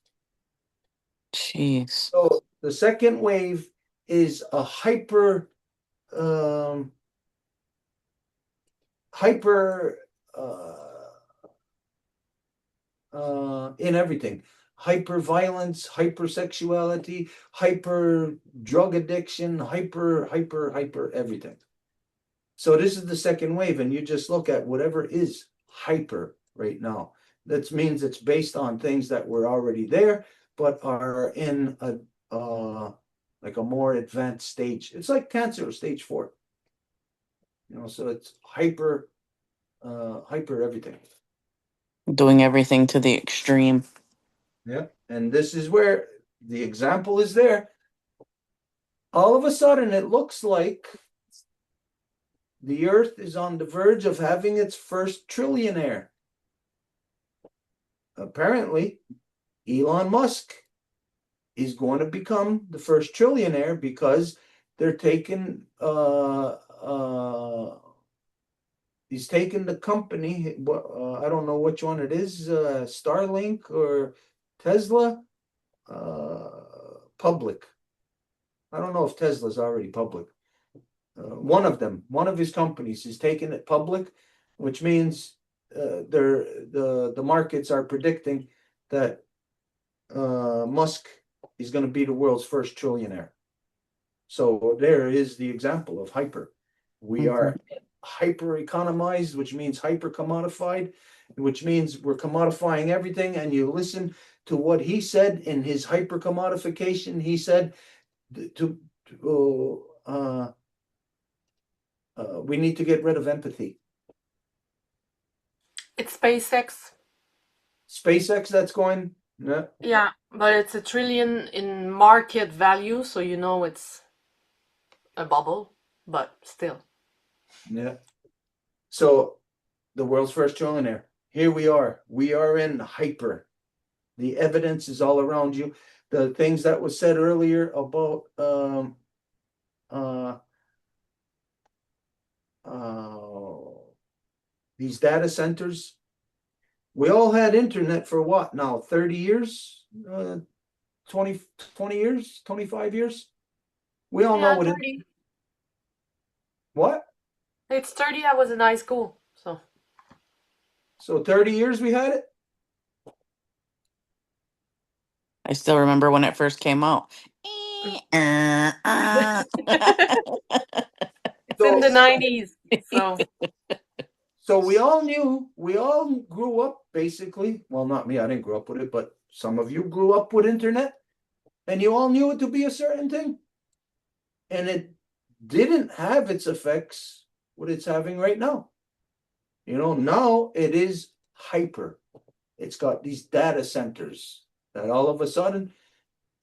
Jeez. So the second wave is a hyper in everything. Hyper violence, hypersexuality, hyper drug addiction, hyper everything. So this is the second wave, and you just look at whatever is hyper right now. That means it's based on things that were already there, but are in a like a more advanced stage. It's like cancer, stage 4. So it's hyper everything. Doing everything to the extreme. Yeah, and this is where the example is there. All of a sudden, it looks like the Earth is on the verge of having its first trillionaire. Apparently, Elon Musk is going to become the first trillionaire because they're taking he's taken the company, I don't know which one it is, Starlink or Tesla, public. I don't know if Tesla's already public. One of his companies is taking it public, which means the markets are predicting that Musk is going to be the world's first trillionaire. So there is the example of hyper. We are hyper economized, which means hyper commodified, which means we're commodifying everything. And you listen to what he said in his hyper commodification. He said we need to get rid of empathy. It's SpaceX. SpaceX, that's going. Yeah, but it's $1 trillion in market value, so it's a bubble, but still. Yeah. So the world's first trillionaire. Here we are. We are in hyper. The evidence is all around you. The things that was said earlier about these data centers. We all had internet for what now? 30 years? 20 years? 25 years? We all know what 30. What? It's 30. I was in high school, so. So 30 years we had it? I still remember when it first came out. It's in the So, 90s. So so we all grew up basically. Well, not me, I didn't grow up with it, but some of you grew up with internet, and you all knew it to be a certain thing. And it didn't have its effects what it's having right now. Now it is hyper. It's got these data centers that all of a sudden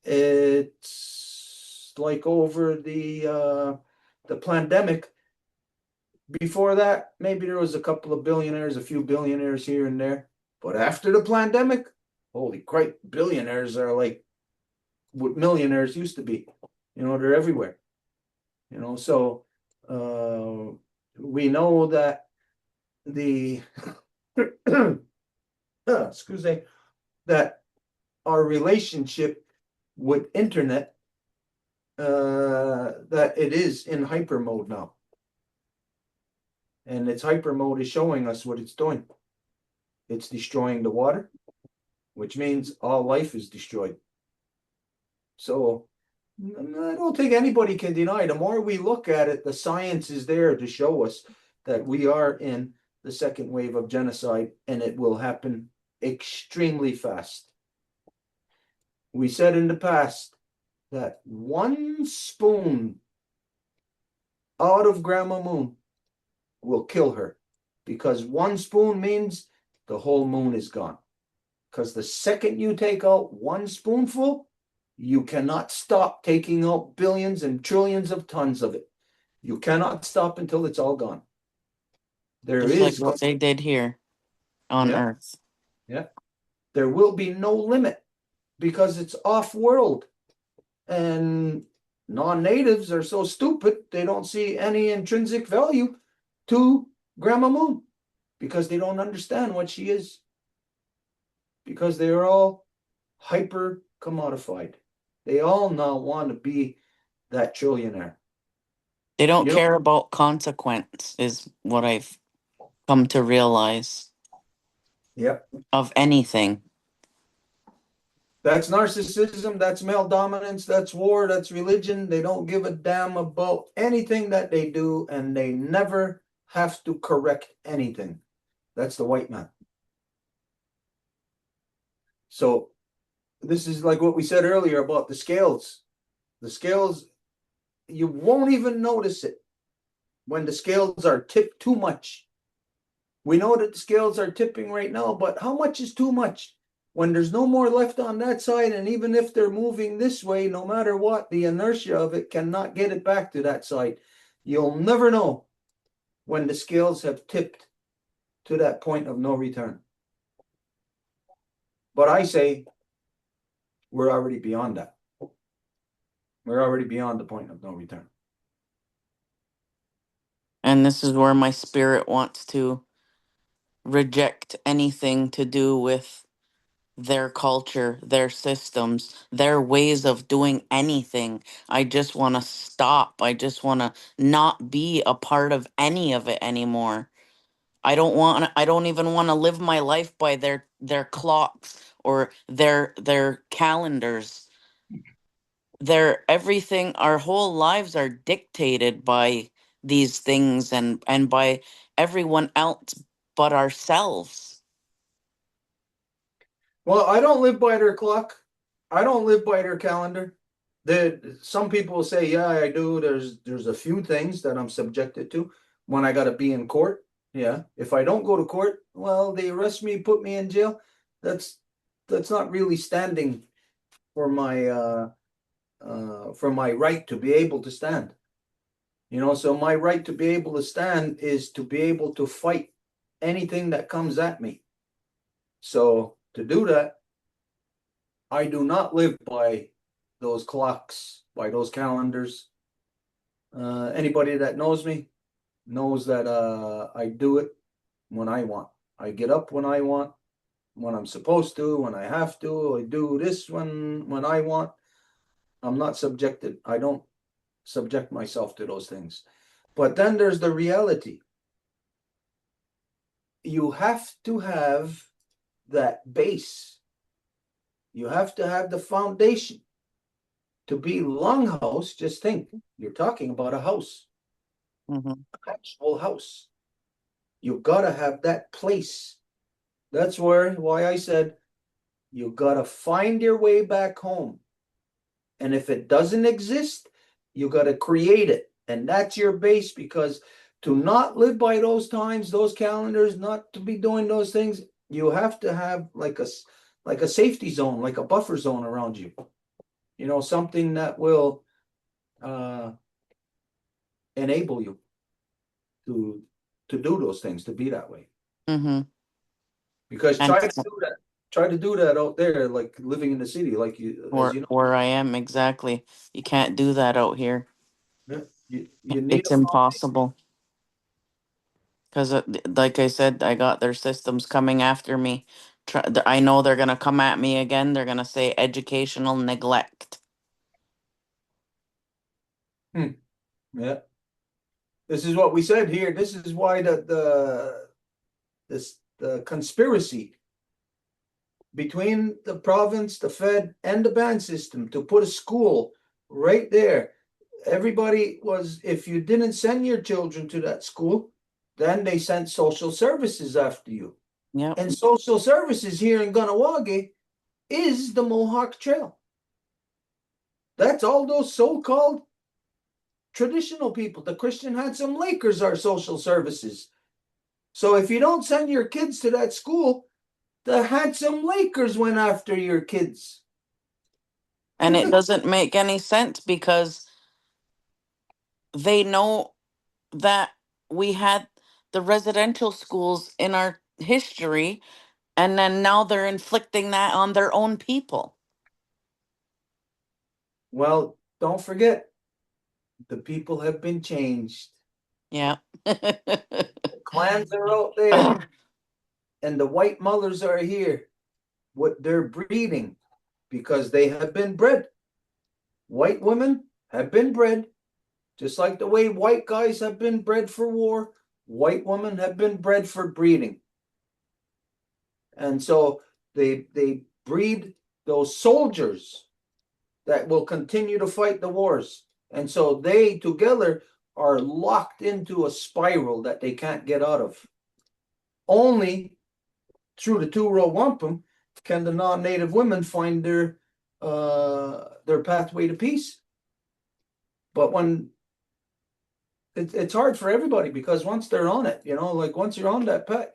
it's like over the pandemic. Before that, maybe there was a couple of billionaires, a few billionaires here and there. But after the pandemic, holy crap, billionaires are like what millionaires used to be. They're everywhere. So we know that the excuse me, that our relationship with internet, that it is in hyper mode now. And its hyper mode is showing us what it's doing. It's destroying the water, which means all life is destroyed. So I don't think anybody can deny. The more we look at it, the science is there to show us that we are in the second wave of genocide, and it will happen extremely fast. We said in the past that one spoon out of Grandma Moon will kill her, because one spoon means the whole moon is gone. Because the second you take out one spoonful, you cannot stop taking out billions and trillions of tons of it. You cannot stop until it's all gone. There Just like is, what they did here on Yeah. Earth. yeah, there will be no limit because it's off world. And non-natives are so stupid, they don't see any intrinsic value to Grandma Moon because they don't understand what she is. Because they're all hyper commodified. They all now want to be that trillionaire. They don't You know- care about consequence, is what I've come to realize Yep. of anything. That's narcissism, that's male dominance, that's war, that's religion. They don't give a damn about anything that they do, and they never have to correct anything. That's the white man. So this is like what we said earlier about the scales. The scales, you won't even notice it when the scales are tipped too much. We know that the scales are tipping right now, but how much is too much? When there's no more left on that side, and even if they're moving this way, no matter what, the inertia of it cannot get it back to that side. You'll never know when the scales have tipped to that point of no return. But I say we're already beyond that. We're already beyond the point of no return. And this is where my spirit wants to reject anything to do with their culture, their systems, their ways of doing anything. I just want to stop. I just want to not be a part of any of it anymore. I don't even want to live my life by their clocks or their calendars. Their everything, our whole lives are dictated by these things and by everyone else but ourselves. Well, I don't live by their clock. I don't live by their calendar. Some people say, yeah, I do. There's a few things that I'm subjected to when I got to be in court. Yeah. If I don't go to court, well, they arrest me, put me in jail. That's not really standing for my right to be able to stand. So my right to be able to stand is to be able to fight anything that comes at me. So to do that, I do not live by those clocks, by those calendars. Anybody that knows me knows that I do it when I want. I get up when I want, when I'm supposed to, when I have to. I do this when I want. I'm not subjected. I don't subject myself to those things. But then there's the reality. You have to have that base. You have to have the foundation. To be longhouse, just think, you're talking about a house, Mhm. actual house. You gotta have that place. That's why I said you gotta find your way back home. And if it doesn't exist, you gotta create it. And that's your base, because to not live by those times, those calendars, not to be doing those things, you have to have like a safety zone, like a buffer zone around you. You know, something that will enable you to do those things, to be that way. Mhm. Because And try to do that out there, like living in the city, like you, as you know, where I am, exactly. You can't do that out here. yeah, you need It's a foundation. impossible. Because, like I said, I got their systems coming after me. I know they're going to come at me again. They're going to say educational neglect. Yeah. This is what we said here. This is why the conspiracy between the province, the Fed, and the ban system to put a school right there. Everybody was, if you didn't send your children to that school, then they sent social services after you. Yep. And social services here in Ganawage is the Mohawk Trail. That's all those so-called traditional people. The Christian Handsome Lakers are social services. So if you don't send your kids to that school, the Handsome Lakers went after your kids. And it doesn't make any sense because they know that we had the residential schools in our history, and then now they're inflicting that on their own people. Well, don't forget, the people have been changed. Yeah. The clans are out there, and the white mothers are here. What they're breeding, because they have been bred. White women have been bred, just like the way white guys have been bred for war. White women have been bred for breeding. And so they breed those soldiers that will continue to fight the wars. And so they together are locked into a spiral that they can't get out of. Only through the two-row wampum can the non-native women find their pathway to peace. But when it's hard for everybody, because once they're on it, like once you're on that path,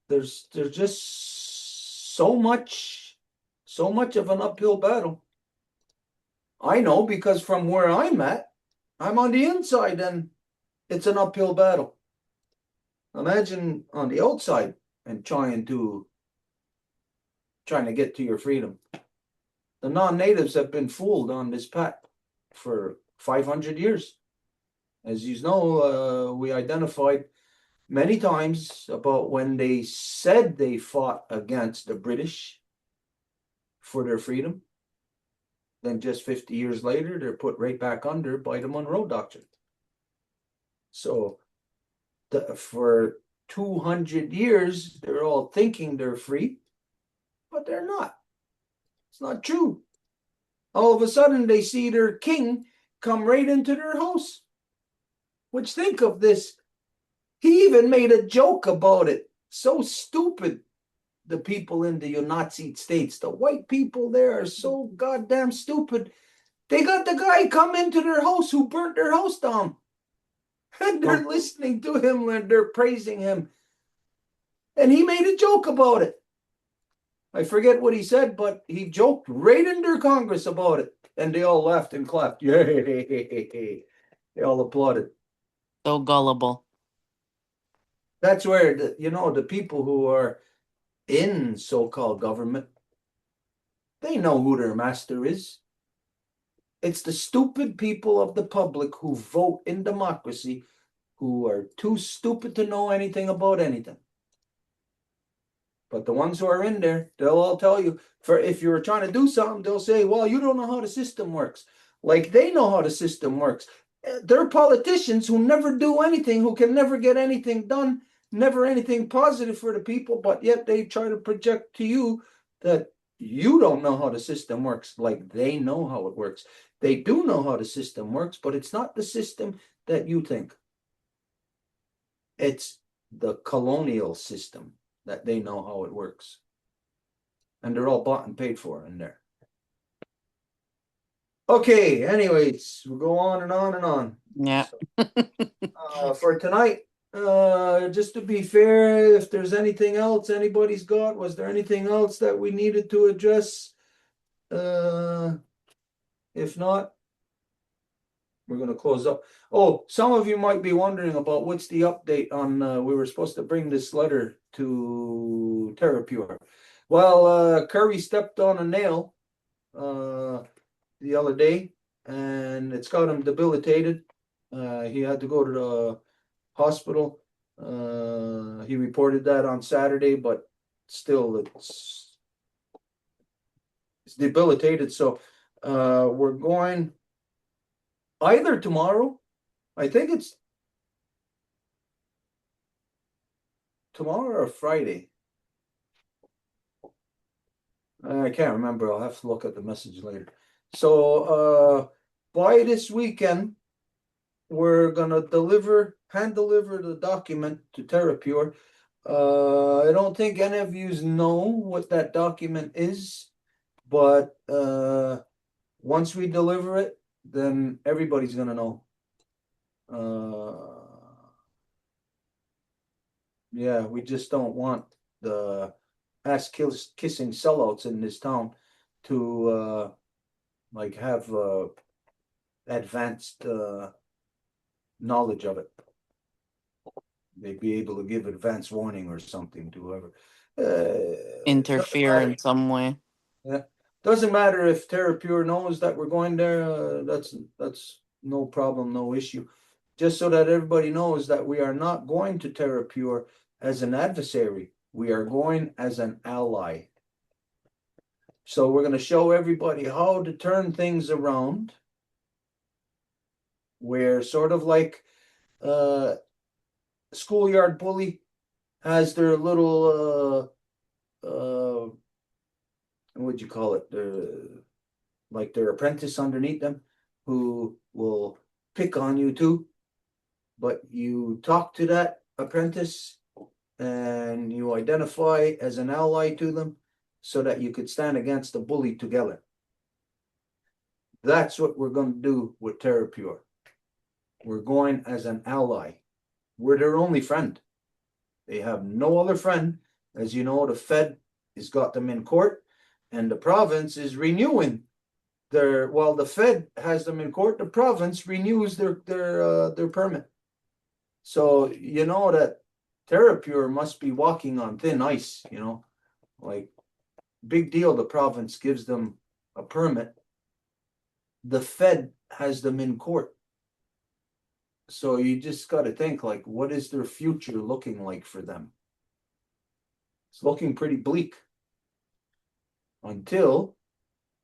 there's just so much of an uphill battle. I know, because from where I'm at, I'm on the inside, and it's an uphill battle. Imagine on the outside and trying to get to your freedom. The non-natives have been fooled on this path for 500 years. As you know, we identified many times about when they said they fought against the British for their freedom. Then just 50 years later, they're put right back under by the Monroe Doctrine. So for 200 years, they're all thinking they're free, but they're not. It's not true. All of a sudden, they see their king come right into their house. Which, think of this. He even made a joke about it. So stupid. The people in the United States, the white people there are so goddamn stupid. They got the guy come into their house who burnt their house down. And they're listening to him and they're praising him. And he made a joke about it. I forget what he said, but he joked right in their Congress about it. And they all laughed and clapped. Yay! They all applauded. So gullible. That's where the people who are in so-called government, they know who their master is. It's the stupid people of the public who vote in democracy who are too stupid to know anything about anything. But the ones who are in there, they'll all tell you, for if you're trying to do something, they'll say, well, you don't know how the system works. Like they know how the system works. They're politicians who never do anything, who can never get anything done, never anything positive for the people, but yet they try to project to you that you don't know how the system works like they know how it works. They do know how the system works, but it's not the system that you think. It's the colonial system that they know how it works. And they're all bought and paid for in there. Okay, anyways, we'll go on and on and on. Yeah. For tonight, just to be fair, if there's anything else anybody's got, was there anything else that we needed to address? If not, we're gonna close up. Oh, some of you might be wondering about what's the update on, we were supposed to bring this letter to TerraPure. Well, Curry stepped on a nail the other day, and it's got him debilitated. He had to go to the hospital. He reported that on Saturday, but still it's debilitated. So we're going either tomorrow. I think it's tomorrow or Friday. I can't remember. I'll have to look at the message later. So by this weekend, we're gonna hand deliver the document to TerraPure. I don't think any of you know what that document is, but once we deliver it, then everybody's gonna know. Yeah, we just don't want the ass-kissing sellouts in this town to like have advanced knowledge of it. They'd be able to give advance warning or something to whoever. Interfere in some way. Yeah, doesn't matter if TerraPure knows that we're going there. That's no problem, no issue. Just so that everybody knows that we are not going to TerraPure as an adversary. We are going as an ally. So we're going to show everybody how to turn things around. Where sort of like schoolyard bully has their little what'd you call it? Like their apprentice underneath them who will pick on you too. But you talk to that apprentice and you identify as an ally to them so that you could stand against the bully together. That's what we're going to do with TerraPure. We're going as an ally. We're their only friend. They have no other friend. As you know, the Fed has got them in court, and the province is renewing while the Fed has them in court, the province renews their permit. So you know that TerraPure must be walking on thin ice, like big deal. The province gives them a permit. The Fed has them in court. So you just got to think, like, what is their future looking like for them? It's looking pretty bleak until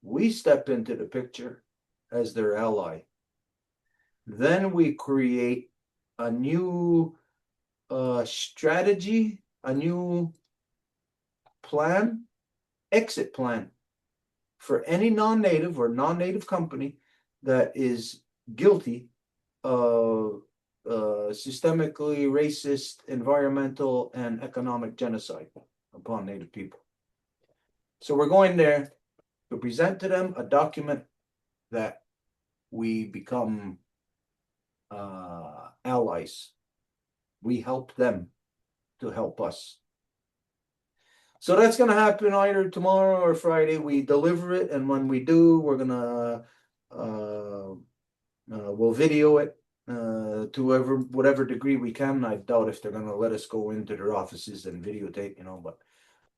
we step into the picture as their ally. Then we create a new strategy, a new plan, exit plan for any non-native or non-native company that is guilty of systemically racist, environmental, and economic genocide upon Native people. So we're going there to present to them a document that we become allies. We help them to help us. So that's going to happen either tomorrow or Friday. We deliver it, and when we do, we're going to we'll video it to whatever degree we can. I doubt if they're going to let us go into their offices and videotape, but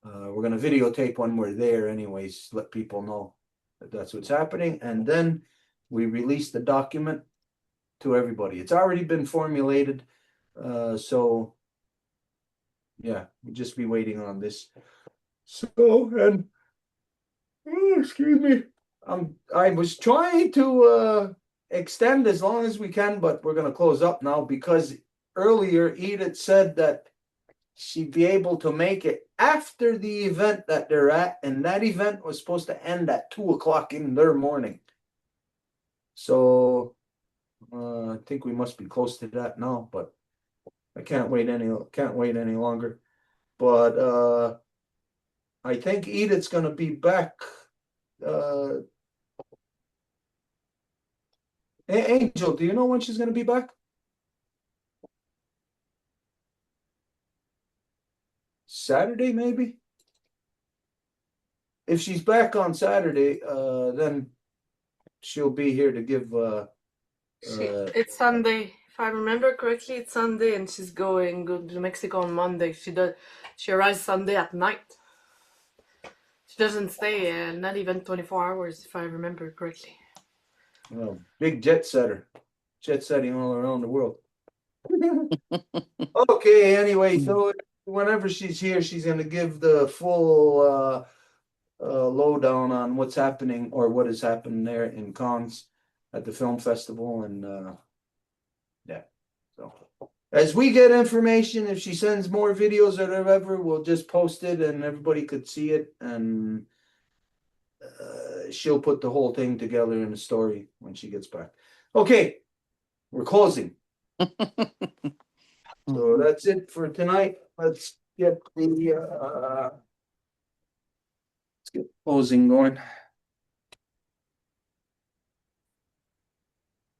we're going to videotape when we're there anyways, let people know that that's what's happening. And then we release the document to everybody. It's already been formulated. So yeah, we'll just be waiting on this. So, and excuse me, I was trying to extend as long as we can, but we're going to close up now because earlier Edith said that she'd be able to make it after the event that they're at, and that event was supposed to end at 2 o'clock in their morning. So I think we must be close to that now, but I can't wait any longer. But I think Edith's gonna be back. Angel, do you know when she's gonna be back? Saturday, maybe? If she's back on Saturday, then she'll be here to give It's Sunday. If I remember correctly, it's Sunday, and she's go to Mexico on Monday. She arrives Sunday at night. She doesn't stay, not even 24 hours, if I remember correctly. well, big jet setter. Jet setting all around the world. Okay, anyway, so whenever she's here, she's gonna give the full lowdown on what's happening or what has happened there in Cannes at the film festival, and yeah. So as we get information, if she sends more videos or whatever, we'll just post it and everybody could see it, and she'll put the whole thing together in a story when she gets back. Okay, we're closing. So that's it for tonight. Let's get closing going.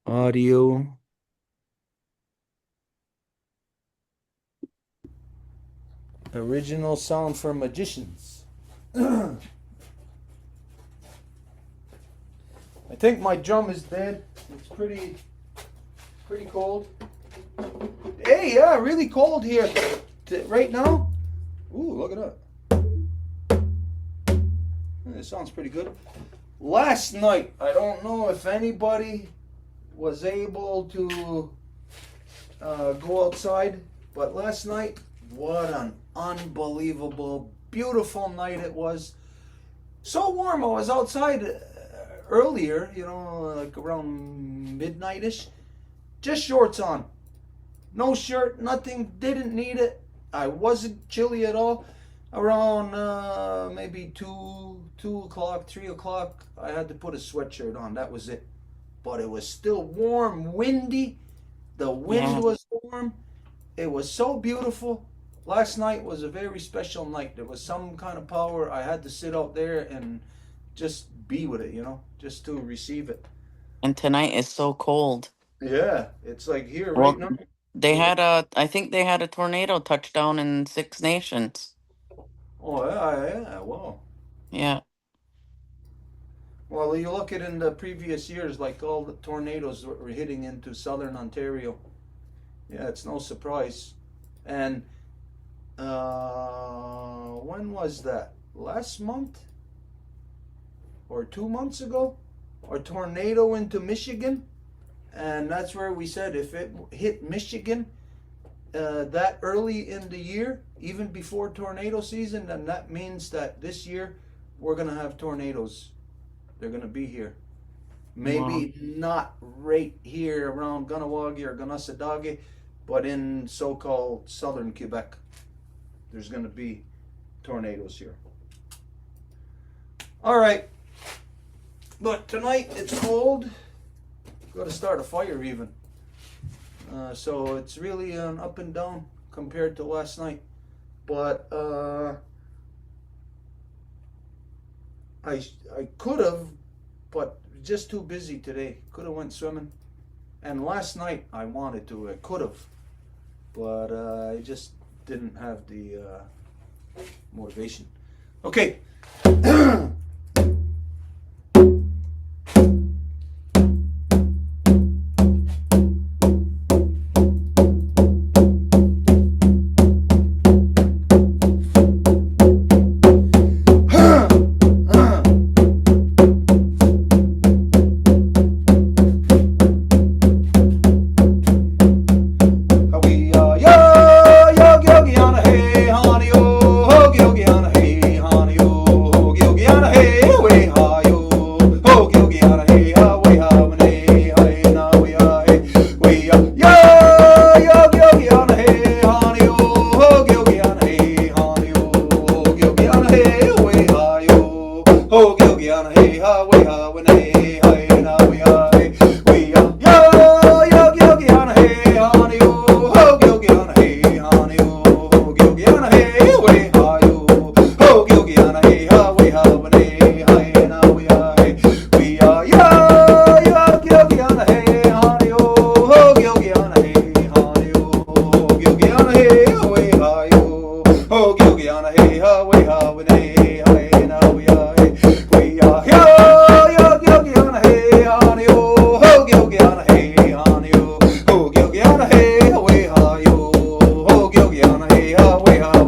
Audio. Original sound for magicians. I think my drum is dead. It's pretty cold. Hey, yeah, really cold here right now. Ooh, look at that. It sounds pretty good. Last night, I don't know if anybody was able to go outside, but last night, what an unbelievable, beautiful night it was. So warm. I was outside earlier, like around midnight-ish, just shorts on. No shirt, nothing, didn't need it. I wasn't chilly at all. Around maybe 2 o'clock, 3 o'clock, I had to put a sweatshirt on. That was it. But it was still warm, windy. The wind was warm. It was so beautiful. Last night was a very special night. There was some kind of power. I had to sit out there and just be with it, just to receive it. And tonight is so cold. Yeah, it's like here Well, right now. I think they had a tornado touchdown in Six Nations. Oh, yeah, wow. Yeah. Well, you look at in the previous years, like all the tornadoes were hitting into southern Ontario. Yeah, it's no surprise. And when was that? Last month? Or 2 months ago? A tornado into Michigan? And that's where we said if it hit Michigan that early in the year, even before tornado season, then that means that this year we're going to have tornadoes. They're going to be here. Maybe not right here around Ganawagi or Ganassadagi, but in so-called southern Quebec, there's going to be tornadoes here. All right. But tonight it's cold. Got to start a fire even. So it's really an up and down compared to last night. But I could have, but just too busy today. Could have went swimming. And last night I wanted to. I could have. But I just didn't have the motivation. Okay. Yogi on a hey honey oh, yogi on a hey honey oh. wait,